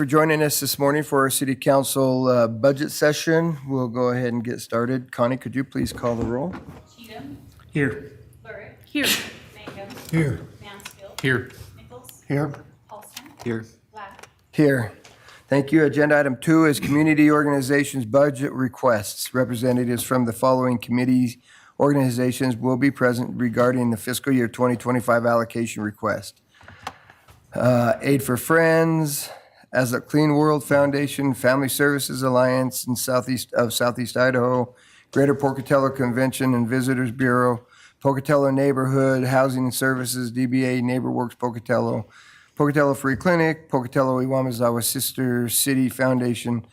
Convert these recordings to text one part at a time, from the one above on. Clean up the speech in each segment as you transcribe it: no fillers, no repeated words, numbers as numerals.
for joining us this morning for our City Council budget session. We'll go ahead and get started. Connie, could you please call the roll? Cheatham. Here. Burrick. Here. Mangum. Here. Mansfield. Here. Nichols. Here. Paulson. Here. Black. Here. Thank you. Agenda item 2 is community organizations budget requests. Representatives from the following committees, organizations will be present regarding the fiscal year 2025 allocation request. Aid for Friends, As a Clean World Foundation, Family Services Alliance in Southeast Idaho, Greater Pocatello Convention and Visitors Bureau, Pocatello Neighborhood Housing and Services, DBA NeighborWorks Pocatello, Pocatello Free Clinic, Pocatello Iwamizawa Sister City Foundation,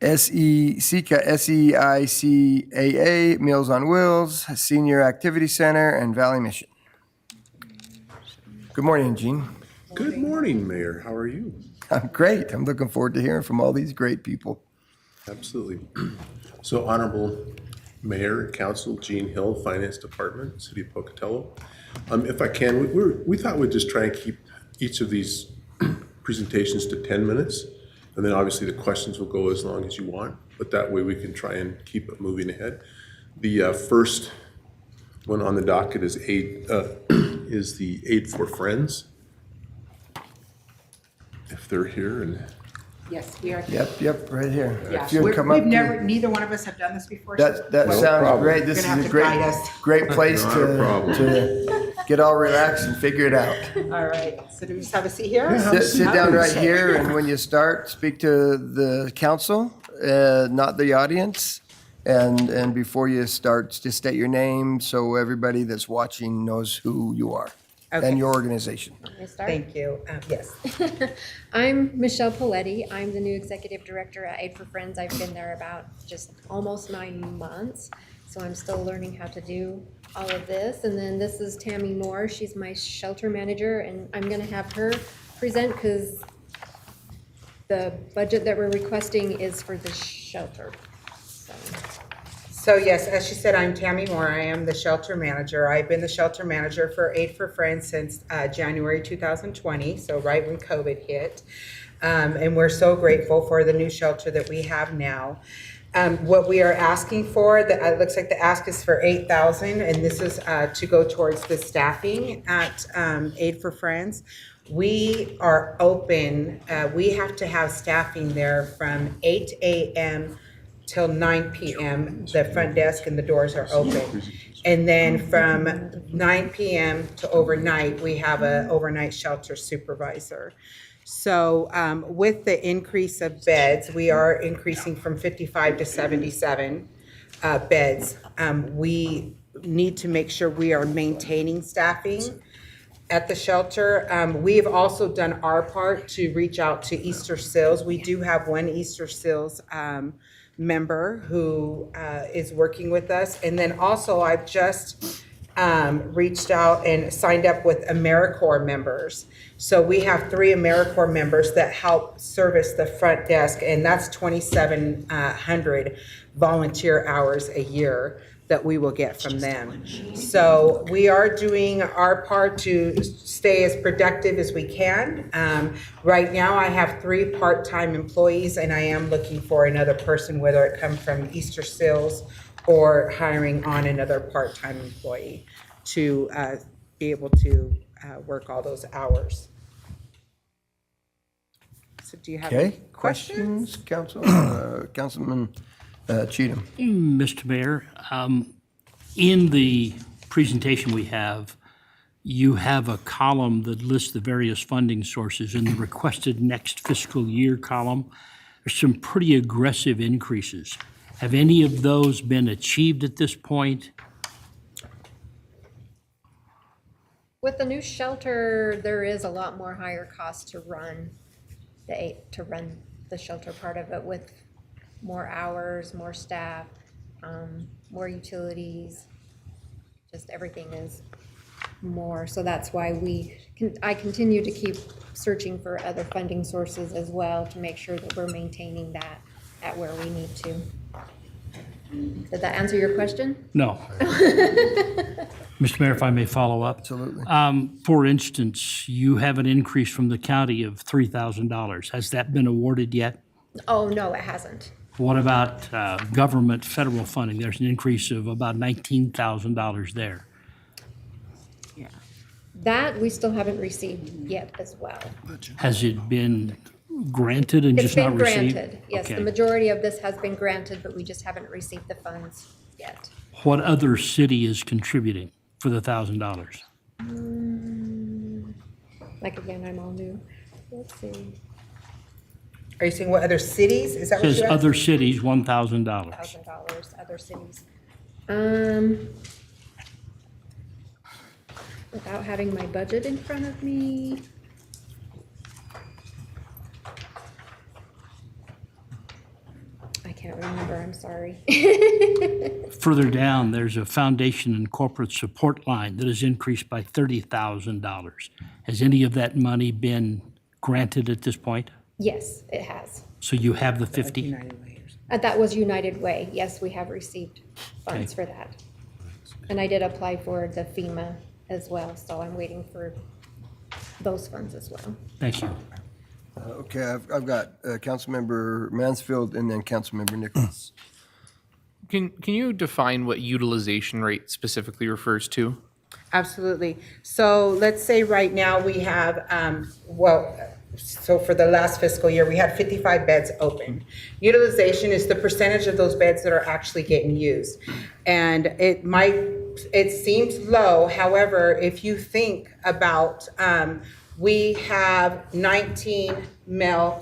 SEICAA, Meals on Wheels, Senior Activity Center, and Valley Mission. Good morning, Gene. Good morning, Mayor. How are you? I'm great. I'm looking forward to hearing from all these great people. Absolutely. So Honorable Mayor, Council, Gene Hill, Finance Department, City of Pocatello. If I can, we thought we'd just try and keep each of these presentations to 10 minutes. And then obviously the questions will go as long as you want, but that way we can try and keep it moving ahead. The first one on the docket is the Aid for Friends. If they're here and Yes, we are here. Yep, right here. Yeah. If you would come up We've to- never, neither one of us have done this before. so That No sounds problem. great. This is You're gonna a have to guide us. great place Not a problem. to get all relaxed and figure it out. All right, so do we just have a seat here? Sit down right here, and when you start, speak to the council, not the audience. And before you start, just state your name so everybody that's watching knows who you are Okay. and your organization. Can I start? Thank you. Yes. I'm Michelle Poletti. I'm the new executive director at Aid for Friends. I've been there about just almost 9 months, so I'm still learning how to do all of this. And then this is Tammy Moore. She's my shelter manager, and I'm going to have her present because the budget that we're requesting is for the shelter. So yes, as she said, I'm Tammy Moore. I am the shelter manager. I've been the shelter manager for Aid for Friends since January 2020, so right when COVID hit. And we're so grateful for the new shelter that we have now. What we are asking for, it looks like the ask is for $8,000, and this is to go towards the staffing at Aid for Friends. We are open. We have to have staffing there from 8 a.m. till 9 p.m. The front desk and the doors are open. And then from 9 p.m. to overnight, we have an overnight shelter supervisor. So with the increase of beds, we are increasing from 55 to 77 beds. We need to make sure we are maintaining staffing at the shelter. We have also done our part to reach out to Easter Seals. We do have one Easter Seals member who is working with us. And then also I've just reached out and signed up with AmeriCorps members. So we have 3 AmeriCorps members that help service the front desk, and that's 2,700 volunteer hours a year that we will get from them. So we are doing our part to stay as productive as we can. Right now I have 3 part-time employees, and I am looking for another person, whether it come from Easter Seals or hiring on another part-time employee to be able to work all those hours. So do you have any Okay, questions? Councilman Cheatham. Mr. Mayor, in the presentation we have, you have a column that lists the various funding sources. In the requested next fiscal year column, there's some pretty aggressive increases. Have any of those been achieved at this point? With the new shelter, there is a lot more higher cost to run the shelter part of it, with more hours, more staff, more utilities. Just everything is more. So that's why I continue to keep searching for other funding sources as well to make sure that we're maintaining that at where we need to. Did that answer your question? No. Mr. Mayor, if I may follow up. Absolutely. For instance, you have an increase from the county of $3,000. Has that been awarded yet? Oh, no, it hasn't. What about government federal funding? There's an increase of about $19,000 there. That we still haven't received yet as well. Has it been granted and It's just not been received? granted, yes, the Okay. majority of this has been granted, but we just haven't received the funds yet. What other city is contributing for the $1,000? Like, again, I'm all new. Let's see, Are you saying what other cities? Is that what Says you asked? other cities, $1,000. $1,000, other cities. Without having my budget in front of me. I can't remember, I'm sorry. Further down, there's a foundation and corporate support line that has increased by $30,000. Has any of that money been granted at this point? Yes, it has. So you have the 50? United Way or something. That was United Way. Yes, we have received funds for that. And I did apply for the FEMA as well, so I'm waiting for those funds as well. Thank you. Okay, I've got Councilmember Mansfield and then Councilmember Nichols. Can you define what utilization rate specifically refers to? Absolutely. So let's say right now we have, so for the last fiscal year, we had 55 beds open. Utilization is the percentage of those beds that are actually getting used. And it seems low, however, if you think about, we have 19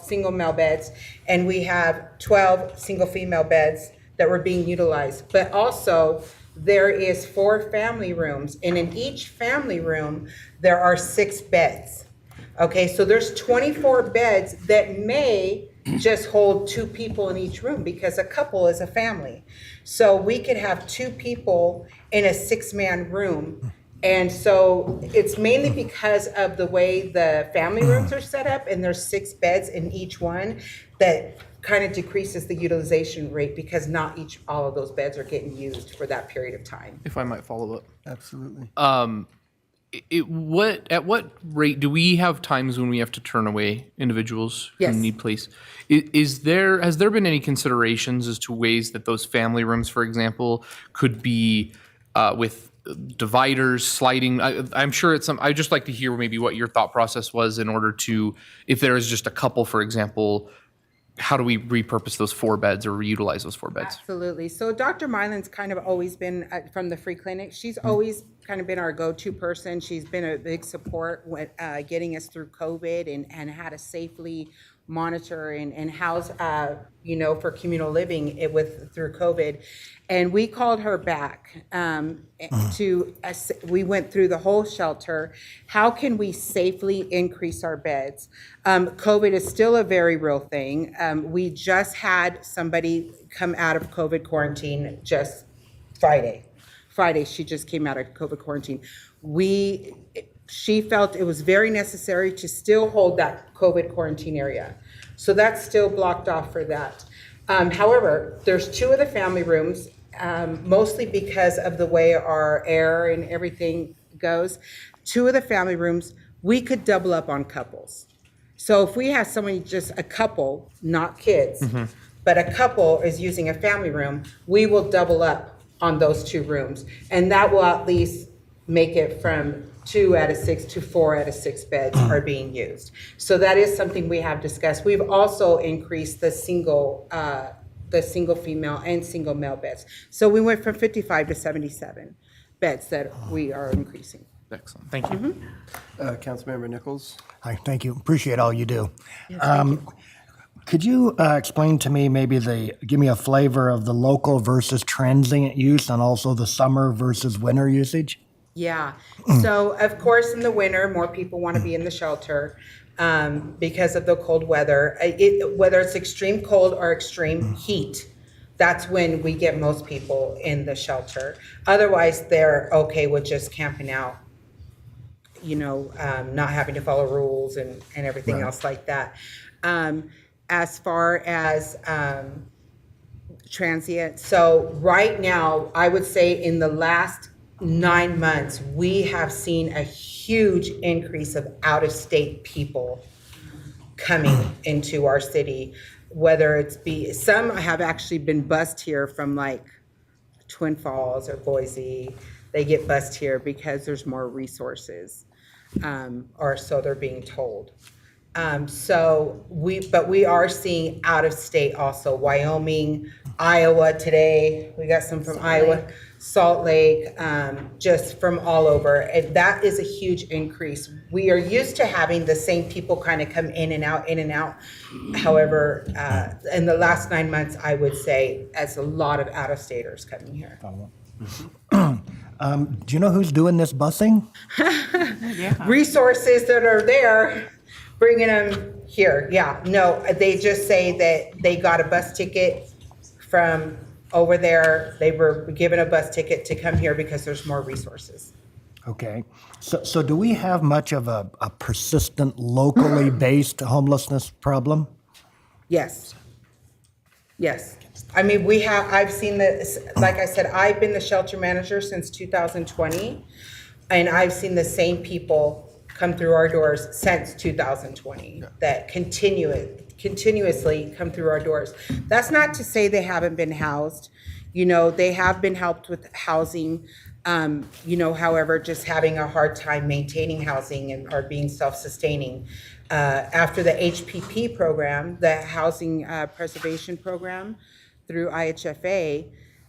single male beds, and we have 12 single female beds that were being utilized. But also, there is 4 family rooms, and in each family room, there are 6 beds. Okay, so there's 24 beds that may just hold 2 people in each room, because a couple is a family. So we could have 2 people in a 6-man room. And so it's mainly because of the way the family rooms are set up, and there's 6 beds in each one, that kind of decreases the utilization rate, because not all of those beds are getting used for that period of time. If I might follow up. Absolutely. At what rate do we have times when we have to turn away individuals Yes. who need place? Has there been any considerations as to ways that those family rooms, for example, could be with dividers, sliding? I'm sure I'd just like to hear maybe what your thought process was in order to, if there is just a couple, for example, how do we repurpose those 4 beds or reutilize those 4 beds? Absolutely. So Dr. Mylan's kind of always been from the free clinic. She's always kind of been our go-to person. She's been a big support with getting us through COVID and how to safely monitor and house, for communal living through COVID. And we called her back we went through the whole shelter. How can we safely increase our beds? COVID is still a very real thing. We just had somebody come out of COVID quarantine just Friday. She just came out of COVID quarantine. She felt it was very necessary to still hold that COVID quarantine area. So that's still blocked off for that. However, there's 2 of the family rooms, mostly because of the way our air and everything goes. 2 of the family rooms, we could double up on couples. So if we have somebody, just a couple, not kids, but a couple is using a family room, we will double up on those 2 rooms. And that will at least make it from 2 out of 6 to 4 out of 6 beds are being used. So that is something we have discussed. We've also increased the single female and single male beds. So we went from 55 to 77 beds that we are increasing. Excellent. Thank you. Councilmember Nichols? Hi, thank you. Appreciate all you do. Could you explain to me give me a flavor of the local versus transient use and also the summer versus winter usage? Yeah. So of course, in the winter, more people want to be in the shelter because of the cold weather. Whether it's extreme cold or extreme heat, that's when we get most people in the shelter. Otherwise, they're okay with just camping out, not having to follow rules and everything else like that. As far as transient, so right now, I would say in the last 9 months, we have seen a huge increase of out-of-state people coming into our city, whether it's some have actually been bused here from like Twin Falls or Boise. They get bused here because there's more resources, or so they're being told. But we are seeing out of state also, Wyoming, Iowa today. We got some from Iowa, Salt Lake, just from all over. And that is a huge increase. We are used to having the same people kind of come in and out, in and out. However, in the last 9 months, I would say as a lot of out of staters coming here. Do you know who's doing this busing? Resources that are there, bringing them here. Yeah, no, they just say that they got a bus ticket from over there. They were given a bus ticket to come here because there's more resources. Okay. So do we have much of a persistent, locally based homelessness problem? Yes. Yes. I mean, I've seen this, like I said, I've been the shelter manager since 2020, and I've seen the same people come through our doors since 2020 that continuously come through our doors. That's not to say they haven't been housed. You know, they have been helped with housing, however, just having a hard time maintaining housing or being self-sustaining. After the HPP program, the Housing Preservation Program through IHFA,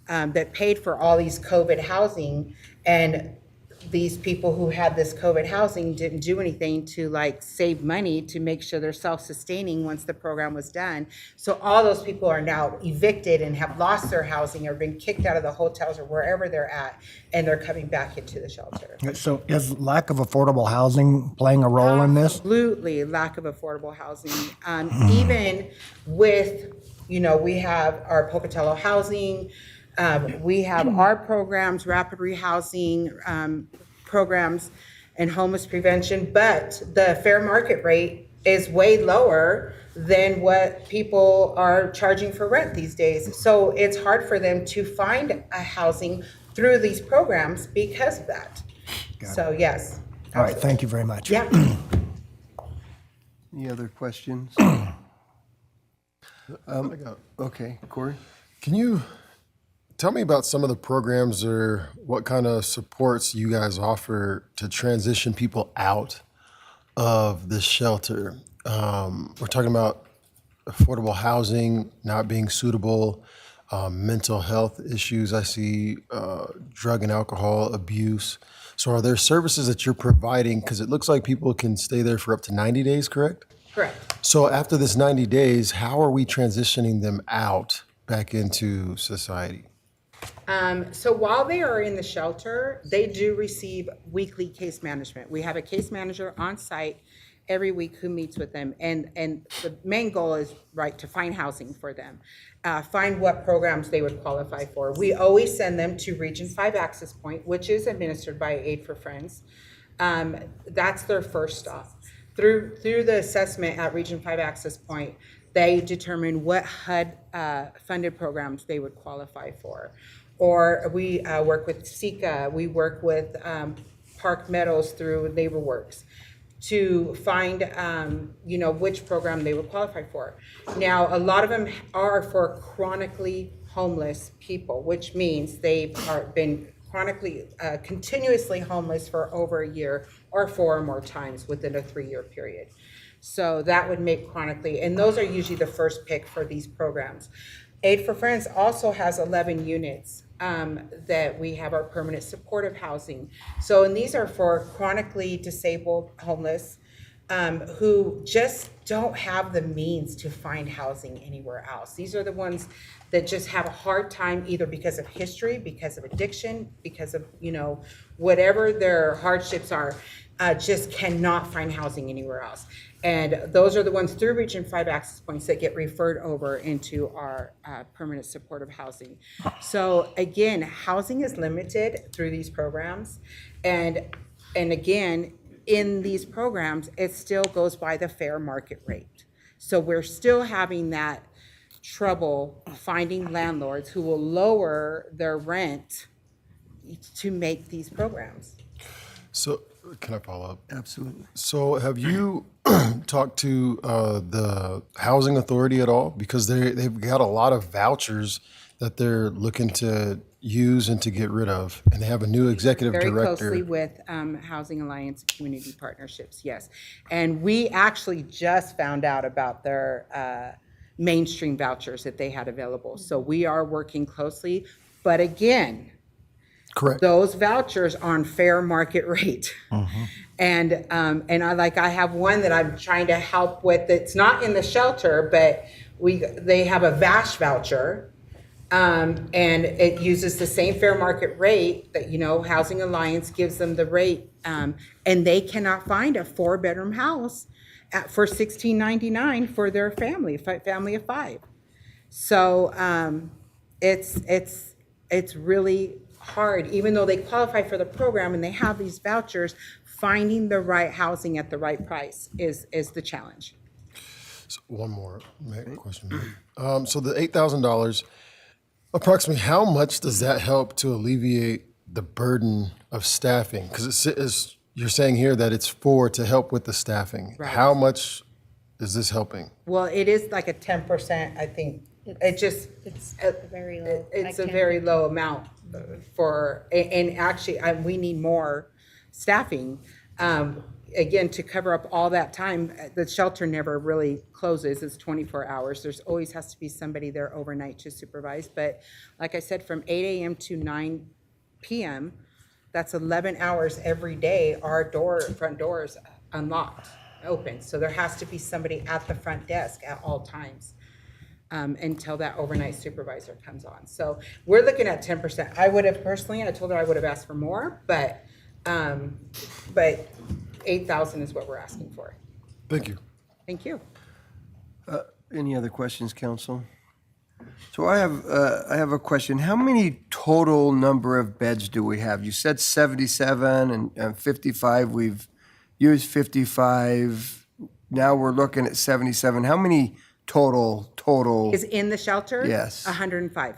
that paid for all these COVID housing, and these people who had this COVID housing didn't do anything to like save money to make sure they're self-sustaining once the program was done. So all those people are now evicted and have lost their housing or been kicked out of the hotels or wherever they're at, and they're coming back into the shelter. So is lack of affordable housing playing a role in this? Absolutely, lack of affordable housing. Even with, we have our Pocatello housing, we have our programs, rapid rehousing programs, and homeless prevention, but the fair market rate is way lower than what people are charging for rent these days. So it's hard for them to find a housing through these programs because of that. So yes. All right, thank you very much. Yeah. Any other questions? Okay, Corey? Can you tell me about some of the programs or what kind of supports you guys offer to transition people out of this shelter? We're talking about affordable housing not being suitable, mental health issues. I see drug and alcohol abuse. So are there services that you're providing? Because it looks like people can stay there for up to 90 days, correct? Correct. So after this 90 days, how are we transitioning them out back into society? So while they are in the shelter, they do receive weekly case management. We have a case manager on site every week who meets with them. And the main goal is, right, to find housing for them, find what programs they would qualify for. We always send them to Region 5 Access Point, which is administered by Aid for Friends. That's their first stop. Through the assessment at Region 5 Access Point, they determine what HUD funded programs they would qualify for. Or we work with SECA, we work with Park Meadows through NeighborWorks to find, which program they would qualify for. Now, a lot of them are for chronically homeless people, which means they've been chronically, continuously homeless for over a year or 4 or more times within a 3-year period. So that would make chronically, and those are usually the first pick for these programs. Aid for Friends also has 11 units that we have our permanent supportive housing. So, and these are for chronically disabled homeless who just don't have the means to find housing anywhere else. These are the ones that just have a hard time either because of history, because of addiction, because of, whatever their hardships are, just cannot find housing anywhere else. And those are the ones through Region 5 Access Points that get referred over into our permanent supportive housing. So again, housing is limited through these programs. And again, in these programs, it still goes by the fair market rate. So we're still having that trouble finding landlords who will lower their rent, to make these programs. So, can I follow up? Absolutely. So, have you talked to the housing authority at all? Because they've got a lot of vouchers that they're looking to use and to get rid of, and they have a new executive Very director. closely with Housing Alliance Community Partnerships, yes. And we actually just found out about their mainstream vouchers that they had available. So we are working closely, but again, Correct. those vouchers are on fair market rate. And I have one that I'm trying to help with. It's not in the shelter, but they have a VASH voucher, and it uses the same fair market rate that Housing Alliance gives them the rate, and they cannot find a 4-bedroom house for $16.99 for their family of 5. So it's really hard, even though they qualify for the program and they have these vouchers, finding the right housing at the right price is the challenge. So one more question. So the $8,000, approximately how much does that help to alleviate the burden of staffing? Because you're saying here that it's to help with the staffing. Right. How much is this helping? Well, it is like a 10%, I think. It's very low. It's I a can't- very low amount and actually, we need more staffing. Again, to cover up all that time, the shelter never really closes. It's 24 hours. There's always has to be somebody there overnight to supervise. But like I said, from 8 a.m. to 9 p.m., that's 11 hours every day. Our front door is unlocked, open. So there has to be somebody at the front desk at all times. Until that overnight supervisor comes on. So we're looking at 10%. I told her I would have asked for more, but 8,000 is what we're asking for. Thank you. Thank you. Any other questions, council? So I have a question. How many total number of beds do we have? You said 77 and 55. We've used 55. Now we're looking at 77. How many total? Is in the shelter? Yes. 105.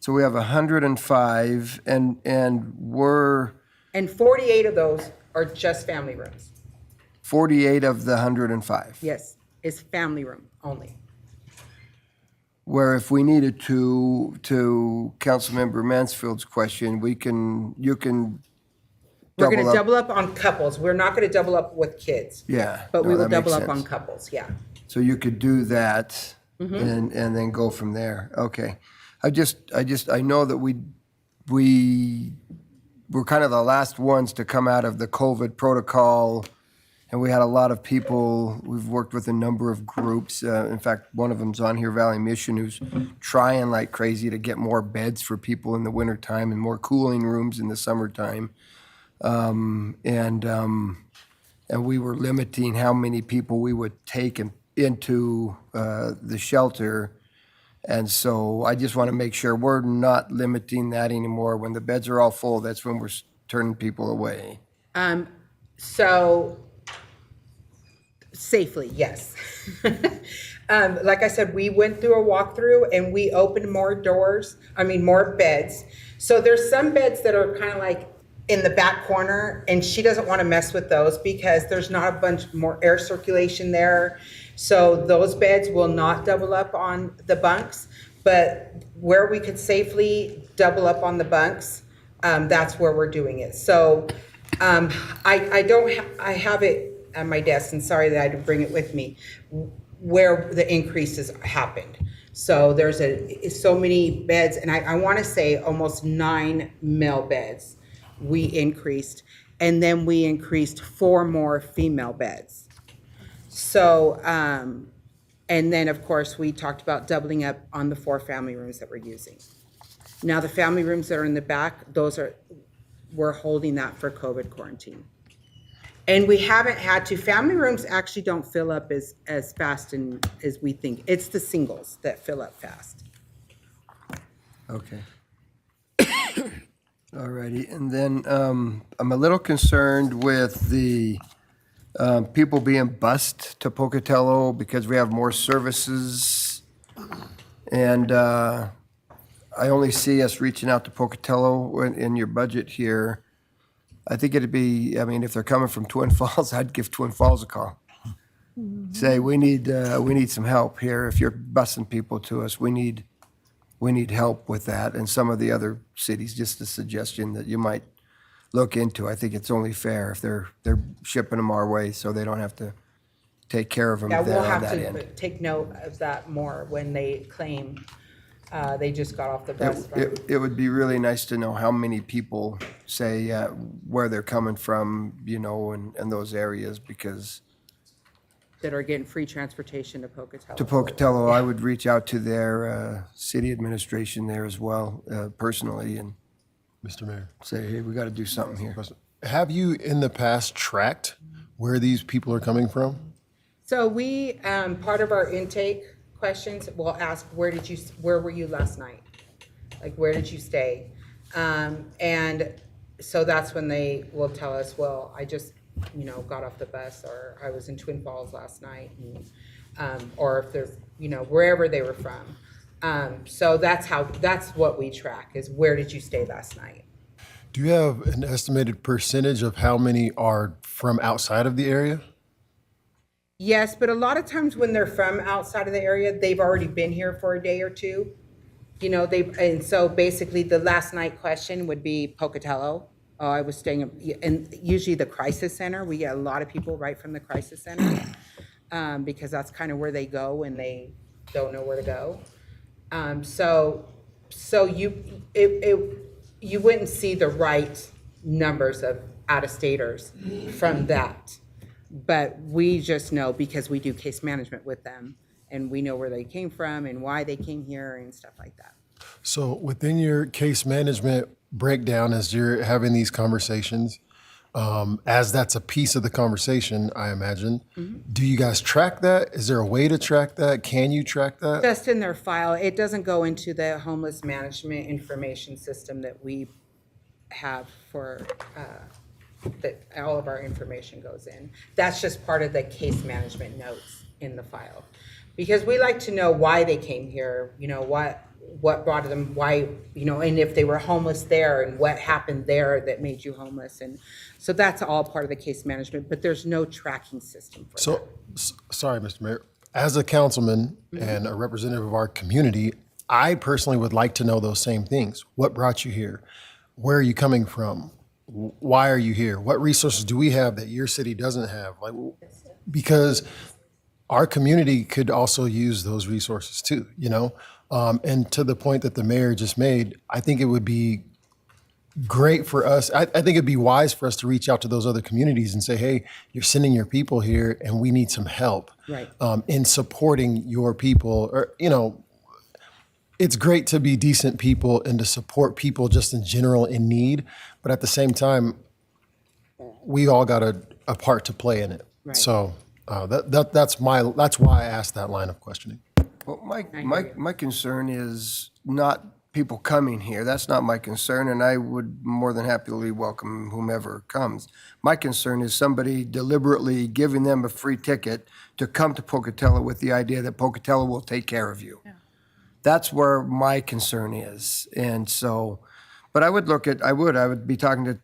So we have 105, and we're And 48 of those are just family rooms. 48 of the 105. Yes, it's family room only. Where if we needed to Councilmember Mansfield's question, you can We're going double to up. double up on couples. We're not going to double up with kids. Yeah. But we no, will that makes double up on sense. couples, yeah. So you could do that Mm-hmm. and then go from there. Okay. I know that we were kind of the last ones to come out of the COVID protocol, and we had a lot of people. We've worked with a number of groups. In fact, one of them's on here, Valley Mission, who's trying like crazy to get more beds for people in the wintertime and more cooling rooms in the summertime. And we were limiting how many people we would take into the shelter. And so I just want to make sure we're not limiting that anymore. When the beds are all full, that's when we're turning people away. So safely, yes. Like I said, we went through a walkthrough and we opened more beds. So there's some beds that are kind of like in the back corner, and she doesn't want to mess with those because there's not a bunch more air circulation there. So those beds will not double up on the bunks, but where we could safely double up on the bunks, that's where we're doing it. So I have it at my desk, and sorry that I didn't bring it with me, where the increases happened. So there's so many beds, and I want to say almost 9 male beds we increased, and then we increased 4 more female beds. So, and then of course we talked about doubling up on the 4 family rooms that we're using. Now the family rooms that are in the back, we're holding that for COVID quarantine. And we haven't had to, family rooms actually don't fill up as fast as we think. It's the singles that fill up fast. Okay. All righty. And then I'm a little concerned with the people being bused to Pocatello because we have more services. And I only see us reaching out to Pocatello in your budget here. I think it'd be, I mean, if they're coming from Twin Falls, I'd give Twin Falls a call. Say, we need some help here. If you're busing people to us, we need help with that. And some of the other cities, just a suggestion that you might look into. I think it's only fair if they're shipping them our way so they don't have to take care of them Yeah, there we'll on have that to end. take note of that more when they claim they just got off the bus from. It would be really nice to know how many people say where they're coming from, and those areas, because That are getting free transportation to Pocatello. to Pocatello, I would reach out to their city administration there as well, personally, and Mr. Mayor. say, hey, we got to do something here. Have you in the past tracked where these people are coming from? So we, part of our intake questions, we'll ask, where were you last night? Like, where did you stay? And so that's when they will tell us, well, I just, got off the bus, or I was in Twin Falls last night, and, or if there's, wherever they were from. So that's what we track, is where did you stay last night? Do you have an estimated percentage of how many are from outside of the area? Yes, but a lot of times when they're from outside of the area, they've already been here for a day or two. And so basically the last night question would be Pocatello. Oh, I was staying, and usually the crisis center, we get a lot of people right from the crisis center, because that's kind of where they go when they don't know where to go. So you wouldn't see the right numbers of out-of-staters from that. But we just know, because we do case management with them, and we know where they came from and why they came here and stuff like that. So within your case management breakdown, as you're having these conversations, as that's a piece of the conversation, I imagine, do you guys track that? Is there a way to track that? Can you track that? Just in their file. It doesn't go into the homeless management information system that we have for, that all of our information goes in. That's just part of the case management notes in the file. Because we like to know why they came here, what brought them, why, and if they were homeless there, and what happened there that made you homeless. And so that's all part of the case management, but there's no tracking system for that. So, sorry, Mr. Mayor. As a councilman and a representative of our community, I personally would like to know those same things. What brought you here? Where are you coming from? Why are you here? What resources do we have that your city doesn't have? Because our community could also use those resources too, And to the point that the mayor just made, I think it would be great for us. I think it'd be wise for us to reach out to those other communities and say, hey, you're sending your people here and we need some help Right. In supporting your people. Or, it's great to be decent people and to support people just in general in need. But at the same time, we all got a part to play in it. Right. So that's why I asked that line of questioning. Well, my concern is not people coming here. That's not my concern, and I would more than happily welcome whomever comes. My concern is somebody deliberately giving them a free ticket to come to Pocatello with the idea that Pocatello will take care of you. Yeah. That's where my concern is. And so, but I would be talking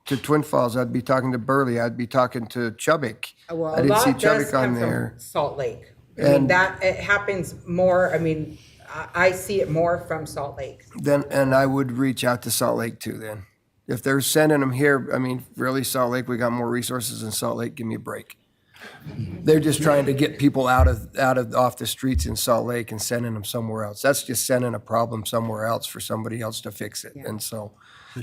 to Twin Falls, I'd be talking to Burley, I'd be talking to Chubbuck. Well, I a didn't see lot does Chubbuck come on from there. Salt Lake. That, it happens more, I see it more from Salt Lake. And I would reach out to Salt Lake too then. If they're sending them here, really, Salt Lake, we got more resources in Salt Lake, give me a break. They're just trying to get people off the streets in Salt Lake and sending them somewhere else. That's just sending a problem somewhere else for somebody else to fix it. And so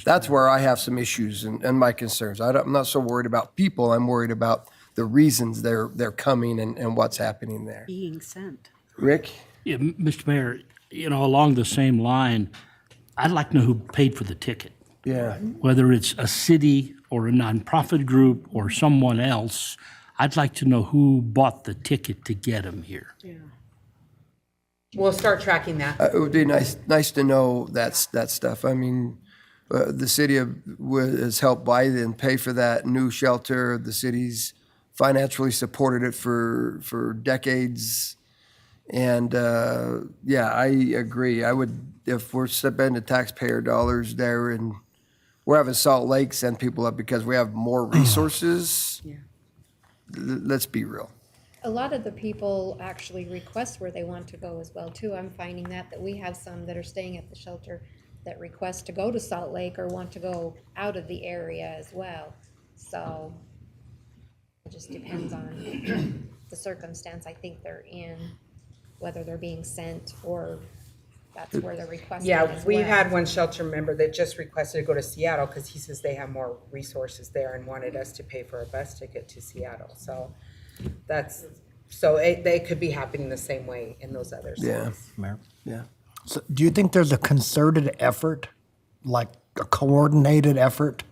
that's where I have some issues and my concerns. I'm not so worried about people, I'm worried about the reasons they're coming and what's happening there. Being sent. Rick? Yeah, Mr. Mayor, along the same line, I'd like to know who paid for the ticket. Yeah. Whether it's a city or a nonprofit group or someone else, I'd like to know who bought the ticket to get them here. Yeah. We'll start tracking that. It would be nice to know that stuff. The city has helped buy and pay for that new shelter. The city's financially supported it for decades. And, yeah, I agree. I would, if we're spending taxpayer dollars there and we're having Salt Lake send people up because we have more resources, Yeah. let's be real. A lot of the people actually request where they want to go as well, too. I'm finding that we have some that are staying at the shelter that request to go to Salt Lake or want to go out of the area as well. So it just depends on the circumstance I think they're in, whether they're being sent or that's where they're requesting Yeah, as we well. had one shelter member that just requested to go to Seattle because he says they have more resources there and wanted us to pay for a bus ticket to Seattle. So they could be happening the same way in those other Yeah, cities. Mayor. yeah. So do you think there's a concerted effort, like a coordinated effort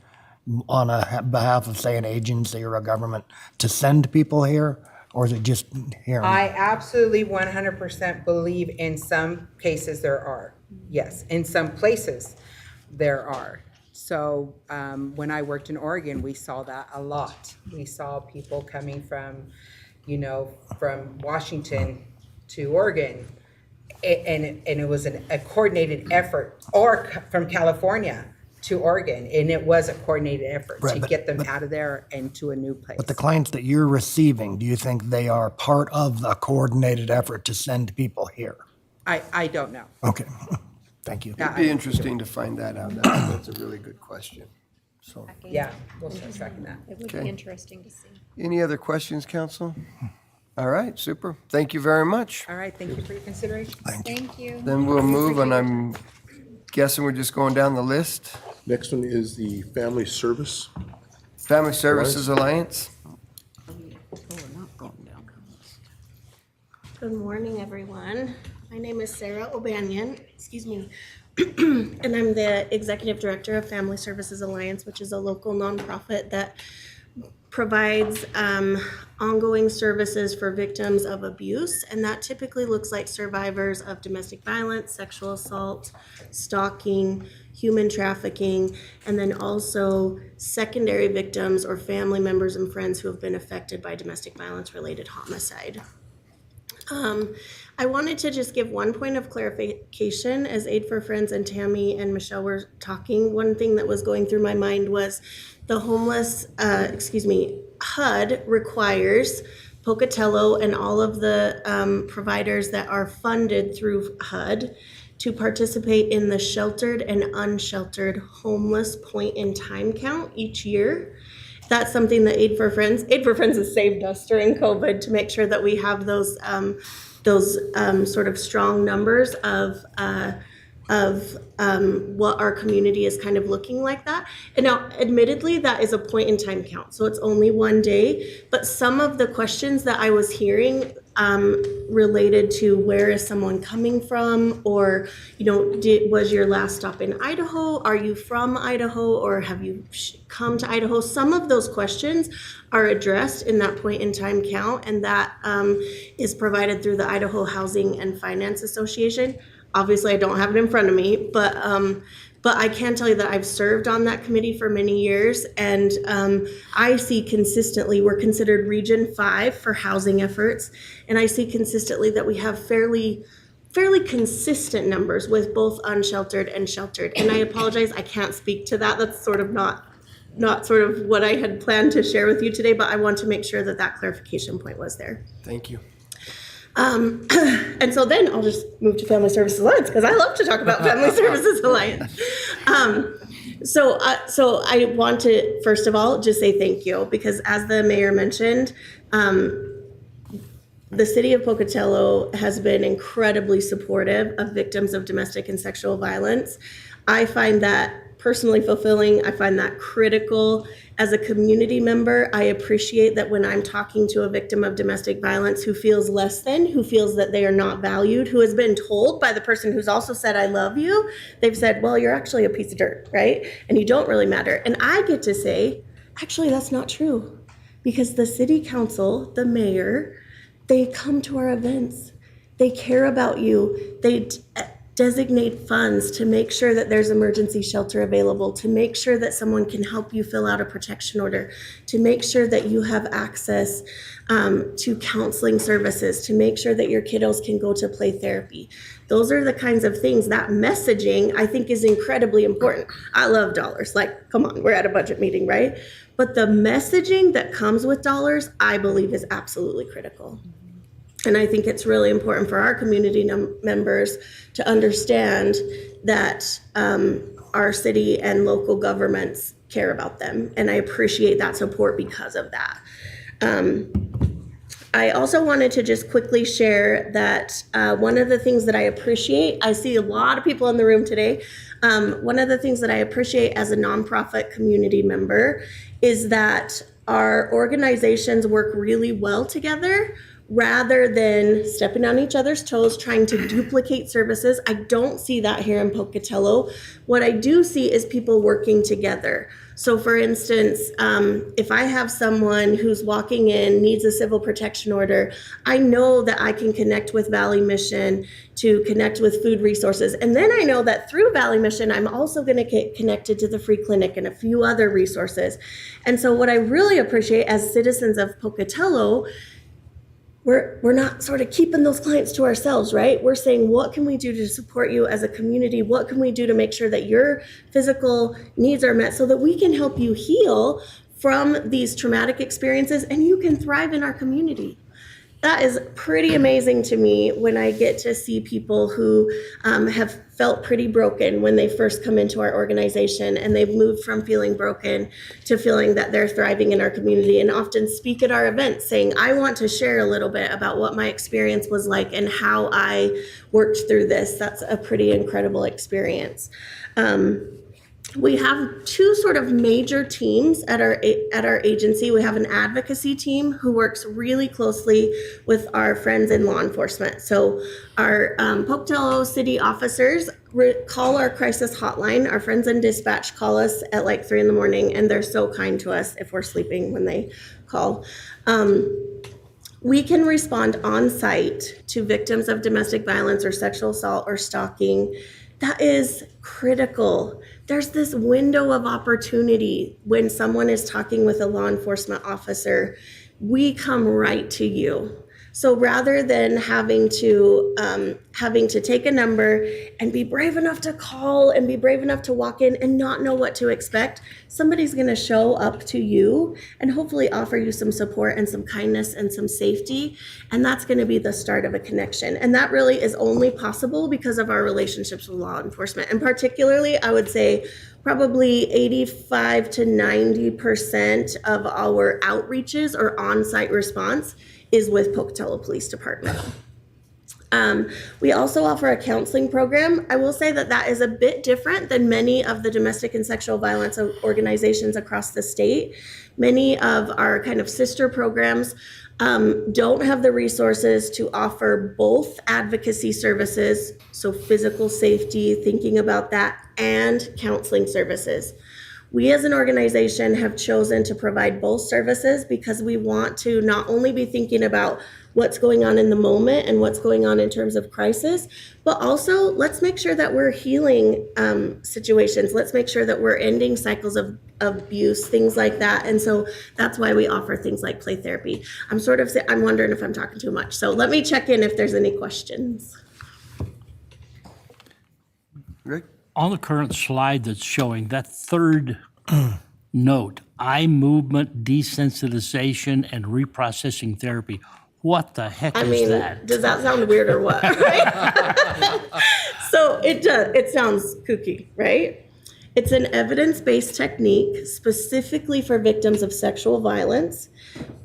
on behalf of, say, an agency or a government to send people here? Or is it just here? I absolutely 100% believe in some cases there are. Yes, in some places there are. So when I worked in Oregon, we saw that a lot. We saw people coming from, from Washington to Oregon. And it was a coordinated effort, or from California to Oregon, and it was a coordinated effort Right, to but- get them out of there and to a new place. But the clients that you're receiving, do you think they are part of the coordinated effort to send people here? I don't know. Okay, thank you. It'd be interesting to find that out. That's a really good question. So, Yeah, we'll start tracking that. It would Okay. be interesting to see. any other questions, council? All right, super. Thank you very much. All right, thank you for your consideration. Thank you. Then we'll move, and I'm guessing we're just going down the list. Next one is the Family Service. Family Services Alliance. Good morning, everyone. My name is Sarah O'Banion, excuse me, and I'm the Executive Director of Family Services Alliance, which is a local nonprofit that provides ongoing services for victims of abuse, and that typically looks like survivors of domestic violence, sexual assault, stalking, human trafficking, and then also secondary victims or family members and friends who have been affected by domestic violence-related homicide. I wanted to just give one point of clarification. As Aid for Friends and Tammy and Michelle were talking, one thing that was going through my mind was the homeless, HUD requires Pocatello and all of the providers that are funded through HUD to participate in the sheltered and unsheltered homeless point in time count each year. That's something that Aid for Friends has saved us during COVID to make sure that we have those sort of strong numbers of what our community is kind of looking like that. And now, admittedly, that is a point in time count, so it's only one day. But some of the questions that I was hearing related to where is someone coming from, or was your last stop in Idaho? Are you from Idaho, or have you come to Idaho? Some of those questions are addressed in that point in time count, and that is provided through the Idaho Housing and Finance Association. Obviously, I don't have it in front of me, but I can tell you that I've served on that committee for many years, and I see consistently, we're considered Region 5 for housing efforts, and I see consistently that we have fairly consistent numbers with both unsheltered and sheltered. And I apologize, I can't speak to that. That's sort of not sort of what I had planned to share with you today, but I want to make sure that that clarification point was there. Thank you. And so then I'll just move to Family Services Alliance because I love to talk about Family Services Alliance. So I want to, first of all, just say thank you, because as the mayor mentioned, the city of Pocatello has been incredibly supportive of victims of domestic and sexual violence. I find that personally fulfilling. I find that critical. As a community member, I appreciate that when I'm talking to a victim of domestic violence who feels less than, who feels that they are not valued, who has been told by the person who's also said, I love you, they've said, well, you're actually a piece of dirt, right? And you don't really matter. And I get to say, actually, that's not true. Because the city council, the mayor, they come to our events. They care about you. designate funds to make sure that there's emergency shelter available, to make sure that someone can help you fill out a protection order, to make sure that you have access to counseling services, to make sure that your kiddos can go to play therapy. Those are the kinds of things, that messaging I think is incredibly important. I love dollars. Like, come on, we're at a budget meeting, right? But the messaging that comes with dollars, I believe, is absolutely critical. And I think it's really important for our community members to understand that our city and local governments care about them. And I appreciate that support because of that. I also wanted to just quickly share that one of the things that I appreciate, I see a lot of people in the room today. One of the things that I appreciate as a nonprofit community member is that our organizations work really well together rather than stepping on each other's toes, trying to duplicate services. I don't see that here in Pocatello. What I do see is people working together. So for instance, if I have someone who's walking in, needs a civil protection order, I know that I can connect with Valley Mission to connect with food resources. And then I know that through Valley Mission, I'm also going to get connected to the free clinic and a few other resources. And so what I really appreciate as citizens of Pocatello, we're not sort of keeping those clients to ourselves, right? We're saying, what can we do to support you as a community? What can we do to make sure that your physical needs are met so that we can help you heal from these traumatic experiences and you can thrive in our community? That is pretty amazing to me when I get to see people who have felt pretty broken when they first come into our organization, and they've moved from feeling broken to feeling that they're thriving in our community, and often speak at our events saying, I want to share a little bit about what my experience was like and how I worked through this. That's a pretty incredible experience. We have two sort of major teams at our agency. We have an advocacy team who works really closely with our friends in law enforcement. So our Pocatello city officers call our crisis hotline. Our friends in dispatch call us at like 3 a.m, and they're so kind to us if we're sleeping when they call. We can respond on site to victims of domestic violence or sexual assault or stalking. That is critical. There's this window of opportunity when someone is talking with a law enforcement officer. We come right to you. So rather than having to take a number and be brave enough to call and be brave enough to walk in and not know what to expect, somebody's going to show up to you and hopefully offer you some support and some kindness and some safety. And that's going to be the start of a connection. And that really is only possible because of our relationships with law enforcement. And particularly, I would say probably 85 to 90% of our outreaches or on-site response is with Pocatello Police Department. We also offer a counseling program. I will say that that is a bit different than many of the domestic and sexual violence organizations across the state. Many of our kind of sister programs don't have the resources to offer both advocacy services, so physical safety, thinking about that, and counseling services. We as an organization have chosen to provide both services because we want to not only be thinking about what's going on in the moment and what's going on in terms of crisis, but also let's make sure that we're healing situations. Let's make sure that we're ending cycles of abuse, things like that. And so that's why we offer things like play therapy. I'm wondering if I'm talking too much. So let me check in if there's any questions. Rick? On the current slide that's showing, that third note, eye movement desensitization and reprocessing therapy. What the heck is that? Does that sound weird or what? Right? So it does. It sounds kooky, right? It's an evidence-based technique specifically for victims of sexual violence.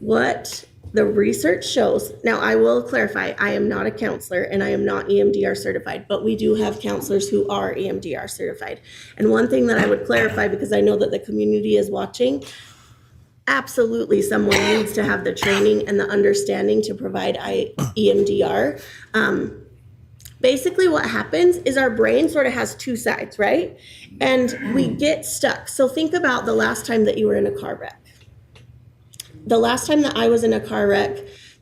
What the research shows, now I will clarify, I am not a counselor and I am not EMDR certified, but we do have counselors who are EMDR certified. And one thing that I would clarify, because I know that the community is watching, absolutely someone needs to have the training and the understanding to provide EMDR. Basically what happens is our brain sort of has two sides, right? And we get stuck. So think about the last time that you were in a car wreck. The last time that I was in a car wreck,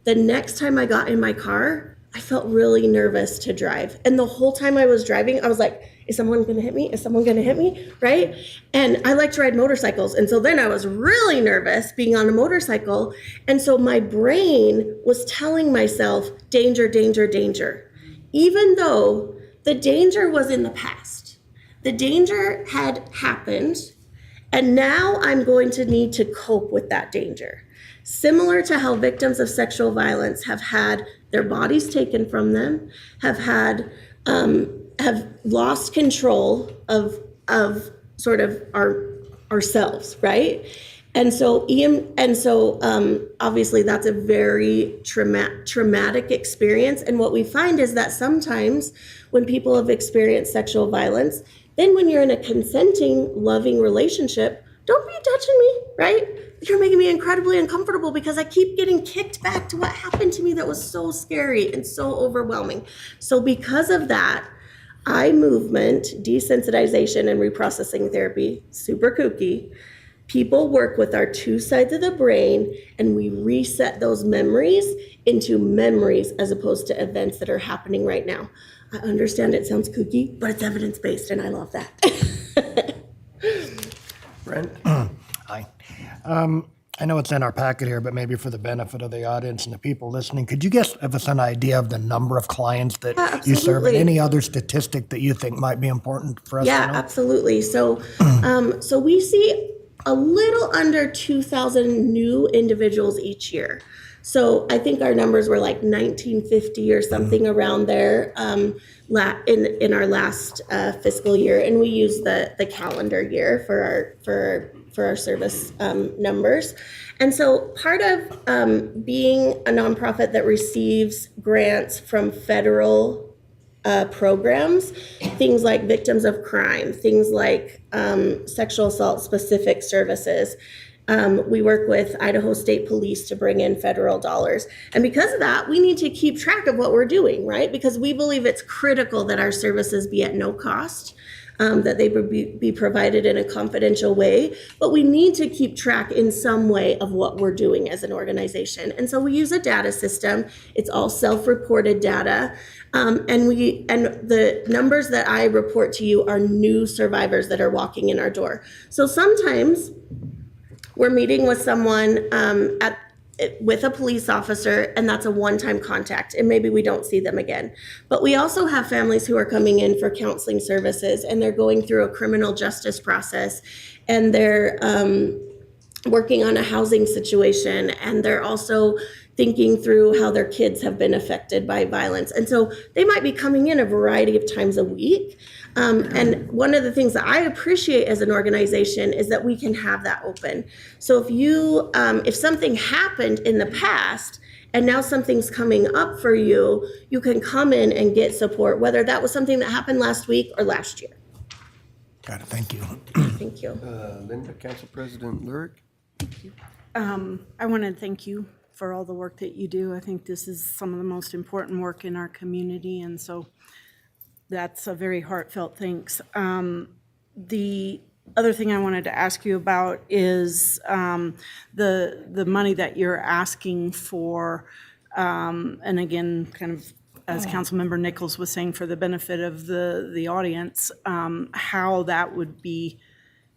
the next time I got in my car, I felt really nervous to drive. And the whole time I was driving, I was like, is someone going to hit me? Is someone going to hit me? Right? And I like to ride motorcycles. And so then I was really nervous being on a motorcycle. And so my brain was telling myself, danger, danger, danger. Even though the danger was in the past, the danger had happened. And now I'm going to need to cope with that danger. Similar to how victims of sexual violence have had their bodies taken from them, have lost control of sort of ourselves, right? And so obviously that's a very traumatic experience. And what we find is that sometimes when people have experienced sexual violence, then when you're in a consenting, loving relationship, don't be touching me, right? You're making me incredibly uncomfortable because I keep getting kicked back to what happened to me that was so scary and so overwhelming. So because of that, eye movement, desensitization, and reprocessing therapy, super kooky, people work with our two sides of the brain and we reset those memories into memories as opposed to events that are happening right now. I understand it sounds kooky, but it's evidence-based and I love that. Brent? Hi. I know it's in our packet here, but maybe for the benefit of the audience and the people listening, could you give us an idea of the number of clients that you serve and Absolutely. any other statistic that you think might be important for us Yeah, to know? absolutely. So, so we see a little under 2,000 new individuals each year. So I think our numbers were like 1950 or something around there in our last fiscal year, and we use the calendar year for our service numbers. And so part of being a nonprofit that receives grants from federal programs, things like victims of crime, things like sexual assault specific services. We work with Idaho State Police to bring in federal dollars. And because of that, we need to keep track of what we're doing, right? Because we believe it's critical that our services be at no cost, that they be provided in a confidential way, but we need to keep track in some way of what we're doing as an organization. And so we use a data system. It's all self-reported data. And the numbers that I report to you are new survivors that are walking in our door. So sometimes we're meeting with someone with a police officer, and that's a one-time contact, and maybe we don't see them again. But we also have families who are coming in for counseling services, and they're going through a criminal justice process, and they're working on a housing situation, and they're also thinking through how their kids have been affected by violence. And so they might be coming in a variety of times a week. And one of the things that I appreciate as an organization is that we can have that open. So if something happened in the past and now something's coming up for you, you can come in and get support, whether that was something that happened last week or last year. Got it, thank you. Thank you. Linda, Council President Lurick? I want to thank you for all the work that you do. I think this is some of the most important work in our community, and so that's a very heartfelt thanks. The other thing I wanted to ask you about is the money that you're asking for, and again, kind of as Councilmember Nichols was saying, for the benefit of the audience, how that would be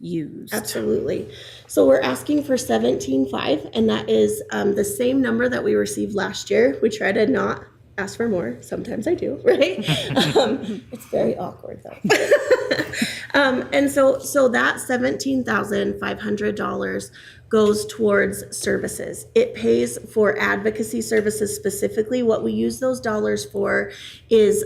used. Absolutely. So we're asking for 17.5, and that is the same number that we received last year. We try to not ask for more. Sometimes I do, right? It's very awkward though. And so that $17,500 goes towards services. It pays for advocacy services specifically. What we use those dollars for is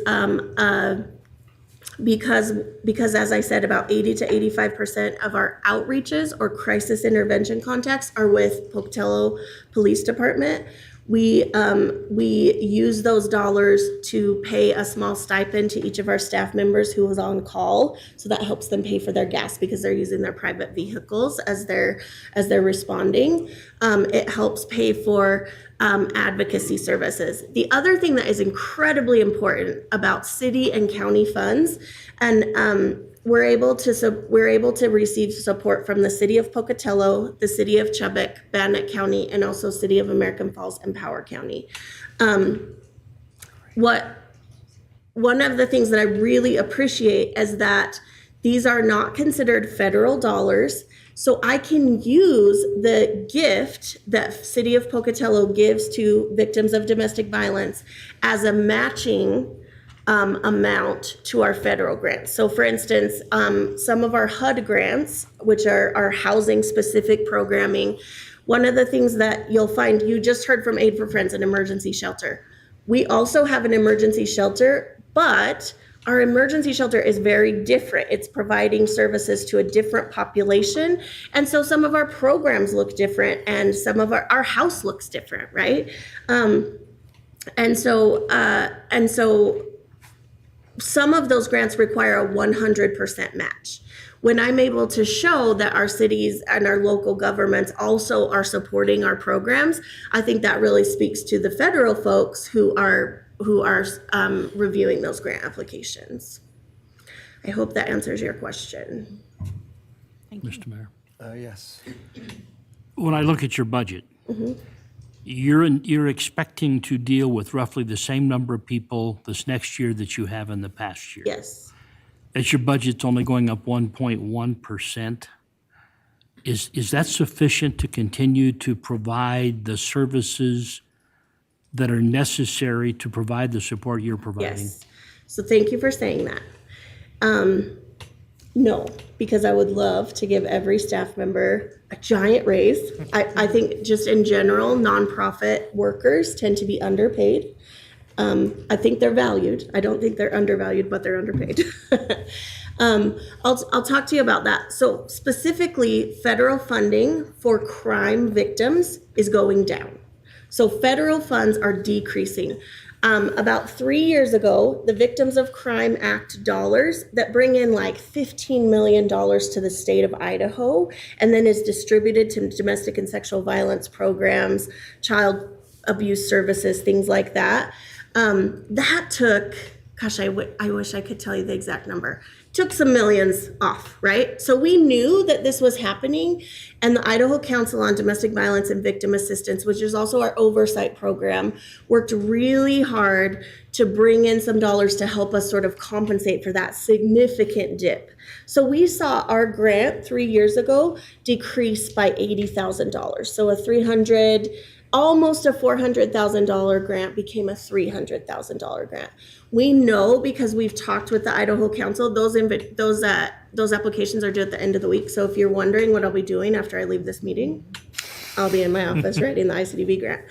because as I said, about 80 to 85% of our outreaches or crisis intervention contacts are with Pocatello Police Department. We use those dollars to pay a small stipend to each of our staff members who was on call. So that helps them pay for their gas because they're using their private vehicles as they're responding. It helps pay for advocacy services. The other thing that is incredibly important about city and county funds, and we're able to receive support from the city of Pocatello, the city of Chubbuck, Bannock County, and also city of American Falls and Power County. one of the things that I really appreciate is that these are not considered federal dollars. So I can use the gift that City of Pocatello gives to victims of domestic violence as a matching amount to our federal grants. So for instance, some of our HUD grants, which are our housing specific programming, one of the things that you'll find, you just heard from Aid for Friends, an emergency shelter. We also have an emergency shelter, but our emergency shelter is very different. It's providing services to a different population. And so some of our programs look different and some of our house looks different, right? And so some of those grants require a 100% match. When I'm able to show that our cities and our local governments also are supporting our programs, I think that really speaks to the federal folks who are reviewing those grant applications. I hope that answers your question. Mr. Mayor. Yes. When I look at your budget, you're expecting to deal with roughly the same number of people this next year that you have in the past year. Yes. As your budget's only going up 1.1%, is that sufficient to continue to provide the services that are necessary to provide the support you're providing? Yes. So thank you for saying that. No, because I would love to give every staff member a giant raise. I think just in general, nonprofit workers tend to be underpaid. I think they're valued. I don't think they're undervalued, but they're underpaid. I'll talk to you about that. So specifically, federal funding for crime victims is going down. So federal funds are decreasing. About 3 years ago, the Victims of Crime Act dollars that bring in like $15 million to the state of Idaho and then is distributed to domestic and sexual violence programs, child abuse services, things like that. That took, gosh, I wish I could tell you the exact number. Took some millions off, right? So we knew that this was happening, and the Idaho Council on Domestic Violence and Victim Assistance, which is also our oversight program, worked really hard to bring in some dollars to help us sort of compensate for that significant dip. So we saw our grant 3 years ago decrease by $80,000. So almost a $400,000 grant became a $300,000 grant. We know because we've talked with the Idaho Council, those applications are due at the end of the week. So if you're wondering what I'll be doing after I leave this meeting, I'll be in my office writing the ICDB grant.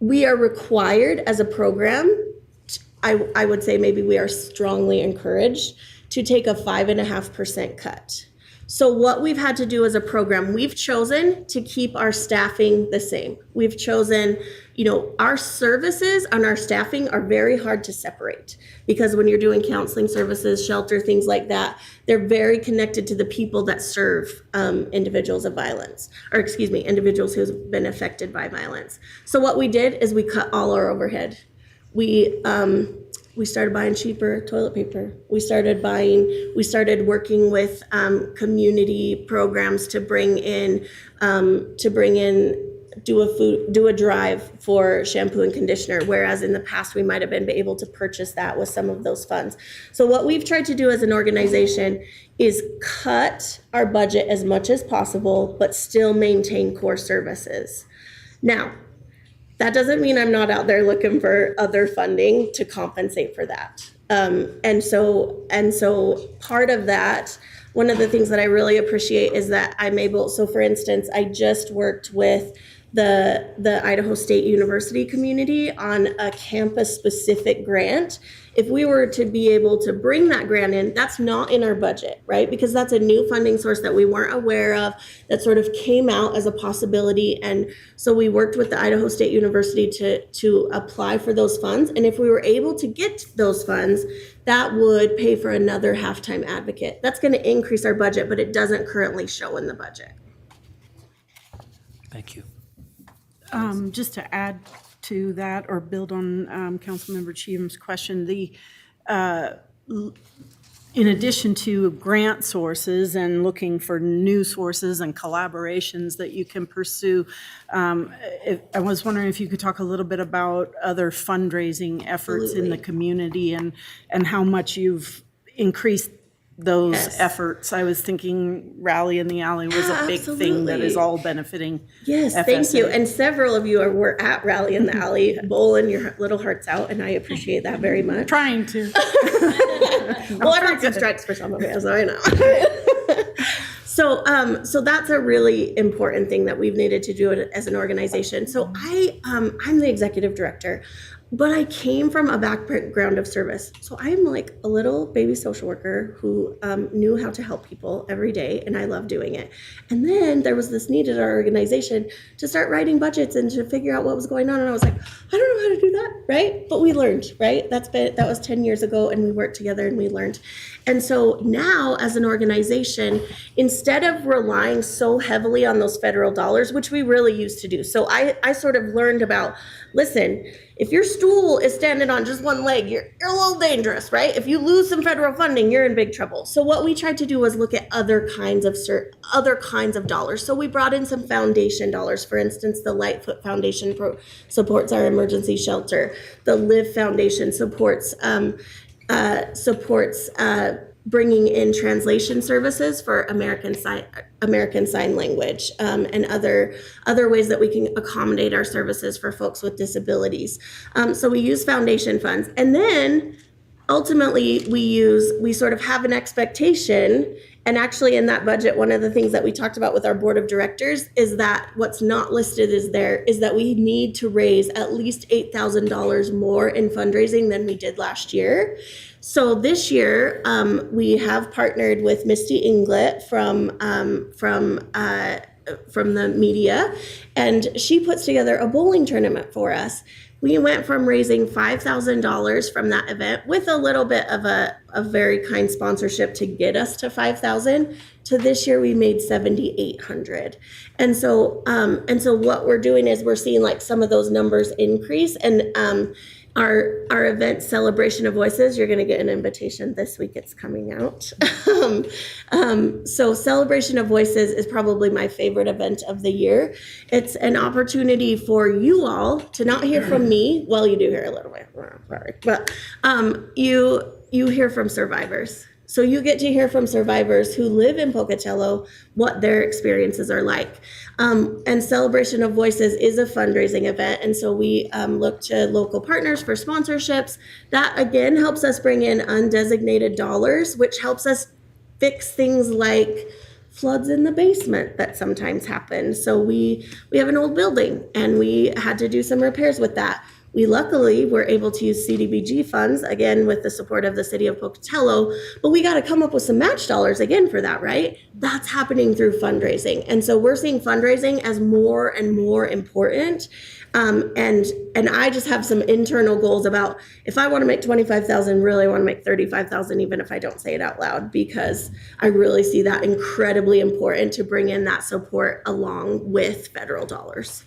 We are required as a program, I would say maybe we are strongly encouraged to take a 5.5% cut. So what we've had to do as a program, we've chosen to keep our staffing the same. We've chosen, our services and our staffing are very hard to separate because when you're doing counseling services, shelter, things like that, they're very connected to the people that serve individuals who've been affected by violence. So what we did is we cut all our overhead. We started buying cheaper toilet paper. We started working with community programs to bring in, do a drive for shampoo and conditioner, whereas in the past we might have been able to purchase that with some of those funds. So what we've tried to do as an organization is cut our budget as much as possible, but still maintain core services. Now, that doesn't mean I'm not out there looking for other funding to compensate for that. And so part of that, one of the things that I really appreciate is that I'm able, so for instance, I just worked with the Idaho State University community on a campus-specific grant. If we were to be able to bring that grant in, that's not in our budget, right? Because that's a new funding source that we weren't aware of, that sort of came out as a possibility. And so we worked with the Idaho State University to apply for those funds. And if we were able to get those funds, that would pay for another half-time advocate. That's going to increase our budget, but it doesn't currently show in the budget. Thank you. Just to add to that or build on Councilmember Cheatham's question, in addition to grant sources and looking for new sources and collaborations that you can pursue, I was wondering if you could talk a little bit about other fundraising efforts in the community and how much you've increased those Yes. efforts. I was thinking Rally in the Alley was a big thing that is Absolutely. all benefiting Yes, FSA. thank you. And several of you were at Rally in the Alley, bowling your little hearts out, and I appreciate that very much. Trying to. Well, I got some strikes for some of it, so I know. So that's a really important thing that we've needed to do it as an organization. So I'm the executive director, but I came from a background of service. So I'm like a little baby social worker who knew how to help people every day, and I love doing it. And then there was this need at our organization to start writing budgets and to figure out what was going on. And I was like, I don't know how to do that, right? But we learned, right? That was 10 years ago, and we worked together and we learned. And so now as an organization, instead of relying so heavily on those federal dollars, which we really used to do. So I sort of learned about, listen, if your stool is standing on just one leg, you're a little dangerous, right? If you lose some federal funding, you're in big trouble. So what we tried to do was look at other kinds of dollars. So we brought in some foundation dollars. For instance, the Lightfoot Foundation supports our emergency shelter. The Live Foundation supports bringing in translation services for American Sign Language, and other ways that we can accommodate our services for folks with disabilities. So we use foundation funds, and then ultimately we sort of have an expectation. And actually in that budget, one of the things that we talked about with our board of directors is that what's not listed is that we need to raise at least $8,000 more in fundraising than we did last year. So this year, we have partnered with Misty Inglet from the media, and she puts together a bowling tournament for us. We went from raising $5,000 from that event with a little bit of a very kind sponsorship to get us to $5,000 to this year we made $7,800. And so what we're doing is we're seeing like some of those numbers increase, and our event Celebration of Voices, you're going to get an invitation this week. It's coming out. So Celebration of Voices is probably my favorite event of the year. It's an opportunity for you all to not hear from me. Well, you do hear a little bit, but you hear from survivors. So you get to hear from survivors who live in Pocatello, what their experiences are like. And Celebration of Voices is a fundraising event. And so we look to local partners for sponsorships. That again helps us bring in undesignated dollars, which helps us fix things like floods in the basement that sometimes happen. So we have an old building and we had to do some repairs with that. We luckily were able to use CDBG funds, again, with the support of the city of Pocatello, but we got to come up with some match dollars again for that, right? That's happening through fundraising. And so we're seeing fundraising as more and more important. And I just have some internal goals about if I want to make 25,000, really want to make 35,000, even if I don't say it out loud, because I really see that incredibly important to bring in that support along with federal dollars.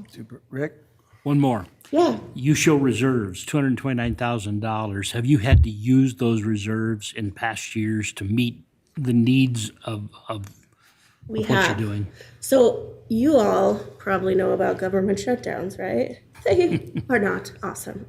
Super. Rick? One more. Yeah. You show reserves, $229,000. Have you had to use those reserves in past years to meet the needs of We what you're have. doing? So you all probably know about government shutdowns, right? They are not awesome.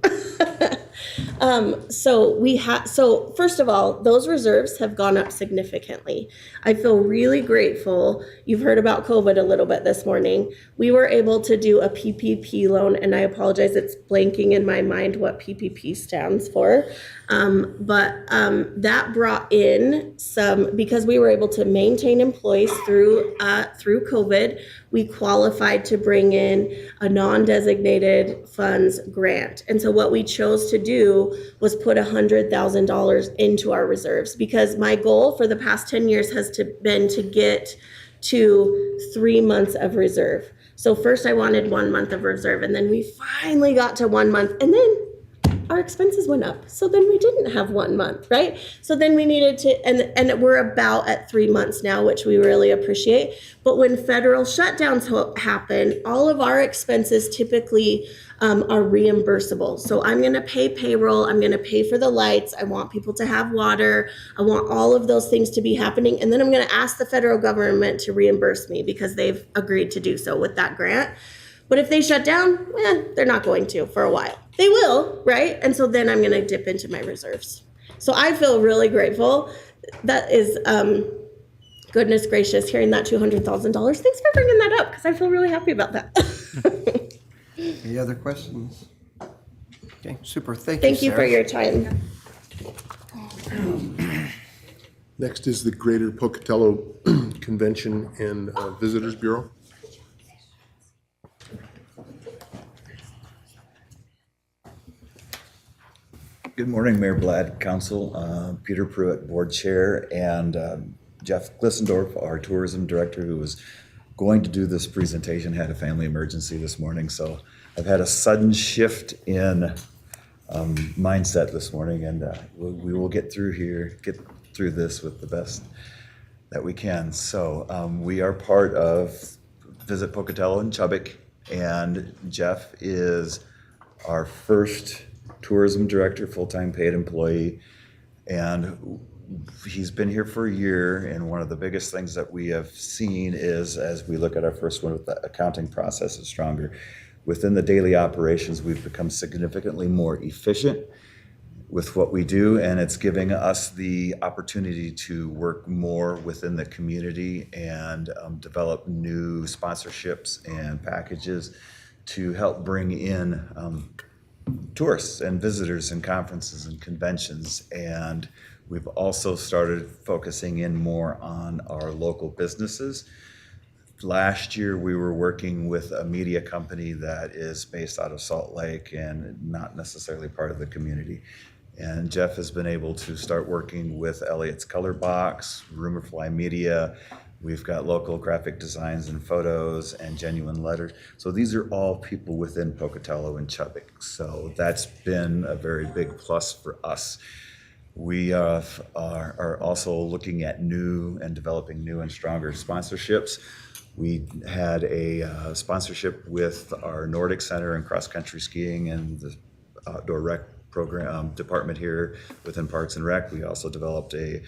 So first of all, those reserves have gone up significantly. I feel really grateful. You've heard about COVID a little bit this morning. We were able to do a PPP loan, and I apologize, it's blanking in my mind what PPP stands for. But that brought in some, because we were able to maintain employees through COVID, we qualified to bring in a non-designated funds grant. And so what we chose to do was put $100,000 into our reserves, because my goal for the past 10 years has been to get to 3 months of reserve. So first I wanted 1 month of reserve, and then we finally got to 1 month, and then our expenses went up. So then we didn't have 1 month, right? So then we needed to, and we're about at 3 months now, which we really appreciate. But when federal shutdowns happen, all of our expenses typically are reimbursable. So I'm going to pay payroll. I'm going to pay for the lights. I want people to have water. I want all of those things to be happening. And then I'm going to ask the federal government to reimburse me because they've agreed to do so with that grant. But if they shut down, they're not going to for a while. They will, right? And so then I'm going to dip into my reserves. So I feel really grateful. That is, goodness gracious, hearing that $200,000. Thanks for bringing that up because I feel really happy about that. Any other questions? Okay, super. Thank you, Thank you for Sarah. your time. Next is the Greater Pocatello Convention and Visitors Bureau. Good morning, Mayor Blatt, Council, Peter Pruitt, Board Chair, and Jeff Glissendorf, our Tourism Director, who was going to do this presentation, had a family emergency this morning. So I've had a sudden shift in mindset this morning, and we will get through this with the best that we can. So we are part of Visit Pocatello in Chubbuck, and Jeff is our first tourism director, full-time paid employee, and he's been here for a year. And one of the biggest things that we have seen is, as we look at our first one with the accounting process is stronger, within the daily operations, we've become significantly more efficient with what we do, and it's giving us the opportunity to work more within the community and develop new sponsorships and packages to help bring in tourists and visitors and conferences and conventions. And we've also started focusing in more on our local businesses. Last year, we were working with a media company that is based out of Salt Lake and not necessarily part of the community. And Jeff has been able to start working with Elliot's Color Box, Rumorfly Media. We've got local graphic designs and photos and genuine letters. So these are all people within Pocatello and Chubbuck. So that's been a very big plus for us. We are also looking at new and developing new and stronger sponsorships. We had a sponsorship with our Nordic Center and cross country skiing and the outdoor rec program department here within Parks and Rec. We also developed a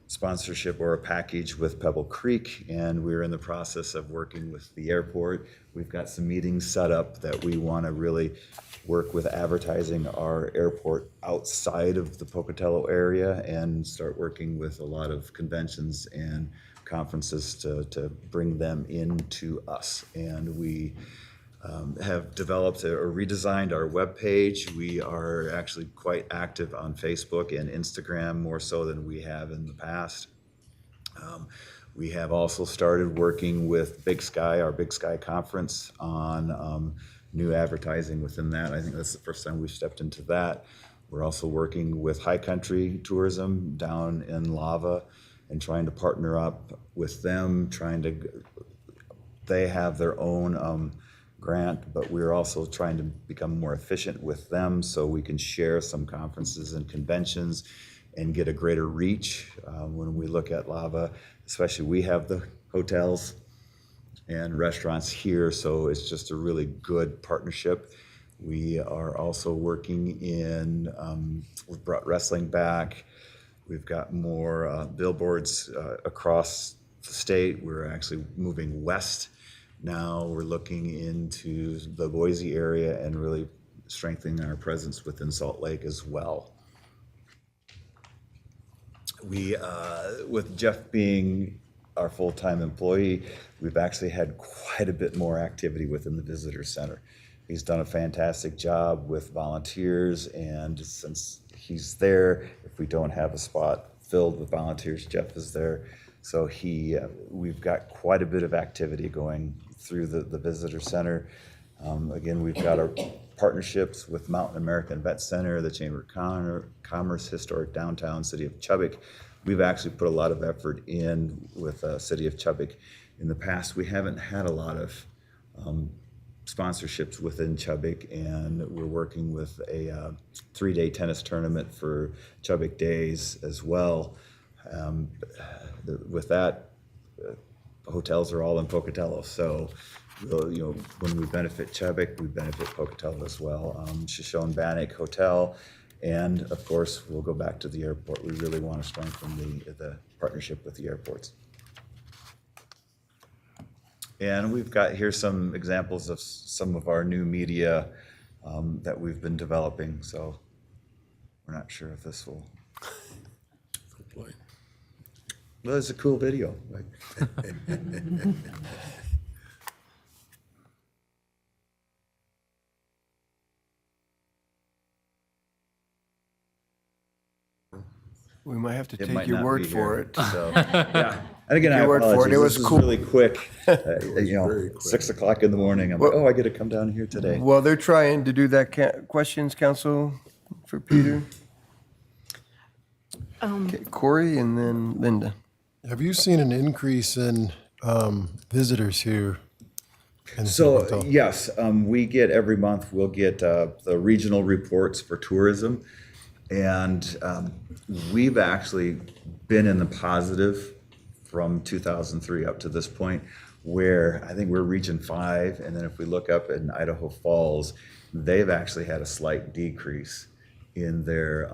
sponsorship or a package with Pebble Creek, and we're in the process of working with the airport. We've got some meetings set up that we want to really work with advertising our airport outside of the Pocatello area and start working with a lot of conventions and conferences to bring them into us. And we have developed or redesigned our webpage. We are actually quite active on Facebook and Instagram, more so than we have in the past. We have also started working with Big Sky, our Big Sky conference, on new advertising within that. I think that's the first time we've stepped into that. We're also working with High Country Tourism down in Lava and trying to partner up with them, they have their own grant, but we're also trying to become more efficient with them so we can share some conferences and conventions and get a greater reach. When we look at Lava, especially, we have the hotels and restaurants here, so it's just a really good partnership. We are also working in, we've brought wrestling back. We've got more billboards across the state. We're actually moving west. Now we're looking into the Boise area and really strengthening our presence within Salt Lake as well. We, with Jeff being our full-time employee, we've actually had quite a bit more activity within the visitor center. He's done a fantastic job with volunteers, and since he's there, if we don't have a spot filled with volunteers, Jeff is there. So we've got quite a bit of activity going through the visitor center. Again, we've got our partnerships with Mountain American Vet Center, the Chamber of Commerce, Historic Downtown, City of Chubbuck. We've actually put a lot of effort in with City of Chubbuck. In the past, we haven't had a lot of sponsorships within Chubbuck, and we're working with a 3-day tennis tournament for Chubbuck Days as well. With that, hotels are all in Pocatello, so when we benefit Chubbuck, we benefit Pocatello as well. Shoshone-Bannock Hotel, and of course, we'll go back to the airport. We really want to strengthen the partnership with the airports. And we've got here some examples of some of our new media that we've been developing, so we're not sure if this will. Well, it's a cool video. We might have to It take might your not word be for here, it. So, yeah. And again, I Your word for it. apologize. It was This cool. is really quick. very quick. 6 o'clock in the morning. I'm like, oh, I get to come down here today. Well, they're trying to do that. Questions, council, for Peter? Okay, Corey and then Linda. Have you seen an increase in visitors here? in the So, hotel? yes, we get every month, we'll get the regional reports for tourism. And we've actually been in the positive from 2003 up to this point, where I think we're Region 5. And then if we look up in Idaho Falls, they've actually had a slight decrease in their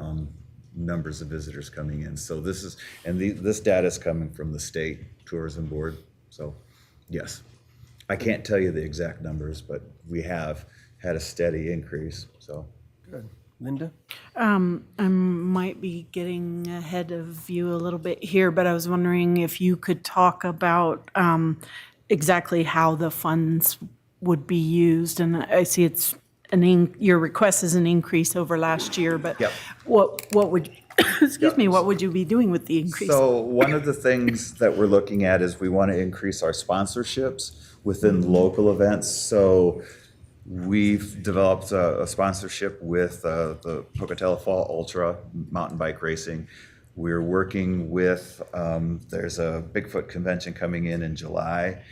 numbers of visitors coming in. So this data is coming from the state tourism board. So yes, I can't tell you the exact numbers, but we have had a steady increase, so. Good. Linda? I might be getting ahead of you a little bit here, but I was wondering if you could talk about exactly how the funds would be used. And I see it's your request is an increase over last year, but Yep. what would, excuse me, what would you be doing with the increase? So one of the things that we're looking at is we want to increase our sponsorships within local events. So we've developed a sponsorship with the Pocatello Fall Ultra mountain bike racing. We're working with, there's a Bigfoot convention coming in July.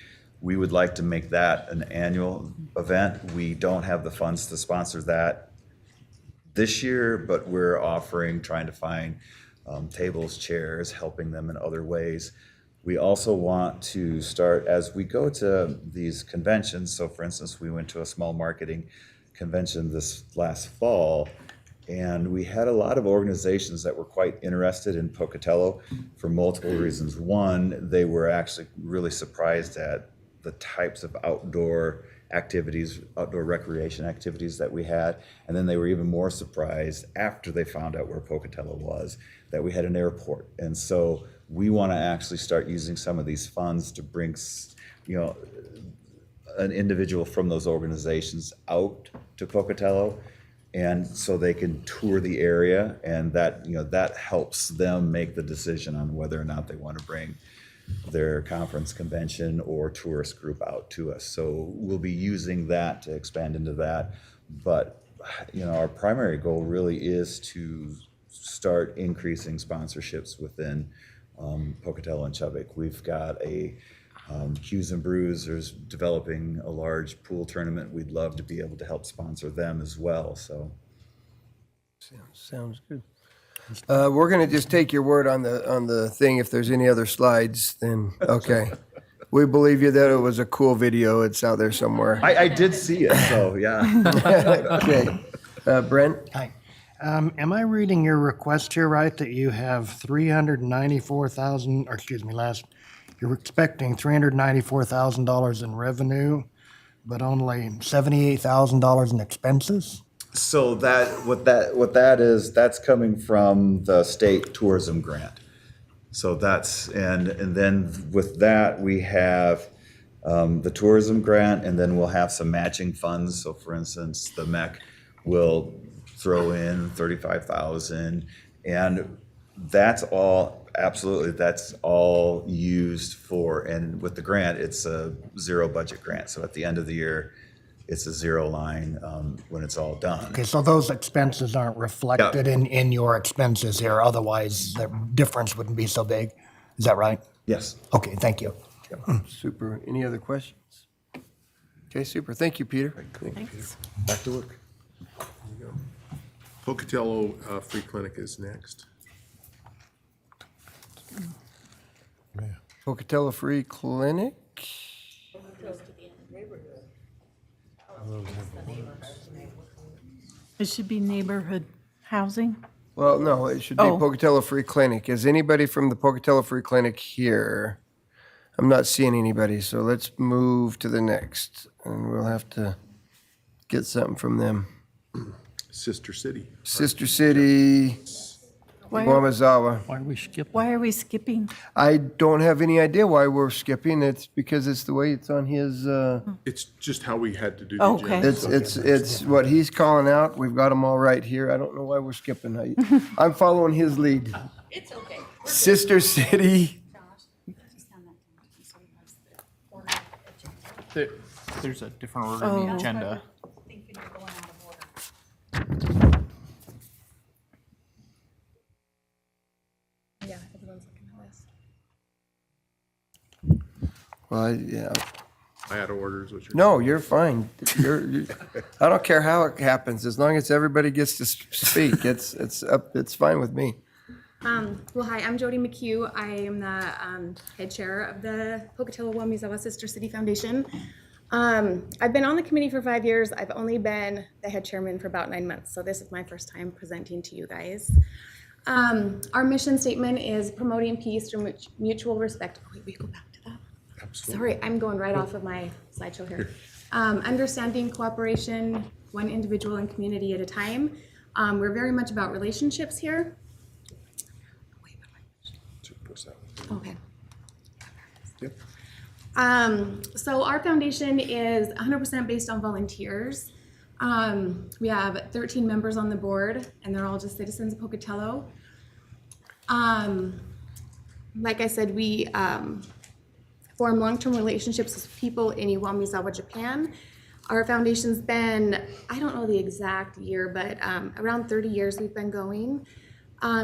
We would like to make that an annual event. We don't have the funds to sponsor that this year, but we're trying to find tables, chairs, helping them in other ways. We also want to start, as we go to these conventions, so for instance, we went to a small marketing convention this last fall, and we had a lot of organizations that were quite interested in Pocatello for multiple reasons. One, they were actually really surprised at the types of outdoor activities, outdoor recreation activities that we had. And then they were even more surprised after they found out where Pocatello was, that we had an airport. And so we want to actually start using some of these funds to bring, an individual from those organizations out to Pocatello, and so they can tour the area, and that helps them make the decision on whether or not they want to bring their conference, convention, or tourist group out to us. So we'll be using that to expand into that. But our primary goal really is to start increasing sponsorships within Pocatello and Chubbuck. We've got a Hughes and Brews is developing a large pool tournament. We'd love to be able to help sponsor them as well. So Sounds good. We're going to just take your word on the thing. If there's any other slides, then okay. We believe you that it was a cool video. It's out there somewhere. I did see it, so yeah. Okay. Brent? Hi. Am I reading your request here right, that you have 394,000, or excuse me, you're expecting $394,000 in revenue, but only $78,000 in expenses? So what that is, that's coming from the state tourism grant. So that's, and then with that, we have the tourism grant, and then we'll have some matching funds. So for instance, the MEC will throw in 35,000, and that's all, absolutely, that's all used for, and with the grant, it's a zero budget grant. So at the end of the year, it's a zero line when it's all done. Okay, so those expenses aren't reflected in your expenses here, otherwise the difference wouldn't be so big. Is that right? Yes. Okay, thank you. Super. Any other questions? Okay, super. Thank you, Peter. Thanks. Back to work. Pocatello Free Clinic is next. Pocatello Free Clinic. It should be neighborhood housing. Well, no, it should be Oh. Pocatello Free Clinic. Is anybody from the Pocatello Free Clinic here? I'm not seeing anybody, so let's move to the next, and we'll have to get something from them. Sister City. Sister City, Wamazawa. Why are we skipping? Why are we skipping? I don't have any idea why we're skipping. It's because it's the way it's on his, It's just how we had to do the Oh, okay. agenda. it's what he's calling out. We've got them all right here. I don't know why we're skipping. I'm following his lead. It's okay. Sister City, There's a different order in the agenda. Yeah, everyone's looking at this. well, yeah, I had orders, which are. no, you're fine. I don't care how it happens, as long as everybody gets to speak. It's fine with me. Well, hi, I'm Jody McHugh. I am the head chair of the Pocatello Wamizawa Sister City Foundation. I've been on the committee for 5 years. I've only been the head chairman for about 9 months, so this is my first time presenting to you guys. Our mission statement is promoting peace through mutual respect. Oh, wait, we go back to that? Absolutely. Sorry, I'm going right off of my slideshow here. Understanding cooperation, one individual and community at a time. We're very much about relationships here. Okay. Yep. So our foundation is 100% based on volunteers. We have 13 members on the board, and they're all just citizens of Pocatello. Like I said, we form long-term relationships with people in Iwamizawa, Japan. Our foundation's been, I don't know the exact year, but around 30 years we've been going.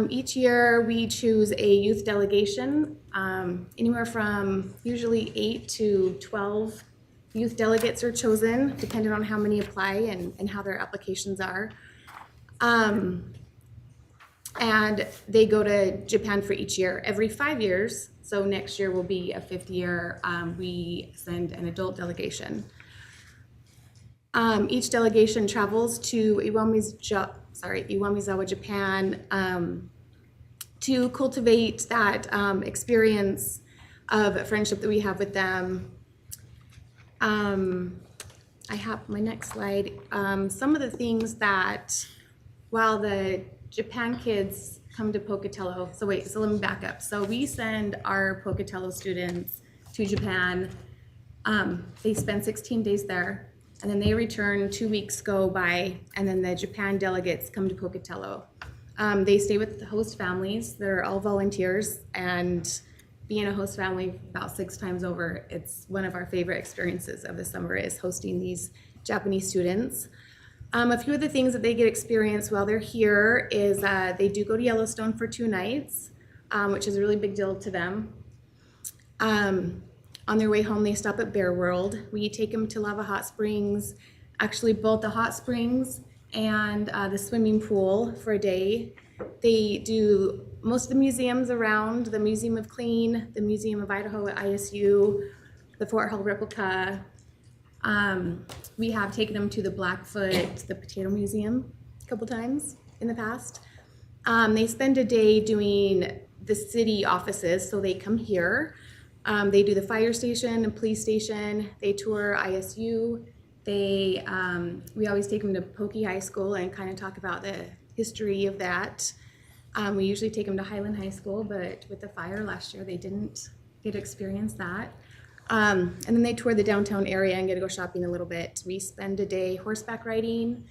Each year we choose a youth delegation, anywhere from usually 8 to 12 youth delegates are chosen, depending on how many apply and how their applications are. And they go to Japan for each year, every 5 years. So next year will be a 5th year, we send an adult delegation. Each delegation travels to Iwamizawa, Japan, to cultivate that experience of friendship that we have with them. I have my next slide. Some of the things that, while the Japan kids come to Pocatello, so let me back up. So we send our Pocatello students to Japan. They spend 16 days there. And then they return, 2 weeks go by, and then the Japan delegates come to Pocatello. They stay with the host families. They're all volunteers, and being a host family about 6 times over, it's one of our favorite experiences of the summer is hosting these Japanese students. A few of the things that they get experience while they're here is they do go to Yellowstone for 2 nights, which is a really big deal to them. On their way home, they stop at Bear World. We take them to Lava Hot Springs, actually both the hot springs and the swimming pool for a day. They do most of the museums around, the Museum of Clean, the Museum of Idaho at ISU, the Fort Hall replica. We have taken them to the Blackfoot, the Potato Museum a couple times in the past. They spend a day doing the city offices, so they come here. They do the fire station and police station. They tour ISU. We always take them to Pokie High School and kind of talk about the history of that. We usually take them to Highland High School, but with the fire last year, they didn't get to experience that. And then they tour the downtown area and get to go shopping a little bit. We spend a day horseback riding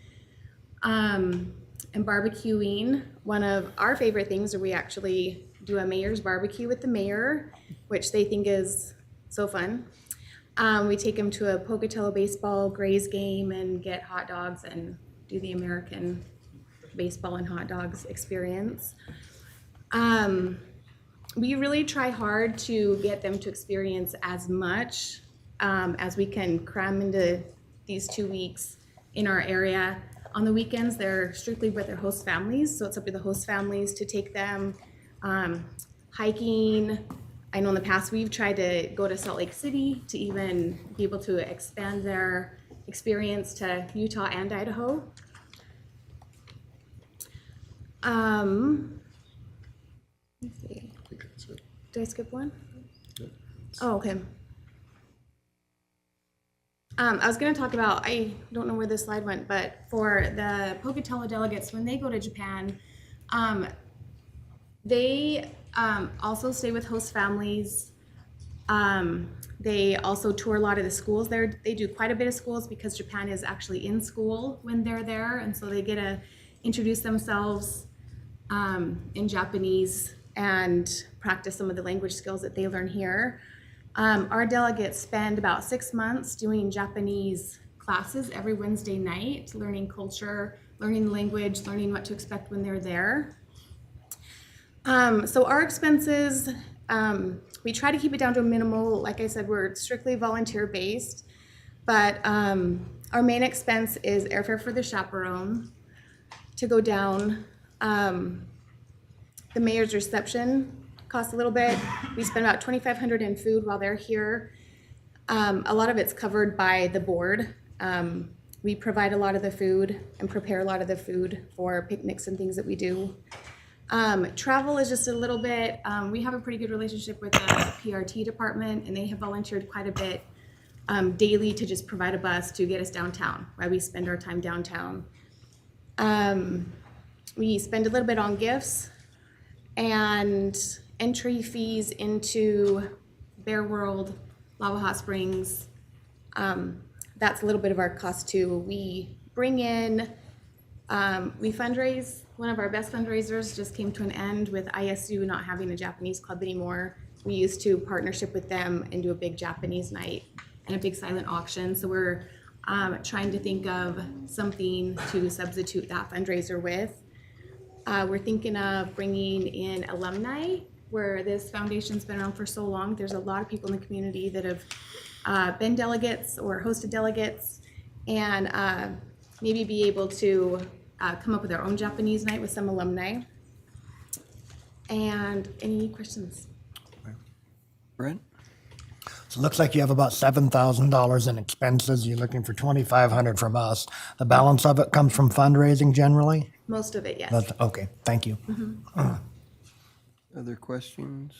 and barbecuing. One of our favorite things are we actually do a mayor's barbecue with the mayor, which they think is so fun. We take them to a Pocatello baseball Grays game and get hot dogs and do the American baseball and hot dogs experience. We really try hard to get them to experience as much as we can cram into these 2 weeks in our area. On the weekends, they're strictly with their host families, so it's up to the host families to take them hiking. I know in the past we've tried to go to Salt Lake City to even be able to expand their experience to Utah and Idaho. Let's see. I think that's it. Did I skip one? Oh, okay. I was going to talk about, I don't know where this slide went, but for the Pocatello delegates, when they go to Japan, they also stay with host families. They also tour a lot of the schools there. They do quite a bit of schools because Japan is actually in school when they're there, and so they get to introduce themselves in Japanese and practice some of the language skills that they learn here. Our delegates spend about 6 months doing Japanese classes every Wednesday night, learning culture, learning language, learning what to expect when they're there. So our expenses, we try to keep it down to a minimal. Like I said, we're strictly volunteer-based, but our main expense is airfare for the chaperone to go down. The mayor's reception costs a little bit. We spend about $2,500 in food while they're here. A lot of it's covered by the board. We provide a lot of the food and prepare a lot of the food for picnics and things that we do. Travel is just a little bit, we have a pretty good relationship with the PRT department, and they have volunteered quite a bit daily to just provide a bus to get us downtown, while we spend our time downtown. We spend a little bit on gifts and entry fees into Bear World, Lava Hot Springs. That's a little bit of our cost too. We bring in, we fundraise. One of our best fundraisers just came to an end with ISU not having a Japanese club anymore. We used to partnership with them and do a big Japanese night and a big silent auction. So we're trying to think of something to substitute that fundraiser with. We're thinking of bringing in alumni, where this foundation's been around for so long. There's a lot of people in the community that have been delegates or hosted delegates, and maybe be able to come up with our own Japanese night with some alumni. And any questions? Brent? So it looks like you have about $7,000 in expenses. You're looking for $2,500 from us. The balance of it comes from fundraising generally? Most of it, yes. That's, okay, thank you. Other questions?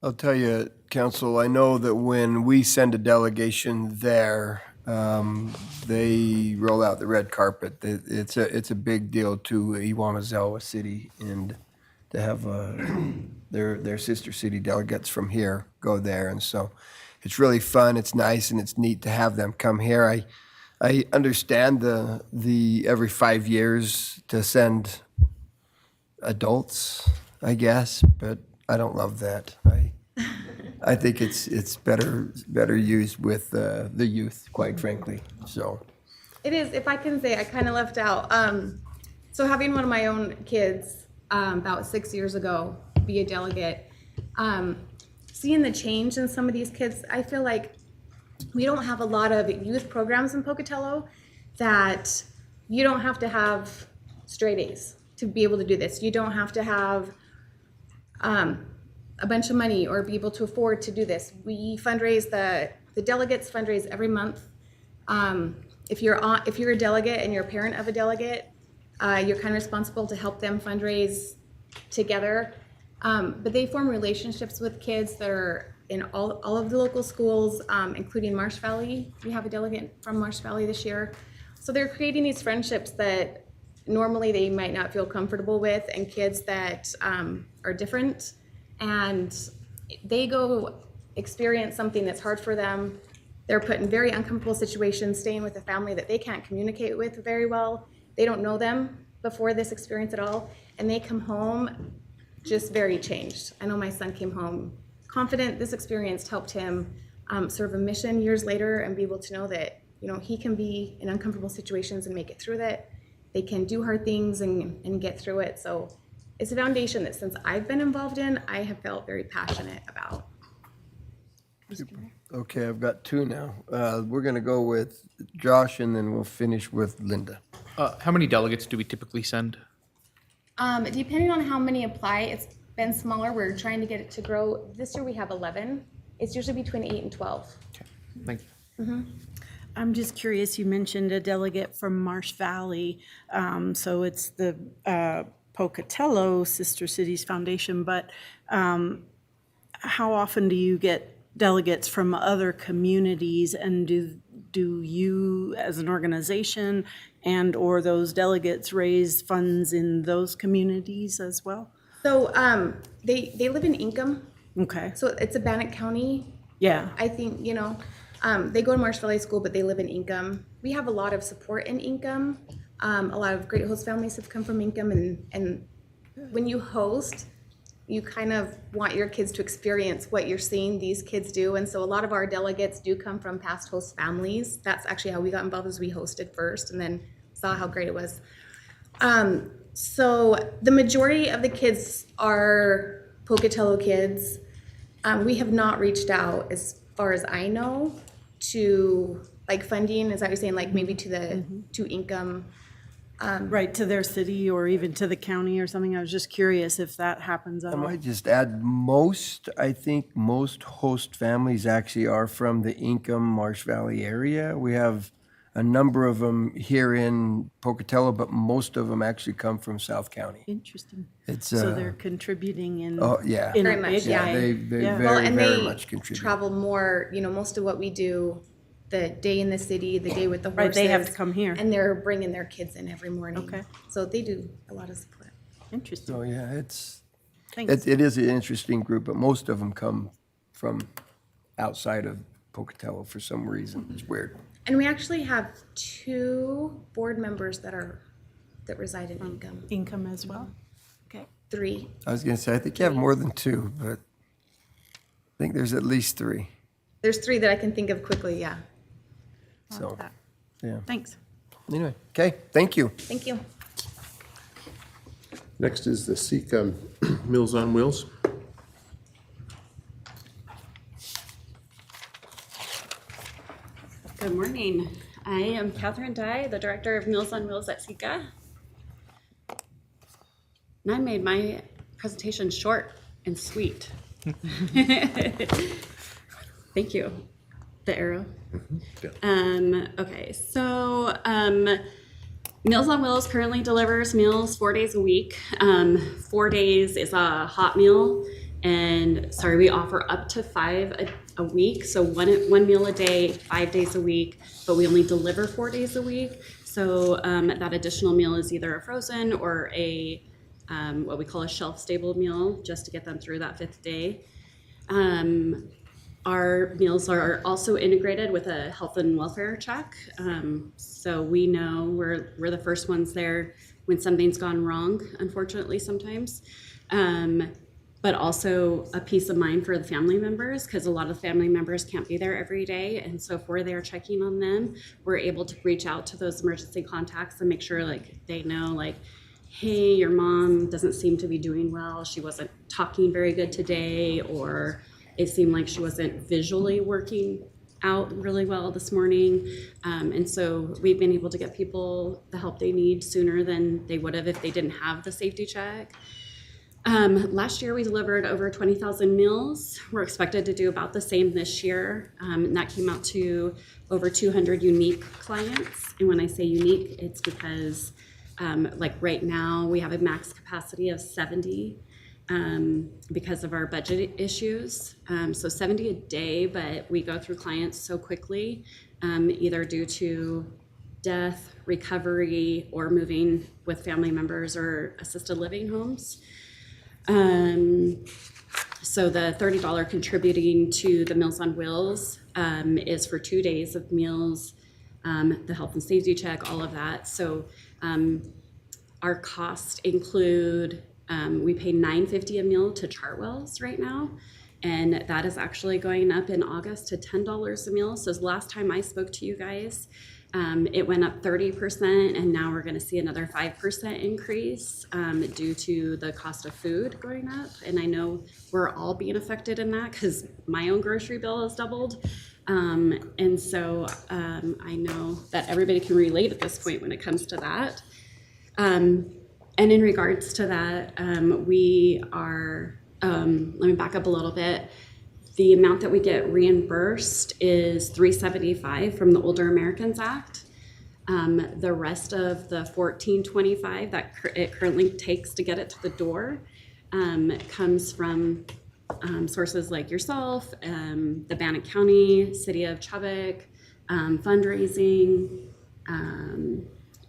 I'll tell you, Council, I know that when we send a delegation there, they roll out the red carpet. It's a big deal to Iwanazawa City, and to have their sister city delegates from here go there, and so it's really fun. It's nice, and it's neat to have them come here. I understand the every 5 years to send adults, I guess, but I don't love that. I think it's better used with the youth, quite frankly. So It is, if I can say, I kind of left out. So having one of my own kids about 6 years ago be a delegate, seeing the change in some of these kids, I feel like we don't have a lot of youth programs in Pocatello that you don't have to have straight A's to be able to do this. You don't have to have a bunch of money or be able to afford to do this. We fundraise, the delegates fundraise every month. If you're a delegate and you're a parent of a delegate, you're kind of responsible to help them fundraise together. But they form relationships with kids that are in all of the local schools, including Marsh Valley. We have a delegate from Marsh Valley this year. So they're creating these friendships that normally they might not feel comfortable with, and kids that are different, and they go experience something that's hard for them. They're put in very uncomfortable situations, staying with a family that they can't communicate with very well. They don't know them before this experience at all, and they come home just very changed. I know my son came home confident. This experience helped him serve a mission years later and be able to know that, you know, he can be in uncomfortable situations and make it through that. They can do hard things and get through it. So it's a foundation that since I've been involved in, I have felt very passionate about. Super. Okay, I've got two now. We're going to go with Josh, and then we'll finish with Linda. How many delegates do we typically send? Depending on how many apply, it's been smaller. We're trying to get it to grow. This year we have 11. It's usually between 8 and 12. Okay, thank you. I'm just curious, you mentioned a delegate from Marsh Valley. So it's the Pocatello Sister Cities Foundation, but how often do you get delegates from other communities? And do you, as an organization, and/or those delegates raise funds in those communities as well? So they live in Income. Okay, So it's a Bannock County. yeah. I think, they go to Marsh Valley School, but they live in Income. We have a lot of support in Income. A lot of great host families have come from Income, and when you host, you kind of want your kids to experience what you're seeing these kids do. And so a lot of our delegates do come from past host families. That's actually how we got involved, as we hosted first and then saw how great it was. So the majority of the kids are Pocatello kids. We have not reached out, as far as I know, to like funding. Is that what you're saying? Like maybe to Income. Right, to their city or even to the county or something. I was just curious if that happens at I all. might just add, I think most host families actually are from the Income Marsh Valley area. We have a number of them here in Pocatello, but most of them actually come from South County. Interesting. It's, So they're contributing in, oh, yeah. in Very a much, big yeah. way. They Yeah. very, and very they much contribute. travel more, most of what we do, the day in the city, the day with the horses. Right, they have to come here. And they're bringing their kids in every morning. Okay. So they do a lot of support. Interesting. So, yeah, Thanks. it is an interesting group, but most of them come from outside of Pocatello for some reason. It's weird. And we actually have 2 board members that reside in Income. Income as well? Okay. 3. I was going to say, I think you have more than 2, but I think there's at least 3. There's 3 that I can think of quickly, yeah. So, yeah. Thanks. Anyway, okay, thank you. Thank you. Next is the Seek Meals on Wheels. Good morning. I am Catherine Dye, the Director of Meals on Wheels at SICA. And I made my presentation short and sweet. Thank you. The arrow. Yeah. Okay, so Meals on Wheels currently delivers meals 4 days a week. 4 days is a hot meal, and we offer up to 5 a week. So one meal a day, 5 days a week, but we only deliver 4 days a week. So that additional meal is either a frozen or a what we call a shelf-stable meal, just to get them through that 5th day. Our meals are also integrated with a health and welfare check. So we know we're the first ones there when something's gone wrong, unfortunately, sometimes. But also a peace of mind for the family members, because a lot of family members can't be there every day. And so if we're there checking on them, we're able to reach out to those emergency contacts and make sure they know, hey, your mom doesn't seem to be doing well. She wasn't talking very good today, or it seemed like she wasn't visually working out really well this morning. And so we've been able to get people the help they need sooner than they would have if they didn't have the safety check. Last year we delivered over 20,000 meals. We're expected to do about the same this year. And that came out to over 200 unique clients. And when I say unique, it's because right now we have a max capacity of 70 because of our budget issues. So 70 a day, but we go through clients so quickly, either due to death, recovery, or moving with family members or assisted living homes. So the $30 contributing to the Meals on Wheels is for 2 days of meals, the health and safety check, all of that. So our costs include, we pay $9.50 a meal to Chartwells right now, and that is actually going up in August to $10 a meal. So the last time I spoke to you guys, It went up 30%, and now we're going to see another 5% increase due to the cost of food going up. And I know we're all being affected in that because my own grocery bill has doubled. And so I know that everybody can relate at this point when it comes to that. And in regards to that, we are, let me back up a little bit. The amount that we get reimbursed is $375 from the Older Americans Act. The rest of the $1425 that it currently takes to get it to the door comes from sources like yourself, the Bannock County, City of Chubbuck, fundraising,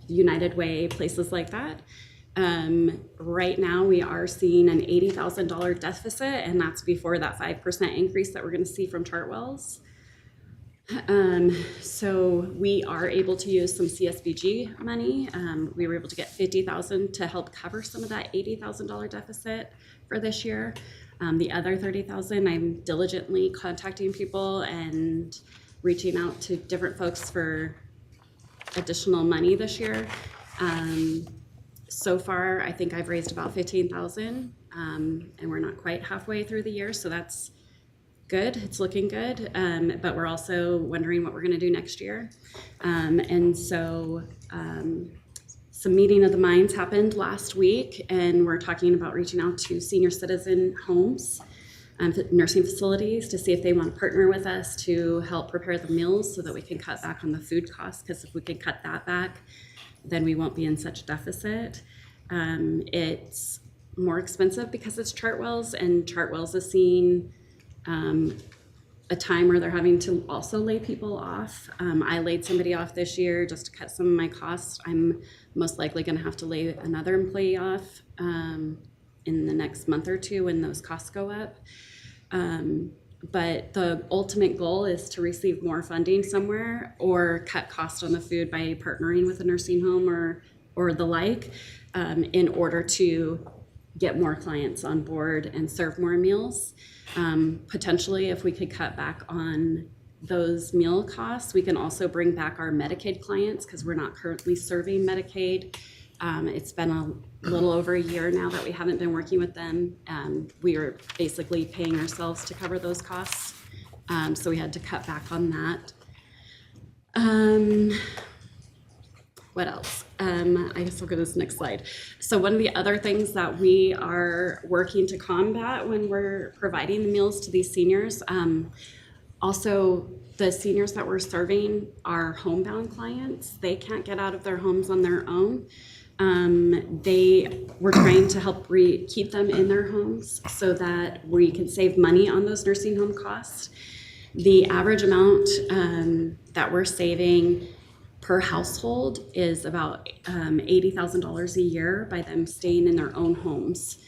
United Way, places like that. Right now, we are seeing an $80,000 deficit, and that's before that 5% increase that we're going to see from Chartwell's. So we are able to use some CSBG money. We were able to get $50,000 to help cover some of that $80,000 deficit for this year. The other $30,000, I'm diligently contacting people and reaching out to different folks for additional money this year. So far, I think I've raised about $15,000, and we're not quite halfway through the year, so that's good. It's looking good, but we're also wondering what we're going to do next year. And so some meeting of the minds happened last week, and we're talking about reaching out to senior citizen homes, nursing facilities, to see if they want to partner with us to help prepare the meals so that we can cut back on the food costs, because if we can cut that back, then we won't be in such deficit. It's more expensive because it's Chartwell's, and Chartwell's is seeing a time where they're having to also lay people off. I laid somebody off this year just to cut some of my costs. I'm most likely going to have to lay another employee off in the next month or two when those costs go up. But the ultimate goal is to receive more funding somewhere or cut costs on the food by partnering with a nursing home or the like, in order to get more clients on board and serve more meals. Potentially, if we could cut back on those meal costs, we can also bring back our Medicaid clients, because we're not currently serving Medicaid. It's been a little over a year now that we haven't been working with them. We are basically paying ourselves to cover those costs. So we had to cut back on that. What else? I guess I'll go to this next slide. So one of the other things that we are working to combat when we're providing the meals to these seniors, also the seniors that we're serving are homebound clients. They can't get out of their homes on their own. We're trying to help keep them in their homes so that we can save money on those nursing home costs. The average amount that we're saving per household is about $80,000 a year by them staying in their own homes.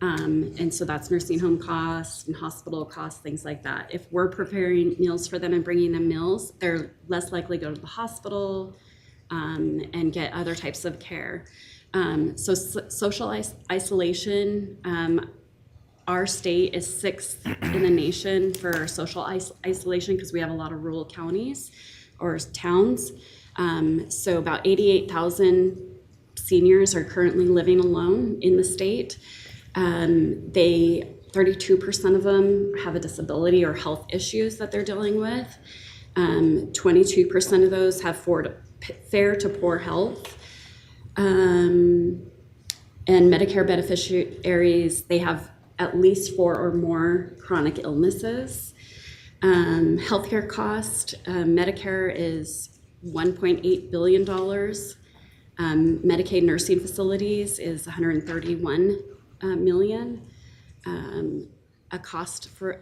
And so that's nursing home costs and hospital costs, things like that. If we're preparing meals for them and bringing them meals, they're less likely to go to the hospital and get other types of care. So social isolation, our state is 6th in the nation for social isolation, because we have a lot of rural counties or towns. So about 88,000 seniors are currently living alone in the state. 32% of them have a disability or health issues that they're dealing with. 22% of those have fair to poor health. And Medicare beneficiaries, they have at least 4 or more chronic illnesses. Healthcare cost, Medicare is $1.8 billion. Medicaid nursing facilities is $131 million. A cost for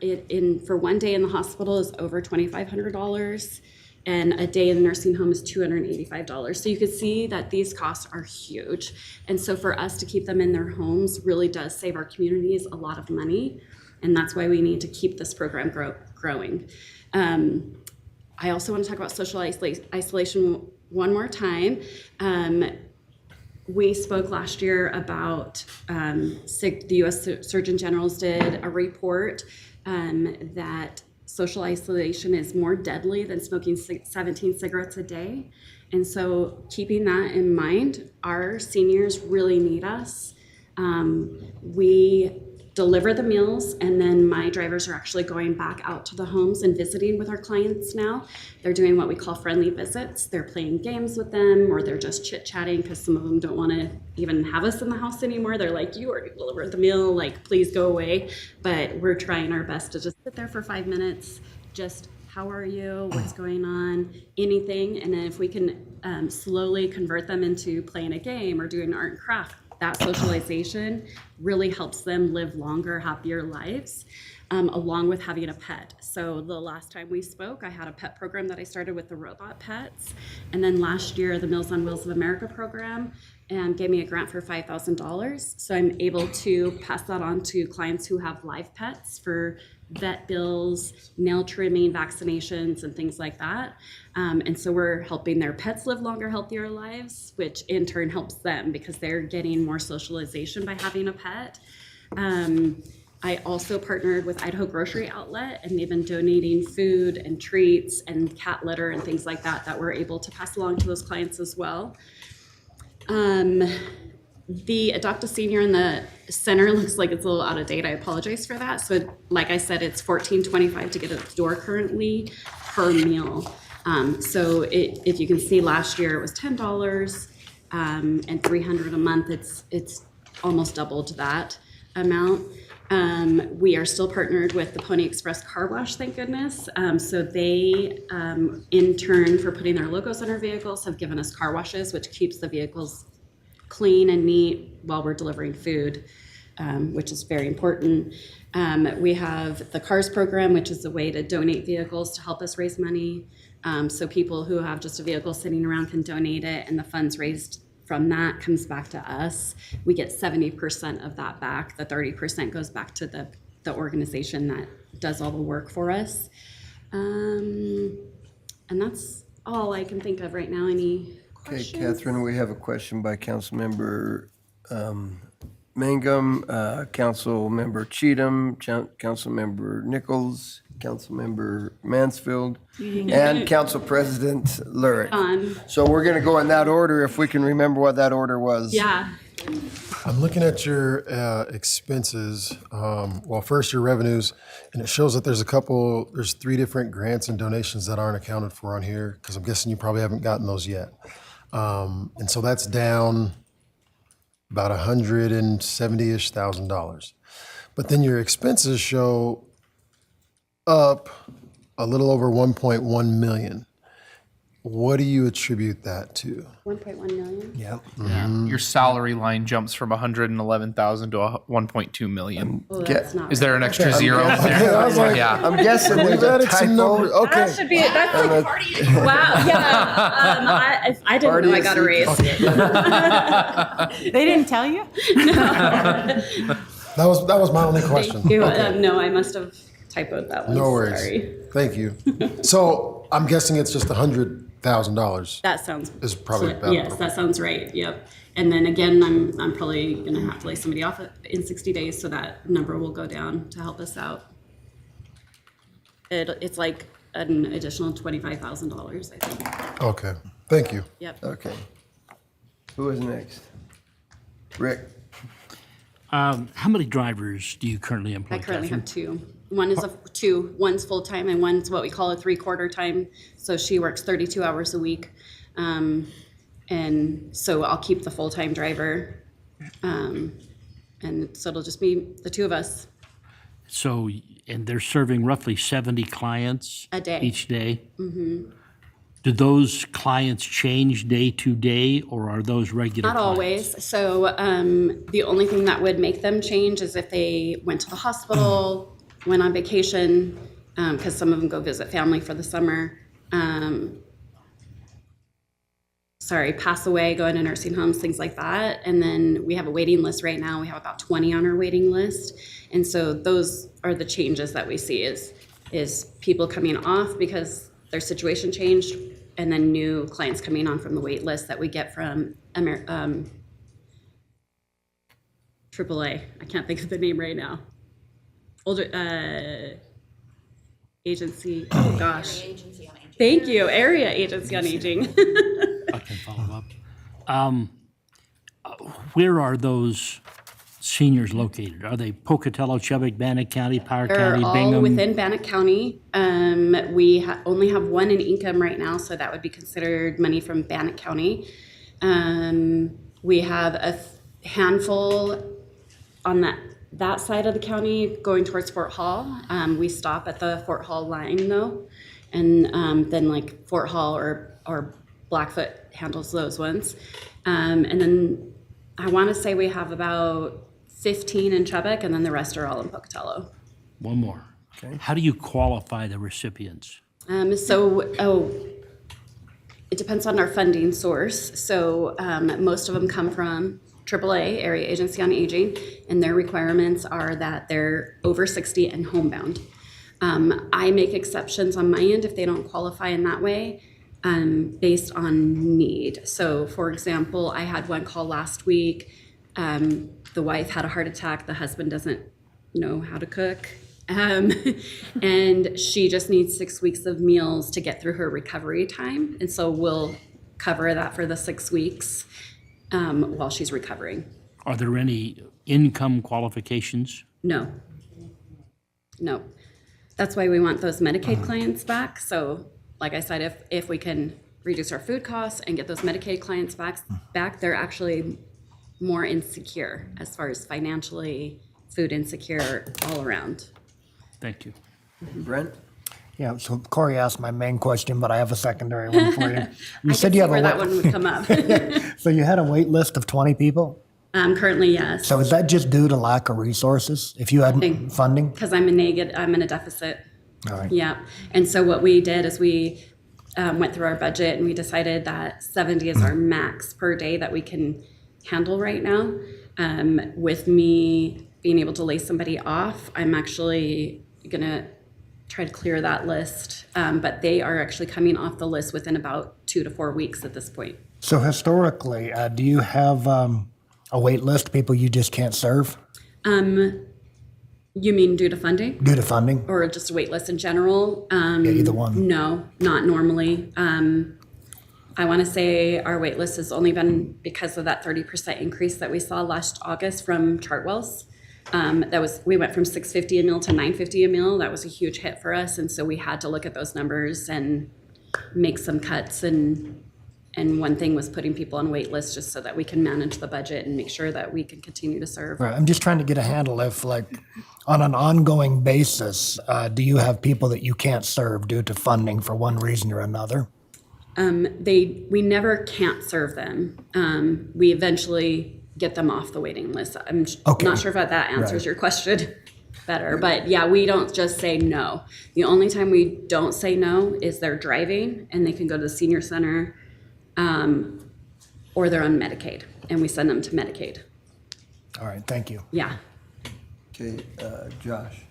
one day in the hospital is over $2,500, and a day in the nursing home is $285. So you can see that these costs are huge. And so for us to keep them in their homes really does save our communities a lot of money. And that's why we need to keep this program growing. I also want to talk about social isolation one more time. We spoke last year about the U.S. Surgeon General's did a report that social isolation is more deadly than smoking 17 cigarettes a day. And so keeping that in mind, our seniors really need us. We deliver the meals, and then my drivers are actually going back out to the homes and visiting with our clients now. They're doing what we call friendly visits. They're playing games with them, or they're just chit-chatting because some of them don't want to even have us in the house anymore. They're like, you already delivered the meal, like, please go away. But we're trying our best to just sit there for 5 minutes, just how are you, what's going on, anything. And then if we can slowly convert them into playing a game or doing art and craft, that socialization really helps them live longer, happier lives, along with having a pet. So the last time we spoke, I had a pet program that I started with the robot pets. And then last year, the Meals on Wheels of America program gave me a grant for $5,000. So I'm able to pass that on to clients who have live pets for vet bills, nail trimming, vaccinations, and things like that. And so we're helping their pets live longer, healthier lives, which in turn helps them because they're getting more socialization by having a pet. I also partnered with Idaho Grocery Outlet, and they've been donating food and treats and cat litter and things like that that we're able to pass along to those clients as well. The Adopt a Senior in the center looks like it's a little out of date. I apologize for that. So like I said, it's $14.25 to get it at the door currently per meal. So if you can see, last year it was $10 and $300 a month. It's almost doubled that amount. We are still partnered with the Pony Express Car Wash, thank goodness. So they, in turn, for putting their logos on our vehicles, have given us car washes, which keeps the vehicles clean and neat while we're delivering food, which is very important. We have the CARS program, which is a way to donate vehicles to help us raise money. So people who have just a vehicle sitting around can donate it, and the funds raised from that comes back to us. We get 70% of that back. The 30% goes back to the organization that does all the work for us. And that's all I can think of right now. Any Okay, questions? Catherine, we have a question by Councilmember Mangum, Councilmember Cheatham, Councilmember Nichols, Councilmember Mansfield, and Council President Lurick. So we're going to go in that order if we can remember what that order was. Yeah. I'm looking at your expenses. Well, first your revenues, and it shows that there's 3 different grants and donations that aren't accounted for on here, because I'm guessing you probably haven't gotten those yet. And so that's down about $170-ish thousand. But then your expenses show up a little over 1.1 million. What do you attribute that to? 1.1 million. Yep. Yeah. Your salary line jumps from 111,000 to 1.2 million. Oh, that's not Is there an extra zero? I was like, Yeah. I'm guessing there's we've a added some numbers. typo. Okay. That should be that's like wow. Yeah. I didn't know I got a raise. They didn't tell you? That was my only question. Thank you. Okay. No, I must have typoed that one. No worries. Sorry. Thank you. So I'm guessing it's just $100,000. That sounds Is probably better. Yes, that sounds right. Yep. And then again, I'm probably gonna have to lay somebody off in 60 days, so that number will go down to help us out. It's like an additional $25,000, I think. Okay. Thank you. Yep. Okay. Who is next? Rick? How many drivers do you currently employ, I currently Catherine? have 2. One is two. One's full time, and one's what we call a 3/4 time. So she works 32 hours a week, and so I'll keep the full time driver, and so it'll just be the 2 of us. So, and they're serving roughly 70 clients? A day. Each day? Mm-hmm. Do those clients change day to day, or are those regular Not clients? always. So the only thing that would make them change is if they went to the hospital, went on vacation, because some of them go visit family for the summer. Pass away, go into nursing homes, things like that. And then we have a waiting list right now. We have about 20 on our waiting list. And so those are the changes that we see is people coming off because their situation changed, and then new clients coming on from the wait list that we get from AAA. I can't think of the name right now. Older agency. Oh gosh. Thank you. Area Agency on Aging. Where are those seniors located? Are they Pocatello, Chubbuck, Bannock County, Power They're County, all Bingham? within Bannock County. We only have one in Income right now, so that would be considered money from Bannock County. We have a handful on that side of the county going towards Fort Hall. We stop at the Fort Hall line though, and then like Fort Hall or Blackfoot handles those ones. And then I want to say we have about 15 in Chubbuck, and then the rest are all in Pocatello. One more. Okay. How do you qualify the recipients? It depends on our funding source. So most of them come from AAA, Area Agency on Aging, and their requirements are that they're over 60 and homebound. I make exceptions on my end if they don't qualify in that way, based on need. So for example, I had one call last week. The wife had a heart attack. The husband doesn't know how to cook. And she just needs 6 weeks of meals to get through her recovery time. And so we'll cover that for the 6 weeks while she's recovering. Are there any income qualifications? No. That's why we want those Medicaid clients back. So like I said, if we can reduce our food costs and get those Medicaid clients back, they're actually more insecure as far as financially, food insecure all around. Thank you. Brent? Yeah, so Corey asked my main question, but I have a secondary one for you. You I said could you see have where that a, one would come up. so you had a wait list of 20 people? Currently, yes. So is that just due to lack of resources? If you had funding? Because I'm in a deficit. All right. Yeah. And so what we did is we went through our budget and we decided that 70 is our max per day that we can handle right now. With me being able to lay somebody off, I'm actually gonna try to clear that list. But they are actually coming off the list within about 2 to 4 weeks at this point. So historically, do you have a wait list of people you just can't serve You mean due to funding? due to funding? Or just a wait list in general? Yeah, either one. No, not normally. I want to say our wait list has only been because of that 30% increase that we saw last August from Chartwell's. We went from $6.50 a meal to $9.50 a meal. That was a huge hit for us, and so we had to look at those numbers and make some cuts. And one thing was putting people on wait lists just so that we can manage the budget and make sure that we can continue to serve. Right. I'm just trying to get a handle if, like, on an ongoing basis, do you have people that you can't serve due to funding for one reason or another? We never can't serve them. We eventually get them off the waiting list. I'm Okay. not sure if that answers Right. your question better, but yeah, we don't just say no. The only time we don't say no is they're driving and they can go to the senior center, or they're on Medicaid, and we send them to Medicaid. All right, thank you. Yeah. Okay, Josh?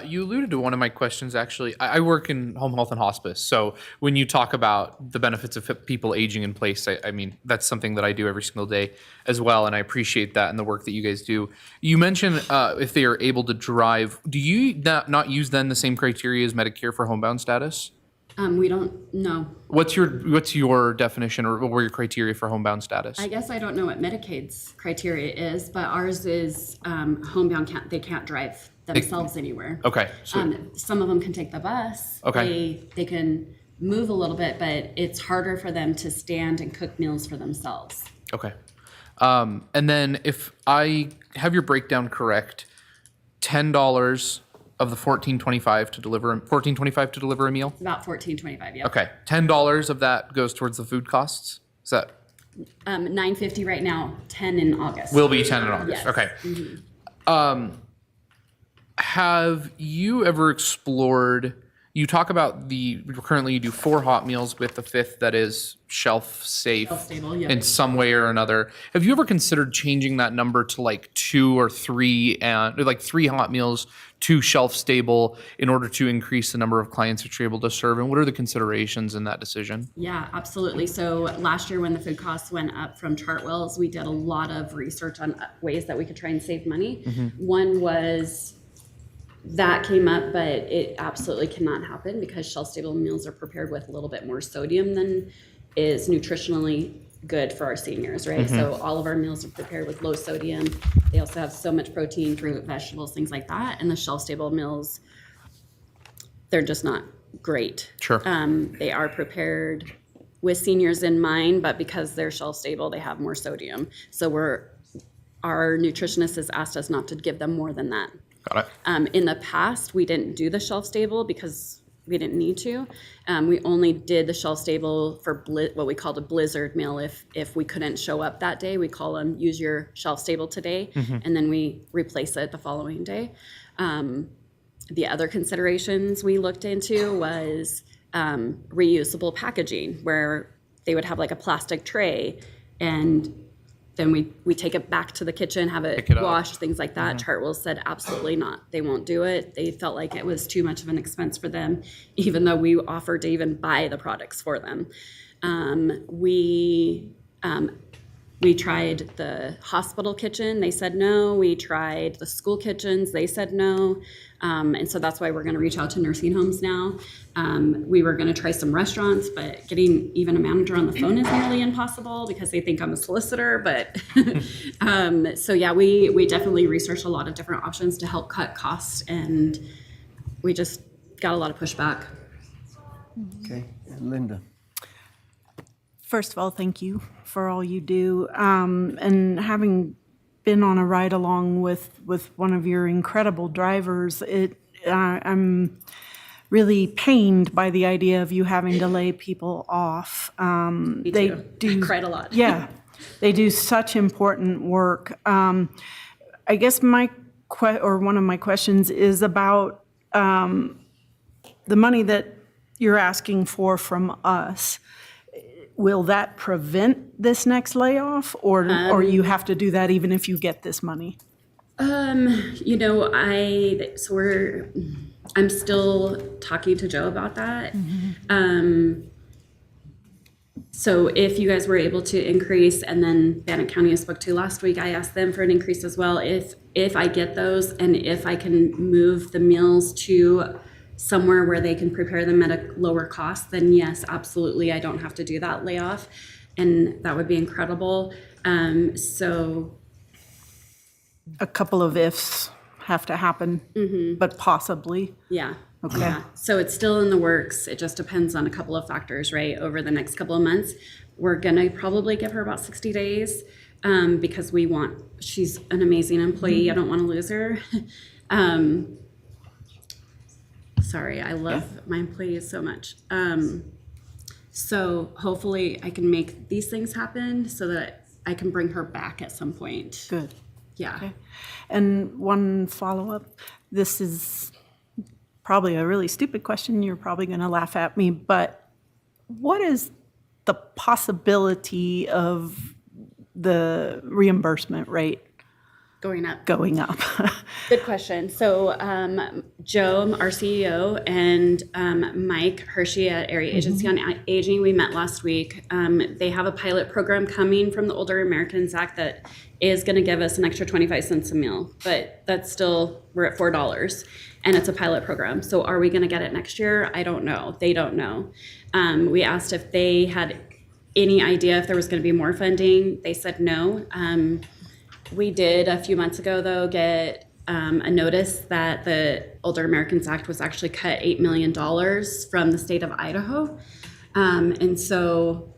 You alluded to one of my questions, actually. I work in home health and hospice. So when you talk about the benefits of people aging in place, I mean, that's something that I do every single day as well. And I appreciate that and the work that you guys do. You mentioned if they are able to drive, do you not use then the same criteria as Medicare for homebound status? We don't know. What's your definition or what were your criteria for homebound status? I guess I don't know what Medicaid's criteria is, but ours is homebound. They can't drive themselves anywhere. Okay. Some of them can take the bus. Okay. They can move a little bit, but it's harder for them to stand and cook meals for themselves. Okay. And then if I have your breakdown correct, $10 of the $14.25 to deliver a meal? About $14.25, yeah. Okay. $10 of that goes towards the food costs? Is that $9.50 right now, 10 in August. will be 10 in August? Yes. Okay. Have you ever explored, you talk about currently you do 4 hot meals with the 5th that is shelf safe Shelf-stable, yeah. in some way or another. Have you ever considered changing that number to like 2 or 3 and like 3 hot meals, 2 shelf stable in order to increase the number of clients that you're able to serve? And what are the considerations in that decision? Yeah, absolutely. So last year when the food costs went up from Chartwell's, we did a lot of research on ways that we could try and save money. One was that came up, but it absolutely cannot happen because shelf-stable meals are prepared with a little bit more sodium than is nutritionally good for our seniors, right? So all of our meals are prepared with low sodium. They also have so much protein, fruit, vegetables, things like that. And the shelf-stable meals, they're just not great. Sure. They are prepared with seniors in mind, but because they're shelf-stable, they have more sodium. So our nutritionist has asked us not to give them more than that. Got it. In the past, we didn't do the shelf-stable because we didn't need to. We only did the shelf-stable for what we called a blizzard meal. If we couldn't show up that day, we call them, use your shelf-stable today, and then we replace it the following day. The other considerations we looked into was reusable packaging, where they would have like a plastic tray, and then we take it back to the kitchen, have it it up. washed, things like that. Chartwell said absolutely not. They won't do it. They felt like it was too much of an expense for them, even though we offered to even buy the products for them. We tried the hospital kitchen. They said no. We tried the school kitchens. They said no. And so that's why we're going to reach out to nursing homes now. We were going to try some restaurants, but getting even a manager on the phone is nearly impossible because they think I'm a solicitor. But so yeah, we definitely researched a lot of different options to help cut costs, and we just got a lot of pushback. Okay, Linda. First of all, thank you for all you do. And having been on a ride along with one of your incredible drivers, I'm really pained by the idea of you having to lay people off. Me They too. do I cried a lot. Yeah, they do such important work. I guess one of my questions is about the money that you're asking for from us. Will that prevent this next layoff, or you have to do that even if you get this money? You know, I'm still talking to Joe about that. So if you guys were able to increase, and then Bannock County I spoke to last week, I asked them for an increase as well. If I get those, and if I can move the meals to somewhere where they can prepare them at a lower cost, then yes, absolutely, I don't have to do that layoff, and that would be incredible. So A couple of ifs have to happen, but possibly. yeah. Okay. Yeah. So it's still in the works. It just depends on a couple of factors, right? Over the next couple of months, we're gonna probably give her about 60 days because she's an amazing employee. I don't want to lose her. Sorry, I love my employees so much. So hopefully I can make these things happen so that I can bring her back at some point. Good. Yeah. Okay. And one follow-up, this is probably a really stupid question, you're probably going to laugh at me, but what is the possibility of the reimbursement rate Going up. going up? Good question. So Joe, our CEO, and Mike Hershey at Area Agency on Aging, we met last week. They have a pilot program coming from the Older Americans Act that is going to give us an extra 25 cents a meal, but that's still, we're at $4, and it's a pilot program. So are we going to get it next year? I don't know. They don't know. We asked if they had any idea if there was going to be more funding. They said no. We did a few months ago, though, get a notice that the Older Americans Act was actually cut $8 million from the state of Idaho. And so,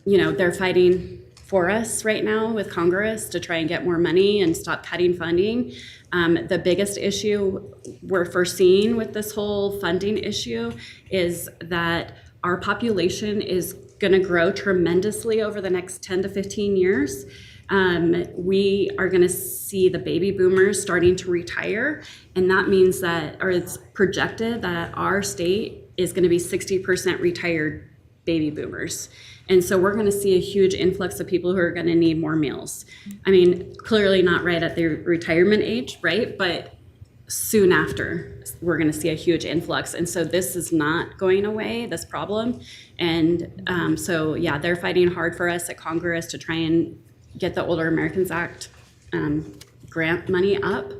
they're fighting for us right now with Congress to try and get more money and stop cutting funding. The biggest issue we're foreseeing with this whole funding issue is that our population is going to grow tremendously over the next 10 to 15 years. We are going to see the baby boomers starting to retire, and that means it's projected that our state is going to be 60% retired baby boomers. And so we're going to see a huge influx of people who are going to need more meals. I mean, clearly not right at their retirement age, right? But soon after, we're going to see a huge influx. And so this is not going away, this problem. And they're fighting hard for us at Congress to try and get the Older Americans Act grant money up.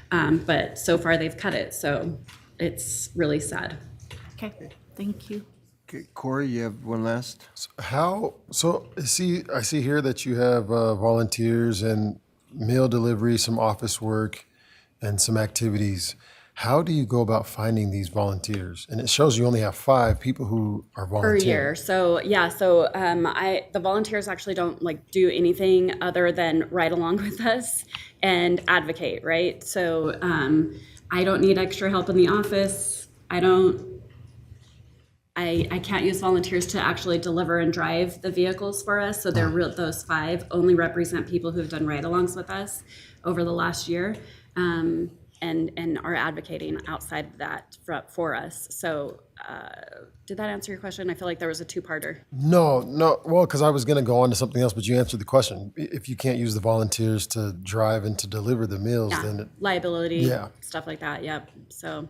But so far they've cut it. So it's really sad. Okay, thank you. Okay, Corey, you have one last? I see here that you have volunteers and meal delivery, some office work, and some activities. How do you go about finding these volunteers? And it shows you only have 5 people who are Per volunteering. year. So yeah, the volunteers actually don't like do anything other than ride along with us and advocate, right? So I don't need extra help in the office. I can't use volunteers to actually deliver and drive the vehicles for us. So those 5 only represent people who have done ride-alongs with us over the last year, and are advocating outside of that for us. So did that answer your question? I feel like there was a 2-parter. No. Well, because I was going to go on to something else, but you answered the question. If you can't use the volunteers to drive and to deliver the meals, Yeah, then liability, Yeah. stuff like that. Yep. So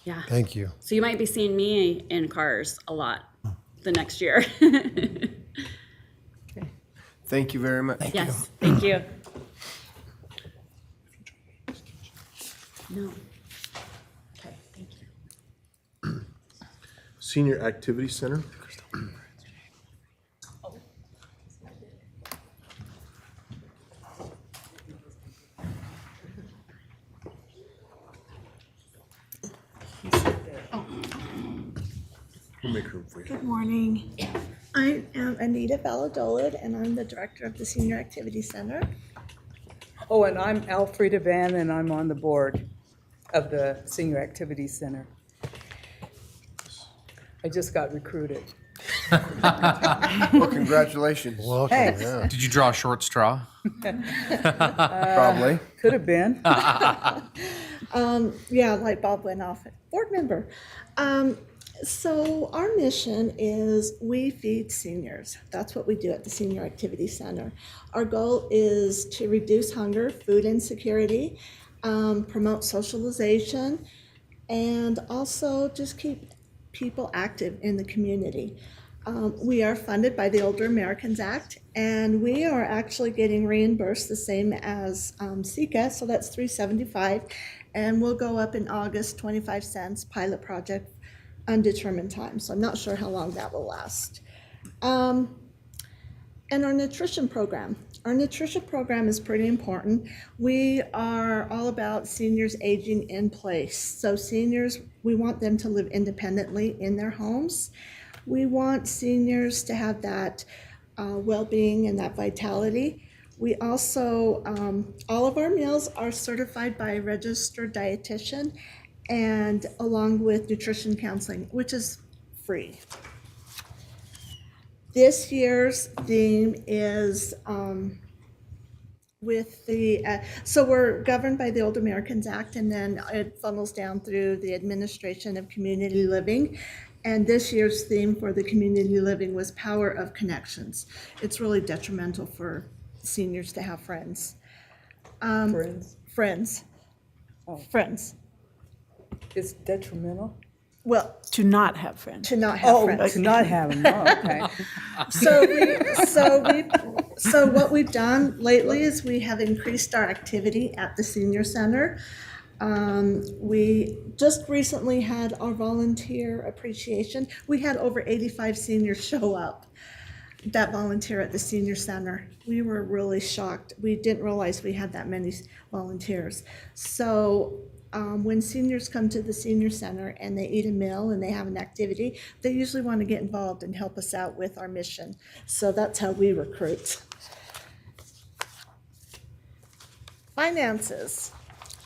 yeah. thank you. So you might be seeing me in cars a lot the next year. Thank you very much. Yes, thank you. No. Okay, thank you. Senior Activity Center. We'll make room for you. Good morning. I am Anita Valladolid, and I'm the director of the Senior Activity Center. Oh, and I'm Alfreda Van, and I'm on the board of the Senior Activity Center. I just got recruited. Well, congratulations. Welcome. Thanks. Yeah. Did you draw a short straw? Probably. Could have been. Yeah, light bulb went off. Board member. So our mission is we feed seniors. That's what we do at the Senior Activity Center. Our goal is to reduce hunger, food insecurity, promote socialization, and also just keep people active in the community. We are funded by the Older Americans Act, and we are actually getting reimbursed the same as SECA, so that's $375, and we'll go up in August, 25 cents, pilot project, undetermined time, so I'm not sure how long that will last. And our nutrition program. Our nutrition program is pretty important. We are all about seniors aging in place. So seniors, we want them to live independently in their homes. We want seniors to have that well-being and that vitality. We also, all of our meals are certified by a registered dietitian, and along with nutrition counseling, which is free. This year's theme is so we're governed by the Old Americans Act, and then it funnels down through the Administration of Community Living. And this year's theme for the community living was Power of Connections. It's really detrimental for seniors to have friends. Friends. Friends. Oh. Friends. It's detrimental. Well, To not have friends. to not have Oh, friends. to not have them. Oh, okay. So what we've done lately is we have increased our activity at the senior center. We just recently had our volunteer appreciation. We had over 85 seniors show up that volunteer at the senior center. We were really shocked. We didn't realize we had that many volunteers. So when seniors come to the senior center and they eat a meal and they have an activity, they usually want to get involved and help us out with our mission. So that's how we recruit. Finances.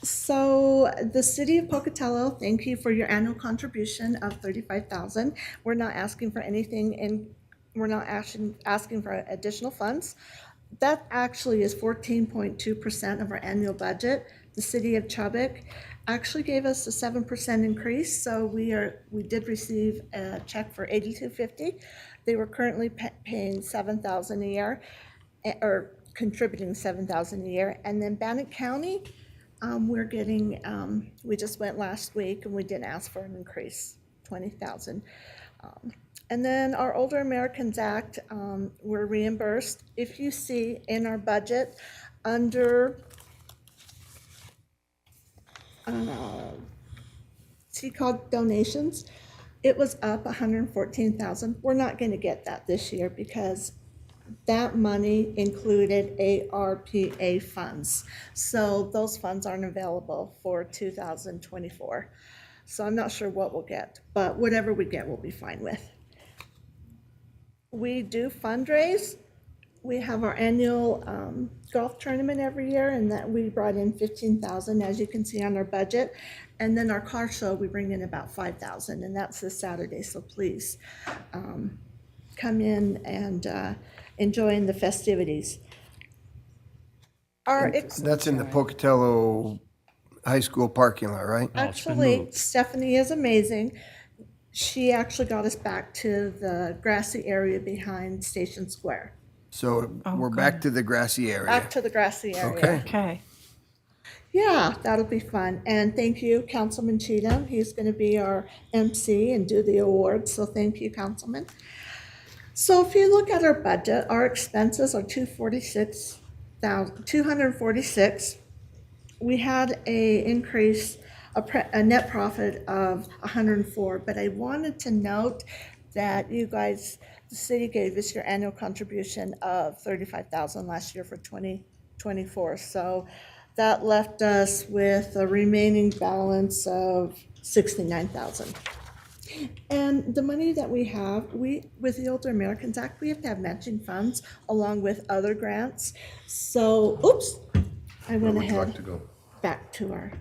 So the city of Pocatello, thank you for your annual contribution of $35,000. We're not asking for anything, and we're not asking for additional funds. That actually is 14.2% of our annual budget. The city of Chubbuck actually gave us a 7% increase, so we did receive a check for $82.50. They were currently paying $7,000 a year, or contributing $7,000 a year. And then Bannock County, we're getting, we just went last week and we didn't ask for an increase, $20,000. And then our Older Americans Act, we're reimbursed. If you see in our budget under called donations, It was up 114,000. We're not going to get that this year because that money included ARPA funds. So those funds aren't available for 2024. So I'm not sure what we'll get, but whatever we get, we'll be fine with. We do fundraise. We have our annual golf tournament every year, and that we brought in 15,000, as you can see on our budget. And then our car show, we bring in about 5,000, and that's this Saturday. So please come in and enjoy the festivities. That's in the Pocatello High School parking lot, right? Actually, Stephanie is amazing. She actually got us back to the grassy area behind Station Square. So we're back to the grassy area. Back to the grassy area. Okay. Okay. Yeah, that'll be fun. And thank you, Councilman Cheatham. He's going to be our MC and do the awards. So thank you, Councilman. So if you look at our budget, our expenses are $246,000. We had a increase, a net profit of 104. But I wanted to note that you guys, the city gave us your annual contribution of $35,000 last year for 2024. So that left us with a remaining balance of $69,000. And the money that we have, with the Older Americans Act, we have to have matching funds along with other grants. So, oops, I went Where would you like ahead to go? back to our,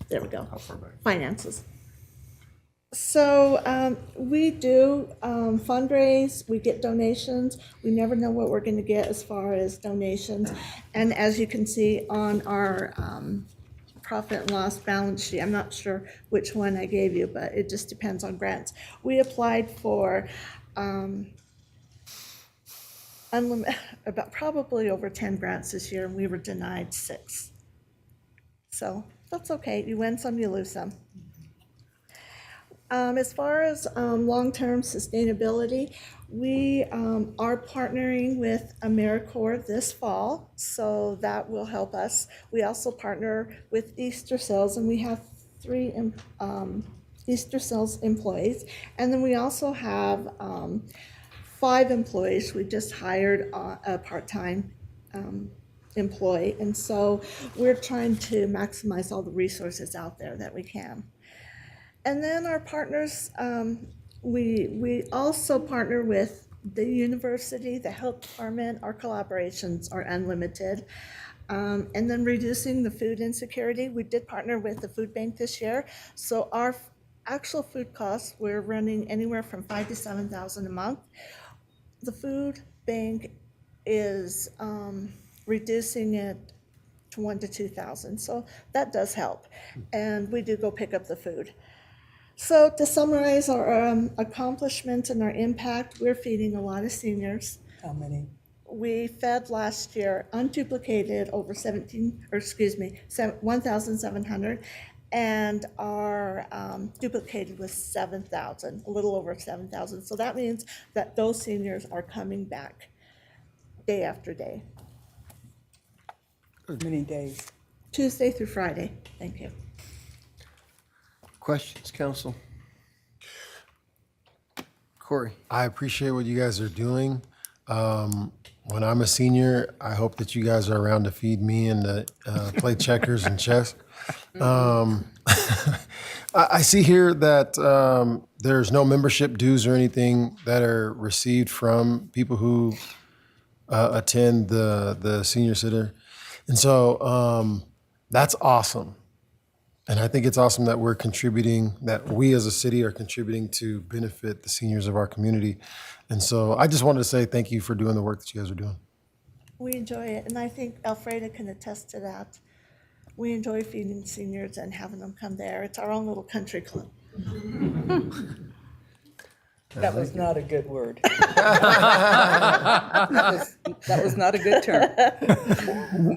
there we go. How far back? Finances. So we do fundraise, we get donations. We never know what we're going to get as far as donations. And as you can see on our profit and loss balance sheet, I'm not sure which one I gave you, but it just depends on grants. We applied for about probably over 10 grants this year, and we were denied 6. So that's okay. You win some, you lose some. As far as long-term sustainability, we are partnering with AmeriCorps this fall, so that will help us. We also partner with Easter Sales, and we have 3 Easter Sales employees. And then we also have 5 employees. We just hired a part-time employee, and so we're trying to maximize all the resources out there that we can. And then our partners, we also partner with the university, the health department. Our collaborations are unlimited. And then reducing the food insecurity. We did partner with the food bank this year. So our actual food costs, we're running anywhere from $5,000 to $7,000 a month. The food bank is reducing it to $1,000 to $2,000. So that does help. And we do go pick up the food. So to summarize our accomplishments and our impact, we're feeding a lot of seniors. How many? We fed last year unduplicated over 1,700, and our duplicated was 7,000, a little over 7,000. So that means that those seniors are coming back day after day. How many days? Tuesday through Friday. Thank you. Questions, council? Corey? I appreciate what you guys are doing. When I'm a senior, I hope that you guys are around to feed me and to play checkers and chess. I see here that there's no membership dues or anything that are received from people who attend the senior center. And so that's awesome. And I think it's awesome that we're contributing, that we as a city are contributing to benefit the seniors of our community. And so I just wanted to say thank you for doing the work that you guys are doing. We enjoy it, and I think Alfreda can attest to that. We enjoy feeding seniors and having them come there. It's our own little country club. That was not a good word. That was not a good term.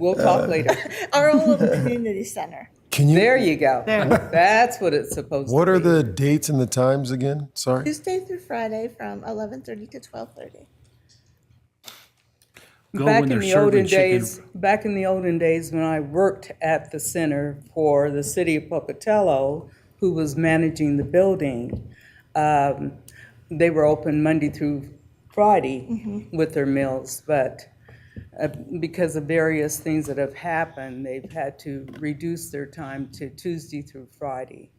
We'll talk later. Our own little community center. There you go. That's what it's supposed to be. What are the dates and the times again? Sorry. Tuesday through Friday from 11:30 to 12:30. Go when they're serving chicken. Back in the olden days, when I worked at the center for the city of Pocatello, who was managing the building, They were open Monday through Friday with their meals, but because of various things that have happened, they've had to reduce their time to Tuesday through Friday.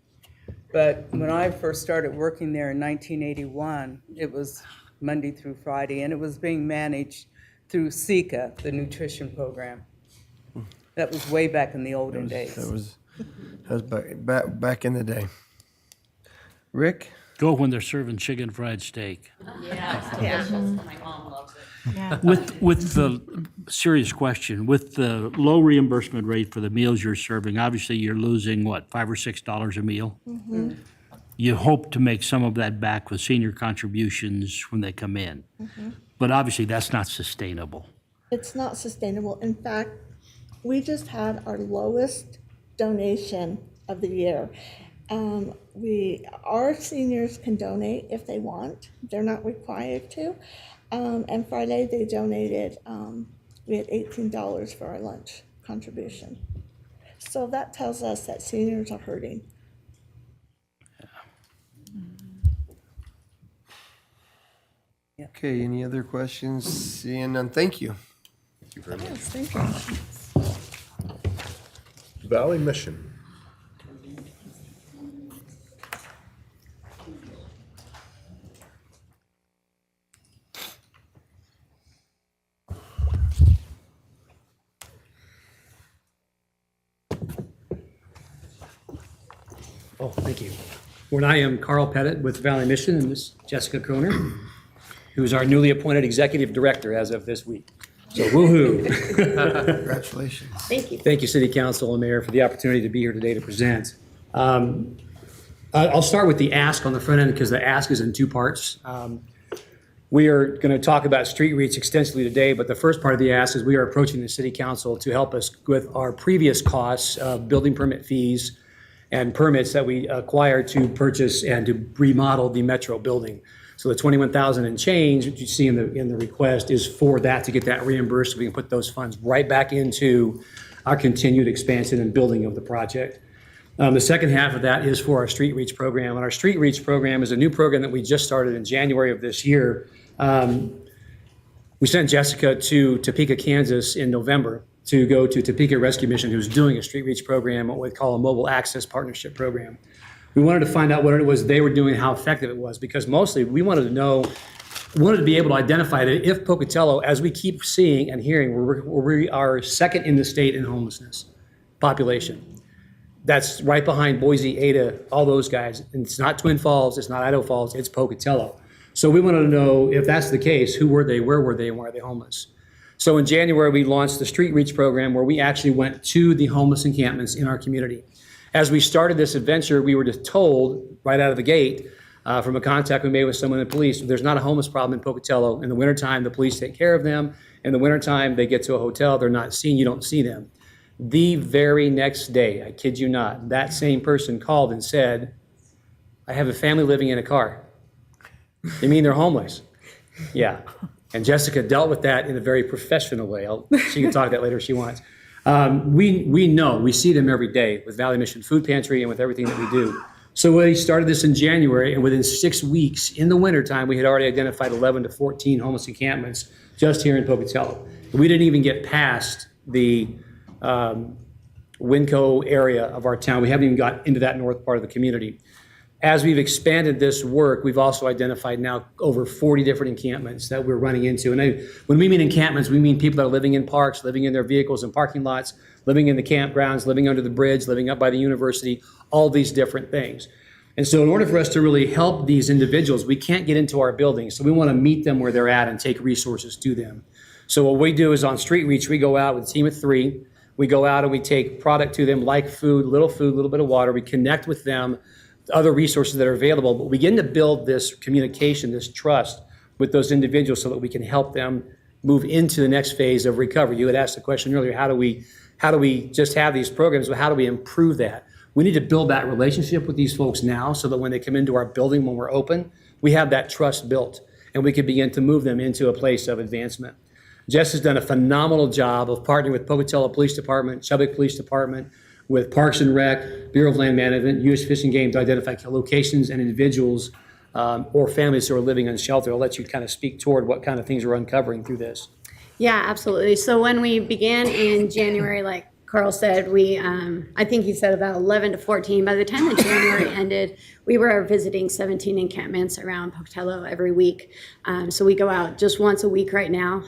But when I first started working there in 1981, it was Monday through Friday, and it was being managed through SICA, the nutrition program. That was way back in the olden days. That was back in the day. Rick? Go when they're serving chicken fried steak. Yeah. My mom loves it. With the serious question, with the low reimbursement rate for the meals you're serving, obviously you're losing, what, $5 or $6 a meal? You hope to make some of that back with senior contributions when they come in. But obviously, that's not sustainable. It's not sustainable. In fact, we just had our lowest donation of the year. Our seniors can donate if they want. They're not required to. And Friday they donated, we had $18 for our lunch contribution. So that tells us that seniors are hurting. Okay, any other questions? Seeing none, thank you. Thank you very much. Yes, thank you. Valley Mission. Oh, thank you. Well, I am Carl Pettit with Valley Mission and Miss Jessica Kroner, who is our newly appointed executive director as of this week. So woo-hoo. Congratulations. Thank you. Thank you, City Council and Mayor, for the opportunity to be here today to present. I'll start with the ask on the front end because the ask is in two parts. We are going to talk about street reach extensively today, but the first part of the ask is we are approaching the City Council to help us with our previous costs of building permit fees and permits that we acquired to purchase and to remodel the Metro building. So the 21,000 and change that you see in the request is for that, to get that reimbursed, so we can put those funds right back into our continued expansion and building of the project. The second half of that is for our Street Reach program. And our Street Reach program is a new program that we just started in January of this year. We sent Jessica to Topeka, Kansas in November to go to Topeka Rescue Mission, who's doing a Street Reach program, what we call a mobile access partnership program. We wanted to find out what it was they were doing, how effective it was, because mostly we wanted to be able to identify that if Pocatello, as we keep seeing and hearing, we are second in the state in homelessness population. That's right behind Boise, Ada, all those guys. And it's not Twin Falls, it's not Idaho Falls, it's Pocatello. So we wanted to know, if that's the case, who were they, where were they, and why are they homeless? So in January, we launched the Street Reach program, where we actually went to the homeless encampments in our community. As we started this adventure, we were just told right out of the gate from a contact we made with someone in the police, there's not a homeless problem in Pocatello. In the wintertime, the police take care of them. In the wintertime, they get to a hotel, they're not seen, you don't see them. The very next day, I kid you not, that same person called and said, I have a family living in a car. You mean they're homeless? Yeah. And Jessica dealt with that in a very professional way. She can talk about that later if she wants. We know, we see them every day with Valley Mission Food Pantry and with everything that we do. So we started this in January, and within 6 weeks in the wintertime, we had already identified 11 to 14 homeless encampments just here in Pocatello. We didn't even get past the Winco area of our town. We haven't even got into that north part of the community. As we've expanded this work, we've also identified now over 40 different encampments that we're running into. And when we mean encampments, we mean people that are living in parks, living in their vehicles in parking lots, living in the campgrounds, living under the bridge, living up by the university, all these different things. And so in order for us to really help these individuals, we can't get into our buildings. So we want to meet them where they're at and take resources to them. So what we do is on Street Reach, we go out with a team of 3. We go out and we take product to them like food, a little bit of water. We connect with them, other resources that are available, but we begin to build this communication, this trust with those individuals so that we can help them move into the next phase of recovery. You had asked the question earlier, how do we just have these programs, but how do we improve that? We need to build that relationship with these folks now so that when they come into our building, when we're open, we have that trust built and we can begin to move them into a place of advancement. Jess has done a phenomenal job of partnering with Pocatello Police Department, Chubbuck Police Department, with Parks and Rec, Bureau of Land Management, U.S. Fish and Game to identify locations and individuals or families who are living in shelter. I'll let you kind of speak toward what kind of things we're uncovering through this. Yeah, absolutely. So when we began in January, like Carl said, we, I think he said about 11 to 14. By the time that January ended, we were visiting 17 encampments around Pocatello every week. So we go out just once a week right now.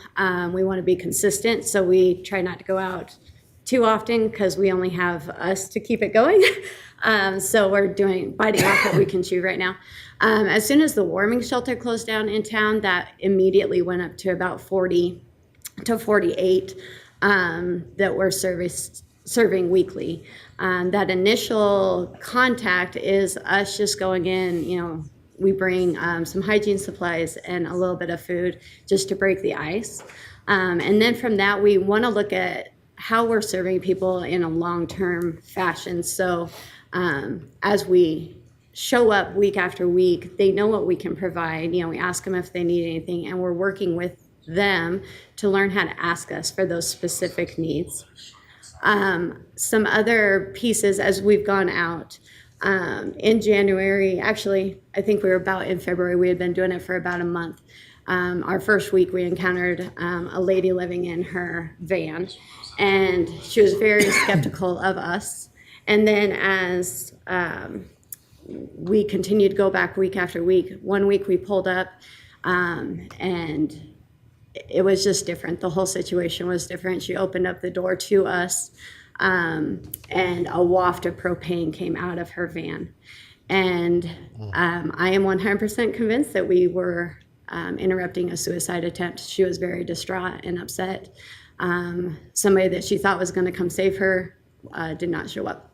We want to be consistent, so we try not to go out too often because we only have us to keep it going. So we're biting off what we can chew right now. As soon as the warming shelter closed down in town, that immediately went up to about 40 to 48 that we're serving weekly. That initial contact is us just going in, we bring some hygiene supplies and a little bit of food just to break the ice. And then from that, we want to look at how we're serving people in a long-term fashion. So as we show up week after week, they know what we can provide. We ask them if they need anything, and we're working with them to learn how to ask us for those specific needs. Some other pieces as we've gone out in January, actually, I think we were about in February, we had been doing it for about a month. Our first week we encountered a lady living in her van, and she was very skeptical of us. And then as we continued to go back week after week, one week we pulled up and it was just different. The whole situation was different. She opened up the door to us, and a waft of propane came out of her van. And I am 100% convinced that we were interrupting a suicide attempt. She was very distraught and upset. Somebody that she thought was going to come save her did not show up.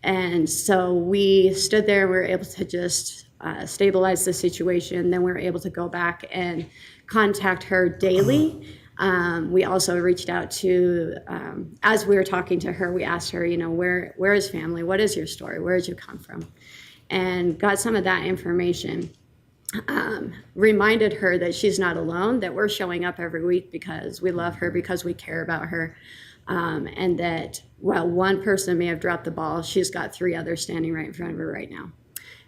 And so we stood there and we were able to just stabilize the situation. Then we were able to go back and contact her daily. We also reached out to, as we were talking to her, we asked her, where is family? What is your story? Where did you come from? And got some of that information. Reminded her that she's not alone, that we're showing up every week because we love her, because we care about her. And that while one person may have dropped the ball, she's got 3 others standing right in front of her right now.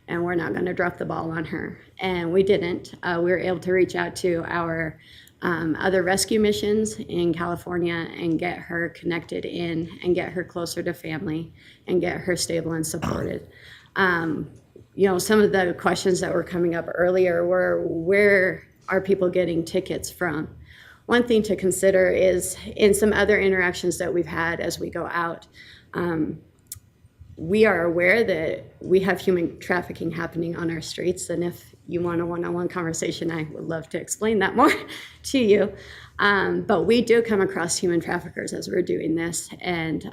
And we're not going to drop the ball on her. And we didn't. We were able to reach out to our other rescue missions in California and get her connected in and get her closer to family and get her stable and supported. Some of the questions that were coming up earlier were, where are people getting tickets from? One thing to consider is in some other interactions that we've had as we go out, we are aware that we have human trafficking happening on our streets. And if you want a one-on-one conversation, I would love to explain that more to you. But we do come across human traffickers as we're doing this. And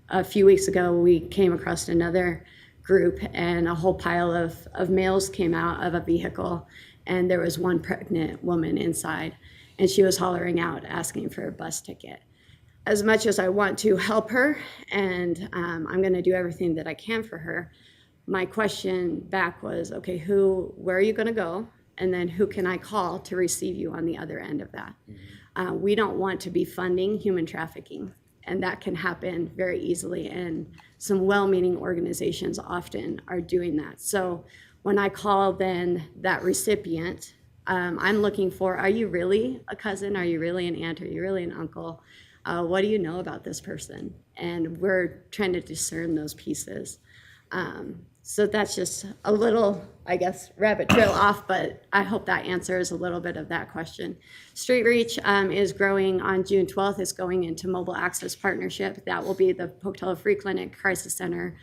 a few weeks ago, we came across another group, and a whole pile of males came out of a vehicle, and there was one pregnant woman inside, and she was hollering out, asking for a bus ticket. As much as I want to help her, and I'm going to do everything that I can for her, my question back was, okay, where are you going to go? And then who can I call to receive you on the other end of that? We don't want to be funding human trafficking, and that can happen very easily. And some well-meaning organizations often are doing that. So when I call then that recipient, I'm looking for, are you really a cousin? Are you really an aunt? Are you really an uncle? What do you know about this person? And we're trying to discern those pieces. So that's just a little, I guess, rabbit trail off, but I hope that answers a little bit of that question. Street Reach is growing on June 12th. It's going into Mobile Access Partnership. That will be the Pocatello Free Clinic Crisis Center.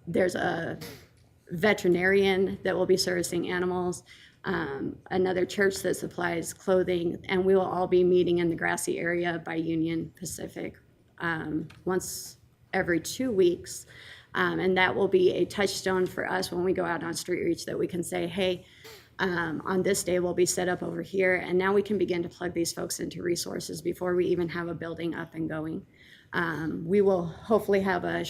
There's a veterinarian that will be servicing animals, another church that supplies clothing, and we will all be meeting in the grassy area by Union Pacific once every 2 weeks. And that will be a touchstone for us when we go out on Street Reach, that we can say, hey, on this day we'll be set up over here, and now we can begin to plug these folks into resources before we even have a building up and going. We will hopefully have a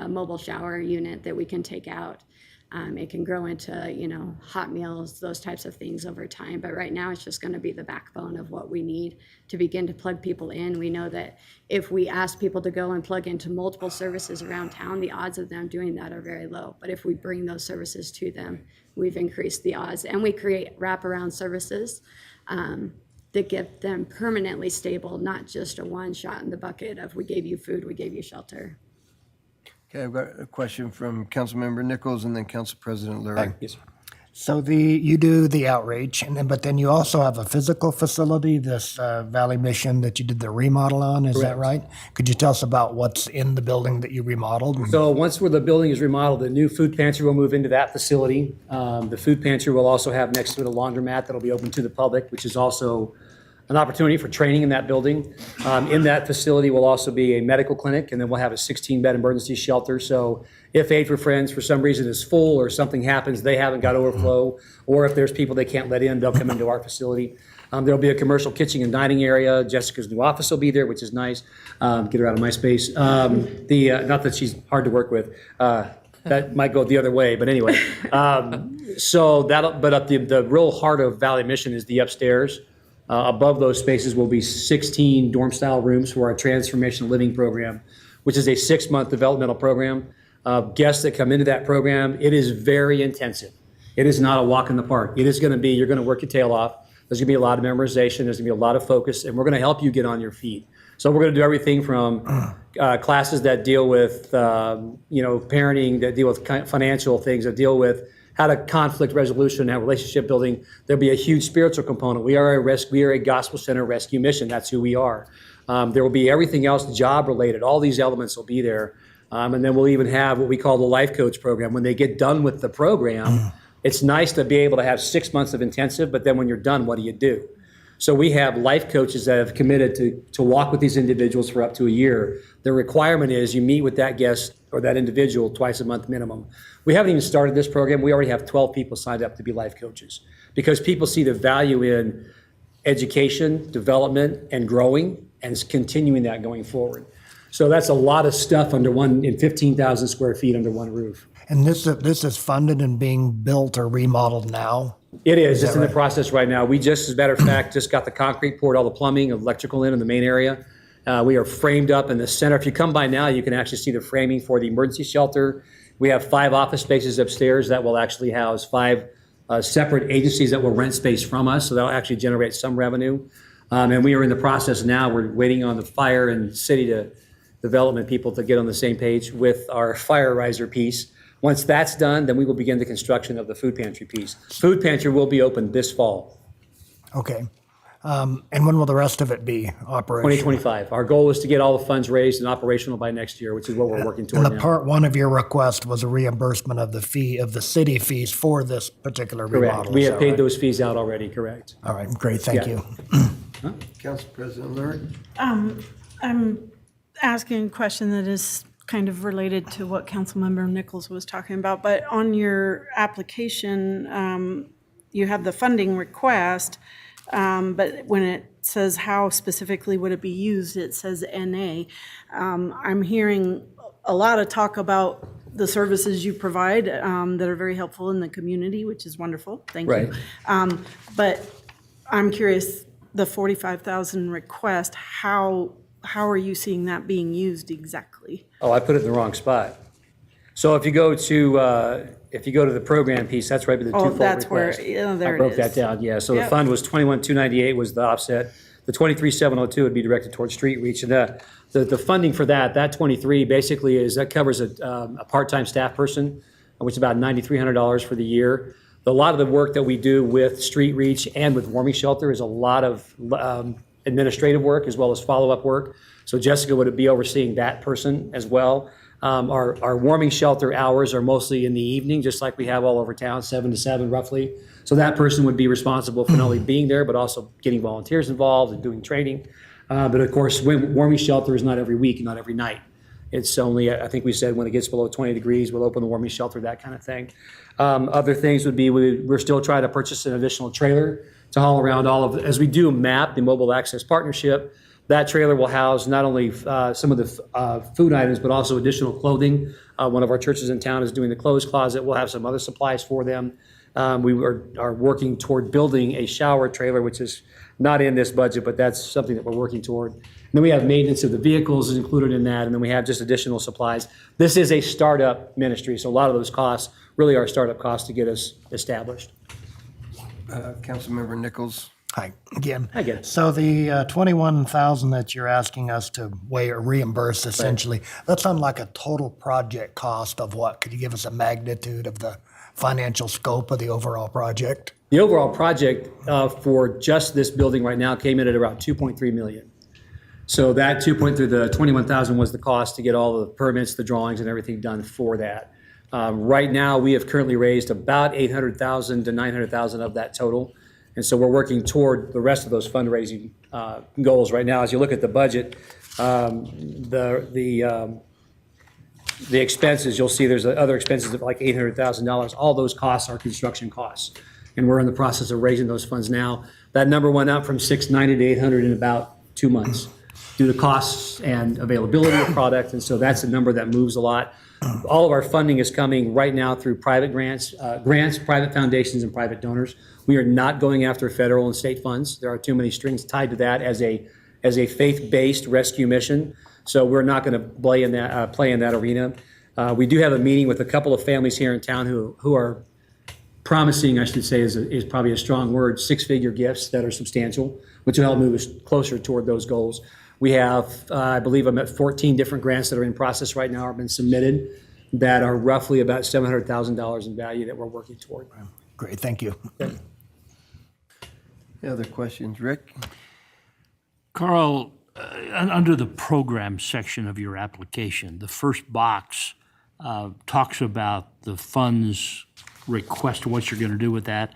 mobile shower unit that we can take out It can grow into, you know, hot meals, those types of things over time. But right now, it's just going to be the backbone of what we need to begin to plug people in. We know that if we ask people to go and plug into multiple services around town, the odds of them doing that are very low. But if we bring those services to them, we've increased the odds. And we create wraparound services that get them permanently stable, not just a one shot in the bucket of we gave you food, we gave you shelter. Okay, I've got a question from Councilmember Nichols and then Council President Lurie. Yes. So you do the outreach, but then you also have a physical facility, this Valley Mission that you did the remodel on, is that right? Could you tell us about what's in the building that you remodeled? So once the building is remodeled, the new food pantry will move into that facility. The food pantry will also have next to it a laundromat that'll be open to the public, which is also an opportunity for training in that building. In that facility will also be a medical clinic, and then we'll have a 16-bed emergency shelter. So if Aid for Friends for some reason is full or something happens, they haven't got overflow, or if there's people they can't let in, they'll come into our facility. There'll be a commercial kitchen and dining area. Jessica's new office will be there, which is nice. Get her out of my space. Not that she's hard to work with. That might go the other way, but anyway. The real heart of Valley Mission is the upstairs. Above those spaces will be 16 dorm-style rooms for our transformational living program, which is a 6-month developmental program. Guests that come into that program, it is very intensive. It is not a walk in the park. It is going to be, you're going to work your tail off. There's going to be a lot of memorization. There's going to be a lot of focus, and we're going to help you get on your feet. So we're going to do everything from classes that deal with, parenting, that deal with financial things, that deal with how to conflict resolution, how relationship building. There'll be a huge spiritual component. We are a gospel center rescue mission. That's who we are. There will be everything else job related. All these elements will be there. And then we'll even have what we call the life coach program. When they get done with the program, it's nice to be able to have 6 months of intensive, but then when you're done, what do you do? So we have life coaches that have committed to walk with these individuals for up to a year. The requirement is you meet with that guest or that individual twice a month minimum. We haven't even started this program. We already have 12 people signed up to be life coaches because people see the value in education, development, and growing, and continuing that going forward. So that's a lot of stuff in 15,000 square feet under one roof. And this is funded and being built or remodeled now? It is. It's in the process right now. We just, as a matter of fact, just got the concrete poured, all the plumbing, electrical in the main area. We are framed up in the center. If you come by now, you can actually see the framing for the emergency shelter. We have 5 office spaces upstairs that will actually house 5 separate agencies that will rent space from us. So that'll actually generate some revenue. And we are in the process now. We're waiting on the fire and city development people to get on the same page with our fire riser piece. Once that's done, then we will begin the construction of the food pantry piece. Food pantry will be open this fall. Okay. And when will the rest of it be operational? 2025. Our goal is to get all the funds raised and operational by next year, which is what we're working toward And the now. part one of your request was a reimbursement of the city fees for this particular remodel. Correct. We is have that paid right? those fees out already, correct. All right, great, thank Yeah. you. Council President Lurie. I'm asking a question that is kind of related to what Councilmember Nichols was talking about, but on your application, you have the funding request, but when it says how specifically would it be used, it says NA. I'm hearing a lot of talk about the services you provide that are very helpful in the community, which is wonderful. Thank you. Right. But I'm curious, the 45,000 request, how are you seeing that being used exactly? Oh, I put it in the wrong spot. So if you go to the program piece, that's right with the Oh, twofold that's where- request. yeah, there I it broke that is. down, yeah. So the Yep. fund was 21,298 was the offset. The 23,702 would be directed towards street reach. And the funding for that 23 basically that covers a part-time staff person, which is about $9,300 for the year. A lot of the work that we do with street reach and with warming shelter is a lot of administrative work as well as follow-up work. So Jessica would be overseeing that person as well. Our warming shelter hours are mostly in the evening, just like we have all over town, 7 to 7 roughly. So that person would be responsible for not only being there, but also getting volunteers involved and doing training. But of course, warming shelter is not every week, not every night. It's only, I think we said when it gets below 20 degrees, we'll open the warming shelter, that kind of thing. Other things would be, we're still trying to purchase an additional trailer to haul around all of, as we do MAP, the Mobile Access Partnership, that trailer will house not only some of the food items, but also additional clothing. One of our churches in town is doing the clothes closet. We'll have some other supplies for them. We are working toward building a shower trailer, which is not in this budget, but that's something that we're working toward. And then we have maintenance of the vehicles is included in that, and then we have just additional supplies. This is a startup ministry, so a lot of those costs really are startup costs to get us established. Councilmember Nichols. Hi, again. Hi, again. So the 21,000 that you're asking us to weigh or reimburse essentially, that's on like a total project cost of what? Could you give us a magnitude of the financial scope of the overall project? The overall project for just this building right now came in at around 2.3 million. So that 2.3, the 21,000 was the cost to get all the permits, the drawings and everything done for that. Right now, we have currently raised about 800,000 to 900,000 of that total. And so we're working toward the rest of those fundraising goals right now. As you look at the budget, the expenses, you'll see there's other expenses of like $800,000. All those costs are construction costs. And we're in the process of raising those funds now. That number went up from 690 to 800 in about 2 months due to costs and availability of product. And so that's a number that moves a lot. All of our funding is coming right now through private grants, private foundations, and private donors. We are not going after federal and state funds. There are too many strings tied to that as a faith-based rescue mission. So we're not going to play in that arena. We do have a meeting with a couple of families here in town who are promising, I should say, is probably a strong word, 6-figure gifts that are substantial, which will help move us closer toward those goals. We have, I believe I'm at 14 different grants that are in process right now or have been submitted that are roughly about $700,000 in value that we're working toward. Great, thank you. Any other questions? Rick? Carl, under the program section of your application, the first box talks about the funds request, what you're going to do with that.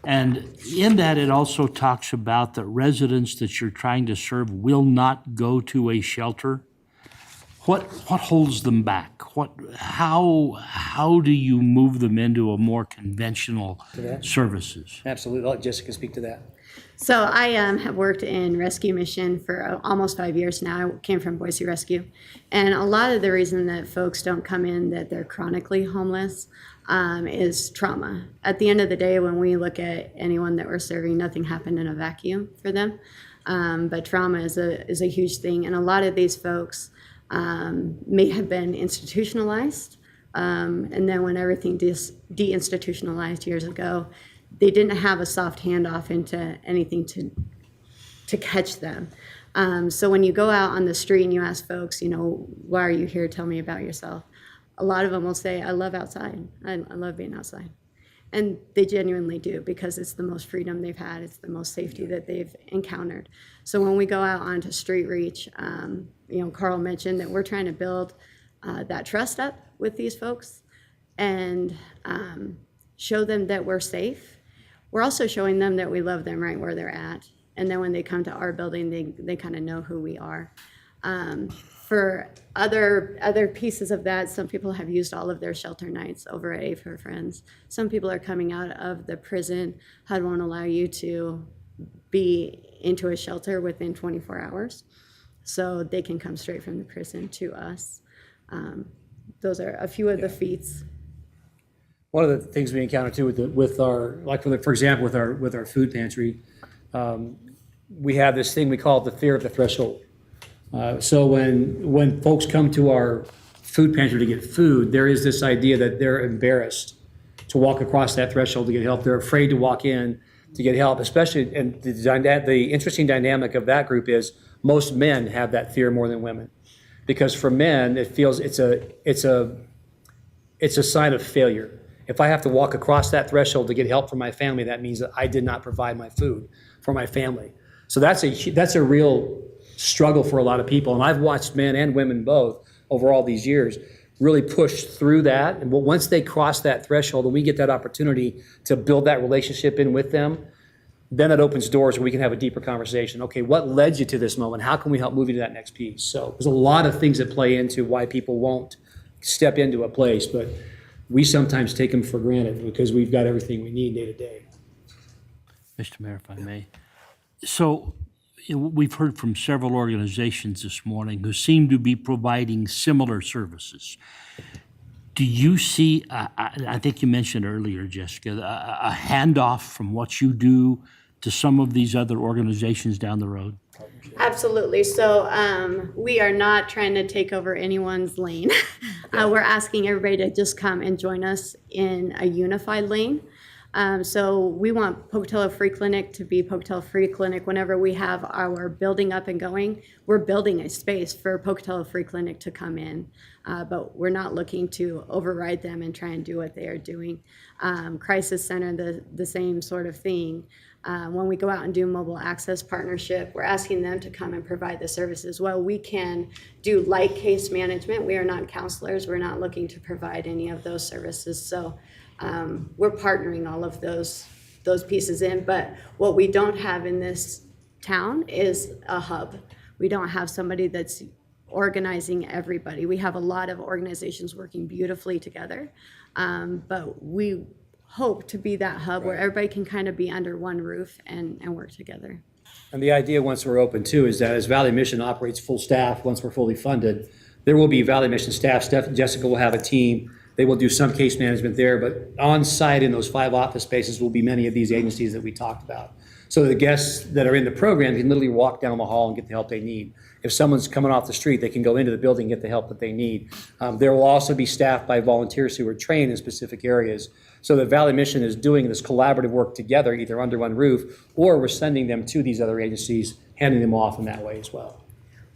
And in that, it also talks about the residents that you're trying to serve will not go to a shelter. What holds them back? How do you move them into a more conventional services? Absolutely. I'll let Jessica speak to that. So I have worked in rescue mission for almost 5 years now. I came from Boise Rescue. And a lot of the reason that folks don't come in that they're chronically homeless is trauma. At the end of the day, when we look at anyone that we're serving, nothing happened in a vacuum for them. But trauma is a huge thing. And a lot of these folks may have been institutionalized. And then when everything deinstitutionalized years ago, they didn't have a soft handoff into anything to catch them. So when you go out on the street and you ask folks, why are you here? Tell me about yourself. A lot of them will say, I love outside. I love being outside. And they genuinely do, because it's the most freedom they've had. It's the most safety that they've encountered. So when we go out onto Street Reach, Carl mentioned that we're trying to build that trust up with these folks and show them that we're safe. We're also showing them that we love them right where they're at. And then when they come to our building, they kind of know who we are. For other pieces of that, some people have used all of their shelter nights over at Aid for Friends. Some people are coming out of the prison. HUD won't allow you to be into a shelter within 24 hours. So they can come straight from the prison to us. Those are a few of the feats. One of the things we encounter too with our, like for example, with our food pantry, we have this thing we call the fear of the threshold. So when folks come to our food pantry to get food, there is this idea that they're embarrassed to walk across that threshold to get help. They're afraid to walk in to get help, especially, and the interesting dynamic of that group is most men have that fear more than women. Because for men, it feels it's a sign of failure. If I have to walk across that threshold to get help for my family, that means that I did not provide my food for my family. So that's a real struggle for a lot of people. And I've watched men and women both over all these years really push through that. And once they cross that threshold and we get that opportunity to build that relationship in with them, then it opens doors where we can have a deeper conversation. Okay, what led you to this moment? How can we help move you to that next piece? So there's a lot of things that play into why people won't step into a place, but we sometimes take them for granted because we've got everything we need day to day. Mr. Mayor, if I may. So we've heard from several organizations this morning who seem to be providing similar services. Do you see, I think you mentioned earlier, Jessica, a handoff from what you do to some of these other organizations down the road? Absolutely. So we are not trying to take over anyone's lane. We're asking everybody to just come and join us in a unified lane. So we want Pocatello Free Clinic to be Pocatello Free Clinic. Whenever we have our building up and going, we're building a space for Pocatello Free Clinic to come in. But we're not looking to override them and try and do what they are doing. Crisis Center, the same sort of thing. When we go out and do mobile access partnership, we're asking them to come and provide the services. Well, we can do light case management. We are not counselors. We're not looking to provide any of those services. So we're partnering all of those pieces in. But what we don't have in this town is a hub. We don't have somebody that's organizing everybody. We have a lot of organizations working beautifully together, but we hope to be that hub where everybody can kind of be under one roof and work together. And the idea, once we're open too, is that as Valley Mission operates full staff, once we're fully funded, there will be Valley Mission staff. Jessica will have a team. They will do some case management there, but on site in those 5 office spaces will be many of these agencies that we talked about. So the guests that are in the program can literally walk down the hall and get the help they need. If someone's coming off the street, they can go into the building and get the help that they need. There will also be staffed by volunteers who are trained in specific areas. So the Valley Mission is doing this collaborative work together, either under one roof, or we're sending them to these other agencies, handing them off in that way as well.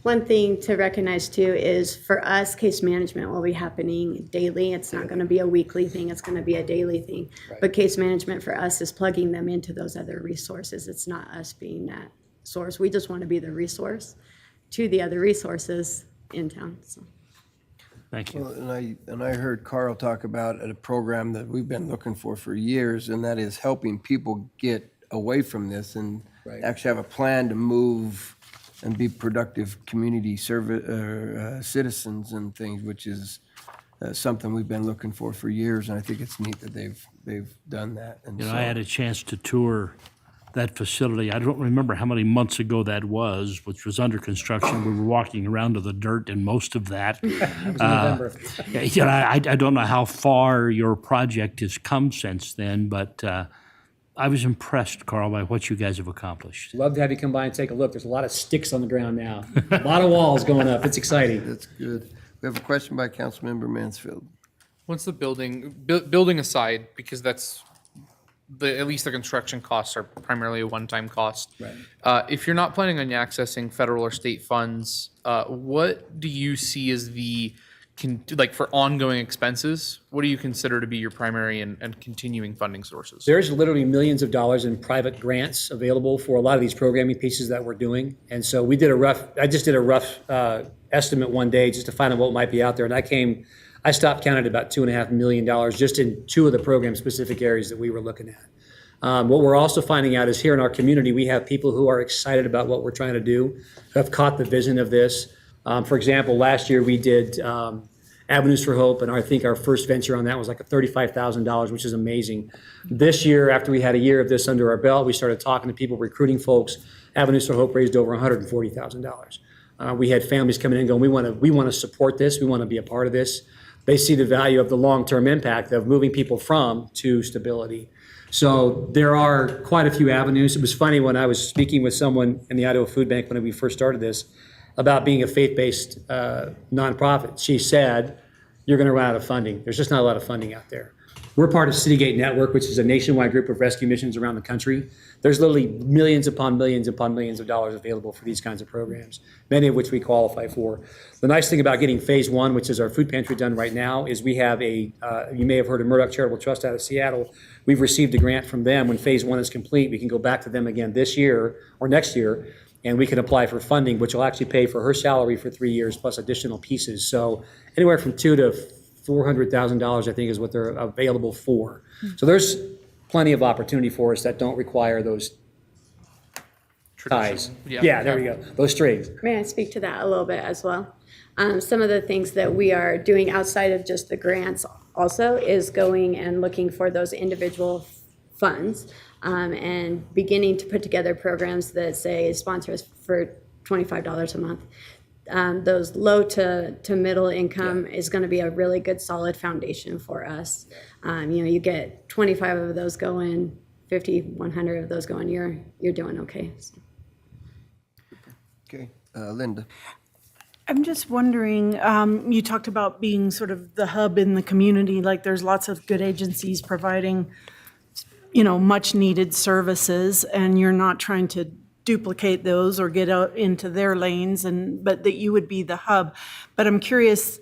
One thing to recognize too is for us, case management will be happening daily. It's not going to be a weekly thing. It's going to be a daily thing. Right. But case management for us is plugging them into those other resources. It's not us being that source. We just want to be the resource to the other resources in town. So. Thank you. Well, and I heard Carl talk about a program that we've been looking for years, and that is helping people get away from this and actually have a plan to move and be productive community service citizens and things, which is something we've been looking for years. And I think it's neat that they've done that. And I had a chance to tour that facility. I don't remember how many months ago that was, which was under construction. We were walking around to the dirt in most of that. November. I don't know how far your project has come since then, but I was impressed, Carl, by what you guys have accomplished. Love to have you come by and take a look. There's a lot of sticks on the ground now. A lot of walls going up. It's exciting. That's good. We have a question by Councilmember Mansfield. Once the building aside, because that's at least the construction costs are primarily a one-time cost. Right. If you're not planning on accessing federal or state funds, what do you see as for ongoing expenses? What do you consider to be your primary and continuing funding sources? There's literally millions of dollars in private grants available for a lot of these programming pieces that we're doing. And so I just did a rough estimate one day just to find out what might be out there. And I stopped counting at about $2.5 million just in 2 of the program specific areas that we were looking at. What we're also finding out is here in our community, we have people who are excited about what we're trying to do, who have caught the vision of this. For example, last year we did Avenues for Hope, and I think our first venture on that was like $35,000, which is amazing. This year, after we had a year of this under our belt, we started talking to people, recruiting folks. Avenues for Hope raised over $140,000. We had families coming in and going, we want to support this, we want to be a part of this. They see the value of the long-term impact of moving people from to stability. So there are quite a few avenues. It was funny when I was speaking with someone in the Idaho Food Bank when we first started this about being a faith-based nonprofit. She said, you're going to run out of funding. There's just not a lot of funding out there. We're part of Citygate Network, which is a nationwide group of rescue missions around the country. There's literally millions upon millions upon millions of dollars available for these kinds of programs, many of which we qualify for. The nice thing about getting phase 1, which is our food pantry done right now, is we have you may have heard of Murdoch Charitable Trust out of Seattle. We've received a grant from them. When phase 1 is complete, we can go back to them again this year or next year, and we can apply for funding, which will actually pay for her salary for 3 years plus additional pieces. So anywhere from $200,000 to $400,000, I think, is what they're available for. So there's plenty of opportunity for us that don't require those ties. Yeah, there we go. Those strings. May I speak to that a little bit as well? Some of the things that we are doing outside of just the grants also is going and looking for those individual funds. and beginning to put together programs that say sponsor us for $25 a month. Those low to middle income is going to be a really good solid foundation for us. You get 25 of those going, 50, 100 of those going, you're doing okay. So. Okay, Linda. I'm just wondering, you talked about being sort of the hub in the community, like there's lots of good agencies providing, much needed services, and you're not trying to duplicate those or get out into their lanes, but that you would be the hub. But I'm curious,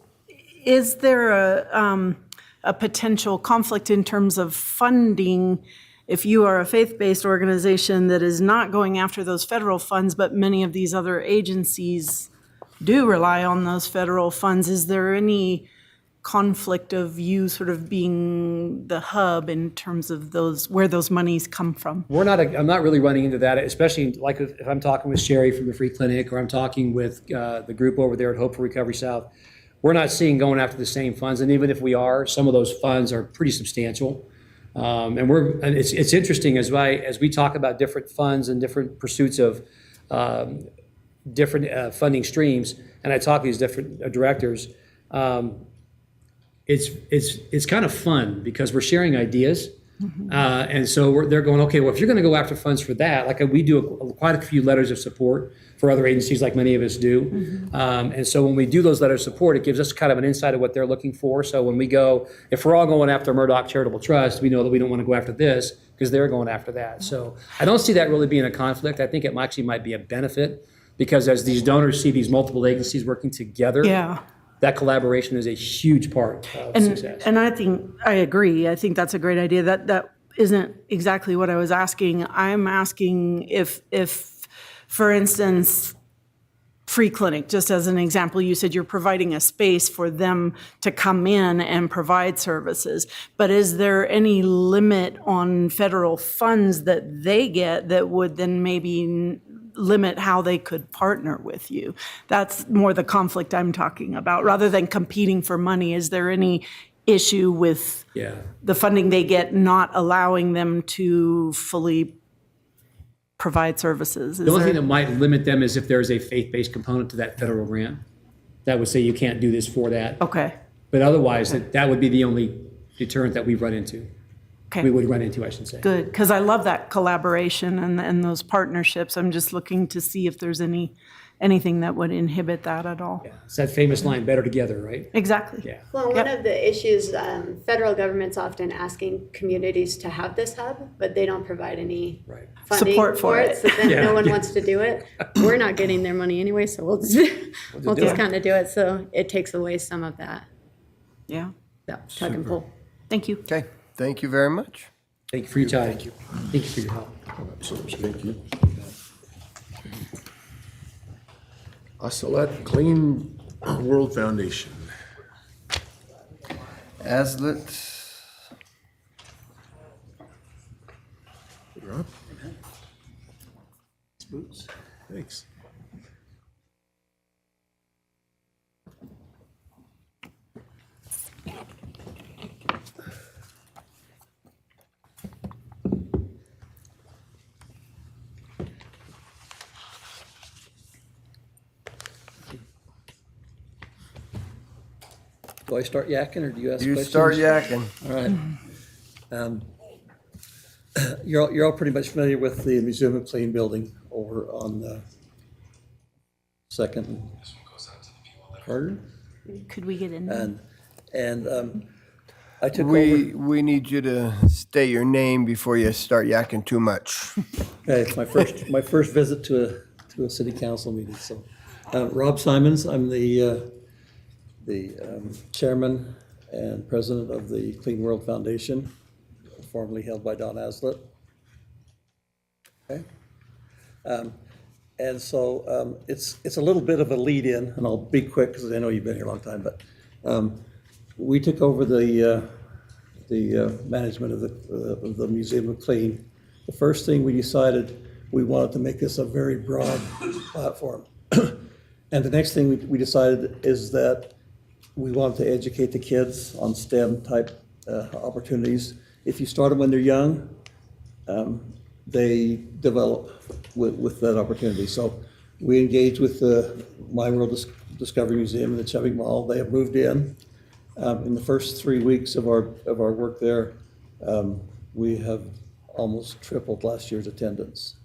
is there a potential conflict in terms of funding if you are a faith-based organization that is not going after those federal funds, but many of these other agencies do rely on those federal funds? Is there any conflict of you sort of being the hub in terms of where those monies come from? I'm not really running into that, especially like if I'm talking with Sherry from the Free Clinic, or I'm talking with the group over there at Hope for Recovery South. We're not seeing going after the same funds, and even if we are, some of those funds are pretty substantial. And it's interesting as we talk about different funds and different pursuits of different funding streams, and I talk to these different directors. It's kind of fun because we're sharing ideas, and so they're going, okay, well, if you're going to go after funds for that, like we do quite a few letters of support for other agencies, like many of us do, and so when we do those letters of support, it gives us kind of an insight of what they're looking for. So when we go, if we're all going after Murdoch Charitable Trust, we know that we don't want to go after this because they're going after that. So I don't see that really being a conflict. I think it actually might be a benefit, because as these donors see these multiple agencies working together, that collaboration is a huge part of success. And I agree. I think that's a great idea. That isn't exactly what I was asking. I'm asking if, for instance, Free Clinic, just as an example, you said you're providing a space for them to come in and provide services. But is there any limit on federal funds that they get that would then maybe limit how they could partner with you? That's more the conflict I'm talking about. Rather than competing for money, is there any issue with the funding they get not allowing them to fully provide services? The only thing that might limit them is if there's a faith-based component to that federal grant that would say you can't do this for that. Okay. But otherwise, that would be the only deterrent that we run into. Okay. We would run into, I should say. Good, because I love that collaboration and those partnerships. I'm just looking to see if there's anything that would inhibit that at all. Yeah. It's that famous line, better together, right? Exactly. Yeah. Well, one of the issues, federal government's often asking communities to have this hub, but they don't provide any funding Support for it. So then no one wants to do it. We're not getting their money anyway, so we'll just kind of do it. So it takes away some of that. Yeah. Tug and pull. Thank you. Okay, thank you very much. Thank you for your time. Thank you. Thank you for your help. Thank you. Ocelot Clean World Foundation. Aslet. You're up. Thanks. Do I start yakking, or do you ask You questions? start yakking. All right. You're all pretty much familiar with the Museum of Clean building over on the Second and Carter. Could we get in there? And I took over. We need you to state your name before you start yakking too much. Okay, it's my first visit to a city council meeting. So, Rob Simons, I'm the chairman and president of the Clean World Foundation, formerly held by Don Aslett. Okay. And so it's a little bit of a lead-in, and I'll be quick because I know you've been here a long time. But we took over the management of the Museum of Clean. The first thing we decided, we wanted to make this a very broad platform. And the next thing we decided is that we wanted to educate the kids on STEM type opportunities. If you start them when they're young, they develop with that opportunity. So we engaged with the My World Discovery Museum and the Chubbuck Mall. They have moved in. In the first 3 weeks of our work there, we have almost tripled last year's attendance.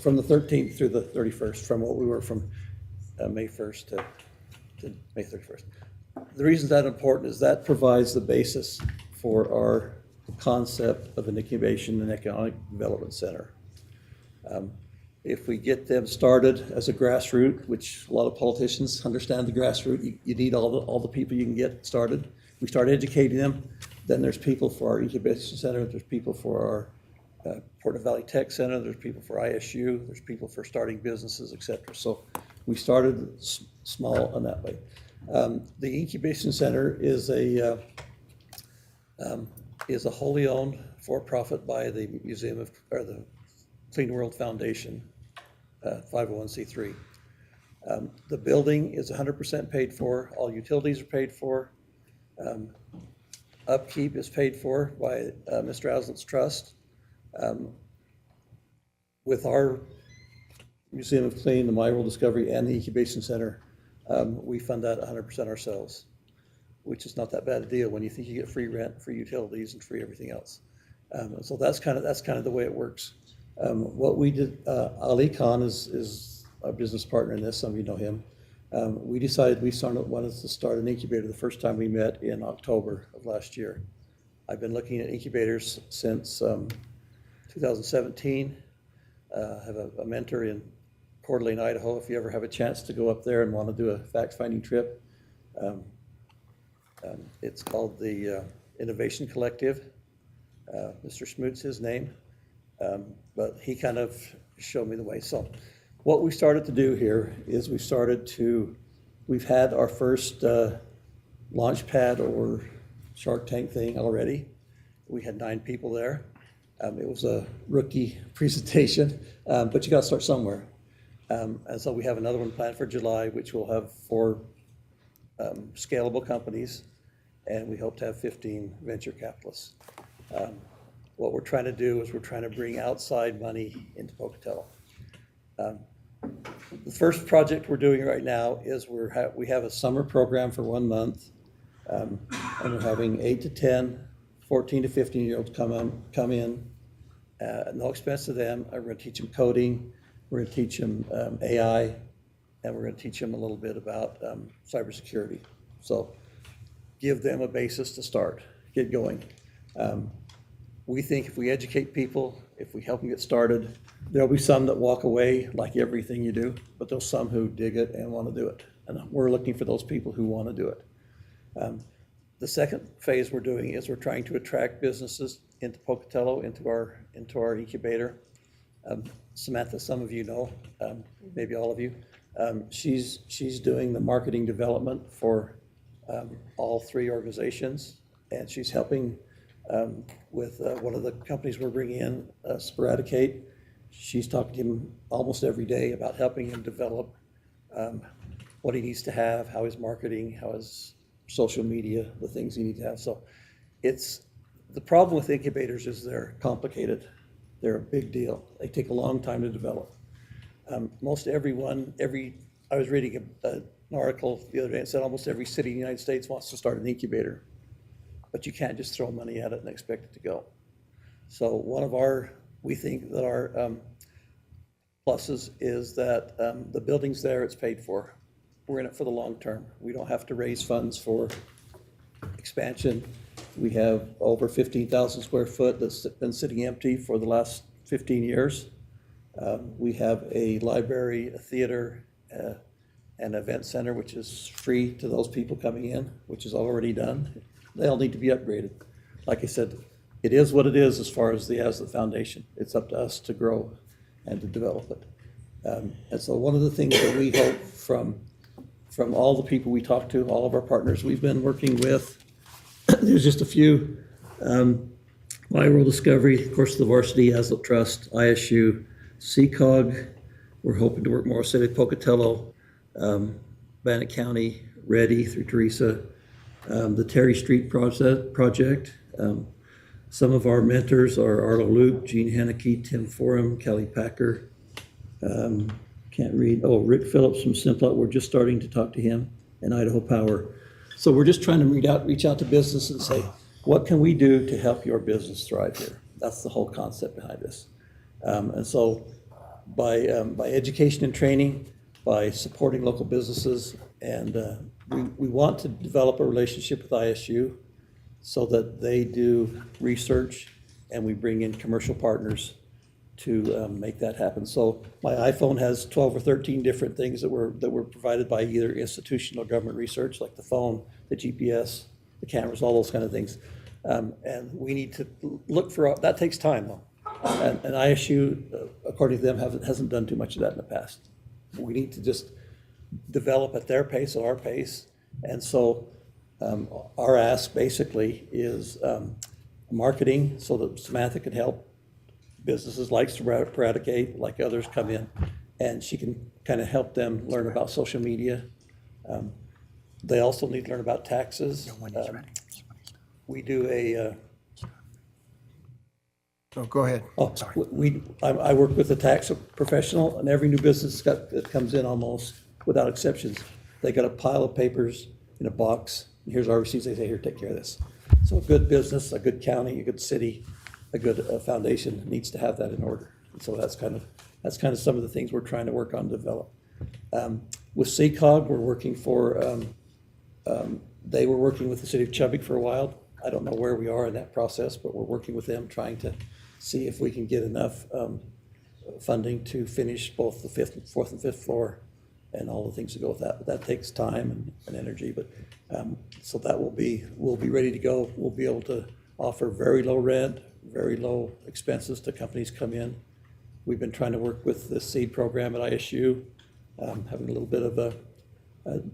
From the 13th through the 31st, from what we were from May 1st to May 31st. The reason that's important is that provides the basis for our concept of an incubation and economic development center. If we get them started as a grassroots, which a lot of politicians understand the grassroots, you need all the people you can get started. We start educating them, then there's people for our incubation center, there's people for our Porter Valley Tech Center, there's people for ISU, there's people for starting businesses, et cetera. So we started small in that way. The incubation center is a wholly owned for-profit by the the Clean World Foundation, 501c3. The building is 100% paid for. All utilities are paid for. Upkeep is paid for by Mr. Aslet's trust. With our Museum of Clean, the My World Discovery, and the Incubation Center, we fund that 100% ourselves, which is not that bad a deal when you think you get free rent, free utilities, and free everything else. So that's kind of the way it works. What we did, Ali Khan is our business partner in this. Some of you know him. We decided wanted to start an incubator the first time we met in October of last year. I've been looking at incubators since 2017. I have a mentor in Coeur d'Alene, Idaho. If you ever have a chance to go up there and want to do a fact-finding trip, it's called the Innovation Collective. Mr. Smoot's his name, but he kind of showed me the way. So what we started to do here is we've had our first launch pad or Shark Tank thing already. We had 9 people there. It was a rookie presentation, but you got to start somewhere. And so we have another one planned for July, which will have 4 scalable companies, and we hope to have 15 venture capitalists. What we're trying to do is we're trying to bring outside money into Pocatello. The first project we're doing right now is we have a summer program for 1 month, and we're having 8 to 10, 14 to 15-year-olds come in, no expense to them. We're going to teach them coding, we're going to teach them AI, and we're going to teach them a little bit about cybersecurity. So give them a basis to start, get going. We think if we educate people, if we help them get started, there'll be some that walk away like everything you do, but there's some who dig it and want to do it. And we're looking for those people who want to do it. The second phase we're doing is we're trying to attract businesses into Pocatello, into our incubator. Samantha, some of you know, maybe all of you. She's doing the marketing development for all 3 organizations, and she's helping with one of the companies we're bringing in, Sporadicate. She's talking to him almost every day about helping him develop what he needs to have, how his marketing, how his social media, the things you need to have. So the problem with incubators is they're complicated. They're a big deal. They take a long time to develop. I was reading an article the other day and said almost every city in the United States wants to start an incubator, but you can't just throw money at it and expect it to go. So we think that our pluses is that the building's there, it's paid for. We're in it for the long term. We don't have to raise funds for expansion. We have over 15,000 square foot that's been sitting empty for the last 15 years. We have a library, a theater, an event center, which is free to those people coming in, which is already done. They all need to be upgraded. Like I said, it is what it is as far as the Aslet Foundation. It's up to us to grow and to develop it. And so one of the things that we hope from all the people we talk to, all of our partners we've been working with, there's just a few, My World Discovery, of course, the Varsity Aslet Trust, ISU, CCOG. We're hoping to work more with City of Pocatello, Bannock County, Ready through Teresa, the Terry Street project, Some of our mentors are Arlo Luke, Gene Haneke, Tim Forum, Kelly Packer. Can't read. Oh, Rick Phillips from Simplot. We're just starting to talk to him, and Idaho Power. So we're just trying to reach out to business and say, what can we do to help your business thrive here? That's the whole concept behind this. And so by education and training, by supporting local businesses, and we want to develop a relationship with ISU so that they do research and we bring in commercial partners to make that happen. So my iPhone has 12 or 13 different things that were provided by either institutional or government research, like the phone, the GPS, the cameras, all those kind of things. And we need to look for, that takes time though. And ISU, according to them, hasn't done too much of that in the past. We need to just develop at their pace, at our pace. And so our ask basically is marketing so that Samantha can help businesses like Eradicate, like others come in, and she can kind of help them learn about social media. They also need to learn about taxes. We do a. Oh, go ahead. Oh, sorry. I work with a tax professional, and every new business that comes in, almost without exceptions, they got a pile of papers in a box. And here's our receipts. They say, "Here, take care of this." So a good business, a good county, a good city, a good foundation needs to have that in order. And so that's kind of some of the things we're trying to work on to develop. With CCOG, we're working for. They were working with the city of Chubbuck for a while. I don't know where we are in that process, but we're working with them, trying to see if we can get enough funding to finish both the fourth and fifth floor and all the things that go with that. But that takes time and energy. But so that we'll be ready to go. We'll be able to offer very low rent, very low expenses to companies come in. We've been trying to work with the seed program at ISU, having a little bit of a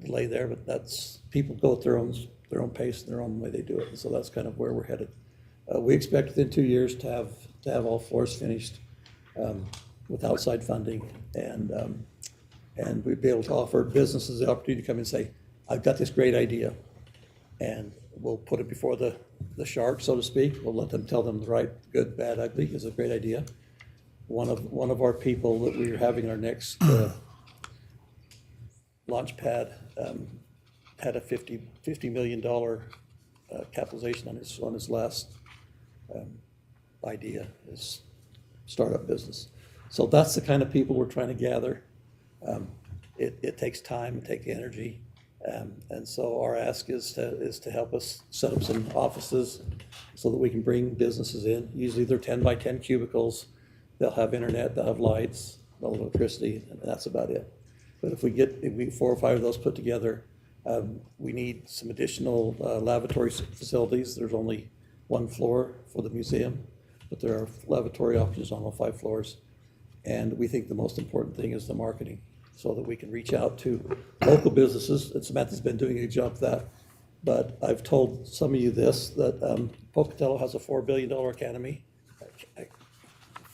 delay there, but that's, people go at their own pace and their own way they do it. And so that's kind of where we're headed. We expect within 2 years to have all floors finished with outside funding, and we'd be able to offer businesses the opportunity to come and say, I've got this great idea, and we'll put it before the shark, so to speak. We'll let them tell them the right, good, bad, ugly is a great idea. One of our people that we're having our next launch pad had a $50 million capitalization on his last idea, his startup business. So that's the kind of people we're trying to gather. It takes time, it takes energy. And so our ask is to help us set up some offices so that we can bring businesses in. Usually they're 10 by 10 cubicles. They'll have internet, they'll have lights, they'll have electricity, and that's about it. But if we get 4 or 5 of those put together, we need some additional lavatory facilities. There's only 1 floor for the museum, but there are lavatory options on all 5 floors. And we think the most important thing is the marketing, so that we can reach out to local businesses. And Samantha's been doing a good job of that. But I've told some of you this, that Pocatello has a $4 billion economy,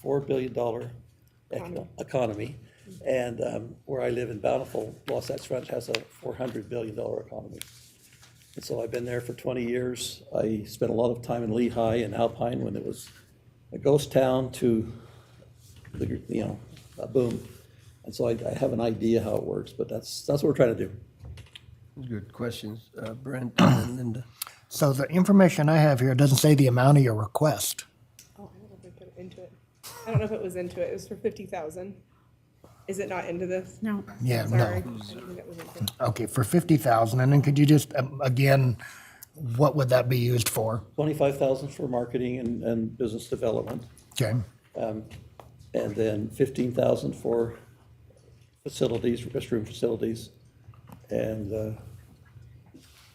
$4 billion economy. And where I live in Bountiful, Wasatch Ranch has a $400 billion economy. And so I've been there for 20 years. I spent a lot of time in Lehigh and Alpine when it was a ghost town to, a boom. And so I have an idea how it works, but that's what we're trying to do. Good questions. Brent and Linda. So the information I have here doesn't say the amount of your request. Oh, I don't know if I put it into it. I don't know if it was into it. It was for 50,000. Is it not into this? No. Yeah, Sorry. no. I didn't think it was into it. Okay, for 50,000, and then could you just, again, what would that be used for? 25,000 for marketing and business development. Okay. And then 15,000 for facilities, restroom facilities, and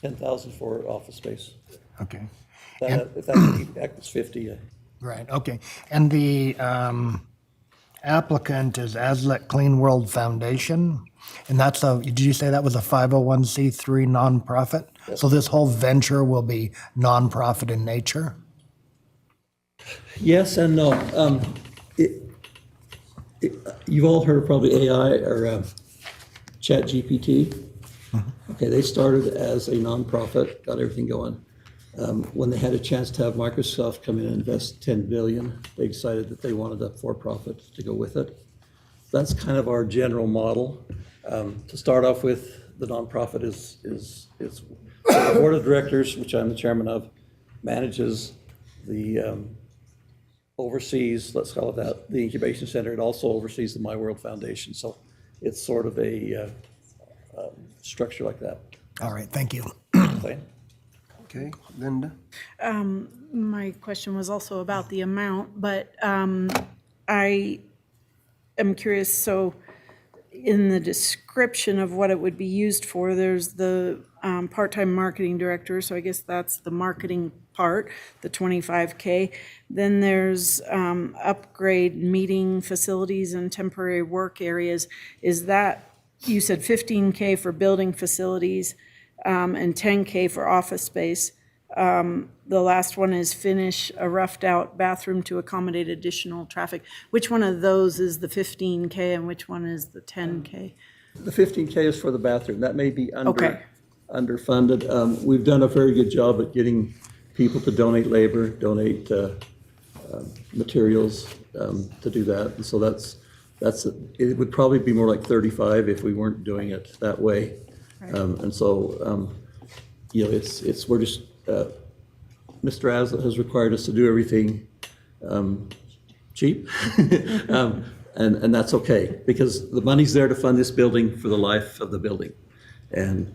10,000 for office space. Okay. If that was 50. Right, okay. And the applicant is Aslet Clean World Foundation, and did you say that was a 501c3 nonprofit? Yes. So this whole venture will be nonprofit in nature? Yes and no. You've all heard of probably AI or Chat GPT. Okay, they started as a nonprofit, got everything going. When they had a chance to have Microsoft come in and invest $10 billion, they decided that they wanted a for-profit to go with it. That's kind of our general model. To start off with, the nonprofit is the board of directors, which I'm the chairman of, manages the oversees, let's call it that, the incubation center. It also oversees the My World Foundation. So it's sort of a structure like that. All right, thank you. Okay. Okay, Linda? My question was also about the amount, but I am curious, so in the description of what it would be used for, there's the part-time marketing director, so I guess that's the marketing part, the 25K. Then there's upgrade meeting facilities and temporary work areas. Is that, you said 15K for building facilities and 10K for office space. The last one is finish a roughed out bathroom to accommodate additional traffic. Which one of those is the 15K and which one is the 10K? The 15K is for the bathroom. That may be Okay. underfunded. We've done a very good job at getting people to donate labor, donate materials to do that. And so it would probably be more like 35 if we weren't doing it that way. And so, we're just, Mr. Aslett has required us to do everything cheap. And that's okay, because the money's there to fund this building for the life of the building. And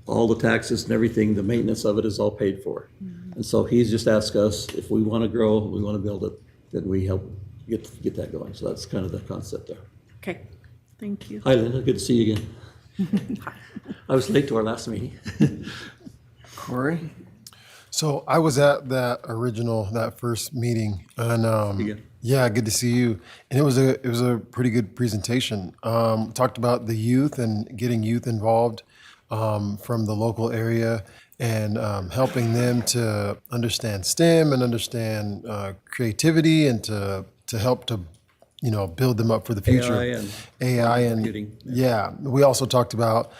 all the taxes and everything, the maintenance of it is all paid for. And so he's just asked us, if we want to grow, we want to build it, then we help get that going. So that's kind of the concept there. Okay, thank you. Hi, Linda, good to see you again. I was late to our last meeting. Corey? So I was at that first meeting, and yeah, good to see you. And it was a pretty good presentation. Talked about the youth and getting youth involved from the local area, and helping them to understand STEM and understand creativity, and to help to build them up for the future. AI and computing. Yeah, we also talked about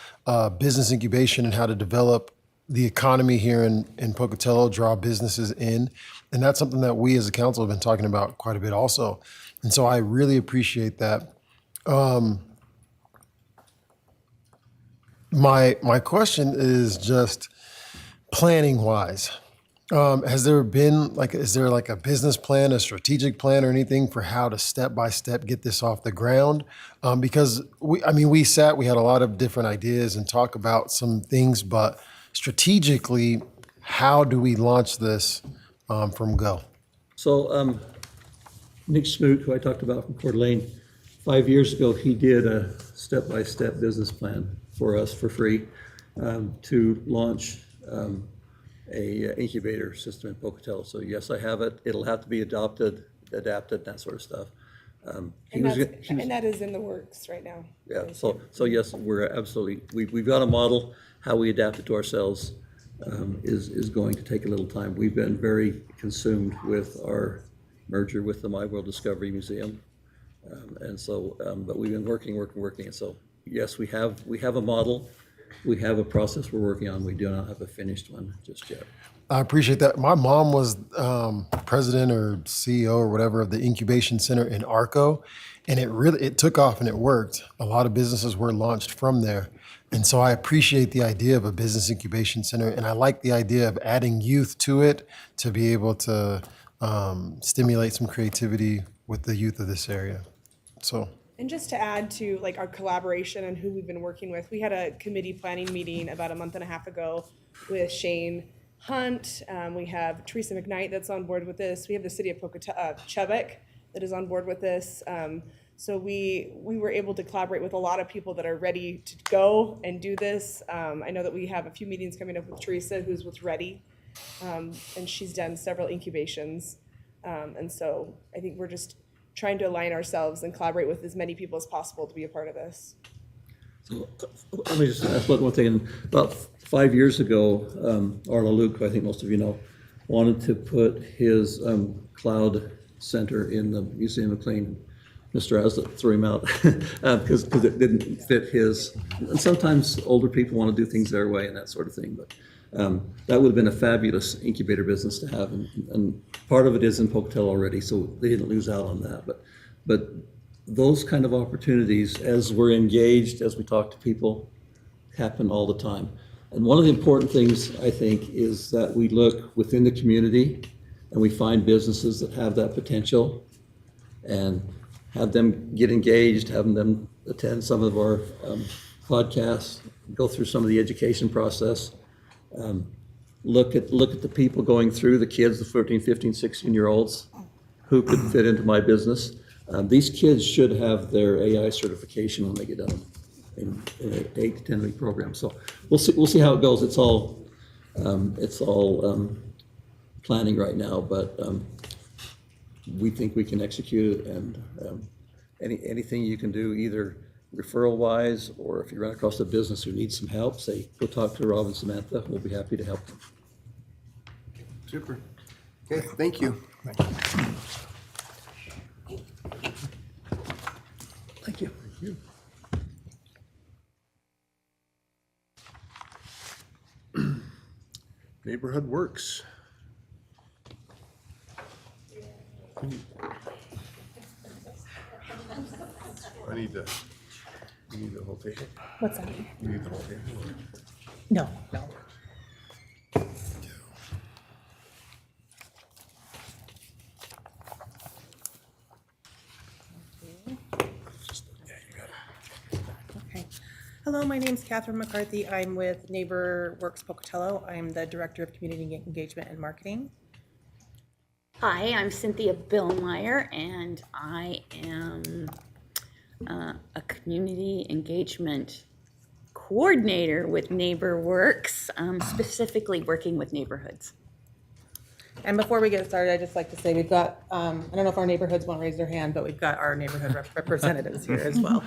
business incubation and how to develop the economy here in Pocatello, draw businesses in. And that's something that we as a council have been talking about quite a bit also. And so I really appreciate that. My question is just planning wise. Is there like a business plan, a strategic plan, or anything for how to step by step get this off the ground? Because we had a lot of different ideas and talk about some things, but strategically, how do we launch this from go? So Nick Smoot, who I talked about from Coeur d'Alene, 5 years ago, he did a step-by-step business plan for us for free to launch a incubator system in Pocatello. So yes, I have it. It'll have to be adapted, that sort of stuff. And that is in the works right now. Yeah, so yes, we're absolutely, we've got a model. How we adapt it to ourselves is going to take a little time. We've been very consumed with our merger with the My World Discovery Museum. And so, but we've been working. And so, yes, we have a model. We have a process we're working on. We do not have a finished one just yet. I appreciate that. My mom was president or CEO or whatever of the incubation center in Arco, and it took off and it worked. A lot of businesses were launched from there. And so I appreciate the idea of a business incubation center, and I like the idea of adding youth to it to be able to stimulate some creativity with the youth of this area. So. And just to add to like our collaboration and who we've been working with, we had a committee planning meeting about a month and a half ago with Shane Hunt. We have Teresa McKnight that's on board with this. We have the city of Chubbuck that is on board with this. So we were able to collaborate with a lot of people that are ready to go and do this. I know that we have a few meetings coming up with Teresa, who's with Ready, and she's done several incubations. And so I think we're just trying to align ourselves and collaborate with as many people as possible to be a part of this. So let me just ask one thing. About 5 years ago, Arla Luke, who I think most of you know, wanted to put his cloud center in the Museum of Clean. Mr. Aslett threw him out because it didn't fit his. And sometimes older people want to do things their way and that sort of thing. But That would have been a fabulous incubator business to have, and part of it is in Pocatello already, so they didn't lose out on that. But those kind of opportunities, as we're engaged, as we talk to people, happen all the time. And one of the important things, I think, is that we look within the community and we find businesses that have that potential and have them get engaged, have them attend some of our podcasts, go through some of the education process. Look at the people going through, the kids, the 13, 15, 16-year-olds who could fit into my business. These kids should have their AI certification when they get done in an 8 to 10 week program. So we'll see how it goes. It's all planning right now, but we think we can execute it, and anything you can do, either referral wise, or if you run across a business who needs some help, say, go talk to Rob and Samantha. We'll be happy to help them. Super. Okay, thank you. Thank you. Neighborhood Works. You need the whole table? What's that? You need the whole table? No. Okay. Hello, my name's Catherine McCarthy. I'm with Neighbor Works Pocatello. I'm the Director of Community Engagement and Marketing. Hi, I'm Cynthia Billmeyer, and I am a community engagement coordinator with Neighbor Works, specifically working with neighborhoods. And before we get started, I'd just like to say we've got, I don't know if our neighborhoods want to raise their hand, but we've got our neighborhood representatives here as well.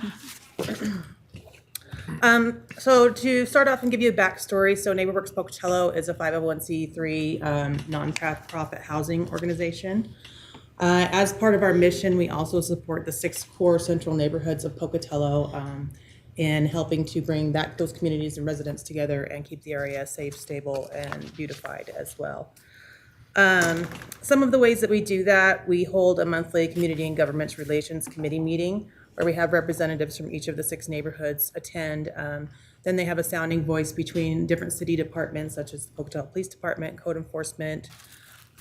So to start off and give you a backstory, so Neighbor Works Pocatello is a 501c3 nonprofit housing organization. As part of our mission, we also support the 6 core central neighborhoods of Pocatello in helping to bring those communities and residents together and keep the area safe, stable, and beautified as well. Some of the ways that we do that, we hold a monthly Community and Government Relations Committee meeting where we have representatives from each of the 6 neighborhoods attend. Then they have a sounding voice between different city departments such as the Pocatello Police Department, Code Enforcement.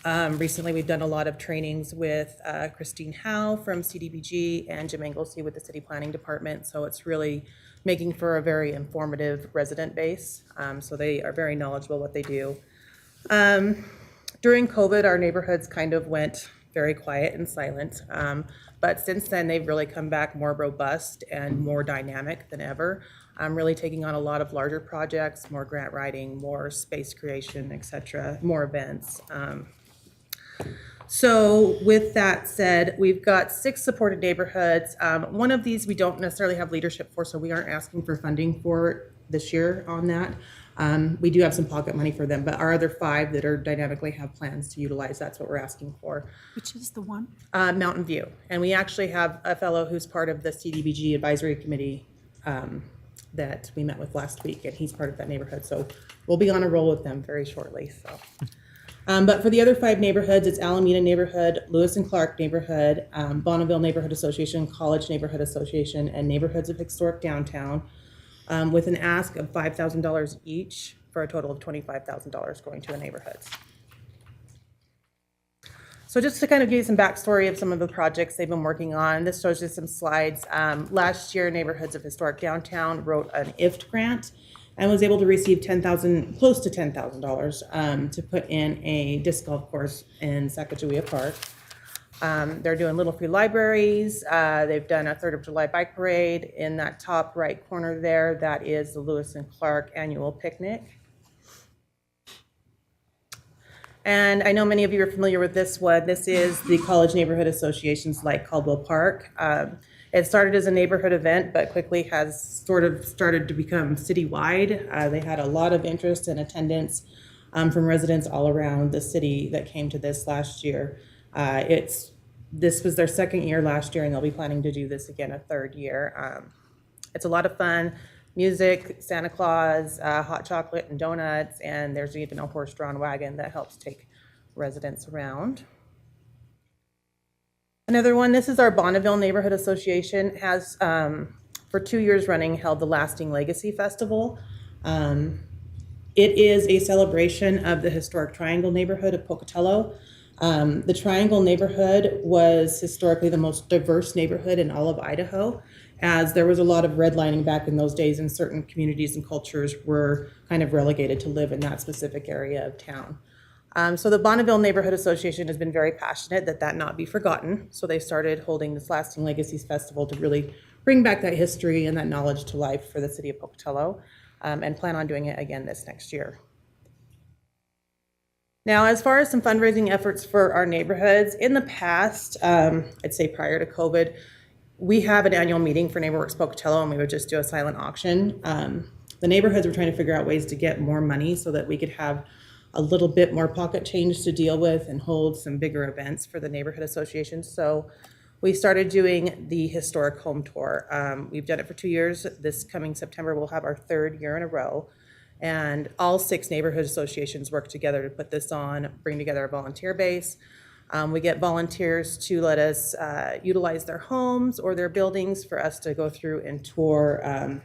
Recently, we've done a lot of trainings with Christine Howe from CDBG and Jim Anglesey with the City Planning Department. So it's really making for a very informative resident base. So they are very knowledgeable what they do. During COVID, our neighborhoods kind of went very quiet and silent. But since then, they've really come back more robust and more dynamic than ever. Really taking on a lot of larger projects, more grant writing, more space creation, et cetera, more events. So with that said, we've got 6 supported neighborhoods. One of these we don't necessarily have leadership for, so we aren't asking for funding for this year on that. We do have some pocket money for them, but our other 5 that are dynamically have plans to utilize, that's what we're asking for. Which is the one? Mountain View. And we actually have a fellow who's part of the CDBG advisory committee that we met with last week, and he's part of that neighborhood. So we'll be on a roll with them very shortly. So, but for the other 5 neighborhoods, it's Alameda Neighborhood, Lewis and Clark Neighborhood, Bonneville Neighborhood Association, College Neighborhood Association, and Neighborhoods of Historic Downtown, with an ask of $5,000 each for a total of $25,000 going to the neighborhoods. So just to kind of give you some backstory of some of the projects they've been working on, this shows you some slides. Last year, Neighborhoods of Historic Downtown wrote an IFT grant and was able to receive close to $10,000 to put in a disc golf course in Sacagawea Park. They're doing Little Free Libraries. They've done a 3rd of July bike parade. In that top right corner there, that is the Lewis and Clark annual picnic. And I know many of you are familiar with this one. This is the College Neighborhood Association's Like Caldwell Park. It started as a neighborhood event, but quickly has sort of started to become citywide. They had a lot of interest and attendance from residents all around the city that came to this last year. This was their 2nd year last year, and they'll be planning to do this again a 3rd year. It's a lot of fun. music, Santa Claus, hot chocolate and donuts, and there's even a horse-drawn wagon that helps take residents around. Another one, this is our Bonneville Neighborhood Association, has for 2 years running held the Lasting Legacy Festival. It is a celebration of the historic Triangle neighborhood of Pocatello. The Triangle neighborhood was historically the most diverse neighborhood in all of Idaho, as there was a lot of redlining back in those days, and certain communities and cultures were kind of relegated to live in that specific area of town. So the Bonneville Neighborhood Association has been very passionate that that not be forgotten. So they started holding this Lasting Legacies Festival to really bring back that history and that knowledge to life for the city of Pocatello, and plan on doing it again this next year. Now, as far as some fundraising efforts for our neighborhoods, in the past, I'd say prior to COVID, we have an annual meeting for NeighborWorks Pocatello, and we would just do a silent auction. The neighborhoods were trying to figure out ways to get more money so that we could have a little bit more pocket change to deal with and hold some bigger events for the neighborhood associations. So we started doing the historic home tour. We've done it for 2 years. This coming September, we'll have our 3rd year in a row. And all 6 neighborhood associations work together to put this on, bring together a volunteer base. We get volunteers to let us utilize their homes or their buildings for us to go through and tour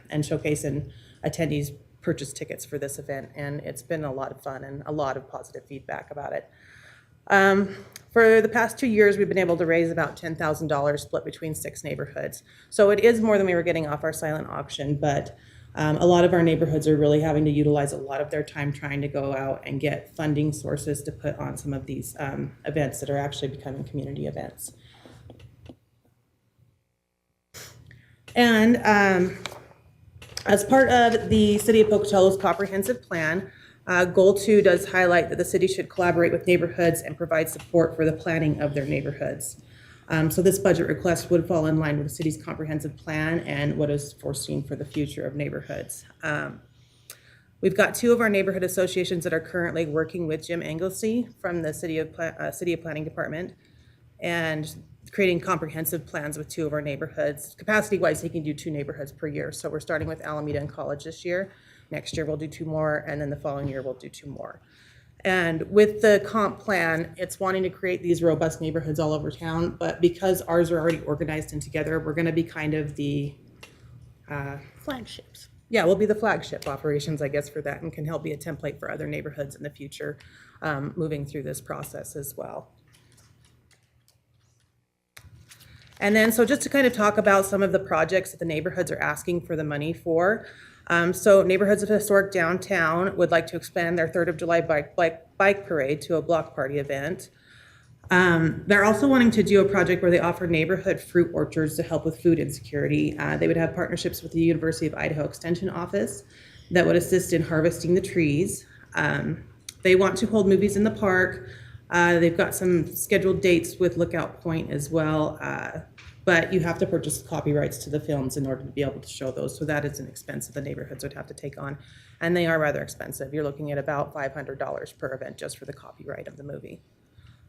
and showcase, and attendees purchase tickets for this event. And it's been a lot of fun and a lot of positive feedback about it. For the past 2 years, we've been able to raise about $10,000 split between 6 neighborhoods. So it is more than we were getting off our silent auction, but a lot of our neighborhoods are really having to utilize a lot of their time trying to go out and get funding sources to put on some of these events that are actually becoming community events. And as part of the City of Pocatello's comprehensive plan, Goal 2 does highlight that the city should collaborate with neighborhoods and provide support for the planning of their neighborhoods. So this budget request would fall in line with the city's comprehensive plan and what is foreseen for the future of neighborhoods. We've got 2 of our neighborhood associations that are currently working with Jim Anglesey from the City of Planning Department and creating comprehensive plans with 2 of our neighborhoods. Capacity-wise, he can do 2 neighborhoods per year. So we're starting with Alameda and College this year. Next year, we'll do 2 more, and then the following year, we'll do 2 more. And with the comp plan, it's wanting to create these robust neighborhoods all over town, but because ours are already organized and together, we're gonna be kind of the Flagships. Yeah, we'll be the flagship operations, I guess, for that, and can help be a template for other neighborhoods in the future, moving through this process as well. And then, so just to kind of talk about some of the projects that the neighborhoods are asking for the money for. So Neighborhoods of Historic Downtown would like to expand their 3rd of July bike parade to a block party event. They're also wanting to do a project where they offer neighborhood fruit orchards to help with food insecurity. They would have partnerships with the University of Idaho Extension Office that would assist in harvesting the trees. They want to hold movies in the park. They've got some scheduled dates with Lookout Point as well, but you have to purchase copyrights to the films in order to be able to show those. So that is an expense that the neighborhoods would have to take on. And they are rather expensive. You're looking at about $500 per event just for the copyright of the movie.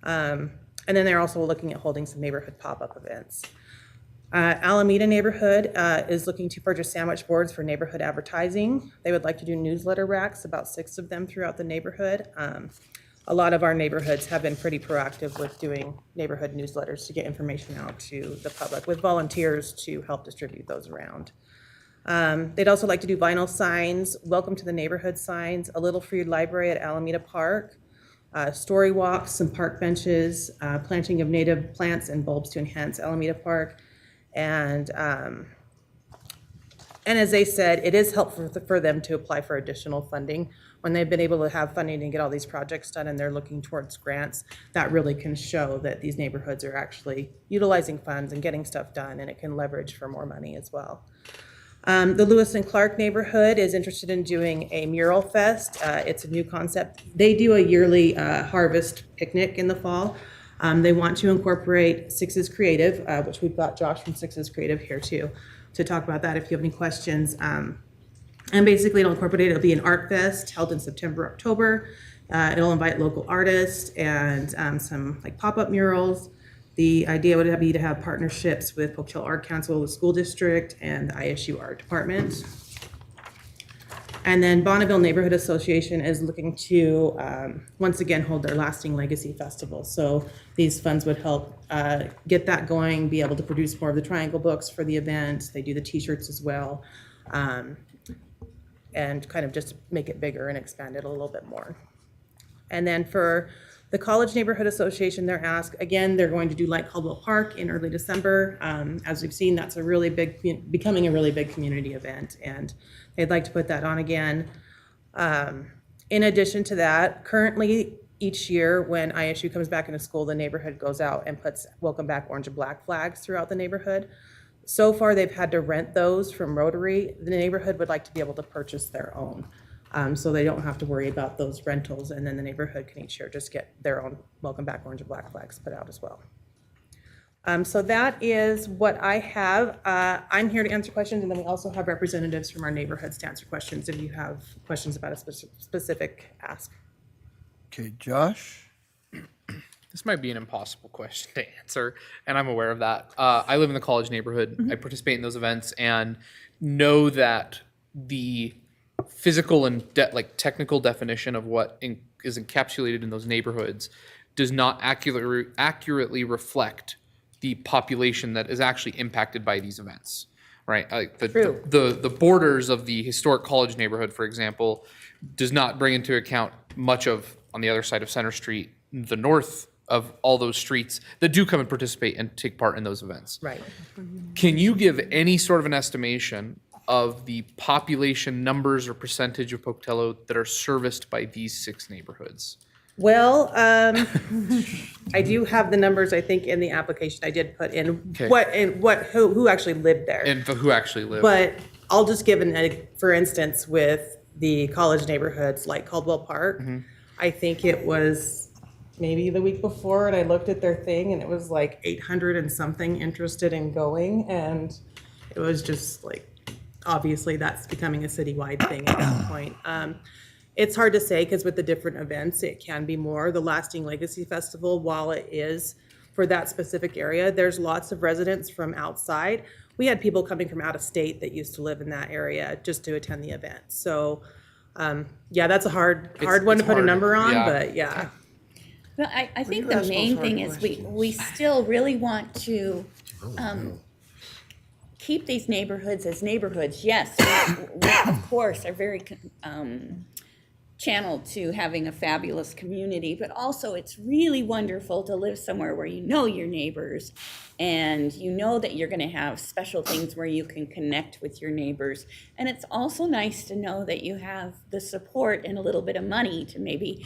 And then they're also looking at holding some neighborhood pop-up events. Alameda neighborhood is looking to purchase sandwich boards for neighborhood advertising. They would like to do newsletter racks, about 6 of them throughout the neighborhood. A lot of our neighborhoods have been pretty proactive with doing neighborhood newsletters to get information out to the public with volunteers to help distribute those around. They'd also like to do vinyl signs, welcome to the neighborhood signs, a little free library at Alameda Park, story walks, some park benches, planting of native plants and bulbs to enhance Alameda Park. And as they said, it is helpful for them to apply for additional funding. When they've been able to have funding and get all these projects done and they're looking towards grants, that really can show that these neighborhoods are actually utilizing funds and getting stuff done, and it can leverage for more money as well. The Lewis and Clark neighborhood is interested in doing a mural fest. It's a new concept. They do a yearly harvest picnic in the fall. They want to incorporate Sixes Creative, which we've got Josh from Sixes Creative here too, to talk about that if you have any questions. And basically it'll be an art fest held in September, October. It'll invite local artists and some like pop-up murals. The idea would be to have partnerships with Pocatello Art Council, the school district, and the ISU Art Department. And then Bonneville Neighborhood Association is looking to, once again, hold their Lasting Legacy Festival. So these funds would help get that going, be able to produce more of the triangle books for the event. They do the t-shirts as well. And kind of just make it bigger and expand it a little bit more. And then for the College Neighborhood Association, they're asked, again, they're going to do Light Caldwell Park in early December. As we've seen, that's a really big, becoming a really big community event, and they'd like to put that on again. In addition to that, currently each year when ISU comes back into school, the neighborhood goes out and puts Welcome Back Orange and Black flags throughout the neighborhood. So far, they've had to rent those from Rotary. The neighborhood would like to be able to purchase their own. So they don't have to worry about those rentals, and then the neighborhood can each year just get their own Welcome Back Orange and Black flags put out as well. So that is what I have. I'm here to answer questions, and then we also have representatives from our neighborhoods to answer questions if you have questions about a specific ask. Okay, Josh? This might be an impossible question to answer, and I'm aware of that. I live in the college neighborhood. I participate in those events and know that the physical and technical definition of what is encapsulated in those neighborhoods does not accurately reflect the population that is actually impacted by these events, right? Like the borders of the historic college neighborhood, for example, does not bring into account much of, on the other side of Center Street, the north of all those streets that do come and participate and take part in those events. Right. Can you give any sort of an estimation of the population numbers or percentage of Pocatello that are serviced by these 6 neighborhoods? Well, I do have the numbers, I think, in the application. I did put in who actually lived there. And who actually lived. But I'll just give for instance, with the college neighborhoods like Caldwell Park, I think it was maybe the week before, and I looked at their thing, and it was like 800 and something interested in going, and it was just like, obviously that's becoming a citywide thing at that point. It's hard to say because with the different events, it can be more. The Lasting Legacy Festival, while it is for that specific area, there's lots of residents from outside. We had people coming from out of state that used to live in that area just to attend the event. So, yeah, that's a hard one to put a number on, but yeah. Well, I think the main thing is we still really want to keep these neighborhoods as neighborhoods. Yes, we of course are very channeled to having a fabulous community, but also it's really wonderful to live somewhere where you know your neighbors and you know that you're going to have special things where you can connect with your neighbors. And it's also nice to know that you have the support and a little bit of money to maybe,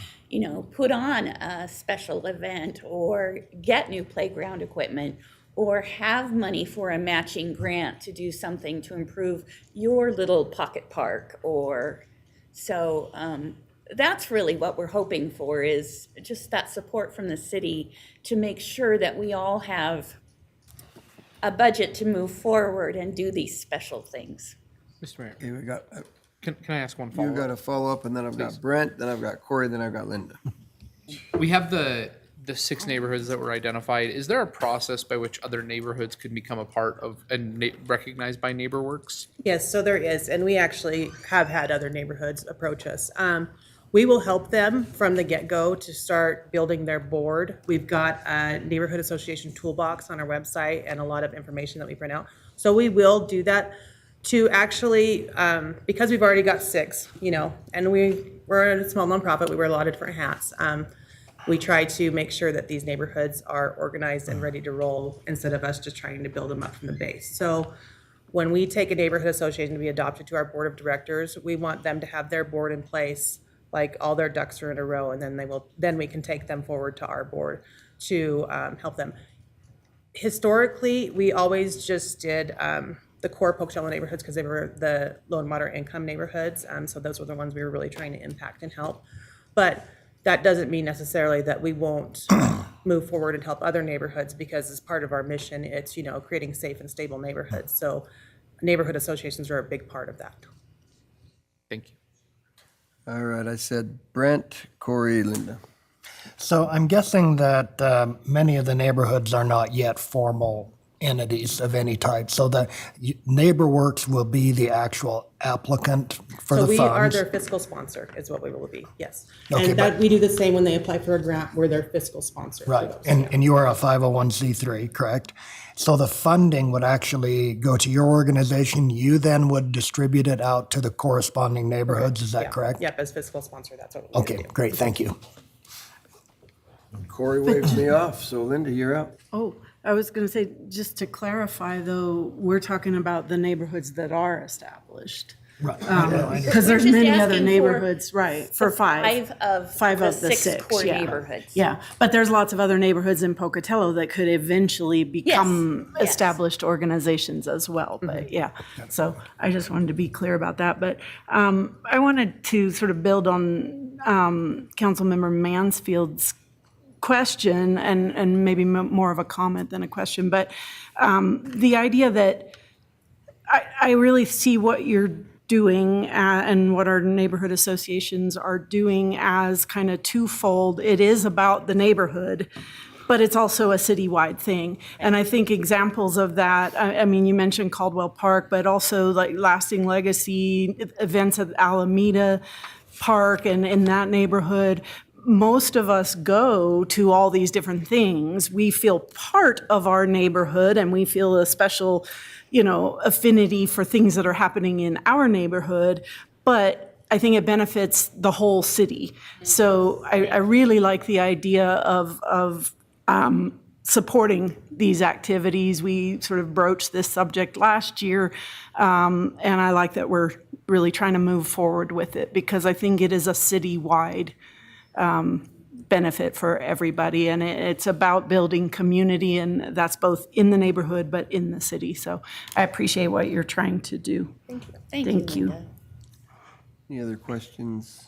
put on a special event or get new playground equipment or have money for a matching grant to do something to improve your little pocket park that's really what we're hoping for, is just that support from the city to make sure that we all have a budget to move forward and do these special things. Mr. Mayor, Okay, we got, can I ask one follow-up? you got a follow-up, and then I've got Brent, then I've got Corey, then I've got Linda. We have the 6 neighborhoods that were identified. Is there a process by which other neighborhoods could become a part of and recognized by NeighborWorks? Yes, so there is, and we actually have had other neighborhoods approach us. We will help them from the get-go to start building their board. We've got a neighborhood association toolbox on our website and a lot of information that we print out. So we will do that to actually, because we've already got 6, and we're a small nonprofit, we wear a lot of different hats. We try to make sure that these neighborhoods are organized and ready to roll instead of us just trying to build them up from the base. So when we take a neighborhood association to be adopted to our board of directors, we want them to have their board in place, like all their ducks are in a row, and then we can take them forward to our board to help them. Historically, we always just did the core Pocatello neighborhoods because they were the low and moderate income neighborhoods. So those were the ones we were really trying to impact and help. But that doesn't mean necessarily that we won't move forward and help other neighborhoods, because as part of our mission, it's, creating safe and stable neighborhoods. So neighborhood associations are a big part of that. Thank you. All right, I said Brent, Corey, Linda. So I'm guessing that many of the neighborhoods are not yet formal entities of any type. So the NeighborWorks will be the actual applicant for the So we are funds. their fiscal sponsor is what we will be, yes. Okay, And that, we do the same when they apply for a grant, we're their fiscal sponsor. for Right, those. and you are a 501c3, correct? So the funding would actually go to your organization. You then would distribute it out to the corresponding neighborhoods. Is that Yeah. correct? Yep, as fiscal sponsor, that's what we Okay, do. great, thank you. Corey waves me off, so Linda, you're up. Oh, I was going to say, just to clarify, though, we're talking about the neighborhoods that are established. Right. Because there's We're just many other asking for neighborhoods, right, for five. Five of the the six core yeah. neighborhoods. Yeah, but there's lots of other neighborhoods in Pocatello that could eventually become Yes. established organizations as well, but yeah. So I just wanted to be clear about that, but I wanted to sort of build on Councilmember Mansfield's question and maybe more of a comment than a question, but the idea that I really see what you're doing and what our neighborhood associations are doing as kind of twofold. It is about the neighborhood, but it's also a citywide thing. And I think examples of that, I mean, you mentioned Caldwell Park, but also like Lasting Legacy, events at Alameda Park and in that neighborhood. Most of us go to all these different things. We feel part of our neighborhood and we feel a special, affinity for things that are happening in our neighborhood, but I think it benefits the whole city. So I really like the idea of supporting these activities. We sort of broached this subject last year, and I like that we're really trying to move forward with it because I think it is a citywide benefit for everybody, and it's about building community, and that's both in the neighborhood but in the city. So I appreciate what you're trying to do. Thank you. you. Any other questions?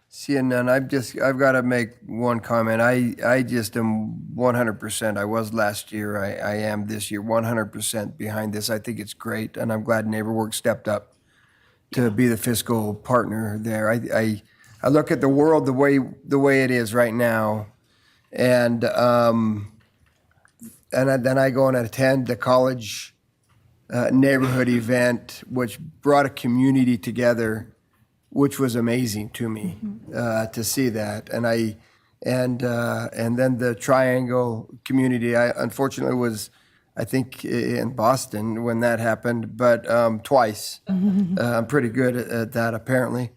Seeing none, I've got to make one comment. I just am 100%. I was last year. I am this year 100% behind this. I think it's great, and I'm glad NeighborWorks stepped up to be the fiscal partner there. I look at the world the way it is right now, and then I go and attend the college neighborhood event, which brought a community together, which was amazing to me to see that. And then the Triangle community. I unfortunately was, I think, in Boston when that happened, but twice. I'm pretty good at that apparently.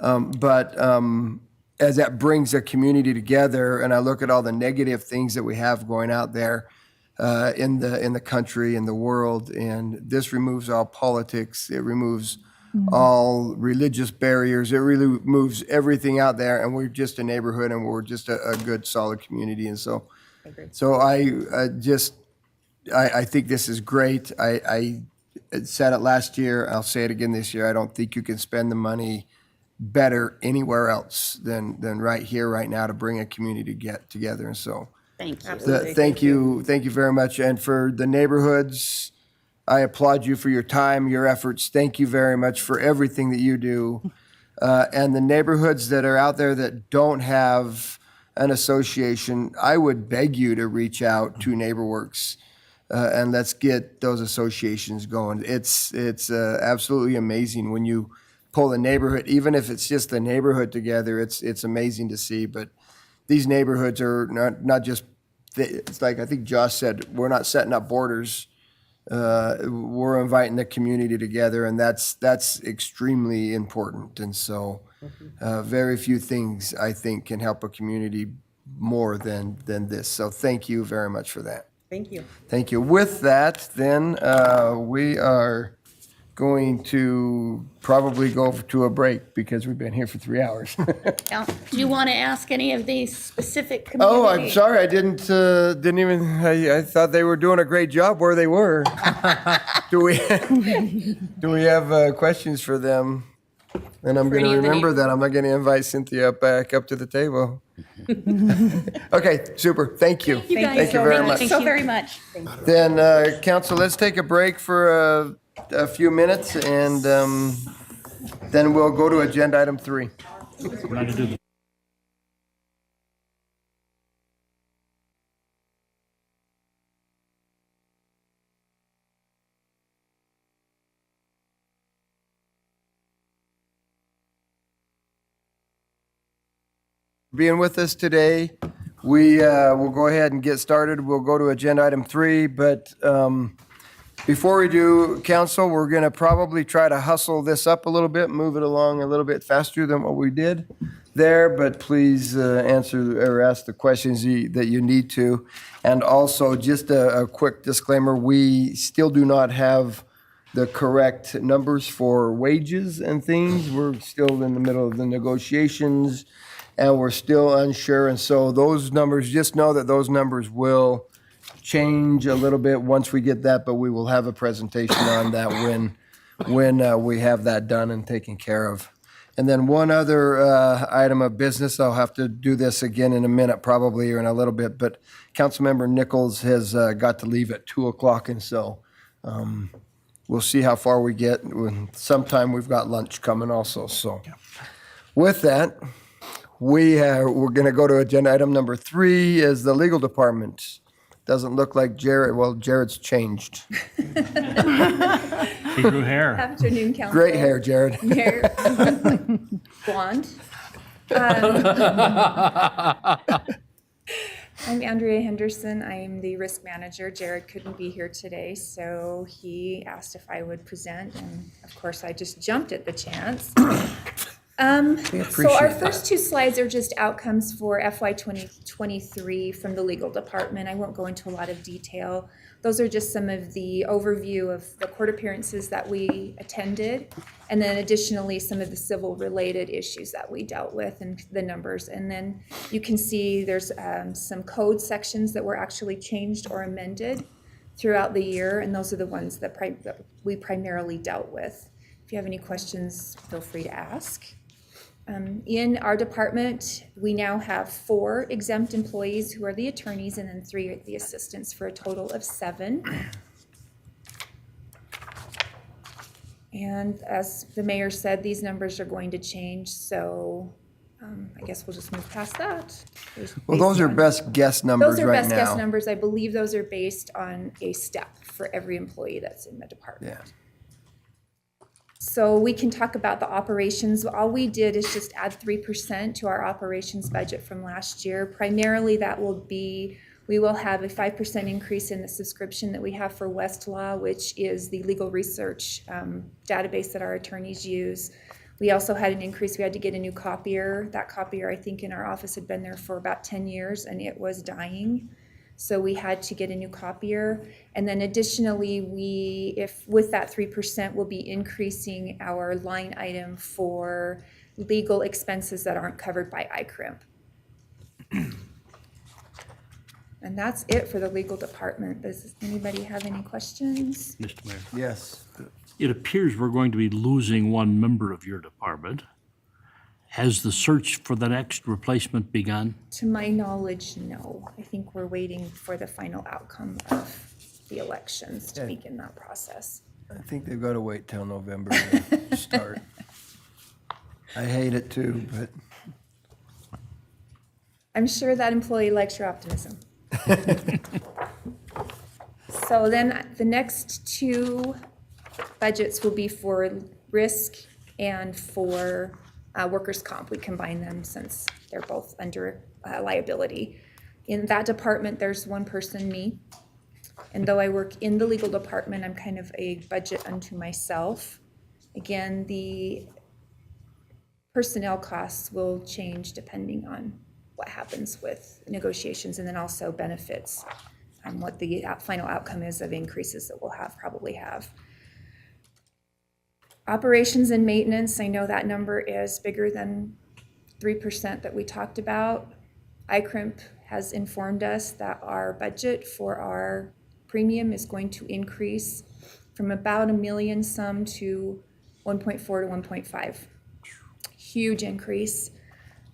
But as that brings a community together, and I look at all the negative things that we have going out there in the country, in the world, and this removes all politics. It removes all religious barriers. It really removes everything out there, and we're just a neighborhood, and we're just a good, solid community. And so I think this is great. I said it last year. I'll say it again this year. I don't think you can spend the money better anywhere else than right here, right now, to bring a community together. And so Thank you. thank you very much. And for the neighborhoods, I applaud you for your time, your efforts. Thank you very much for everything that you do. And the neighborhoods that are out there that don't have an association, I would beg you to reach out to NeighborWorks and let's get those associations going. It's absolutely amazing when you pull the neighborhood, even if it's just the neighborhood together. It's amazing to see. But these neighborhoods are not just. It's like I think Josh said, we're not setting up borders. We're inviting the community together, and that's extremely important. And so, very few things I think can help a community more than this. So, thank you very much for that. Thank you. Thank you. With that, then we are going to probably go to a break because we've been here for 3 hours. Now, do you want to ask any of these specific community? Oh, I'm sorry. I didn't even. I thought they were doing a great job where they were. Do we have questions for them? And I'm going to remember that I'm not going to invite Cynthia back up to the table. Okay, super. Thank you. Thank you very much. so very much. Then, council, let's take a break for a few minutes, and then we'll go to agenda item 3. being with us today. We will go ahead and get started. We'll go to agenda item 3, but before we do, council, we're going to probably try to hustle this up a little bit, move it along a little bit faster than what we did there, but please answer or ask the questions that you need to. And also, just a quick disclaimer, we still do not have the correct numbers for wages and things. We're still in the middle of the negotiations, and we're still unsure. And so those numbers, just know that those numbers will change a little bit once we get that, but we will have a presentation on that when we have that done and taken care of. And then one other item of business, I'll have to do this again in a minute probably, or in a little bit, but Councilmember Nichols has got to leave at 2 o'clock, and so we'll see how far we get. Sometime we've got lunch coming also, so. With that, we're going to go to agenda item number 3 is the legal department. Doesn't look like Jared. Well, Jared's changed. He grew hair. Afternoon, council. Great hair, Jared. Hair, blonde. I'm Andrea Henderson. I'm the risk manager. Jared couldn't be here today, so he asked if I would present, and of course I just jumped at the chance. So our first 2 slides are just outcomes for FY 2023 from the legal department. I won't go into a lot of detail. Those are just some of the overview of the court appearances that we attended, and then additionally some of the civil related issues that we dealt with and the numbers. And then you can see there's some code sections that were actually changed or amended throughout the year, and those are the ones that we primarily dealt with. If you have any questions, feel free to ask. In our department, we now have 4 exempt employees who are the attorneys, and then 3 are the assistants, for a total of 7. And as the mayor said, these numbers are going to change, so I guess we'll just move past that. Well, those are best guess numbers Those are right best guess now. numbers. I believe those are based on a step for every employee that's in the department. Yeah. So we can talk about the operations. All we did is just add 3% to our operations budget from last year. Primarily that will be, we will have a 5% increase in the subscription that we have for Westlaw, which is the legal research database that our attorneys use. We also had an increase. We had to get a new copier. That copier, I think, in our office had been there for about 10 years and it was dying. So we had to get a new copier. And then additionally, with that 3%, we'll be increasing our line item for legal expenses that aren't covered by ICRIMP. And that's it for the legal department. Does anybody have any questions? Mr. Mayor. Yes. It appears we're going to be losing one member of your department. Has the search for the next replacement begun? To my knowledge, no. I think we're waiting for the final outcome of the elections to begin that process. I think they've got to wait till November to start. I hate it too, but. I'm sure that employee likes your optimism. So then the next 2 budgets will be for risk and for workers' comp. We combine them since they're both under liability. In that department, there's 1 person, me. And though I work in the legal department, I'm kind of a budget unto myself. Again, the personnel costs will change depending on what happens with negotiations, and then also benefits, what the final outcome is of increases that we'll probably have. Operations and maintenance, I know that number is bigger than 3% that we talked about. ICRIMP has informed us that our budget for our premium is going to increase from about $1 million some to 1.4 to 1.5. Huge increase.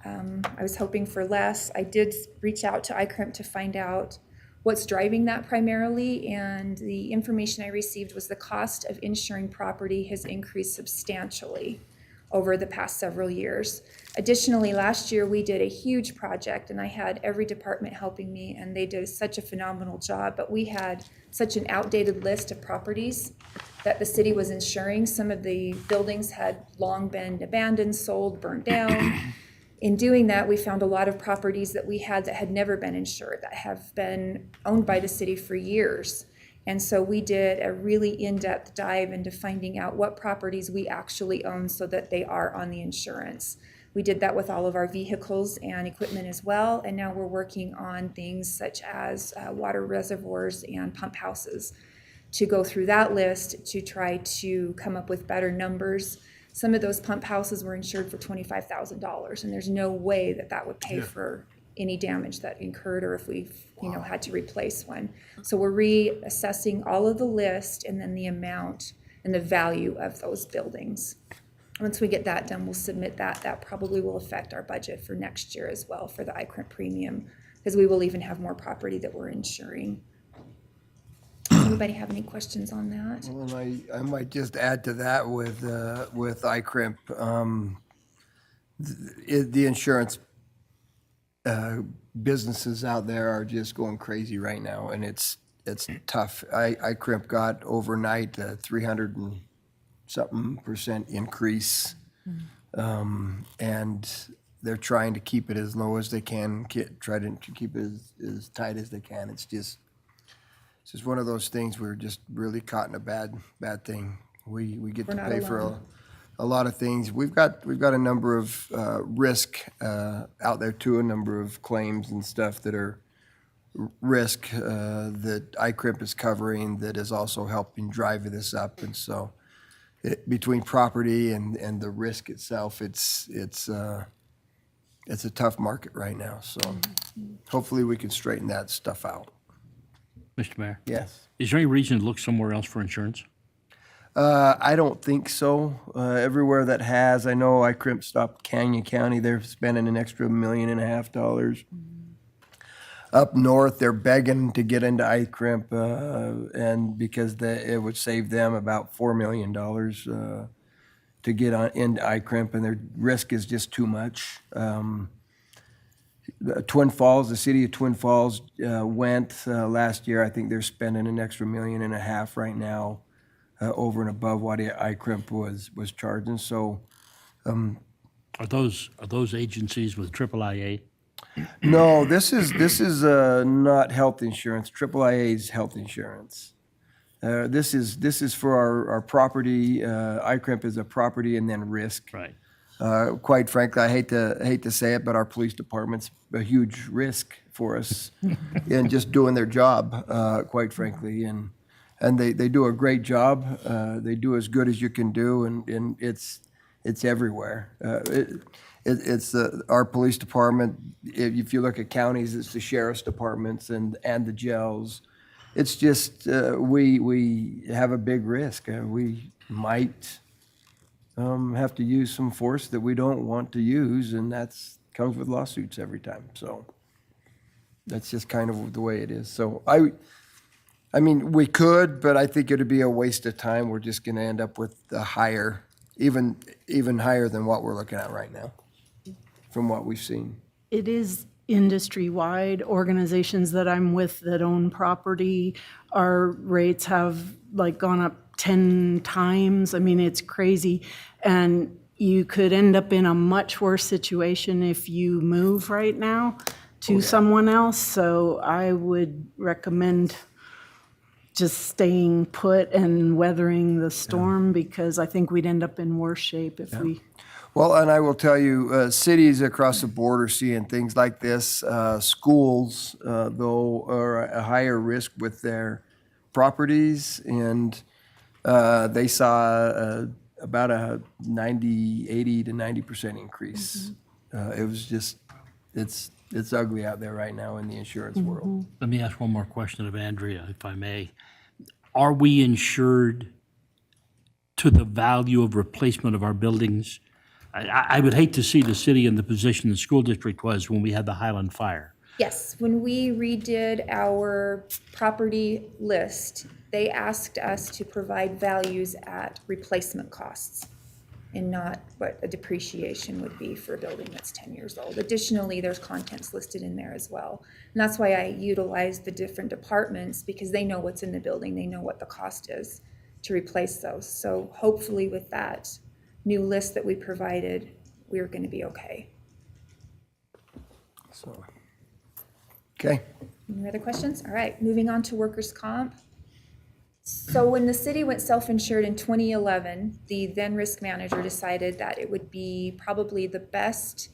I was hoping for less. I did reach out to ICRIMP to find out what's driving that primarily, and the information I received was the cost of insuring property has increased substantially over the past several years. Additionally, last year we did a huge project, and I had every department helping me, and they did such a phenomenal job, but we had such an outdated list of properties that the city was insuring. Some of the buildings had long been abandoned, sold, burned down. In doing that, we found a lot of properties that we had that had never been insured, that have been owned by the city for years. And so we did a really in-depth dive into finding out what properties we actually own so that they are on the insurance. We did that with all of our vehicles and equipment as well, and now we're working on things such as water reservoirs and pump houses to go through that list to try to come up with better numbers. Some of those pump houses were insured for $25,000, and there's no way that that would pay for any damage that incurred or if we've had to replace one. So we're reassessing all of the list and then the amount and the value of those buildings. Once we get that done, we'll submit that. That probably will affect our budget for next year as well for the ICRIMP premium, because we will even have more property that we're insuring. Does anybody have any questions on that? Well, I might just add to that with ICRIMP. The insurance businesses out there are just going crazy right now, and it's tough. ICRIMP got overnight a 300 and something% increase, and they're trying to keep it as low as they can, try to keep it as tight as they can. It's just one of those things. We're just really caught in a bad thing. We get to pay for a lot of things. We've got a number of risk out there too, a number of claims and stuff that are risk that ICRIMP is covering that is also helping drive this up. And so between property and the risk itself, it's a tough market right now. So hopefully we can straighten that stuff out. Mr. Mayor? Yes. Is there any reason to look somewhere else for insurance? I don't think so. Everywhere that has, I know ICRIMP stopped Canyon County. They're spending an extra $1.5 million. Up north, they're begging to get into ICRIMP, and because it would save them about $4 million to get into ICRIMP, and their risk is just too much. Twin Falls, the city of Twin Falls went last year. I think they're spending an extra $1.5 million right now, over and above what ICRIMP was charging. So, Are those agencies with AAA? no, this is not health insurance. AAA's health insurance. This is for our property. ICRIMP is a property and then risk. Right. Quite frankly, I hate to say it, but our police department's a huge risk for us in just doing their job, quite frankly. And they do a great job. They do as good as you can do, and it's everywhere. It's our police department. If you look at counties, it's the sheriff's departments and the jails. It's just we have a big risk. We might have to use some force that we don't want to use, and that's comes with lawsuits every time. So that's just kind of the way it is. So I mean, we could, but I think it'd be a waste of time. We're just going to end up with a higher, even higher than what we're looking at right now, from what we've seen. It is industry-wide. Organizations that I'm with that own property, our rates have gone up 10 times. I mean, it's crazy. And you could end up in a much worse situation if you move right now to someone else. So I would recommend just staying put and weathering the storm, because I think we'd end up in worse shape if we... Well, and I will tell you, cities across the board are seeing things like this. Schools, though, are a higher risk with their properties, and they saw about a 80 to 90% increase. It was just, it's ugly out there right now in the insurance world. Let me ask one more question of Andrea, if I may. Are we insured to the value of replacement of our buildings? I would hate to see the city in the position the school district was when we had the Highland Fire. Yes, when we redid our property list, they asked us to provide values at replacement costs and not what a depreciation would be for a building that's 10 years old. Additionally, there's contents listed in there as well. And that's why I utilize the different departments, because they know what's in the building, they know what the cost is to replace those. So hopefully with that new list that we provided, we're going to be okay. So, Okay. Any other questions? All right, moving on to workers' comp. So when the city went self-insured in 2011, the then risk manager decided that it would be probably the best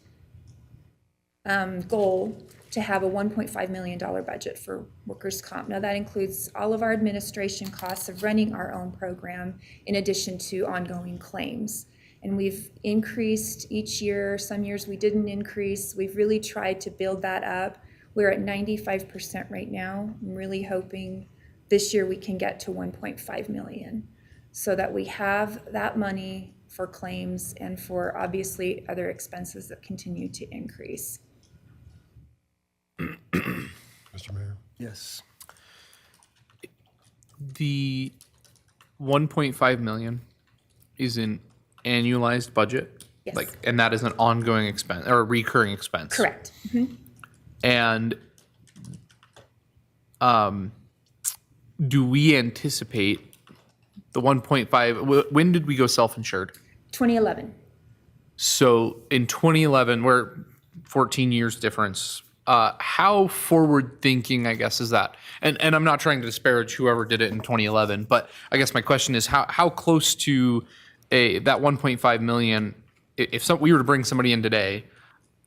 goal to have a $1.5 million budget for workers' comp. Now that includes all of our administration costs of running our own program in addition to ongoing claims. And we've increased each year. Some years we didn't increase. We've really tried to build that up. We're at 95% right now. I'm really hoping this year we can get to 1.5 million so that we have that money for claims and for obviously other expenses that continue to increase. Mr. Mayor? Yes. The 1.5 million is an annualized budget? Yes. Like, and that is an ongoing expense or a recurring expense? Correct. And do we anticipate the 1.5, when did we go self-insured? 2011. So in 2011, we're 14 years difference. How forward-thinking, I guess, is that? And I'm not trying to disparage whoever did it in 2011, but I guess my question is how close to that 1.5 million, if we were to bring somebody in today,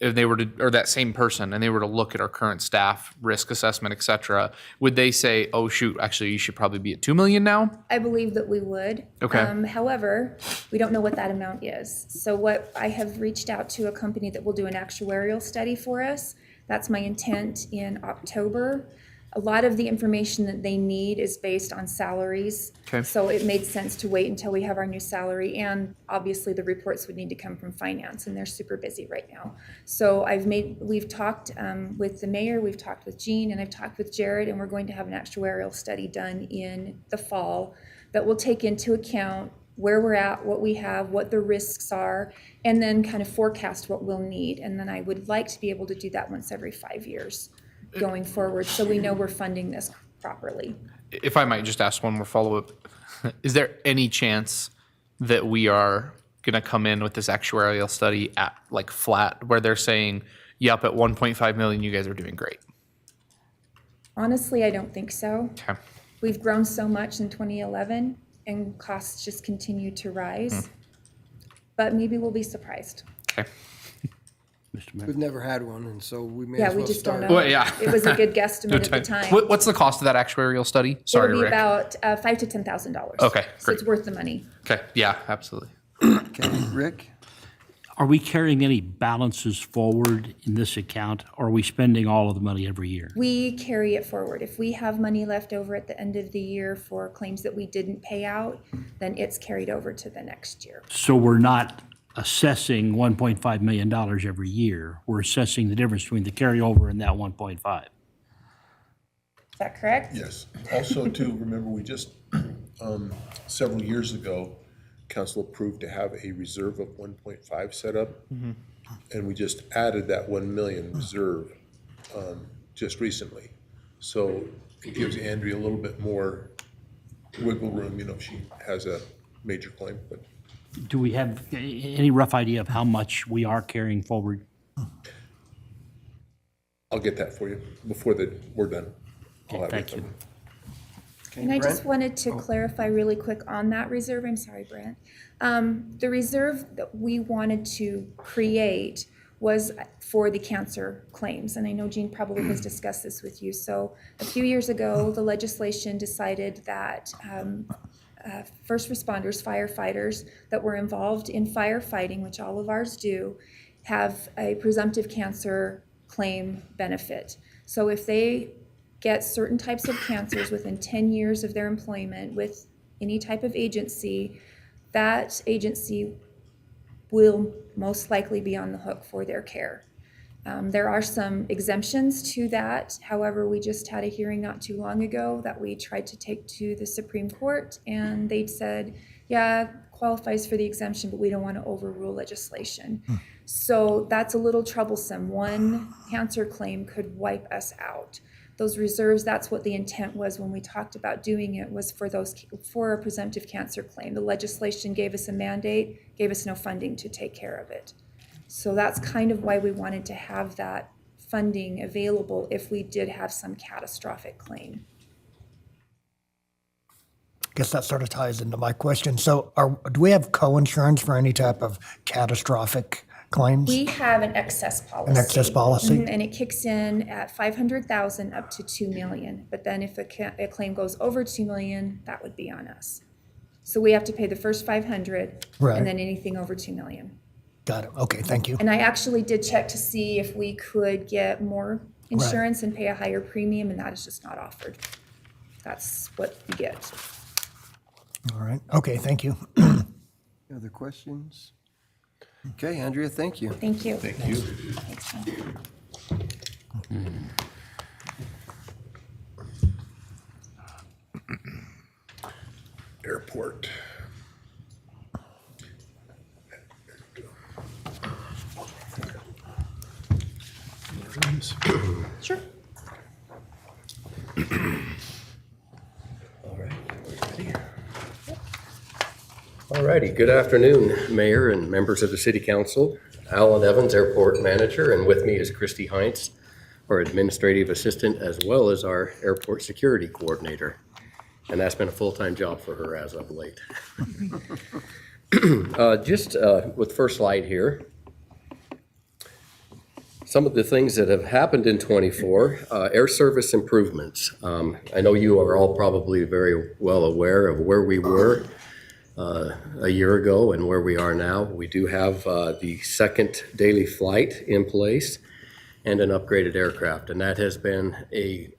if they were to, or that same person, and they were to look at our current staff, risk assessment, et cetera, would they say, oh, shoot, actually, you should probably be at 2 million now? I believe that we would. Okay. However, we don't know what that amount is. So what I have reached out to a company that will do an actuarial study for us. That's my intent in October. A lot of the information that they need is based on salaries. Okay. So it made sense to wait until we have our new salary, and obviously the reports would need to come from finance, and they're super busy right now. So we've talked with the mayor, we've talked with Jean, and I've talked with Jared, and we're going to have an actuarial study done in the fall that will take into account where we're at, what we have, what the risks are, and then kind of forecast what we'll need. And then I would like to be able to do that once every 5 years going forward, so we know we're funding this properly. If I might just ask one more follow-up, is there any chance that we are going to come in with this actuarial study at like flat, where they're saying, yep, at 1.5 million, you guys are doing great? Honestly, I don't think so. Okay. We've grown so much in 2011, and costs just continue to rise. But maybe we'll be surprised. Okay. Mr. Mayor? We've never had one, and so we may Yeah, as we well just start. don't know. Well, yeah. It was a good guestimate at the time. time. What's the cost of that actuarial study? Sorry, It'll be Rick. about $5,000 to $10,000. Okay, So great. it's worth the money. Okay, yeah, absolutely. Okay, Rick? Are we carrying any balances forward in this account, or are we spending all of the money every year? We carry it forward. If we have money left over at the end of the year for claims that we didn't pay out, then it's carried over to the next year. So we're not assessing $1.5 million every year. We're assessing the difference between the carryover and that 1.5. Is that correct? Yes. Also, too, remember, we just, several years ago, council approved to have a reserve of 1.5 set up. And we just added that 1 million reserve just recently. So it gives Andrea a little bit more wiggle room, if she has a major claim, but Do we have any rough idea of how much we are carrying forward? I'll get that for you before we're done. I'll have it Thank you. somewhere. And I just wanted to clarify really quick on that reserve. I'm sorry, Brent. The reserve that we wanted to create was for the cancer claims. And I know Jean probably has discussed this with you. So a few years ago, the legislation decided that first responders, firefighters that were involved in firefighting, which all of ours do, have a presumptive cancer claim benefit. So if they get certain types of cancers within 10 years of their employment with any type of agency, that agency will most likely be on the hook for their care. There are some exemptions to that. However, we just had a hearing not too long ago that we tried to take to the Supreme Court, and they said, yeah, qualifies for the exemption, but we don't want to overrule legislation. So that's a little troublesome. One cancer claim could wipe us out. Those reserves, that's what the intent was when we talked about doing it, was for a presumptive cancer claim. The legislation gave us a mandate, gave us no funding to take care of it. So that's kind of why we wanted to have that funding available if we did have some catastrophic claim. Guess that sort of ties into my question. So do we have co-insurance for any type of catastrophic claims? We have an excess policy. An excess policy? And it kicks in at 500,000 up to 2 million. But then if a claim goes over 2 million, that would be on us. So we have to pay the first 500 Right. and then anything over 2 million. Got it. Okay, thank you. And I actually did check to see if we could get more insurance and pay a higher premium, and that is just not offered. That's what you get. All right. Okay, thank you. Other questions? Okay, Andrea, thank you. Thank you. Thank you. Thanks, John. Airport. Sure. All righty, good afternoon, Mayor and members of the City Council. Alan Evans, Airport Manager, and with me is Christy Heinz, our Administrative Assistant, as well as our Airport Security Coordinator. And that's been a full-time job for her as of late. Just with first slide here, some of the things that have happened in '24, air service improvements. I know you are all probably very well aware of where we were a year ago and where we are now. We do have the second daily flight in place and an upgraded aircraft, and that has been a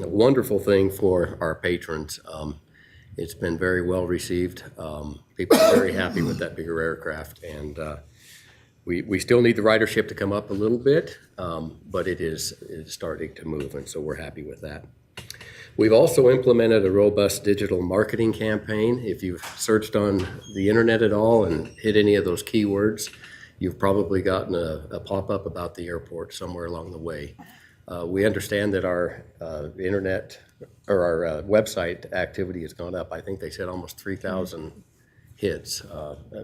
wonderful thing for our patrons. It's been very well received. People are very happy with that bigger aircraft, and we still need the ridership to come up a little bit, but it's starting to move, and so we're happy with that. We've also implemented a robust digital marketing campaign. If you've searched on the internet at all and hit any of those keywords, you've probably gotten a pop-up about the airport somewhere along the way. We understand that our internet or our website activity has gone up. I think they said almost 3,000 hits,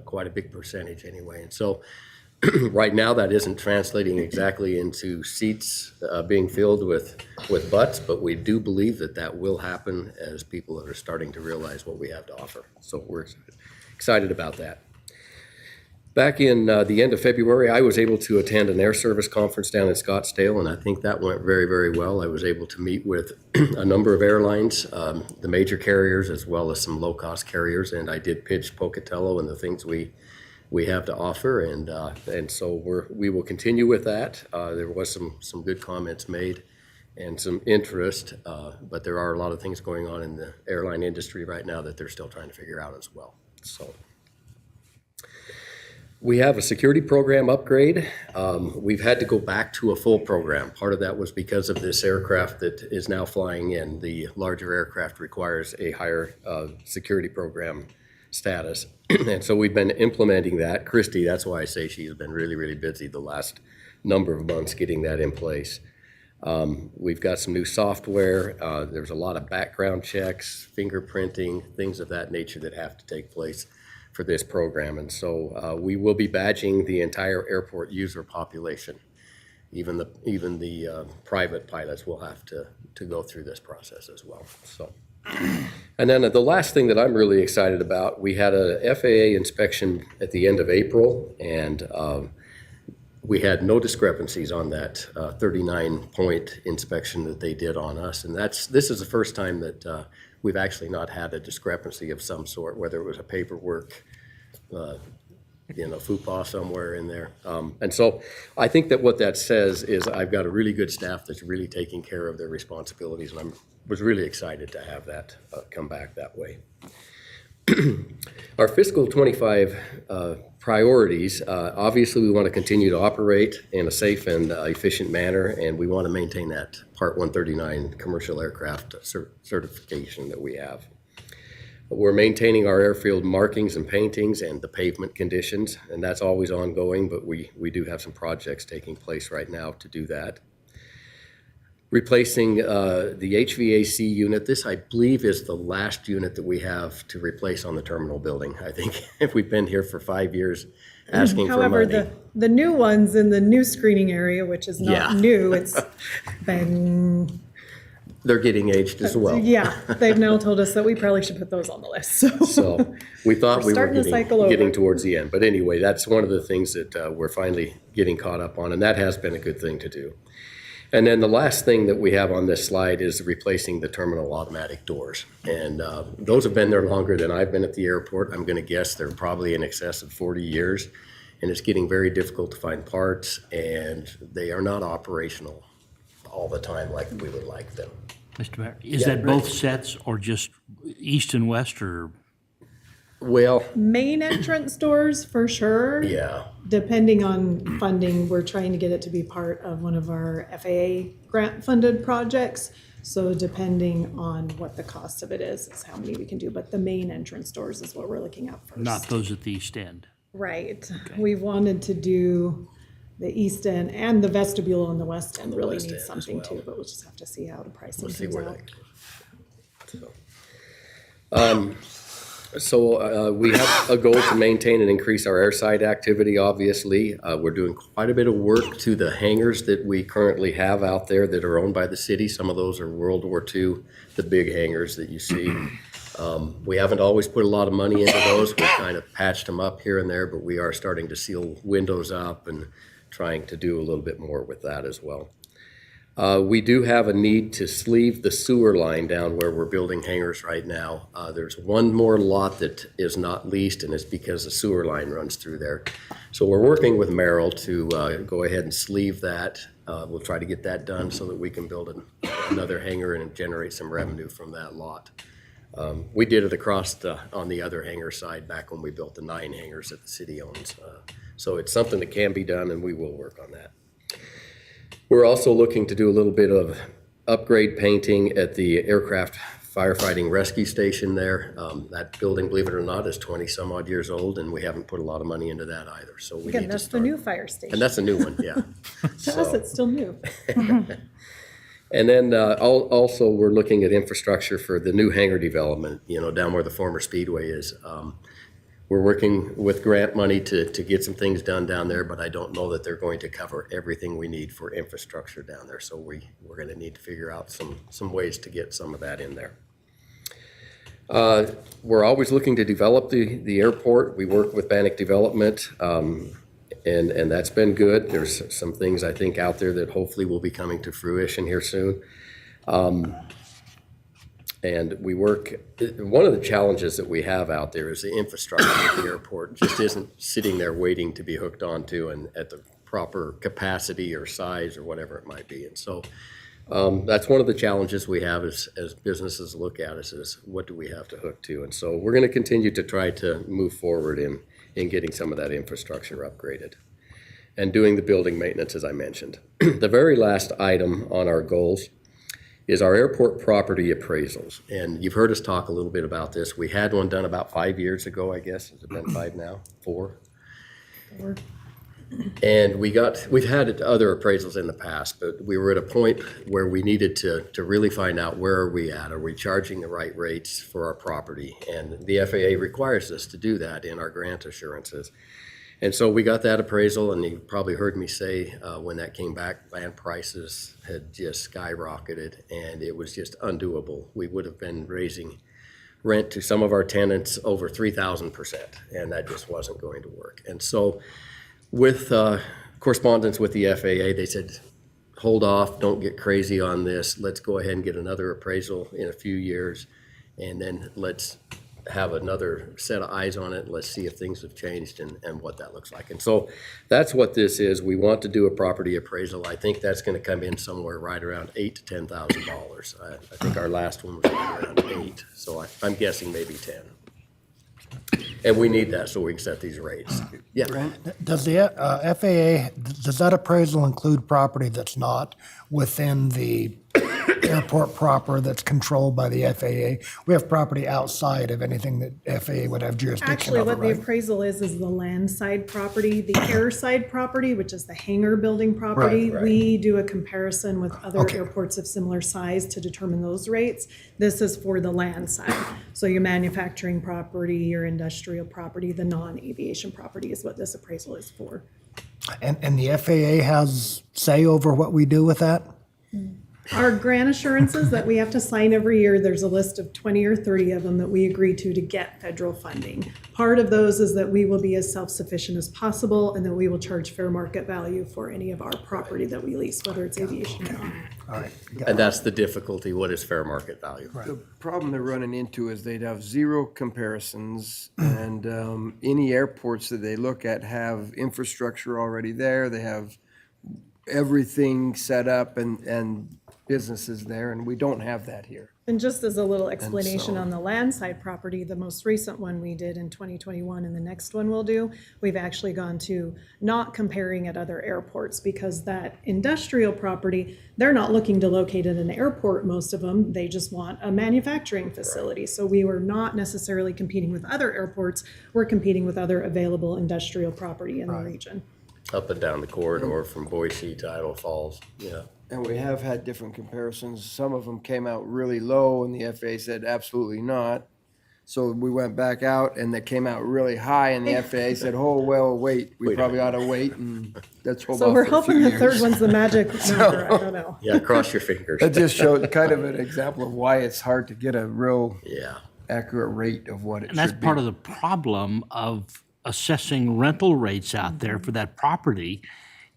quite a big percentage anyway. And so right now that isn't translating exactly into seats being filled with butts, but we do believe that that will happen as people are starting to realize what we have to offer. So we're excited about that. Back in the end of February, I was able to attend an air service conference down in Scottsdale, and I think that went very, very well. I was able to meet with a number of airlines, the major carriers, as well as some low-cost carriers, and I did pitch Pocatello and the things we have to offer, and so we will continue with that. There was some good comments made and some interest, but there are a lot of things going on in the airline industry right now that they're still trying to figure out as well. So we have a security program upgrade. We've had to go back to a full program. Part of that was because of this aircraft that is now flying in. The larger aircraft requires a higher security program status. And so we've been implementing that. Christy, that's why I say she's been really, really busy the last number of months getting that in place. We've got some new software. There's a lot of background checks, fingerprinting, things of that nature that have to take place for this program. And so we will be badging the entire airport user population. Even the private pilots will have to go through this process as well. So. And then the last thing that I'm really excited about, we had a FAA inspection at the end of April, and we had no discrepancies on that 39-point inspection that they did on us. And this is the first time that we've actually not had a discrepancy of some sort, whether it was a paperwork, FUPA somewhere in there. And so I think that what that says is I've got a really good staff that's really taking care of their responsibilities, and I was really excited to have that come back that way. Our fiscal 25 priorities, obviously we want to continue to operate in a safe and efficient manner, and we want to maintain that Part 139 commercial aircraft certification that we have. We're maintaining our airfield markings and paintings and the pavement conditions, and that's always ongoing, but we do have some projects taking place right now to do that. Replacing the HVAC unit. This, I believe, is the last unit that we have to replace on the terminal building. I think if we've been here for 5 years, asking for However, money. the new ones in the new screening area, which is Yeah. not new, it's been, They're getting aged as well. yeah, they've now told us that we probably should put those on the list, so. So we thought we were Starting the cycle over. getting towards the end. But anyway, that's one of the things that we're finally getting caught up on, and that has been a good thing to do. And then the last thing that we have on this slide is replacing the terminal automatic doors. And those have been there longer than I've been at the airport. I'm going to guess they're probably in excess of 40 years. And it's getting very difficult to find parts, and they are not operational all the time like we would like them. Mr. Mayor, is Yeah, that both sets or just east and west, or? Well, Main entrance doors, for sure. yeah. Depending on funding, we're trying to get it to be part of one of our FAA grant-funded projects. So depending on what the cost of it is how many we can do. But the main entrance doors is what we're looking at first. Not those at the east end? Right. We wanted to do the east end and the vestibule on the west end really west end needs as something well. too, but we'll just have to see how the pricing We'll see comes where out. So we have a goal to maintain and increase our airside activity, obviously. We're doing quite a bit of work to the hangars that we currently have out there that are owned by the city. Some of those are World War II, the big hangars that you see. We haven't always put a lot of money into those. We've kind of patched them up here and there, but we are starting to seal windows up and trying to do a little bit more with that as well. We do have a need to sleeve the sewer line down where we're building hangars right now. There's one more lot that is not leased, and it's because the sewer line runs through there. So we're working with Merrill to go ahead and sleeve that. We'll try to get that done so that we can build another hangar and generate some revenue from that lot. We did it on the other hangar side back when we built the 9 hangars that the city owns. So it's something that can be done, and we will work on that. We're also looking to do a little bit of upgrade painting at the aircraft firefighting rescue station there. That building, believe it or not, is 20 some odd years old, and we haven't put a lot of money into that either. So we Again, need to that's the start. new fire station. And that's a new one, yeah. To us, it's still new. And then also we're looking at infrastructure for the new hangar development, down where the former Speedway is. We're working with grant money to get some things done down there, but I don't know that they're going to cover everything we need for infrastructure down there. So we're going to need to figure out some ways to get some of that in there. We're always looking to develop the airport. We work with Bannock Development, and that's been good. There's some things I think out there that hopefully will be coming to fruition here soon. And we work, one of the challenges that we have out there is the infrastructure at the airport just isn't sitting there waiting to be hooked onto and at the proper capacity or size or whatever it might be. And so that's one of the challenges we have as businesses look at us is what do we have to hook to? And so we're going to continue to try to move forward in getting some of that infrastructure upgraded and doing the building maintenance, as I mentioned. The very last item on our goals is our airport property appraisals. And you've heard us talk a little bit about this. We had one done about 5 years ago, I guess. Has it been 5 now? 4? And we've had other appraisals in the past, but we were at a point where we needed to really find out where are we at? Are we charging the right rates for our property? And the FAA requires us to do that in our grant assurances. And so we got that appraisal, and you probably heard me say when that came back, land prices had just skyrocketed, and it was just undoable. We would have been raising rent to some of our tenants over 3,000%, and that just wasn't going to work. And so with correspondence with the FAA, they said, hold off, don't get crazy on this. Let's go ahead and get another appraisal in a few years, and then let's have another set of eyes on it. Let's see if things have changed and what that looks like. And so that's what this is. We want to do a property appraisal. I think that's going to come in somewhere right around $8,000 to $10,000. I think our last one was right around 8, so I'm guessing maybe 10. And we need that so we can set these rates. Yeah. Does the FAA, does that appraisal include property that's not within the airport proper that's controlled by the FAA. We have property outside of anything that FAA would have jurisdiction Actually, over, what the right? appraisal is the land side property, the air side property, which is the hangar building property. right. We do a comparison with other Okay. airports of similar size to determine those rates. This is for the land side. So your manufacturing property, your industrial property, the non-aviation property is what this appraisal is for. And the FAA has say over what we do with that? Our grant assurances that we have to sign every year, there's a list of 20 or 30 of them that we agree to get federal funding. Part of those is that we will be as self-sufficient as possible and that we will charge fair market value for any of our property that we lease, whether it's aviation or not. All right. And that's the difficulty. What is fair market value? The problem they're running into is they'd have zero comparisons, and any airports that they look at have infrastructure already there. They have everything set up and businesses there, and we don't have that here. And just as a little explanation so- on the land side property, the most recent one we did in 2021 and the next one we'll do, we've actually gone to not comparing at other airports because that industrial property, they're not looking to locate at an airport, most of them. They just want a manufacturing facility. So we were not necessarily competing with other airports. We're competing with other available industrial property in the region. Up and down the corridor from Boise to Idaho Falls, yeah. And we have had different comparisons. Some of them came out really low and the FAA said absolutely not. So we went back out and they came out really high and the FAA said, oh, well, wait, we probably ought to wait and let's hold off So we're for a few hoping the years. third one's the magic number, I don't know. Yeah, cross your fingers. That just showed kind of an example of why it's hard to get a real Yeah. accurate rate of what it And that's should be. part of the problem of assessing rental rates out there for that property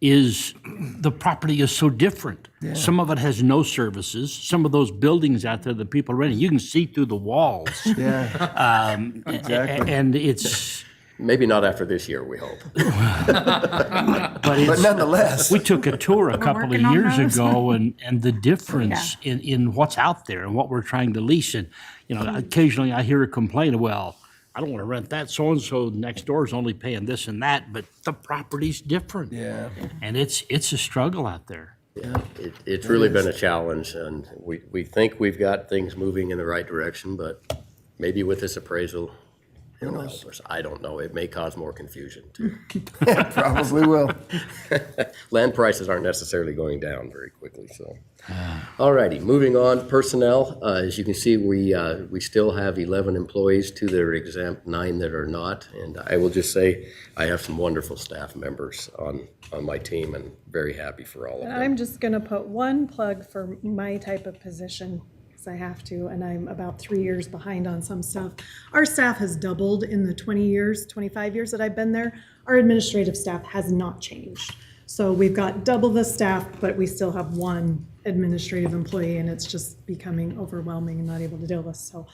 is the property is so different. Some of it has no services. Some of those buildings out there that people are renting, you can see through the walls. Yeah, exactly. And it's, Maybe not after this year, we hope. but it's. But nonetheless. We took a tour a couple of working on years those. ago and the difference in what's out there and what we're trying to lease. And, occasionally I hear a complaint, well, I don't want to rent that. So-and-so next door is only paying this and that, but the property's different. Yeah. And it's a struggle out there. Yeah, it's really been a challenge, and we think we've got things moving in the right direction, but maybe with this appraisal, it'll help us. I don't know. It may cause more confusion, too. Probably will. Land prices aren't necessarily going down very quickly, so. All righty, moving on, personnel. As you can see, we still have 11 employees, 2 that are exempt, 9 that are not. And I will just say, I have some wonderful staff members on my team and very happy for all of And them. I'm just gonna put one plug for my type of position, because I have to, and I'm about 3 years behind on some stuff. Our staff has doubled in the 25 years that I've been there. Our administrative staff has not changed. So we've got double the staff, but we still have one administrative employee, and it's just becoming overwhelming and not able to deal with. So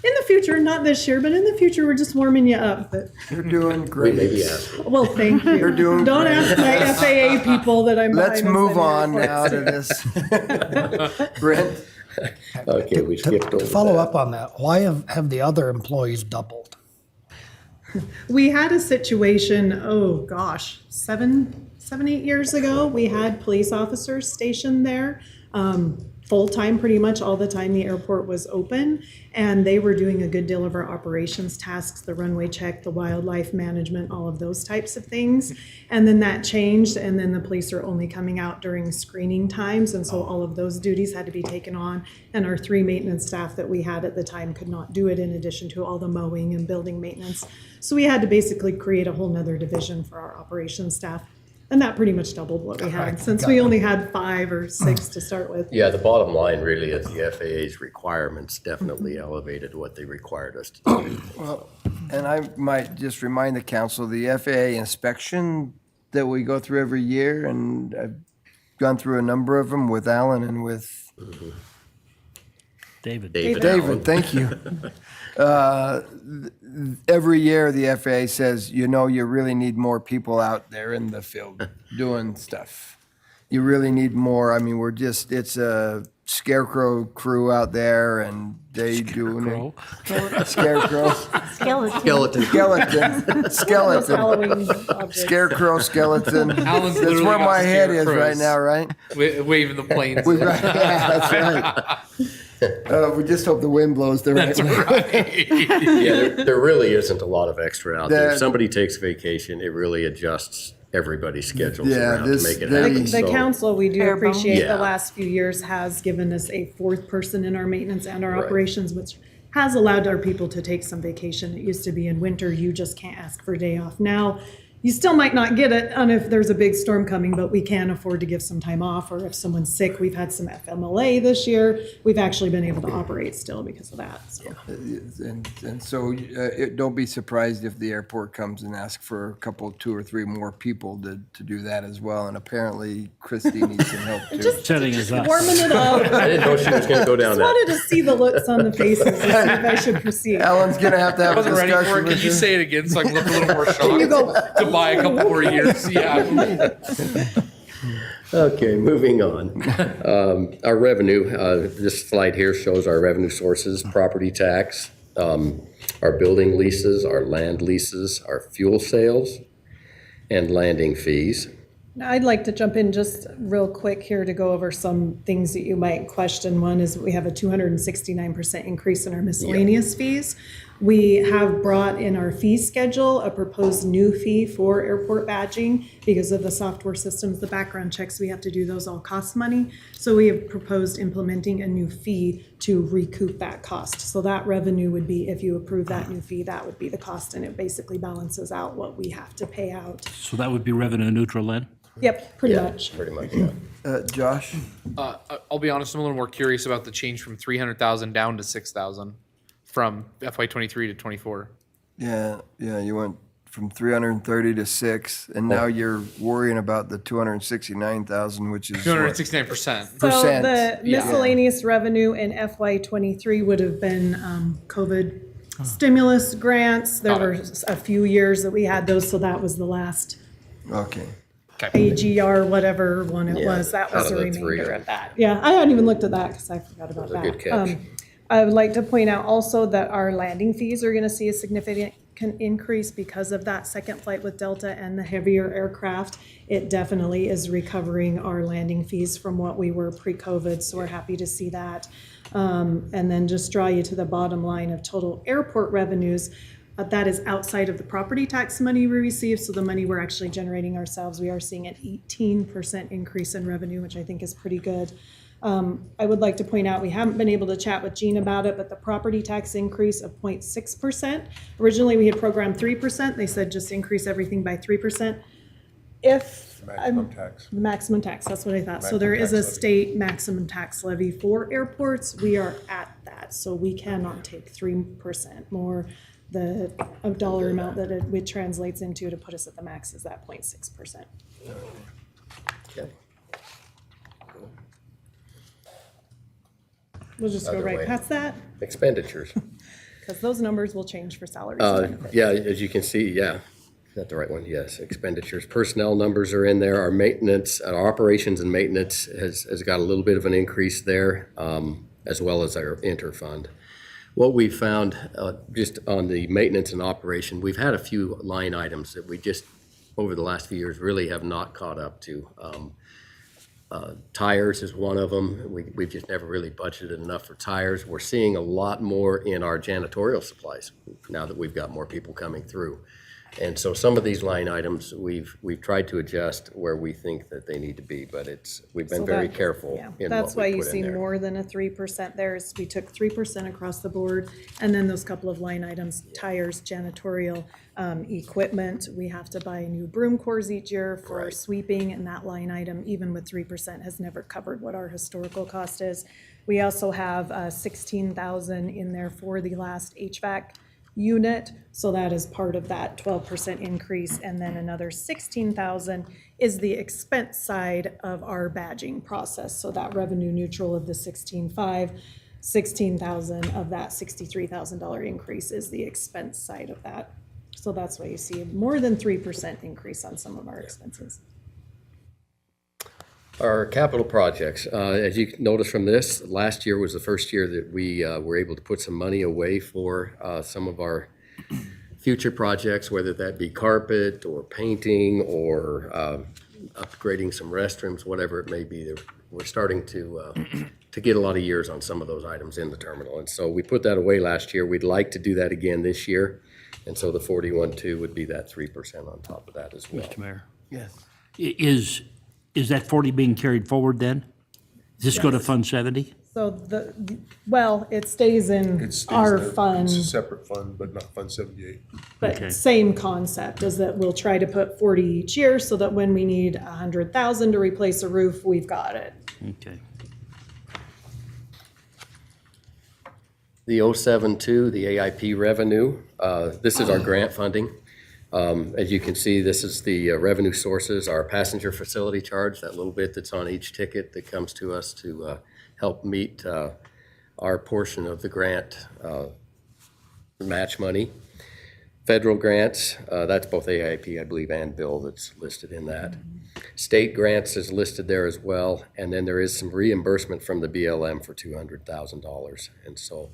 in the future, not this year, but in the future, we're just warming you up. But, You're doing We great. may be asking. well, thank you. You're doing Don't great. ask my FAA people that I'm Let's behind move on on sending now reports. to this. Brent? Okay, we skipped over Follow that. up on that. Why have the other employees doubled? We had a situation, oh gosh, 8 years ago. We had police officers stationed there, full-time pretty much all the time the airport was open. And they were doing a good deal of our operations tasks, the runway check, the wildlife management, all of those types of things. And then that changed, and then the police are only coming out during screening times. And so all of those duties had to be taken on. And our 3 maintenance staff that we had at the time could not do it, in addition to all the mowing and building maintenance. So we had to basically create a whole nother division for our operations staff. And that pretty much doubled what we had, since we only had 5 or 6 to start with. Yeah, the bottom line really is the FAA's requirements definitely elevated what they required us to do. Well, and I might just remind the council, the FAA inspection that we go through every year, and I've gone through a number of them with Alan and with David. David, Allen. thank you. Every year, the FAA says, you really need more people out there in the field doing stuff. you really need more. I mean, it's a scarecrow crew out there and they doing it. Scarecrow. Skeleton. Skeleton. Halloween objects. Scarecrow, skeleton. Alan's That's literally where got my head is right scarecrows. now, right? Waving the planes. Yeah, that's right. We just hope the wind blows the right That's way. right. Yeah, there really isn't a lot of extra out there. That- If somebody takes vacation, it really adjusts everybody's schedules Yeah, around to make it they- happen. The So- council, we do Bare bones. appreciate Yeah. the last few years has given us a fourth person in our maintenance and our Right. operations, which has allowed our people to take some vacation. It used to be in winter, you just can't ask for a day off. Now, you still might not get it on if there's a big storm coming, but we can afford to give some time off, or if someone's sick, we've had some FMLA this year. We've actually been able to operate still because of that, so. And so don't be surprised if the airport comes and asks for a couple, 2 or 3 more people to do that as well. And apparently Christie needs some help too. Setting us up. Warming it up. I didn't know she was gonna go down Just that. wanted to see the looks on the faces and see if I should proceed. Alan's gonna have to I have a wasn't ready discussion for it. Can with you you. say it again so I can look a little more shocked? you go- To buy a couple more years. Yeah. Okay, moving on. Our revenue, this slide here shows our revenue sources: property tax, our building leases, our land leases, our fuel sales, and landing fees. Now, I'd like to jump in just real quick here to go over some things that you might question. One is we have a 269% increase in our miscellaneous fees. We have brought in our fee schedule, a proposed new fee for airport badging because of the software systems, the background checks, we have to do those all cost money. So we have proposed implementing a new fee to recoup that cost. So that revenue would be, if you approve that new fee, that would be the cost, and it basically balances out what we have to pay out. So that would be revenue neutral then? Yep, pretty Yeah, much. pretty much, yeah. Josh? I'll be honest, I'm a little more curious about the change from 300,000 down to 6,000 from FY23 to 24. Yeah, you went from 330 to 6, and now you're worrying about the 269,000, which is what? 269%. So Percent. the miscellaneous revenue in FY '23 would have been COVID stimulus grants. There were a few years that we had those, so that was the last Okay. AGR, whatever one it Yeah, was. That was out the of the three. remainder of that. Yeah, I hadn't even looked at that because I forgot about That was a that. good catch. I would like to point out also that our landing fees are going to see a significant increase because of that second flight with Delta and the heavier aircraft. It definitely is recovering our landing fees from what we were pre-COVID, so we're happy to see that. And then just draw you to the bottom line of total airport revenues. That is outside of the property tax money we receive, so the money we're actually generating ourselves. We are seeing an 18% increase in revenue, which I think is pretty good. I would like to point out, we haven't been able to chat with Gene about it, but the property tax increase of 0.6%. Originally, we had programmed 3%. They said just increase everything by 3%. If Maximum tax. the maximum tax, that's what I thought. So Maximum there is a tax levy. state maximum tax levy for airports. We are at that, so we cannot take 3% more. The dollar amount that it translates into to put us at the max is that 0.6%. Okay. We'll just go Other right way. past that, Expenditures. because those numbers will change for salaries and benefits. Yeah, as you can see, yeah, is that the right one? Yes, expenditures. Personnel numbers are in there. Our maintenance, our operations and maintenance has got a little bit of an increase there, as well as our interfund. What we found, just on the maintenance and operation, we've had a few line items that we just, over the last few years, really have not caught up to. Tires is one of them. We've just never really budgeted enough for tires. We're seeing a lot more in our janitorial supplies now that we've got more people coming through. And so some of these line items, we've tried to adjust where we think that they need to be, but we've been So very that- careful yeah, in that's what why we you put see in there. more than a 3% there. Is we took 3% across the board, and then those couple of line items, tires, janitorial, equipment. We have to buy new broom cores each year for Right. sweeping, and that line item, even with 3%, has never covered what our historical cost is. We also have 16,000 in there for the last HVAC unit, so that is part of that 12% increase, and then another 16,000 is the expense side of our badging process, so that revenue neutral of the 16,500, 16,000 of that $63,000 increase is the expense side of that. So that's why you see more than 3% increase on some of our expenses. Our capital projects, as you can notice from this, last year was the first year that we were able to put some money away for some of our future projects, whether that be carpet or painting or upgrading some restrooms, whatever it may be. We're starting to get a lot of years on some of those items in the terminal. And so we put that away last year. We'd like to do that again this year. And so the 41.2 would be that 3% on top of that as well. Mr. Mayor, Yes. is that 40 being carried forward then? Does this go to Fund 70? So well, it stays in It stays our there. fund. It's a separate fund, but not Fund 78. But Okay. same concept is that we'll try to put 40 each year so that when we need 100,000 to replace a roof, we've got it. Okay. The 072, the AIP revenue, this is our grant funding. As you can see, this is the revenue sources, our passenger facility charge, that little bit that's on each ticket that comes to us to help meet our portion of the grant match money. Federal grants, that's both AIP, I believe, and bill that's listed in that. State grants is listed there as well, and then there is some reimbursement from the BLM for $200,000. And so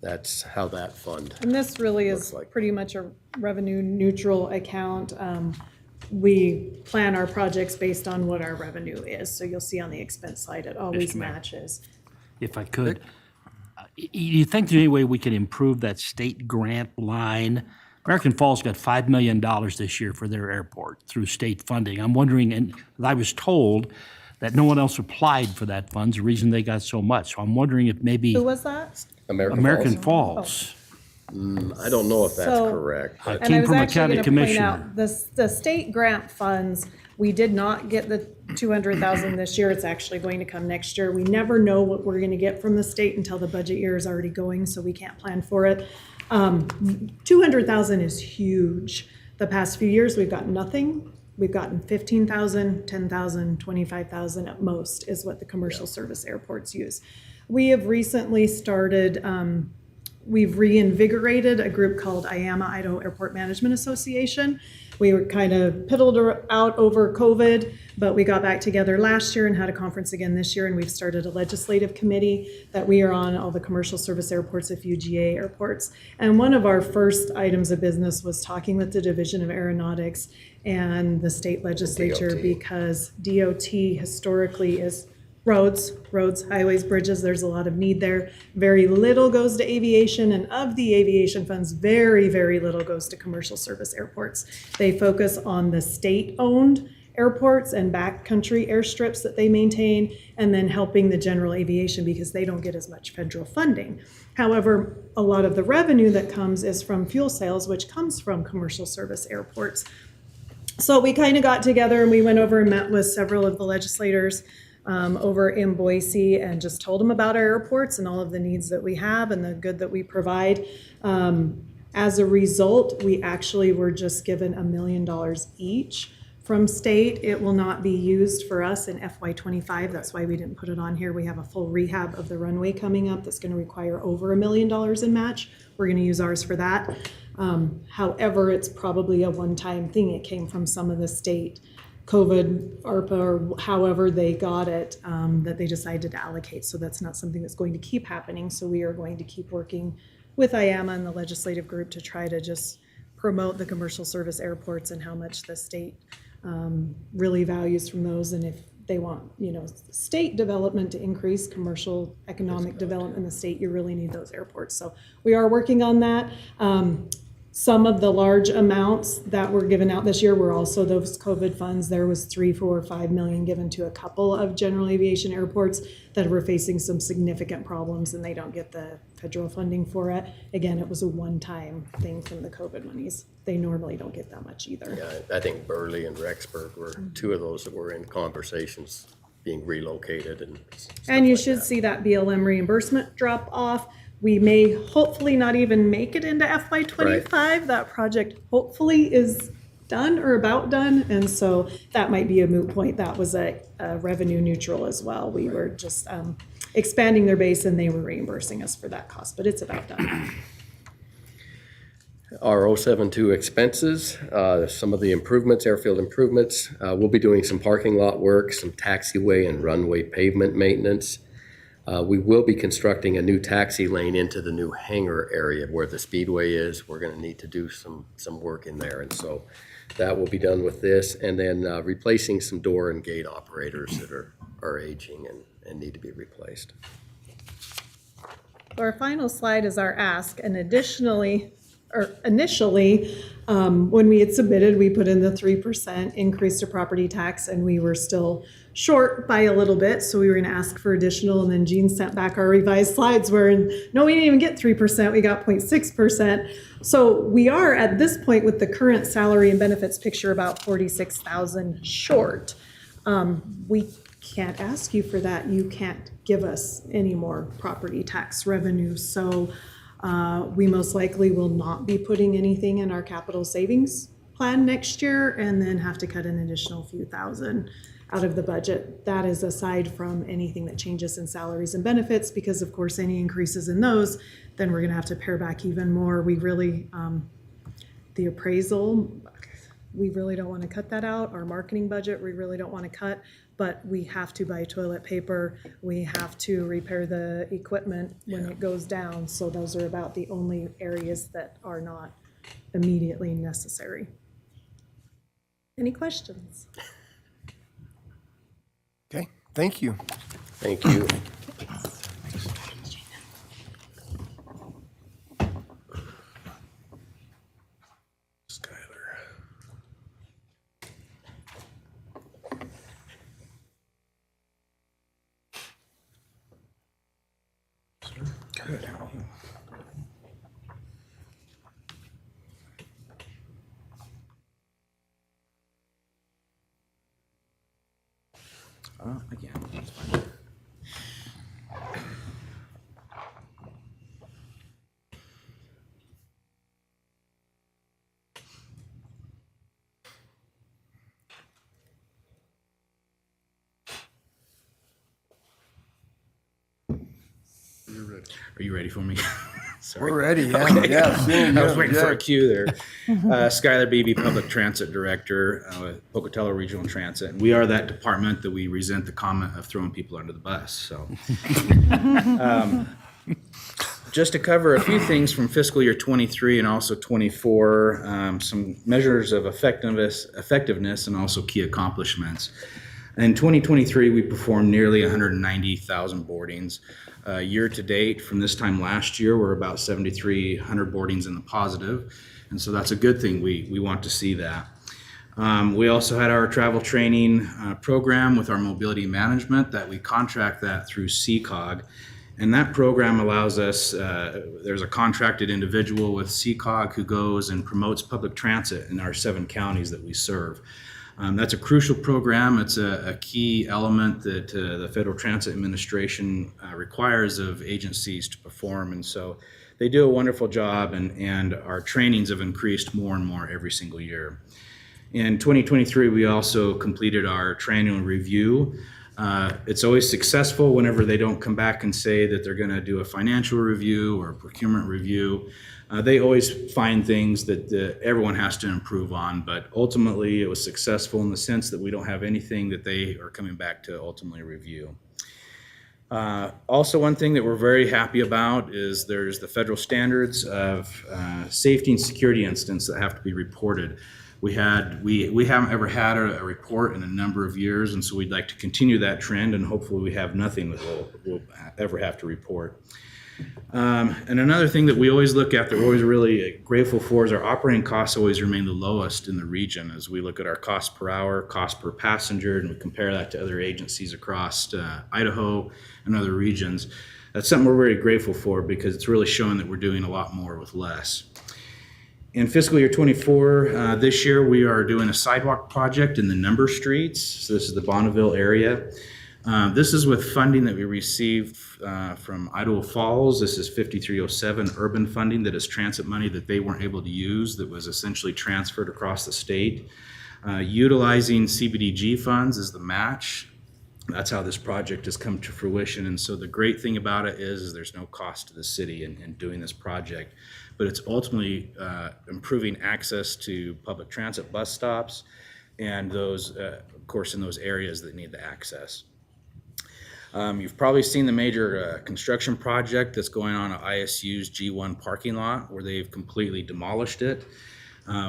that's how that fund. And this really is pretty much a revenue neutral account. We plan our projects based on what our revenue is. So you'll see on the expense side, it always Mr. Mayor. matches. If I could, you think there's any way we can improve that state grant line? American Falls got $5 million this year for their airport through state funding. I'm wondering, and I was told that no one else applied for that fund's the reason they got so much. So I'm wondering if maybe Who was that? American Falls. I don't know if that's So- correct. A And I team was from a actually county going to point commissioner. out, the state grant funds, we did not get the 200,000 this year. It's actually going to come next year. We never know what we're going to get from the state until the budget year is already going, so we can't plan for it. 200,000 is huge. The past few years, we've gotten nothing. We've gotten 15,000, 10,000, 25,000 at most is what the commercial service airports use. We have recently started, we've reinvigorated a group called IAMA, Idaho Airport Management Association. We were kind of piddled out over COVID, but we got back together last year and had a conference again this year, and we've started a legislative committee that we are on all the commercial service airports, a few GA airports. And one of our first items of business was talking with the Division of Aeronautics and the state legislature DOT. because DOT historically is roads, highways, bridges, there's a lot of need there. Very little goes to aviation, and of the aviation funds, very, very little goes to commercial service airports. They focus on the state-owned airports and backcountry airstrips that they maintain, and then helping the general aviation because they don't get as much federal funding. However, a lot of the revenue that comes is from fuel sales, which comes from commercial service airports. So we kind of got together and we went over and met with several of the legislators over in Boise and just told them about our airports and all of the needs that we have and the good that we provide. As a result, we actually were just given $1 million each from state. It will not be used for us in FY25. That's why we didn't put it on here. We have a full rehab of the runway coming up that's going to require over $1 million in match. We're going to use ours for that. However, it's probably a one-time thing. It came from some of the state COVID, ARPA, or however they got it, that they decided to allocate. So that's not something that's going to keep happening. So we are going to keep working with IAMA and the legislative group to try to just promote the commercial service airports and how much the state really values from those. And if they want, state development to increase commercial economic development in the state, you really need those airports. So we are working on that. Some of the large amounts that were given out this year were also those COVID funds. There was $3, $4, $5 million given to a couple of general aviation airports that were facing some significant problems and they don't get the federal funding for it. Again, it was a one-time thing from the COVID monies. They normally don't get that much either. Yeah, I think Burley and Rexburg were two of those that were in conversations being relocated and stuff And you like should that. see that BLM reimbursement drop off. We may hopefully not even make it into FY25. Right. That project hopefully is done or about done. And so that might be a moot point. That was a revenue neutral as well. We were just expanding their base and they were reimbursing us for that cost, but it's about done. our 072 expenses, some of the improvements, airfield improvements. We'll be doing some parking lot work, some taxiway and runway pavement maintenance. We will be constructing a new taxi lane into the new hangar area where the speedway is. We're going to need to do some work in there, and so that will be done with this. And then replacing some door and gate operators that are aging and need to be replaced. Our final slide is our ask, and initially, when we had submitted, we put in the 3% increase to property tax, and we were still short by a little bit, so we were gonna ask for additional, and then Jean sent back our revised slides where, no, we didn't even get 3%, we got 0.6%. So we are, at this point, with the current salary and benefits picture, about 46,000 short. We can't ask you for that. You can't give us any more property tax revenue. So we most likely will not be putting anything in our capital savings plan next year, and then have to cut an additional few thousand out of the budget. That is aside from anything that changes in salaries and benefits, because of course any increases in those, then we're gonna have to pare back even more. We really, the appraisal, we really don't want to cut that out. Our marketing budget, we really don't want to cut, but we have to buy toilet paper. We have to repair the equipment when it goes down. So those are about the only areas that are not immediately necessary. Any questions? Okay, thank you. Thank you. Good. Again, that's fine. Are you ready for me? Sorry. We're ready, yeah. Okay. Yeah, soon, I was yeah, waiting for yeah. a cue there. Skylar Beebe, Public Transit Director with Pocatello Regional Transit. And we are that department that we resent the comment of throwing people under the bus. So, just to cover a few things from fiscal year 23 and also 24, some measures of effectiveness and also key accomplishments. In 2023, we performed nearly 190,000 boardings. Year to date, from this time last year, we're about 7,300 boardings in the positive, and so that's a good thing. We want to see that. We also had our travel training program with our mobility management that we contract that through CCOG, and that program allows us, there's a contracted individual with CCOG who goes and promotes public transit in our 7 counties that we serve. That's a crucial program. It's a key element that the Federal Transit Administration requires of agencies to perform, and so they do a wonderful job, and our trainings have increased more and more every single year. In 2023, we also completed our triennial review. It's always successful whenever they don't come back and say that they're going to do a financial review or a procurement review. They always find things that everyone has to improve on, but ultimately it was successful in the sense that we don't have anything that they are coming back to ultimately review. Also, one thing that we're very happy about is there's the federal standards of safety and security incidents that have to be reported. We haven't ever had a report in a number of years, and so we'd like to continue that trend, and hopefully we have nothing that we'll ever have to report. And another thing that we always look at that we're always really grateful for is our operating costs always remain the lowest in the region as we look at our cost per hour, cost per passenger, and we compare that to other agencies across Idaho and other regions. That's something we're very grateful for because it's really showing that we're doing a lot more with less. In fiscal year 24, this year we are doing a sidewalk project in the number streets. So this is the Bonneville area. This is with funding that we received from Idaho Falls. This is 5307 urban funding that is transit money that they weren't able to use that was essentially transferred across the state. Utilizing CBDG funds as the match. That's how this project has come to fruition. And so the great thing about it is there's no cost to the city in doing this project, but it's ultimately improving access to public transit bus stops and those, of course, in those areas that need the access. You've probably seen the major construction project that's going on at ISU's G1 parking lot where they've completely demolished it.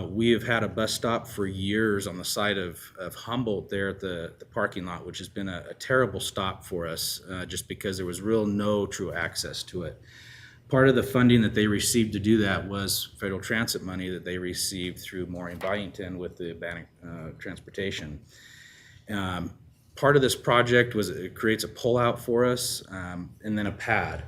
We have had a bus stop for years on the side of Humboldt there at the parking lot, which has been a terrible stop for us just because there was no true access to it. Part of the funding that they received to do that was federal transit money that they received through Maureen Byington with the Bannock Transportation. Part of this project was it creates a pullout for us and then a pad.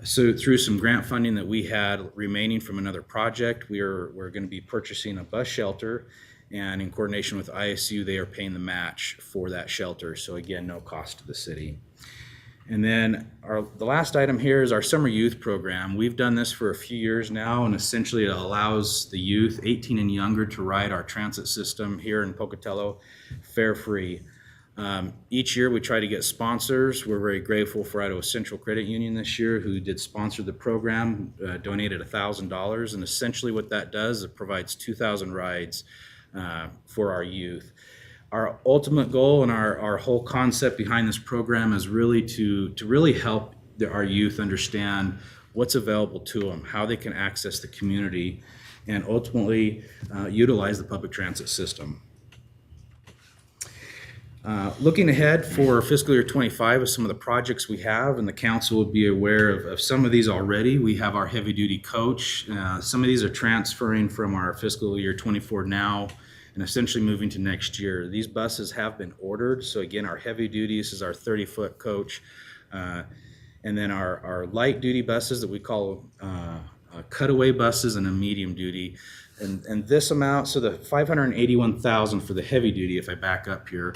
So through some grant funding that we had remaining from another project, we're going to be purchasing a bus shelter, and in coordination with ISU, they are paying the match for that shelter. So again, no cost to the city. And then the last item here is our summer youth program. We've done this for a few years now, and essentially it allows the youth 18 and younger to ride our transit system here in Pocatello fare-free. Each year we try to get sponsors. We're very grateful for Idaho Central Credit Union this year who did sponsor the program, donated $1,000, and essentially what that does, it provides 2,000 rides for our youth. Our ultimate goal and our whole concept behind this program is really to really help our youth understand what's available to them, how they can access the community, and ultimately utilize the public transit system. Looking ahead for fiscal year 25 with some of the projects we have, and the council would be aware of some of these already. We have our heavy duty coach. Some of these are transferring from our fiscal year 24 now and essentially moving to next year. These buses have been ordered. So again, our heavy duty, this is our 30-foot coach. And then our light duty buses that we call cutaway buses and a medium duty. And this amount, so the $581,000 for the heavy duty, if I back up here,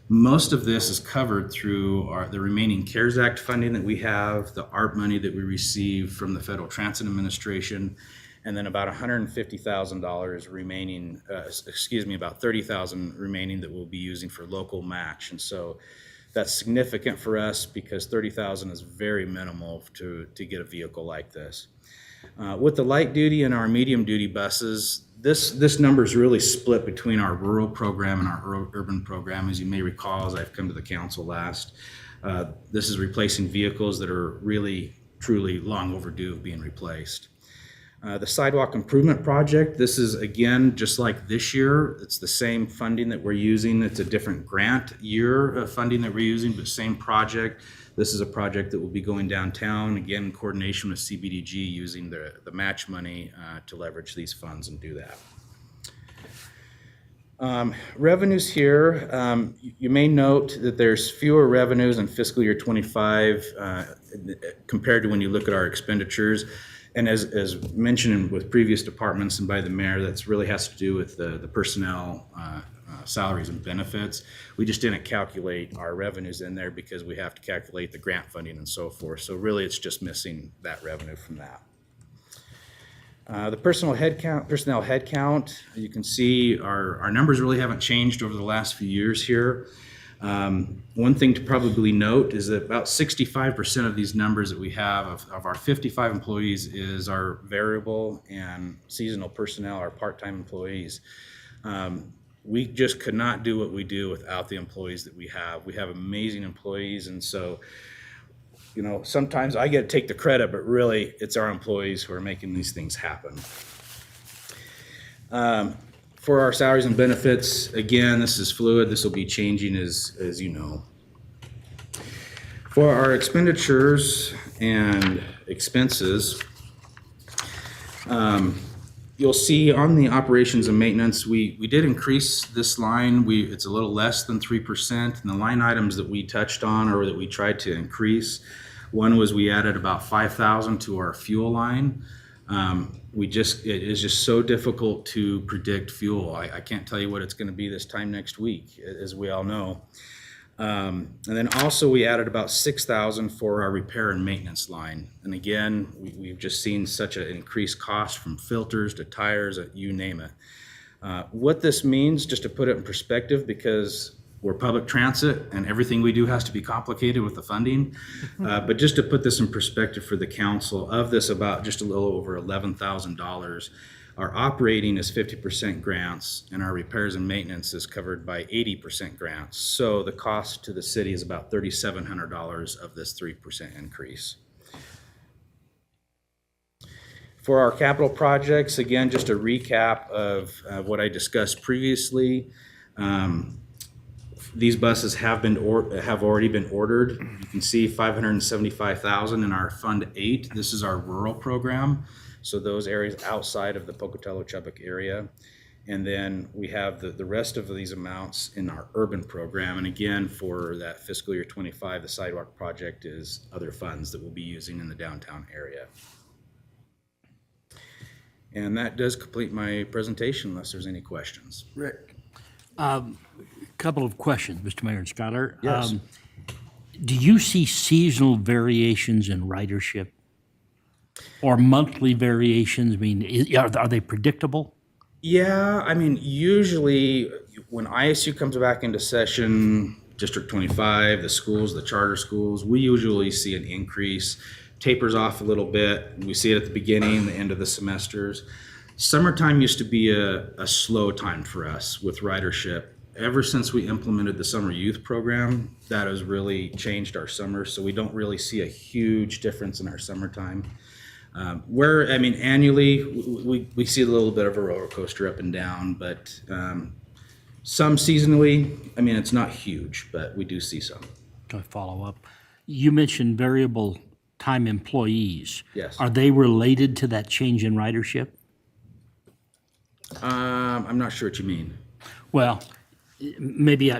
most of this is covered through the remaining CARES Act funding that we have, the ARP money that we receive from the Federal Transit Administration, and then about $150,000 remaining, about $30,000 remaining that we'll be using for local match. And so that's significant for us because $30,000 is very minimal to get a vehicle like this. With the light duty and our medium duty buses, this number is really split between our rural program and our urban program. As you may recall, as I've come to the council last, this is replacing vehicles that are really, truly long overdue of being replaced. The sidewalk improvement project, this is again, just like this year, it's the same funding that we're using. It's a different grant year of funding that we're using, but same project. This is a project that will be going downtown, again, in coordination with CBDG, using the match money to leverage these funds and do that. Revenues here, you may note that there's fewer revenues in fiscal year 25 compared to when you look at our expenditures. And as mentioned with previous departments and by the mayor, that's really has to do with the personnel salaries and benefits. We just didn't calculate our revenues in there because we have to calculate the grant funding and so forth. So really it's just missing that revenue from that. The personnel headcount, you can see our numbers really haven't changed over the last few years here. One thing to probably note is that about 65% of these numbers that we have of our 55 employees is our variable and seasonal personnel, our part-time employees. We just could not do what we do without the employees that we have. We have amazing employees, and so, you know, sometimes I get to take the credit, but really it's our employees who are making these things happen. For our salaries and benefits, again, this is fluid. This will be changing as you know. For our expenditures and expenses, you'll see on the operations and maintenance, we did increase this line. It's a little less than 3%. And the line items that we touched on or that we tried to increase, one was we added about $5,000 to our fuel line. It is just so difficult to predict fuel. I can't tell you what it's going to be this time next week, as we all know. And then also we added about $6,000 for our repair and maintenance line. And again, we've just seen such an increased cost from filters to tires, you name it. What this means, just to put it in perspective, because we're public transit and everything we do has to be complicated with the funding. But just to put this in perspective for the council, of this about just a little over $11,000, our operating is 50% grants and our repairs and maintenance is covered by 80% grants. So the cost to the city is about $3,700 of this 3% increase. For our capital projects, again, just a recap of what I discussed previously. These buses have already been ordered. You can see $575,000 in our Fund 8. This is our rural program, so those areas outside of the Pocatello-Chubbuck area. And then we have the rest of these amounts in our urban program. And again, for that fiscal year 25, the sidewalk project is other funds that we'll be using in the downtown area. And that does complete my presentation, unless there's any questions. Rick? Couple of questions, Mr. Mayor and Scholar. Yes. Do you see seasonal variations in ridership or monthly variations? I mean, are they predictable? Yeah, I mean, usually when ISU comes back into session, District 25, the schools, the charter schools, we usually see an increase, tapers off a little bit. We see it at the beginning, the end of the semesters. Summertime used to be a slow time for us with ridership. Ever since we implemented the summer youth program, that has really changed our summer. So we don't really see a huge difference in our summertime. Annually, we see a little bit of a roller coaster up and down, but some seasonally, I mean, it's not huge, but we do see some. Can I follow up? You mentioned variable time employees. Yes. Are they related to that change in ridership? I'm not sure what you mean. Well,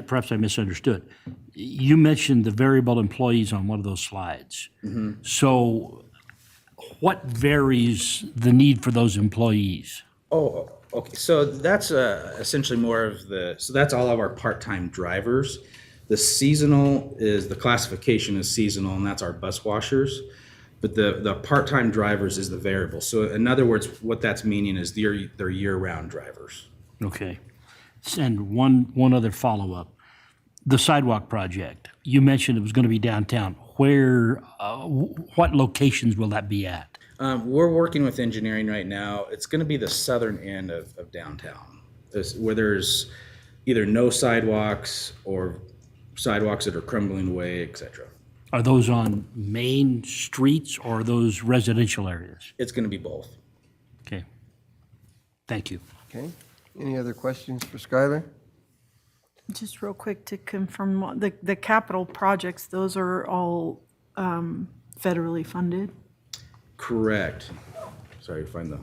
perhaps I misunderstood. You mentioned the variable employees on one of those slides. Mm-hmm. So what varies the need for those employees? Oh, okay. So that's essentially more of so that's all of our part-time drivers. The seasonal the classification is seasonal, and that's our bus washers. But the part-time drivers is the variable. So in other words, what that's meaning is they're year-round drivers. Okay. And one other follow-up. The sidewalk project, you mentioned it was going to be downtown. Where, what locations will that be at? We're working with engineering right now. It's going to be the southern end of downtown, where there's either no sidewalks or sidewalks that are crumbling away, etc. Are those on main streets or are those residential areas? It's going to be both. Okay. Thank you. Okay. Any other questions for Skylar? Just real quick to confirm, the capital projects, those are all federally funded? Correct. Sorry, find the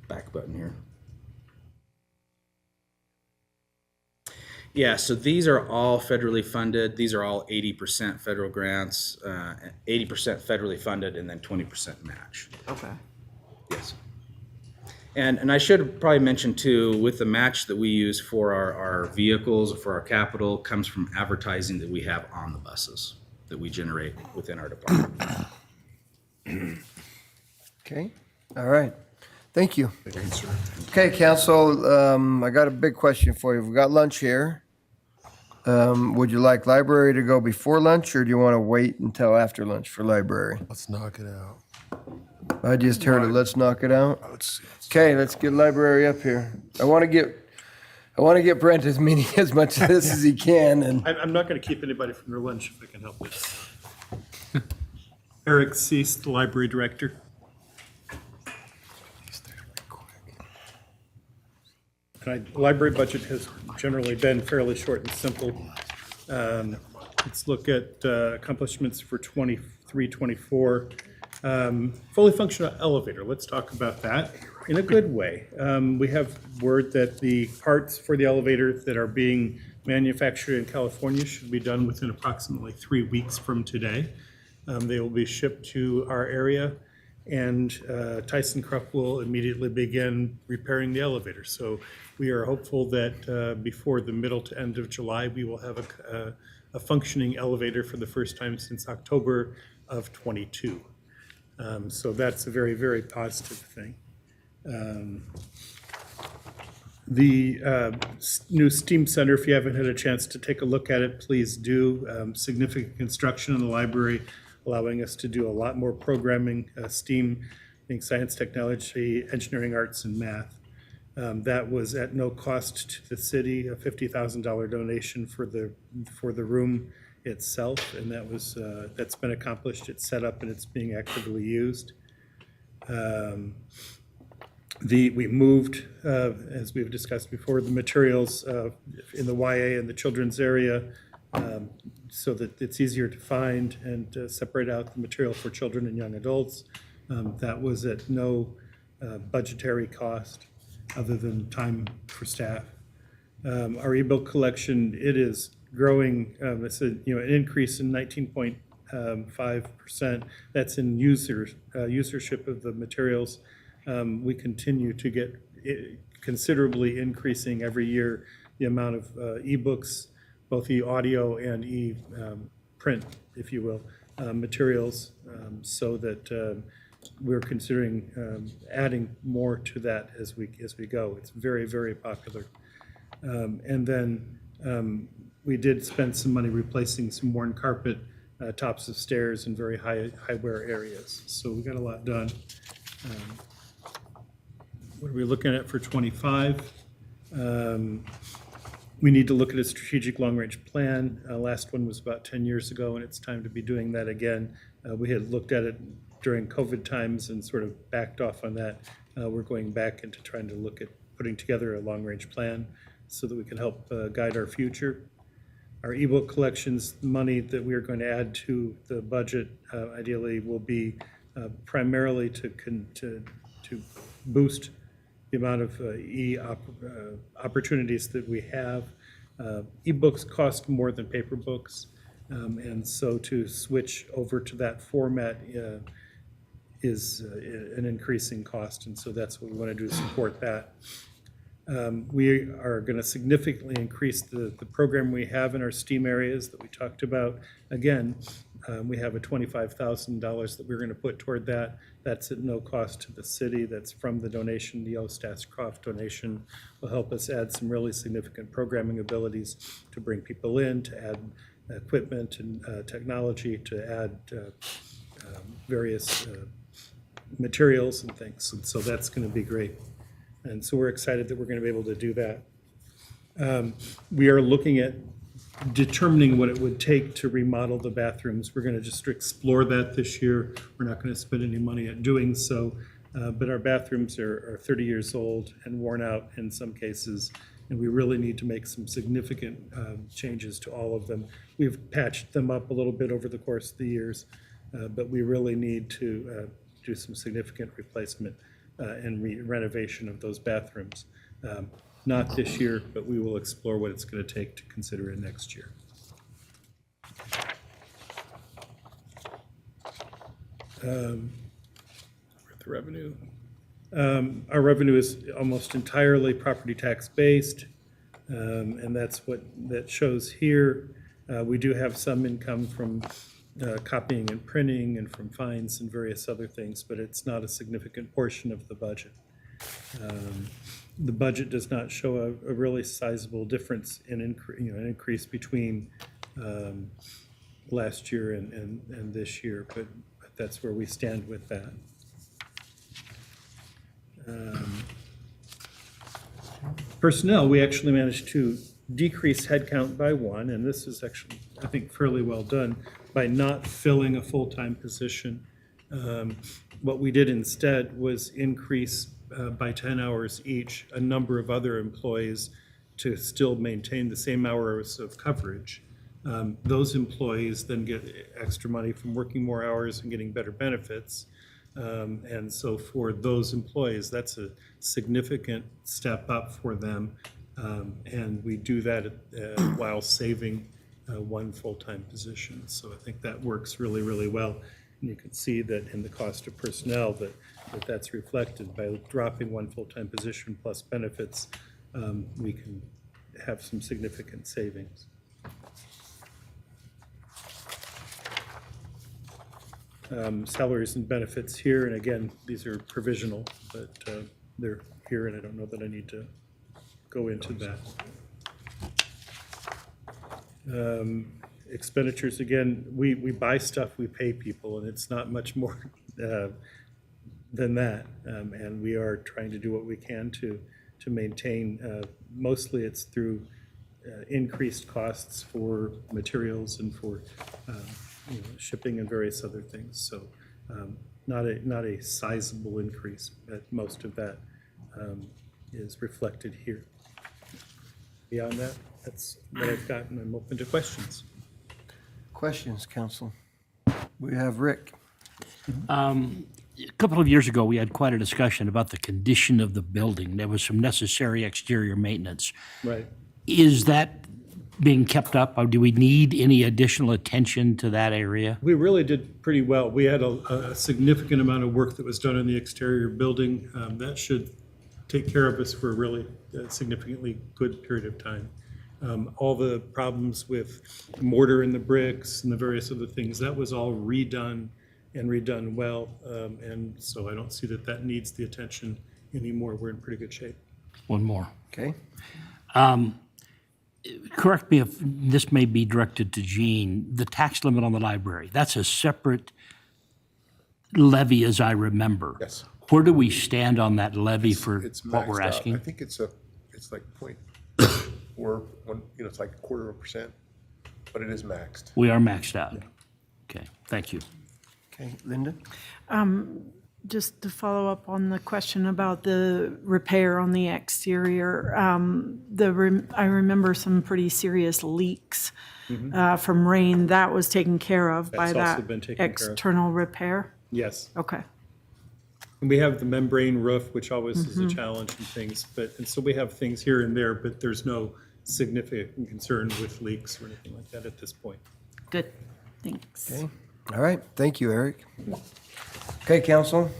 back button here. Yeah, so these are all federally funded. These are all 80% federal grants, 80% federally funded, and then 20% match. Okay. Yes. And I should probably mention too, with the match that we use for our vehicles, for our capital, comes from advertising that we have on the buses that we generate within our department. Okay, all right. Thank you. Okay, council, I got a big question for you. We've got lunch here. Would you like library to go before lunch, or do you want to wait until after lunch for library? Let's knock it out. I just heard it. Let's knock it out. Okay, let's get library up here. I want to get Brent as much of this as he can, and I'm not going to keep anybody from their lunch if I can help it. Eric Cease, the library director. The library budget has generally been fairly short and simple. Let's look at accomplishments for 23-24. Fully functional elevator. Let's talk about that in a good way. We have word that the parts for the elevator that are being manufactured in California should be done within approximately 3 weeks from today. They will be shipped to our area, and ThyssenKrupp will immediately begin repairing the elevator. So we are hopeful that before the middle to end of July, we will have a functioning elevator for the first time since October of 22. So that's a very, very positive thing. The new STEAM Center, if you haven't had a chance to take a look at it, please do. Significant construction in the library, allowing us to do a lot more programming, STEAM, being science, technology, engineering, arts, and math. That was at no cost to the city, a $50,000 donation for the room itself, and that's been accomplished. It's set up and it's being actively used. We moved, as we've discussed before, the materials in the YA and the children's area so that it's easier to find and separate out the material for children and young adults. That was at no budgetary cost other than time for staff. Our e-book collection, it is growing. It's an increase in 19.5%. That's in usership of the materials. We continue to get considerably increasing every year the amount of ebooks, both e-audio and e-print, if you will, materials, so that we're considering adding more to that as we go. It's very, very popular. And then we did spend some money replacing some worn carpet, tops of stairs, and very high wear areas. So we got a lot done. What are we looking at for 25? We need to look at a strategic long-range plan. Last one was about 10 years ago, and it's time to be doing that again. We had looked at it during COVID times and sort of backed off on that. We're going back into trying to look at putting together a long-range plan so that we can help guide our future. Our ebook collections, money that we are going to add to the budget ideally will be primarily to boost the amount of opportunities that we have. Ebooks cost more than paper books, and so to switch over to that format is an increasing cost, and so that's what we want to do to support that. We are going to significantly increase the program we have in our STEAM areas that we talked about. Again, we have a $25,000 that we're going to put toward that. That's at no cost to the city. That's from the donation. The Ostas-Croft donation will help us add some really significant programming abilities to bring people in, to add equipment and technology, to add various materials and things. And so that's going to be great. And so we're excited that we're going to be able to do that. We are looking at determining what it would take to remodel the bathrooms. We're going to just explore that this year. We're not going to spend any money at doing so, but our bathrooms are 30 years old and worn out in some cases, and we really need to make some significant changes to all of them. We've patched them up a little bit over the course of the years, but we really need to do some significant replacement and renovation of those bathrooms. Not this year, but we will explore what it's going to take to consider it next year. The revenue. Our revenue is almost entirely property tax based, and that's what that shows here. We do have some income from copying and printing and from fines and various other things, but it's not a significant portion of the budget. The budget does not show a really sizable difference in an increase between last year and this year, but that's where we stand with that. Personnel, we actually managed to decrease headcount by 1, and this is actually, I think, fairly well done by not filling a full-time position. What we did instead was increase by 10 hours each a number of other employees to still maintain the same hours of coverage. Those employees then get extra money from working more hours and getting better benefits. And so for those employees, that's a significant step up for them. And we do that while saving one full-time position. So I think that works really, really well. And you can see that in the cost of personnel that's reflected by dropping one full-time position plus benefits. We can have some significant savings. Salaries and benefits here, and again, these are provisional, but they're here, and I don't know that I need to go into that. Expenditures, again, we buy stuff, we pay people, and it's not much more than that. And we are trying to do what we can to maintain. Mostly it's through increased costs for materials and for shipping and various other things. So not a sizable increase, but most of that is reflected here. Beyond that, that's what I've got, and I'm open to questions. Questions, council? We have Rick. A couple of years ago, we had quite a discussion about the condition of the building. There was some necessary exterior maintenance. Right. Is that being kept up, or do we need any additional attention to that area? We really did pretty well. We had a significant amount of work that was done in the exterior building. That should take care of us for a really significantly good period of time. All the problems with mortar in the bricks and the various other things, that was all redone and redone well. And so I don't see that needs the attention anymore. We're in pretty good shape. One more. Okay. Correct me if this may be directed to Jean. The tax limit on the library, that's a separate levy as I remember. Yes. Where do we stand on that levy for It's what we're maxed out. asking? I think it's like 0.41, it's like 0.25%, but it is maxed. We are maxed out. Okay, thank you. Okay, Linda? Just to follow up on the question about the repair on the exterior, I remember some pretty serious leaks from rain. That was taken care of by That's also that been taken care of. external repair? Yes. Okay. And we have the membrane roof, which always is a challenge and things, and so we have things here and there, but there's no significant concern with leaks or anything like that at this point. Good, thanks. Okay. All right, thank you, Eric. Okay, council.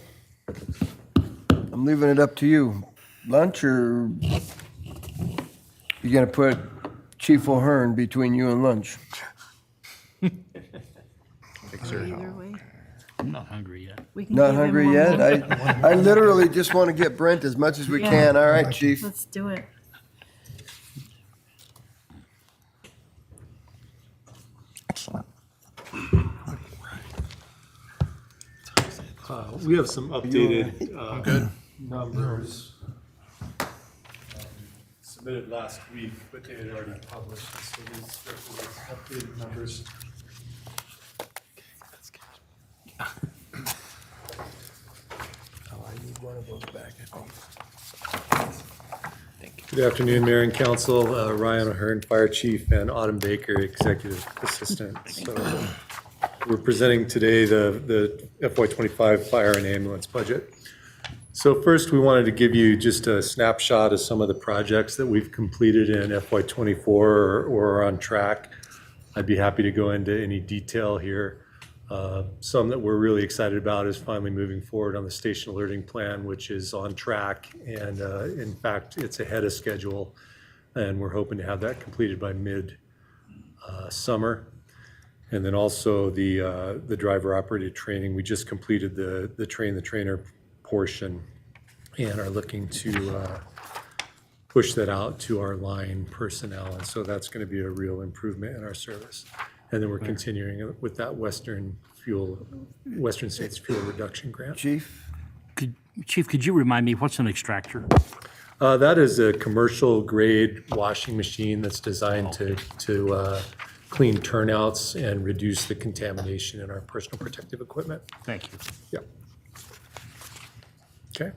I'm leaving it up to you. Lunch, or you gonna put Chief O'Hearn between you and lunch? Either way. I'm not hungry yet. We can Not give him hungry one yet? more. I literally just want to get Brent as much as we Yeah. can. All right, Chief. Let's do it. Excellent. We have some updated numbers submitted last week, but they had already published, so these represent updated numbers. I need one of those back, I think. Good afternoon, Mayor and Council. Ryan O'Hearn, Fire Chief, and Autumn Baker, Executive Assistant. So we're presenting today the FY25 fire and ambulance budget. So first, we wanted to give you just a snapshot of some of the projects that we've completed in FY24 or are on track. I'd be happy to go into any detail here. Some that we're really excited about is finally moving forward on the station alerting plan, which is on track. And in fact, it's ahead of schedule. And we're hoping to have that completed by mid-summer. And then also the driver operated training. We just completed the train the trainer portion and are looking to push that out to our line personnel. And so that's going to be a real improvement in our service. And then we're continuing with that Western States Fuel Reduction Grant. Chief? Chief, could you remind me, what's an extractor? That is a commercial grade washing machine that's designed to clean turnouts and reduce the contamination in our personal protective equipment. Thank you. Yep. Okay.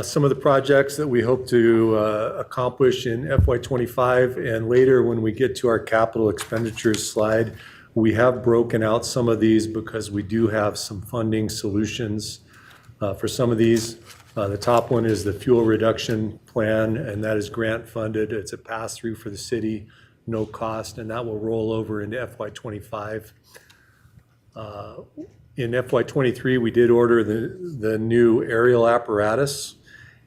Some of the projects that we hope to accomplish in FY25 and later when we get to our capital expenditures slide, we have broken out some of these because we do have some funding solutions for some of these. The top one is the fuel reduction plan, and that is grant funded. It's a pass-through for the city, no cost, and that will roll over into FY25. In FY23, we did order the new aerial apparatus,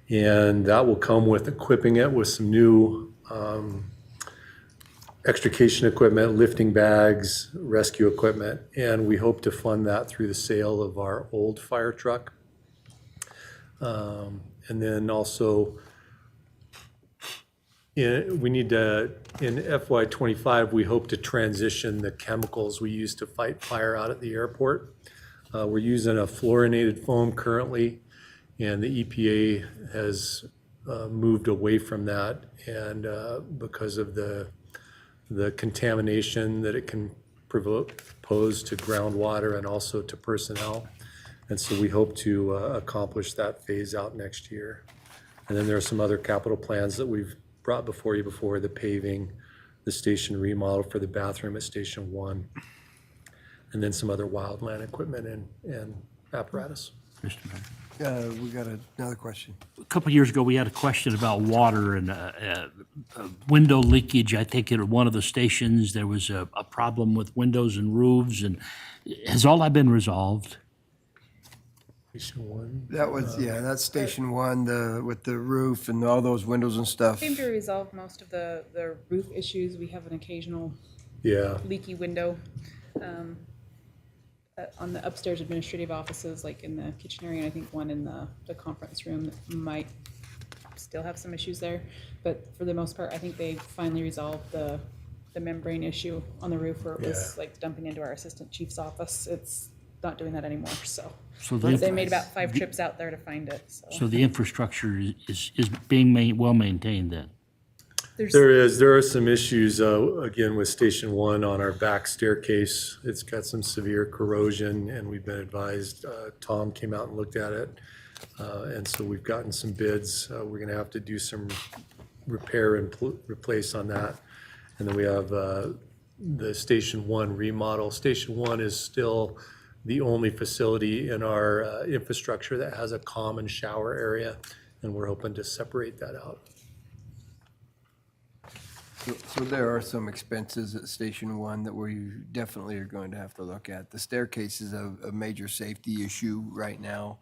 and that will come with equipping it with some new extrication equipment, lifting bags, rescue equipment, and we hope to fund that through the sale of our old fire truck. And then also we need to, in FY '25, we hope to transition the chemicals we use to fight fire out at the airport. We're using a fluorinated foam currently, and the EPA has moved away from that, and because of the contamination that it can pose to groundwater and also to personnel. And so we hope to accomplish that phase out next year. And then there are some other capital plans that we've brought before you before, the paving, the station remodel for the bathroom at Station 1, and then some other wildland equipment and apparatus. Mr. Mayor. We got another question. A couple of years ago, we had a question about water and window leakage. I think at one of the stations, there was a problem with windows and roofs. And has all that been resolved? Station 1. That was, that's Station 1, with the roof and all those windows and stuff. Seem to resolve most of the roof issues. We have an occasional leaky window on the upstairs administrative offices, like in the kitchen area, and I think one in the conference room that might still have some issues there. But for the most part, I think they finally resolved the membrane issue on the roof where it was like dumping into our assistant chief's office. It's not doing that anymore, so they made about 5 trips out there to find it. So the infrastructure is being well maintained then? There are some issues, again, with Station 1 on our back staircase. It's got some severe corrosion, and we've been advised, Tom came out and looked at it. And so we've gotten some bids. We're gonna have to do some repair and replace on that. And then we have the Station 1 remodel. Station 1 is still the only facility in our infrastructure that has a common shower area, and we're hoping to separate that out. So there are some expenses at Station 1 that we definitely are going to have to look at. The staircase is a major safety issue right now.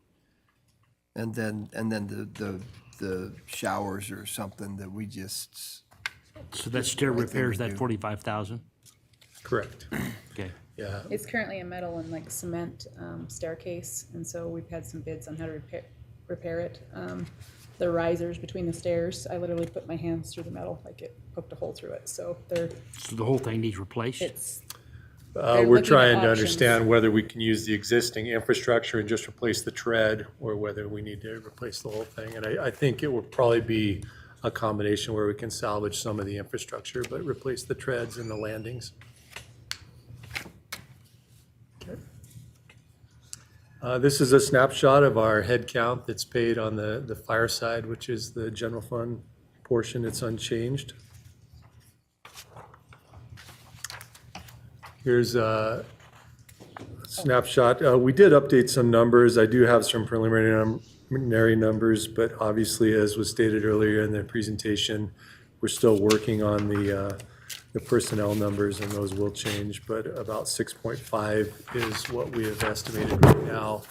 And then the showers are something that we just. So that stair repair is that 45,000? Correct. Okay. Yeah. It's currently a metal and like cement staircase, and so we've had some bids on how to repair it. The risers between the stairs, I literally put my hands through the metal, like it poked a hole through it. So they're. So the whole thing needs replaced? We're trying to understand whether we can use the existing infrastructure and just replace the tread, or whether we need to replace the whole thing. And I think it will probably be a combination where we can salvage some of the infrastructure, but replace the treads and the landings. This is a snapshot of our head count that's paid on the fire side, which is the general fund portion. It's unchanged. Here's a snapshot. We did update some numbers. I do have some preliminary numbers, but obviously, as was stated earlier in the presentation, we're still working on the personnel numbers, and those will change, but about 6.5 is what we have estimated right now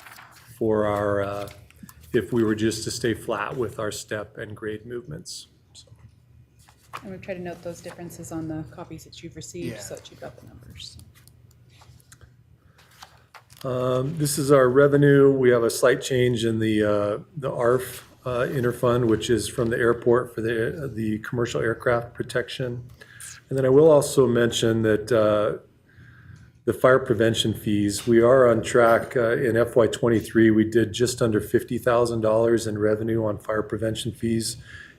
for our, if we were just to stay flat with our step and grade movements. So. And we've tried to note those differences on the copies that you've received so that you've got the numbers. This is our revenue. We have a slight change in the ARF interfund, which is from the airport for the commercial aircraft protection. And then I will also mention that the fire prevention fees, we are on track. In FY '23, we did just under $50,000 in revenue on fire prevention fees.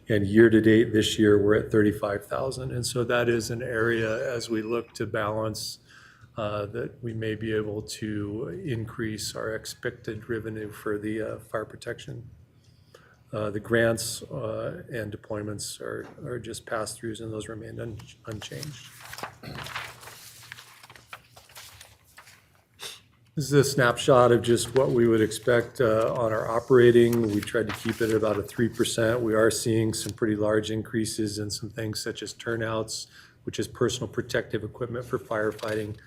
And year to date this year, we're at $35,000. And so that is an area as we look to balance that we may be able to increase our expected revenue for the fire protection. The grants and deployments are just pass-throughs, and those remain unchanged. This is a snapshot of just what we would expect on our operating. We tried to keep it at about a 3%. We are seeing some pretty large increases in some things such as turnouts, which is personal protective equipment for firefighting.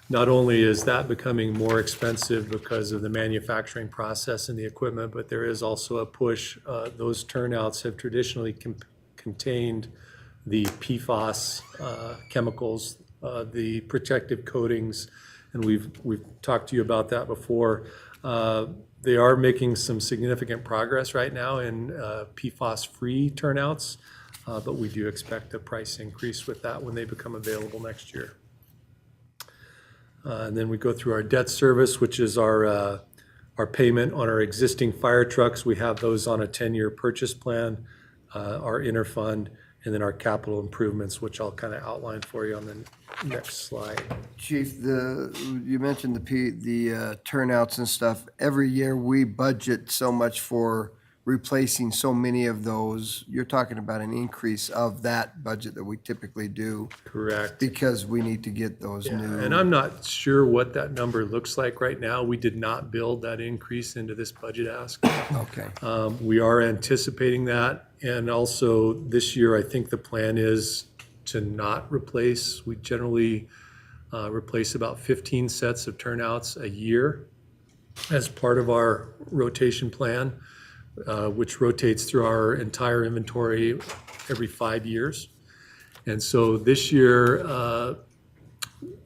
Not only is that becoming more expensive because of the manufacturing process and the equipment, but there is also a push. Those turnouts have traditionally contained the PFAS chemicals, the protective coatings, and we've talked to you about that before. They are making some significant progress right now in PFAS-free turnouts. but we do expect a price increase with that when they become available next year. And then we go through our debt service, which is our payment on our existing fire trucks. We have those on a 10-year purchase plan, our interfund, and then our capital improvements, which I'll kind of outline for you on the next slide. Chief, you mentioned the turnouts and stuff. Every year we budget so much for replacing so many of those. You're talking about an increase of that budget that we typically do. Correct. Because we need to get those new. And I'm not sure what that number looks like right now. We did not build that increase into this budget ask. Okay. We are anticipating that. And also this year, I think the plan is to not replace. We generally replace about 15 sets of turnouts a year as part of our rotation plan, which rotates through our entire inventory every 5 years. And so this year,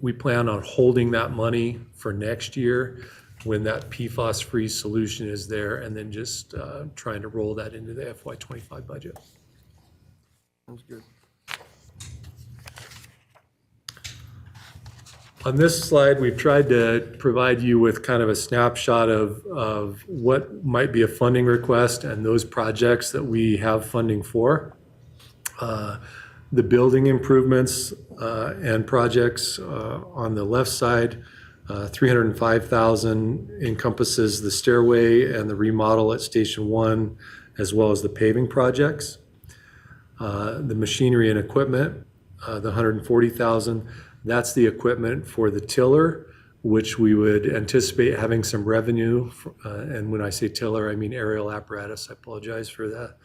we plan on holding that money for next year when that PFAS-free solution is there, and then just trying to roll that into the FY25 budget. Sounds good. On this slide, we've tried to provide you with kind of a snapshot of what might be a funding request and those projects that we have funding for. The building improvements and projects on the left side, $305,000 encompasses the stairway and the remodel at Station 1, as well as the paving projects. The machinery and equipment, the $140,000, that's the equipment for the tiller, which we would anticipate having some revenue. And when I say tiller, I mean aerial apparatus. I apologize for that.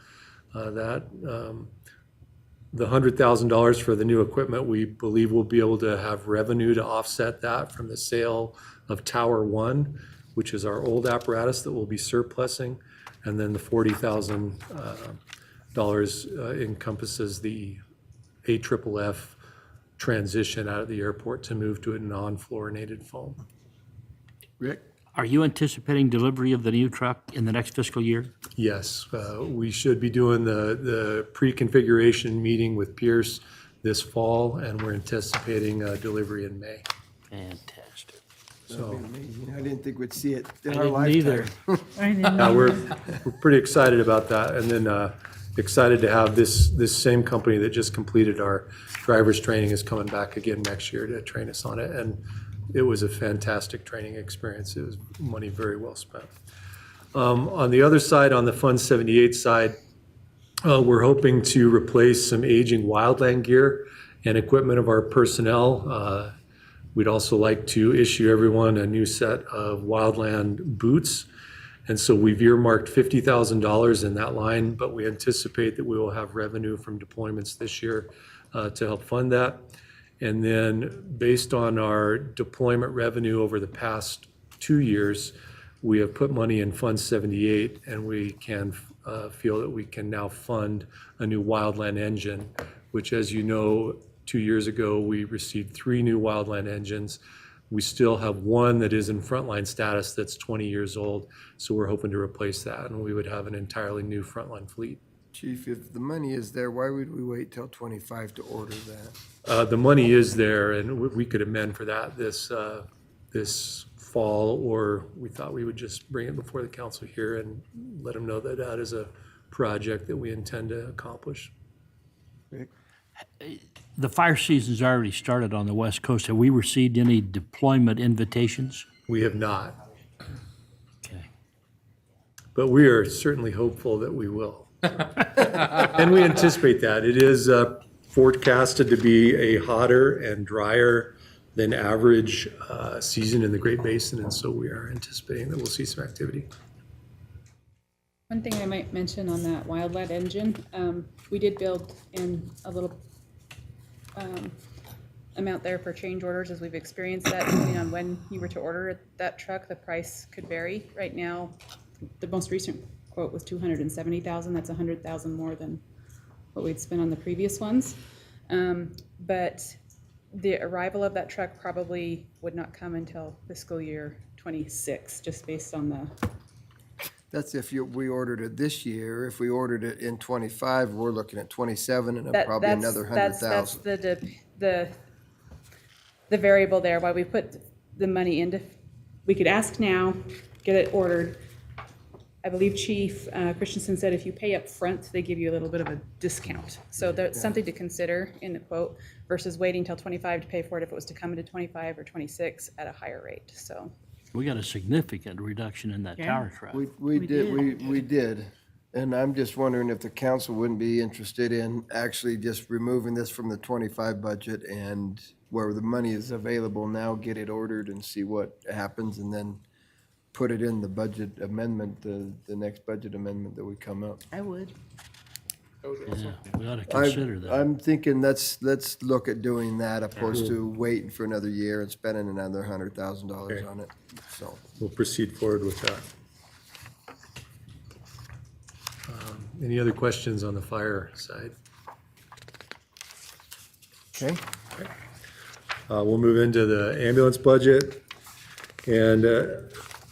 The $100,000 for the new equipment, we believe we'll be able to have revenue to offset that from the sale of Tower 1, which is our old apparatus that we'll be surplusing. And then the $40,000 encompasses the AFFF transition out of the airport to move to a non-fluorinated foam. Rick? Are you anticipating delivery of the new truck in the next fiscal year? Yes, we should be doing the pre-configuration meeting with Pierce this fall, and we're anticipating delivery in May. Fantastic. So amazing. I didn't think we'd see it in I our didn't lifetime. either. we're pretty excited about that, and then excited to have this same company that just completed our driver's training is coming back again next year to train us on it, and it was a fantastic training experience. It was money very well spent. On the other side, on the Fund 78 side, we're hoping to replace some aging wildland gear and equipment of our personnel. We'd also like to issue everyone a new set of wildland boots. And so we've earmarked $50,000 in that line, but we anticipate that we will have revenue from deployments this year to help fund that. And then based on our deployment revenue over the past 2 years, we have put money in Fund 78, and we can feel that we can now fund a new wildland engine, which, as you know, 2 years ago, we received 3 new wildland engines. We still have one that is in frontline status that's 20 years old, so we're hoping to replace that, and we would have an entirely new frontline fleet. Chief, if the money is there, why would we wait till 25 to order that? The money is there, and we could amend for that this fall, or we thought we would just bring it before the council here and let them know that that is a project that we intend to accomplish. Rick? The fire season's already started on the West Coast. Have we received any deployment invitations? We have not, Okay. but we are certainly hopeful that we will. And we anticipate that. It is forecasted to be a hotter and drier than average season in the Great Basin, and so we are anticipating that we'll see some activity. One thing I might mention on that wildland engine, we did build in a little amount there for change orders, as we've experienced that. Depending on when you were to order that truck, the price could vary. Right now, the most recent quote was $270,000. That's $100,000 more than what we'd spent on the previous ones. But the arrival of that truck probably would not come until fiscal year 26, just based on the That's if we ordered it this year. If we ordered it in 25, we're looking at 27 and probably another 100,000. That's the variable there, why we put the money into, we could ask now, get it ordered. I believe Chief Christensen said if you pay up front, they give you a little bit of a discount. So that's something to consider in the quote versus waiting till 25 to pay for it if it was to come into 25 or 26 at a higher rate, so. We got a significant reduction in that tower truck. We did. And I'm just wondering if the council wouldn't be interested in actually just removing this from the 25 budget and where the money is available now, get it ordered and see what happens and then put it in the budget amendment, the next budget amendment that we come up. I would. Yeah, we ought to consider that. I'm thinking let's look at doing that opposed to waiting for another year and spending another $100,000 on it, so. We'll proceed forward with that. Any other questions on the fire side? Okay. We'll move into the ambulance budget. And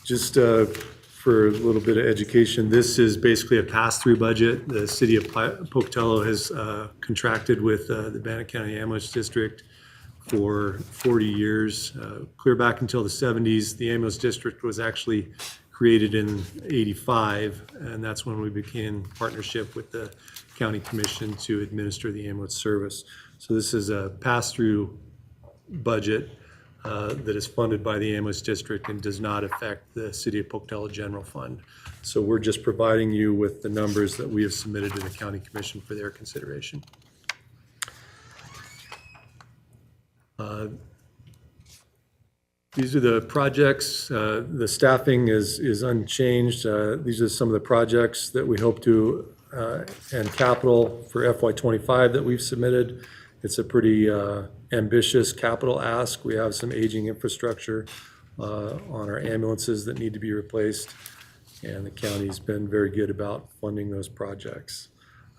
just for a little bit of education, this is basically a pass-through budget. The city of Pocatello has contracted with the Bannock County Ambulance District for 40 years. Clear back until the 70s, the ambulance district was actually created in 85, and that's when we began partnership with the county commission to administer the ambulance service. So this is a pass-through budget that is funded by the ambulance district and does not affect the city of Pocatello general fund. So we're just providing you with the numbers that we have submitted to the county commission for their consideration. These are the projects. The staffing is unchanged. These are some of the projects that we hope to, and capital for FY25 that we've submitted. It's a pretty ambitious capital ask. We have some aging infrastructure on our ambulances that need to be replaced, and the county's been very good about funding those projects.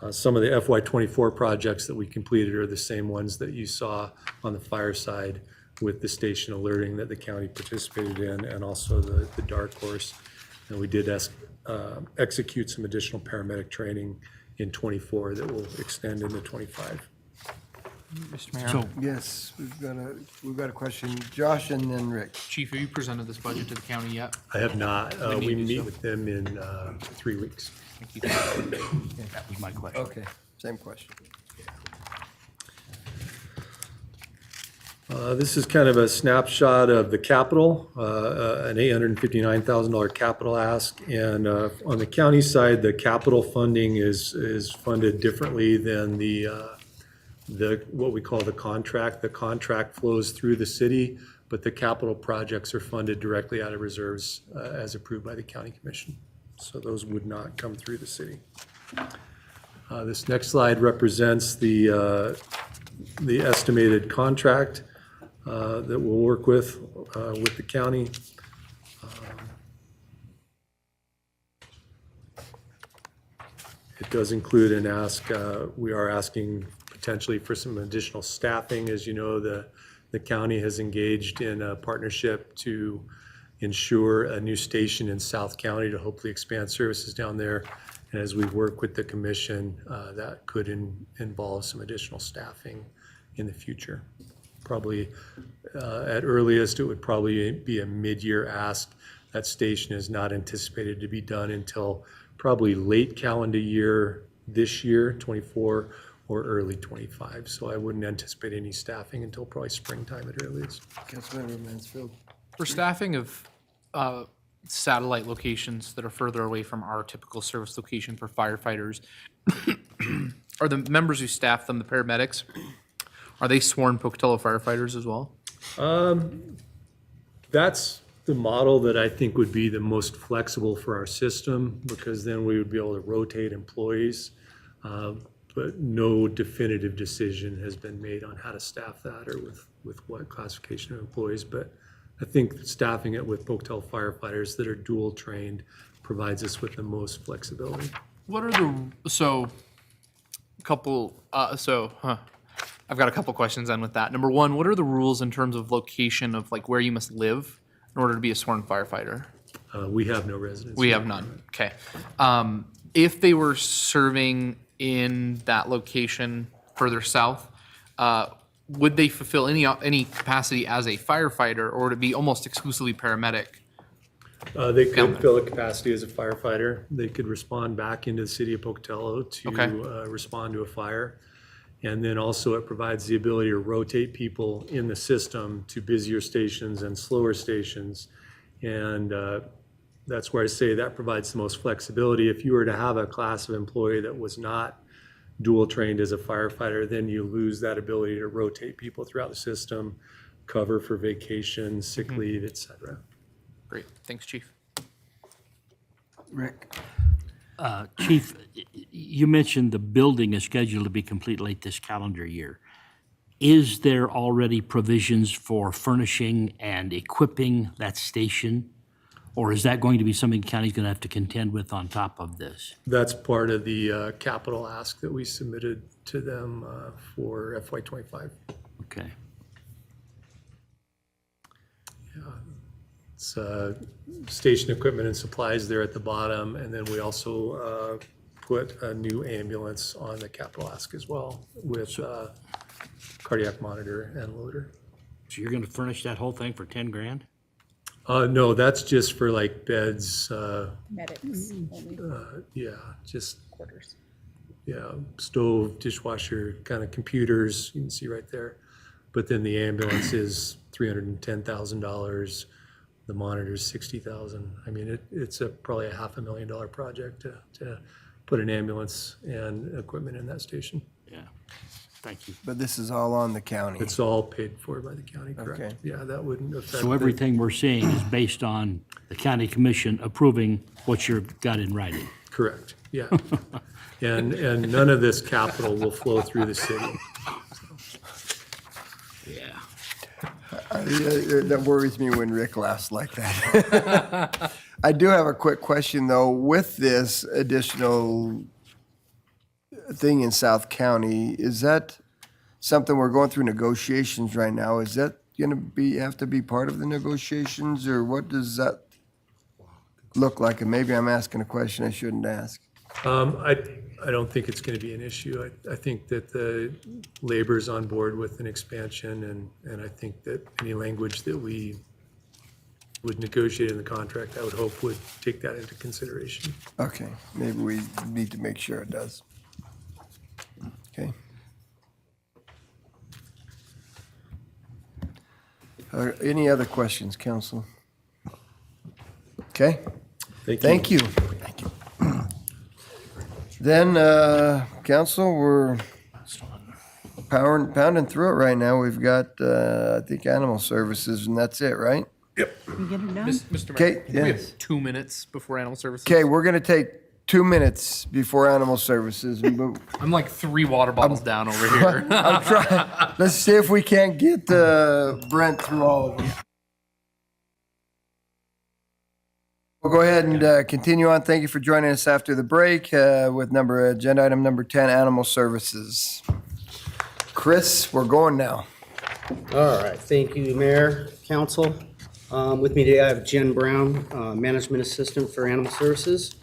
Some of the FY24 projects that we completed are the same ones that you saw on the fire side with the station alerting that the county participated in, and also the Dark Horse. And we did execute some additional paramedic training in 24 that will extend into 25. Mr. Mayor? So, Yes, we've got a question. Josh and then Rick. Chief, have you presented this budget to the county yet? I have not. When do We you do meet so? with them in 3 weeks. Thank you. that was my question. Okay, same question. This is kind of a snapshot of the capital, an $859,000 capital ask. And on the county side, the capital funding is funded differently than the what we call the contract. The contract flows through the city, but the capital projects are funded directly out of reserves as approved by the county commission. So those would not come through the city. This next slide represents the estimated contract that we'll work with the county. It does include an ask. We are asking potentially for some additional staffing. As you know, the county has engaged in a partnership to ensure a new station in South County to hopefully expand services down there. And as we work with the commission, that could involve some additional staffing in the future. Probably at earliest, it would probably be a mid-year ask. That station is not anticipated to be done until probably late calendar year this year, 24, or early 25. So I wouldn't anticipate any staffing until probably springtime at earliest. Councilmember Mansfield. For staffing of satellite locations that are further away from our typical service location for firefighters, are the members who staff them, the paramedics, are they sworn Pocatello firefighters as well? That's the model that I think would be the most flexible for our system, because then we would be able to rotate employees. But no definitive decision has been made on how to staff that or with what classification of employees. But I think staffing it with Pocatello firefighters that are dual trained provides us with the most flexibility. What are I've got a couple questions on with that. Number one, what are the rules in terms of location of like where you must live in order to be a sworn firefighter? We have no residents. We have none. Okay. If they were serving in that location further south, would they fulfill any capacity as a firefighter, or would it be almost exclusively paramedic? They could fill a capacity as a firefighter. They could respond back into the city of Pocatello to respond to a fire. And then also it provides the ability to rotate people in the system to busier stations and slower stations. And that's where I say that provides the most flexibility. If you were to have a class of employee that was not dual trained as a firefighter, then you lose that ability to rotate people throughout the system, cover for vacation, sick leave, et cetera. Great. Thanks, Chief. Rick? Chief, you mentioned the building is scheduled to be complete late this calendar year. Is there already provisions for furnishing and equipping that station? Or is that going to be something the county's going to have to contend with on top of this? That's part of the capital ask that we submitted to them for FY25. Okay. It's station equipment and supplies there at the bottom, and then we also put a new ambulance on the capital ask as well with cardiac monitor and loader. So you're going to furnish that whole thing for 10 grand? No, that's just for like beds. Medics only. Yeah, just Quarters. yeah, stove, dishwasher, kind of computers. You can see right there. But then the ambulance is $310,000. The monitor's $60,000. I mean, it's probably a $500,000 project to put an ambulance and equipment in that station. Yeah. Thank you. But this is all on the county. It's all paid for by the county, correct? Okay. Yeah, that wouldn't affect. So everything we're seeing is based on the county commission approving what you've got in writing? Correct, yeah. And none of this capital will flow through the city. Yeah. That worries me when Rick laughs like that. I do have a quick question, though. With this additional thing in South County, is that something we're going through negotiations right now? Is that going to have to be part of the negotiations, or what does that look like? And maybe I'm asking a question I shouldn't ask. I don't think it's going to be an issue. I think that the labor's on board with an expansion, and I think that any language that we would negotiate in the contract, I would hope would take that into consideration. Okay, maybe we need to make sure it does. Okay. Any other questions, council? Okay. Thank you. Then, council, we're pounding through it right now. We've got, I think, animal services, and that's it, right? Yep. We get it done? Mr. Okay, Mayor, we have yes. 2 minutes before animal services. Okay, we're gonna take 2 minutes before animal services. I'm like 3 water bottles down over here. I'm trying, let's see if we can't get Brent through all of them. We'll go ahead and continue on. Thank you for joining us after the break with agenda item number 10, animal services. Chris, we're going now. All right, thank you, Mayor, Council. With me today, I have Jen Brown, Management Assistant for Animal Services.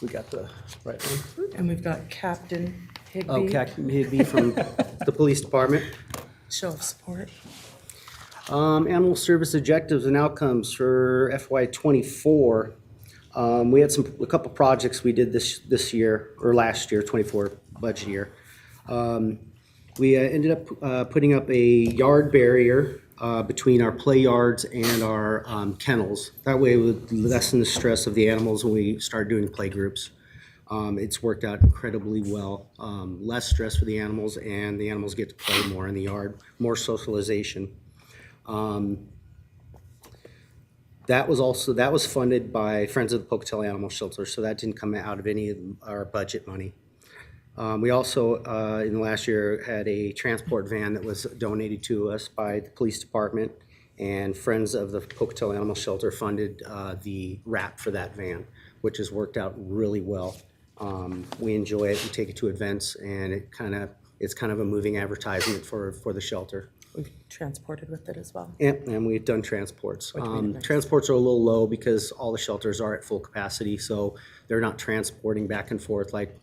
We got the right one. And we've got Captain Higby. Oh, Captain Higby from the Police Department. Show of support. Animal service objectives and outcomes for FY24. We had a couple projects we did this year, or last year, 24 budget year. We ended up putting up a yard barrier between our play yards and our kennels. That way it would lessen the stress of the animals when we start doing play groups. It's worked out incredibly well. Less stress for the animals, and the animals get to play more in the yard, more socialization. That was funded by Friends of the Pocatello Animal Shelter, so that didn't come out of any of our budget money. We also, in the last year, had a transport van that was donated to us by the police department, and Friends of the Pocatello Animal Shelter funded the wrap for that van, which has worked out really well. We enjoy it. We take it to events, and it's kind of a moving advertisement for the shelter. we've transported with it as well. And we've done transports. Which made it nice. Transports are a little low because all the shelters are at full capacity, so they're not transporting back and forth like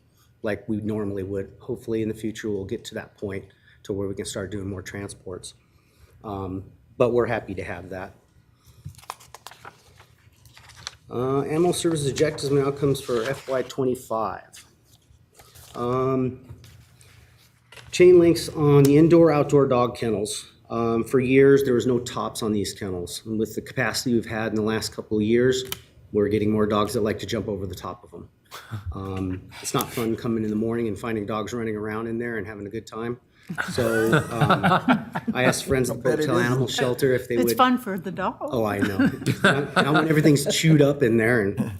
we normally would. Hopefully, in the future, we'll get to that point to where we can start doing more transports. But we're happy to have that. Animal services objectives and outcomes for FY25. Chain links on the indoor-outdoor dog kennels. For years, there was no tops on these kennels. And with the capacity we've had in the last couple of years, we're getting more dogs that like to jump over the top of them. It's not fun coming in the morning and finding dogs running around in there and having a good time. So I asked friends at the Pocatello Animal Shelter if they would. It's fun for the dog. Oh, I know. Now when everything's chewed up in there. And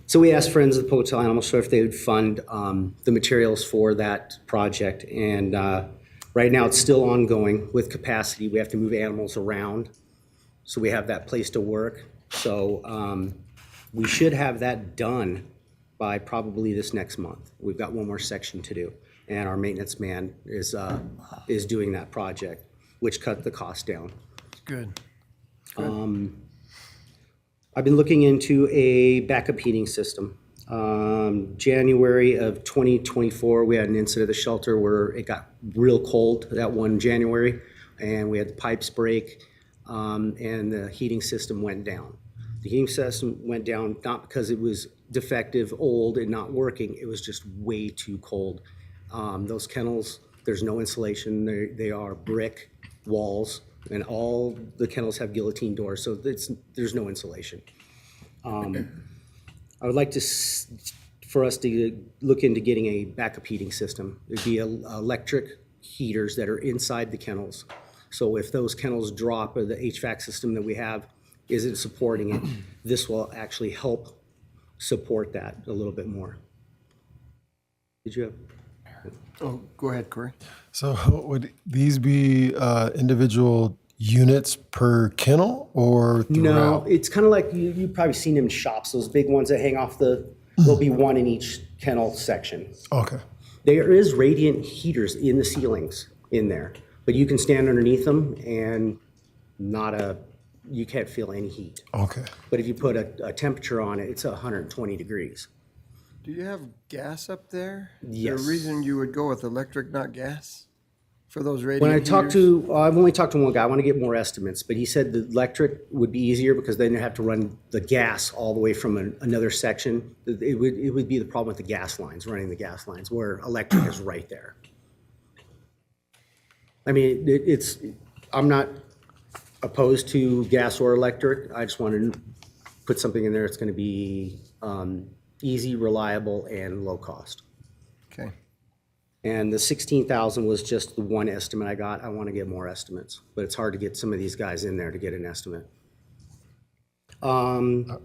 so we asked friends at the Pocatello Animal Shelter if they would fund the materials for that project. And right now it's still ongoing with capacity. We have to move animals around. So we have that place to work. So we should have that done by probably this next month. We've got one more section to do. And our maintenance man is doing that project, which cut the cost down. Good. I've been looking into a backup heating system. January of 2024, we had an incident at the shelter where it got real cold that one January, and we had the pipes break, and the heating system went down. The heating system went down not because it was defective, old, and not working. It was just way too cold. Those kennels, there's no insulation. They are brick walls, and all the kennels have guillotine doors, so there's no insulation. I would like for us to look into getting a backup heating system. It'd be electric heaters that are inside the kennels. So if those kennels drop or the HVAC system that we have isn't supporting it, this will actually help support that a little bit more. Did you have? Oh, go ahead, Corey. So would these be individual units per kennel or throughout? No, it's kind of like you've probably seen them in shops, those big ones that hang off there'll be one in each kennel section. Okay. There is radiant heaters in the ceilings in there, but you can stand underneath them and you can't feel any heat. Okay. But if you put a temperature on it, it's 120 degrees. Do you have gas up there? Yes. The reason you would go with electric, not gas? For those radiant When I heaters? talked to, I've only talked to one guy, I want to get more estimates, but he said the electric would be easier because then you have to run the gas all the way from another section. It would be the problem with the gas lines, running the gas lines, where electric is right there. I mean, I'm not opposed to gas or electric. I just want to put something in there that's going to be easy, reliable, and low cost. Okay. And the 16,000 was just the one estimate I got. I want to get more estimates, but it's hard to get some of these guys in there to get an estimate.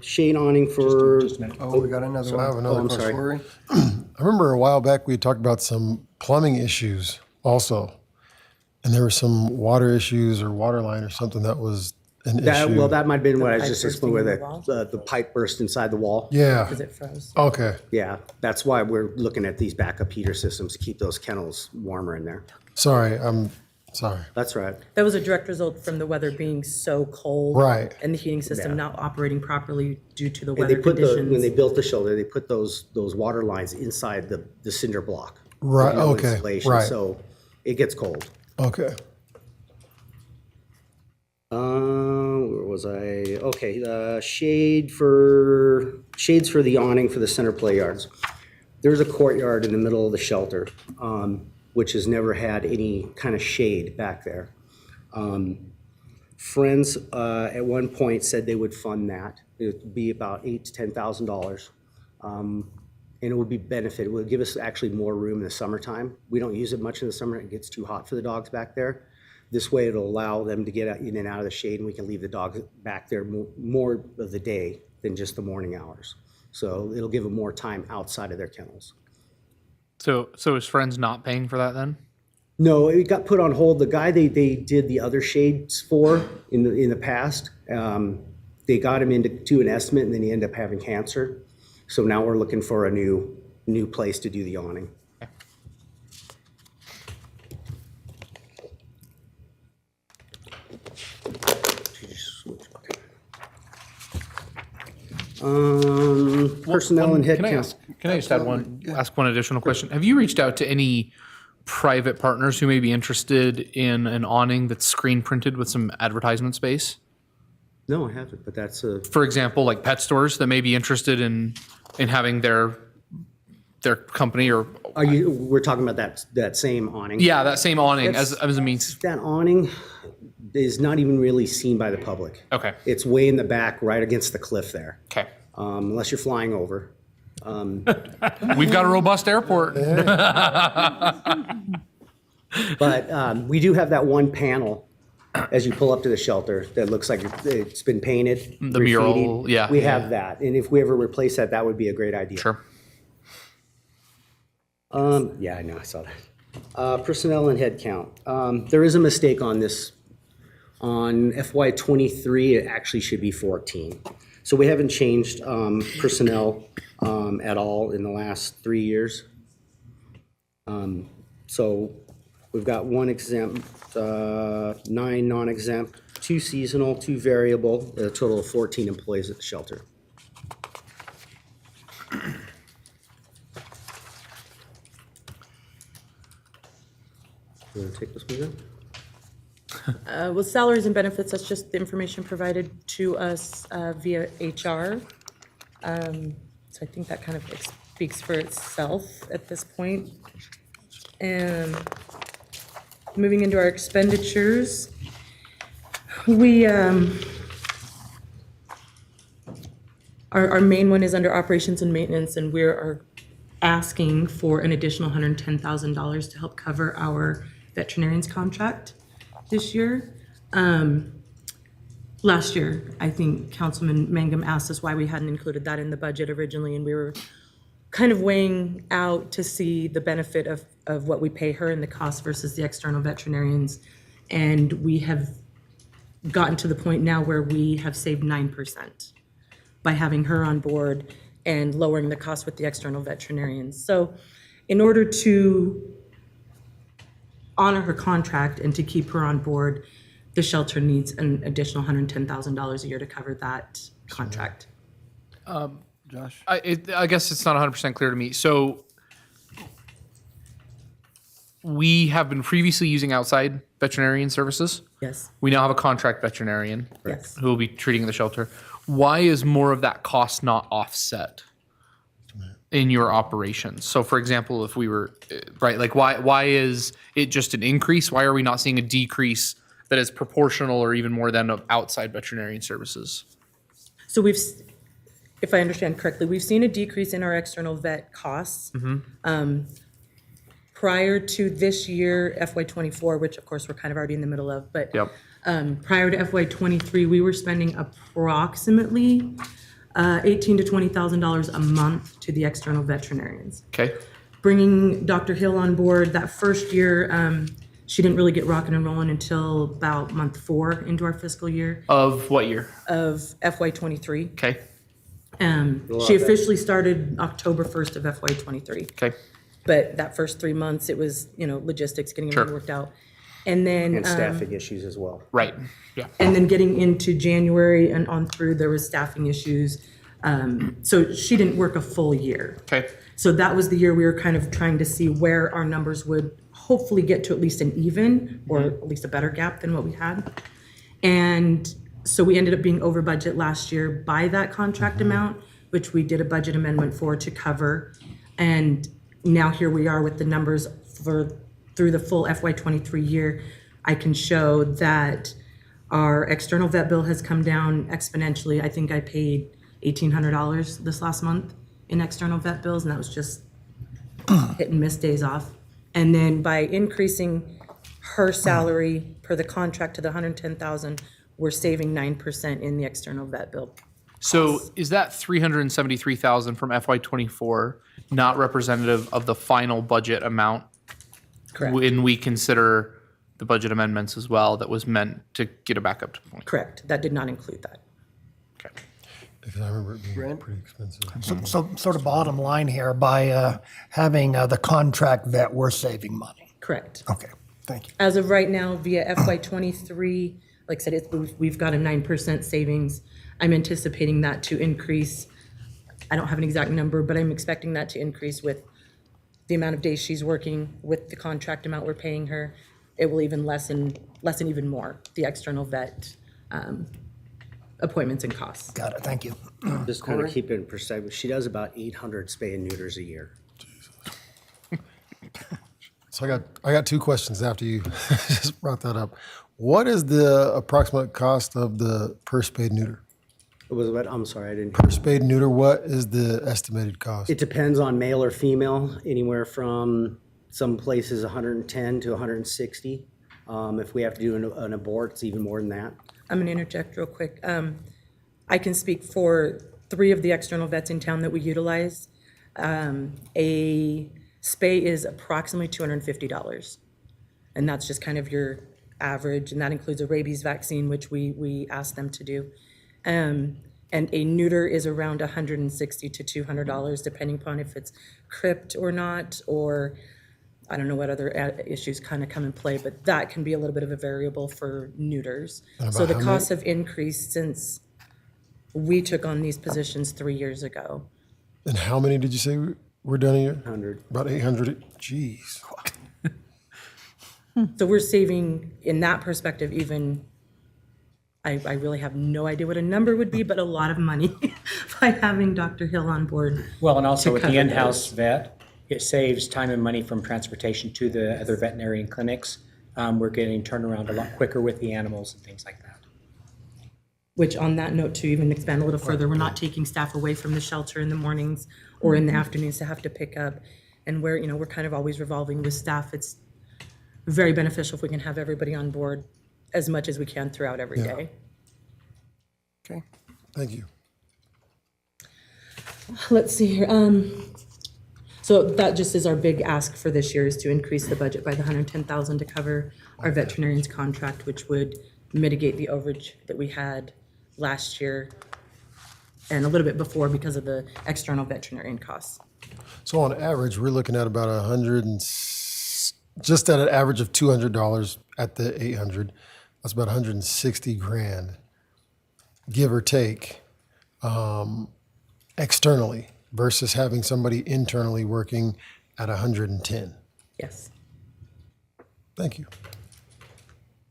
Shade awning for. Oh, we got another one. I have another I'm question. Corey? I remember a while back we talked about some plumbing issues also. And there were some water issues or water line or something that was an issue. Well, that might have been what I pipe just bursting explained, where in the wall? the pipe burst inside the wall. Yeah. Because it froze. Okay. Yeah, that's why we're looking at these backup heater systems to keep those kennels warmer in there. Sorry. I'm sorry. That's right. That was a direct result from the weather being so cold. Right. And the heating system Yeah. not operating properly due to the And they weather put conditions. when they built the shelter, they put those water lines inside the cinder block. Right, With no okay, insulation, right. So it gets cold. Okay. Where was I? Okay, shades for the awning for the center play yards. There's a courtyard in the middle of the shelter, which has never had any kind of shade back there. Friends at one point said they would fund that. It would be about $8,000 to $10,000. And it would be benefit. It would give us actually more room in the summertime. We don't use it much in the summer. It gets too hot for the dogs back there. This way it'll allow them to get in and out of the shade, and we can leave the dogs back there more of the day than just the morning hours. So it'll give them more time outside of their kennels. So is Friends not paying for that then? No, it got put on hold. The guy they did the other shades for in the past, they got him into an estimate, and then he ended up having cancer. So now we're looking for a new place to do the awning. Personnel and Can I headcount. ask one additional question? Have you reached out to any private partners who may be interested in an awning that's screen printed with some advertisement space? No, I haven't, but that's a, For example, like pet stores that may be interested in having their company or we're talking about that same awning? yeah, that same awning That's- as a means. That awning is not even really seen by the public. Okay. It's way in the back, right against the cliff there. Okay. Unless you're flying over. We've got a robust airport. But we do have that one panel as you pull up to the shelter that looks like it's been painted. The mural, graffitied. yeah. We have that. And if we ever replace that, that would be a great idea. Sure. Yeah, I know, I saw that. Personnel and headcount. There is a mistake on this. On FY '23, it actually should be 14. So we haven't changed personnel at all in the last 3 years. So we've got 1 exempt, 9 non-exempt, 2 seasonal, 2 variable, a total of 14 employees at the shelter. You want to take this one, Jen? With salaries and benefits, that's just the information provided to us via HR. So I think that kind of speaks for itself at this point. And moving into our expenditures, we, our main one is under operations and maintenance, and we are asking for an additional $110,000 to help cover our veterinarian's contract this year. Last year, I think Councilman Mangum asked us why we hadn't included that in the budget originally, and we were kind of weighing out to see the benefit of what we pay her and the cost versus the external veterinarians. And we have gotten to the point now where we have saved 9% by having her on board and lowering the cost with the external veterinarians. So in order to honor her contract and to keep her on board, the shelter needs an additional $110,000 a year to cover that contract. Josh? I guess it's not 100% clear to me. So we have been previously using outside veterinarian services. Yes. We now have a contract veterinarian Yes. who will be treating the shelter. Why is more of that cost not offset in your operations? So for example, if we were, right, like why is it just an increase? Why are we not seeing a decrease that is proportional or even more than of outside veterinarian services? So if I understand correctly, we've seen a decrease in our external vet costs. Prior to this year, FY '24, which of course we're kind of already in the middle of, but Yep. Prior to FY '23, we were spending approximately $18,000 to $20,000 a month to the external veterinarians. Okay. Bringing Dr. Hill on board, that first year, she didn't really get rocking and rolling until about month 4 into our fiscal year Of what year? of FY '23. Okay. She officially started October 1st of FY '23. Okay. But that first 3 months, it was, logistics, getting everything Sure. worked out. And then. And staffing issues as well. Right. Yeah. And then getting into January and on through, there was staffing issues. So she didn't work a full year. Okay. So that was the year we were kind of trying to see where our numbers would hopefully get to at least an even or at least a better gap than what we had. And so we ended up being over budget last year by that contract amount, which we did a budget amendment for to cover. And now here we are with the numbers through the full FY '23 year. I can show that our external vet bill has come down exponentially. I think I paid $1,800 this last month in external vet bills, and that was just hit and miss days off. And then by increasing her salary per the contract to the $110,000, we're saving 9% in the external vet bill. So is that $373,000 from FY '24 not representative of the final budget amount? Correct. When we consider the budget amendments as well, that was meant to get it back up to point. Correct. That did not include that. Okay. Because I remember it being pretty expensive. So sort of bottom line here, by having the contract vet, we're saving money. Correct. Okay, thank you. As of right now, via FY '23, like I said, we've got a 9% savings. I'm anticipating that to increase. I don't have an exact number, but I'm expecting that to increase with the amount of days she's working, with the contract amount we're paying her. It will even lessen even more the external vet appointments and costs. Got it, thank you. Just kind of keep it in perspective, she does about 800 spay and neuters a year. So I got two questions after you just brought that up. What is the approximate cost of the per spade neuter? It was what, I'm sorry, I didn't. Per spade neuter, what is the estimated cost? It depends on male or female, anywhere from some places 110 to 160. If we have to do an abort, it's even more than that. I'm going to interject real quick. I can speak for 3 of the external vets in town that we utilize. A spay is approximately $250. And that's just kind of your average. And that includes a rabies vaccine, which we ask them to do. And a neuter is around $160 to $200, depending upon if it's crypt or not, or I don't know what other issues kind of come in play, but that can be a little bit of a variable for neuters. So the costs have increased since we took on these positions 3 years ago. And how many did you say we're done here? 100. About 800. Jeez. So we're saving, in that perspective, even, I really have no idea what a number would be, but a lot of money by having Dr. Hill on board. Well, and also to with the cover in-house those. vet, it saves time and money from transportation to the other veterinarian clinics. We're getting turnaround a lot quicker with the animals and things like that. Which, on that note, to even expand a little further, we're not taking staff away from the shelter in the mornings or in the afternoons to have to pick up. And we're kind of always revolving with staff. It's very beneficial if we can have everybody on board as much as we can throughout every day. Okay. Thank you. Let's see here. So that just is our big ask for this year, is to increase the budget by the $110,000 to cover our veterinarian's contract, which would mitigate the overage that we had last year and a little bit before because of the external veterinarian costs. So on average, we're looking at about just at an average of $200 at the 800. That's about 160 grand, give or take, externally versus having somebody internally working at 110. Yes. Thank you.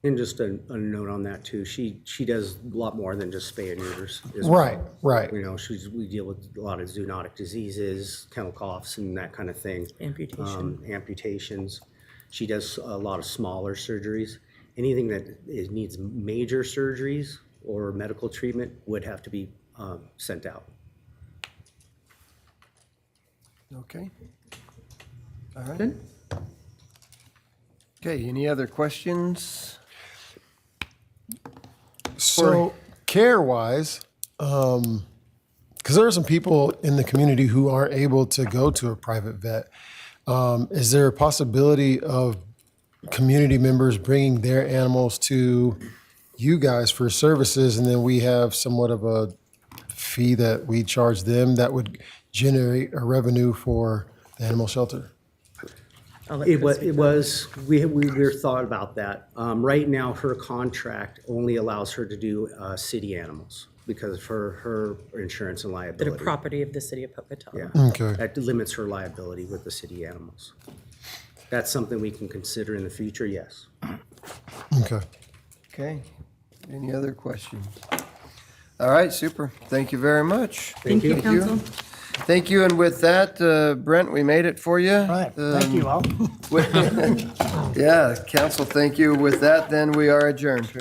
And just a note on that too, she does a lot more than just spay and neuters. as Right, well. right. You know, we deal with a lot of zoonotic diseases, kennel coughs and that kind of thing. Amputations. She does a lot of smaller surgeries. Anything that needs major surgeries or medical treatment would have to be sent out. Okay. All right. Okay, any other questions? So care-wise, because there are some people in the community who aren't able to go to a private vet, is there a possibility of community members bringing their animals to you guys for services, and then we have somewhat of a fee that we charge them that would generate a revenue for the animal shelter? We thought about that. Right now, her contract only allows her to do city animals because of her insurance and That liability. are property of the city of Pocatello. Yeah. Okay. That limits her liability with the city animals. That's something we can consider in the future, yes. Okay. Okay. Any other questions? All right, super. Thank you very much. Thank you, council. Thank you, and with that, Brent, we made it for you. All right, thank you all. Yeah, council, thank you. With that, then we are adjourned.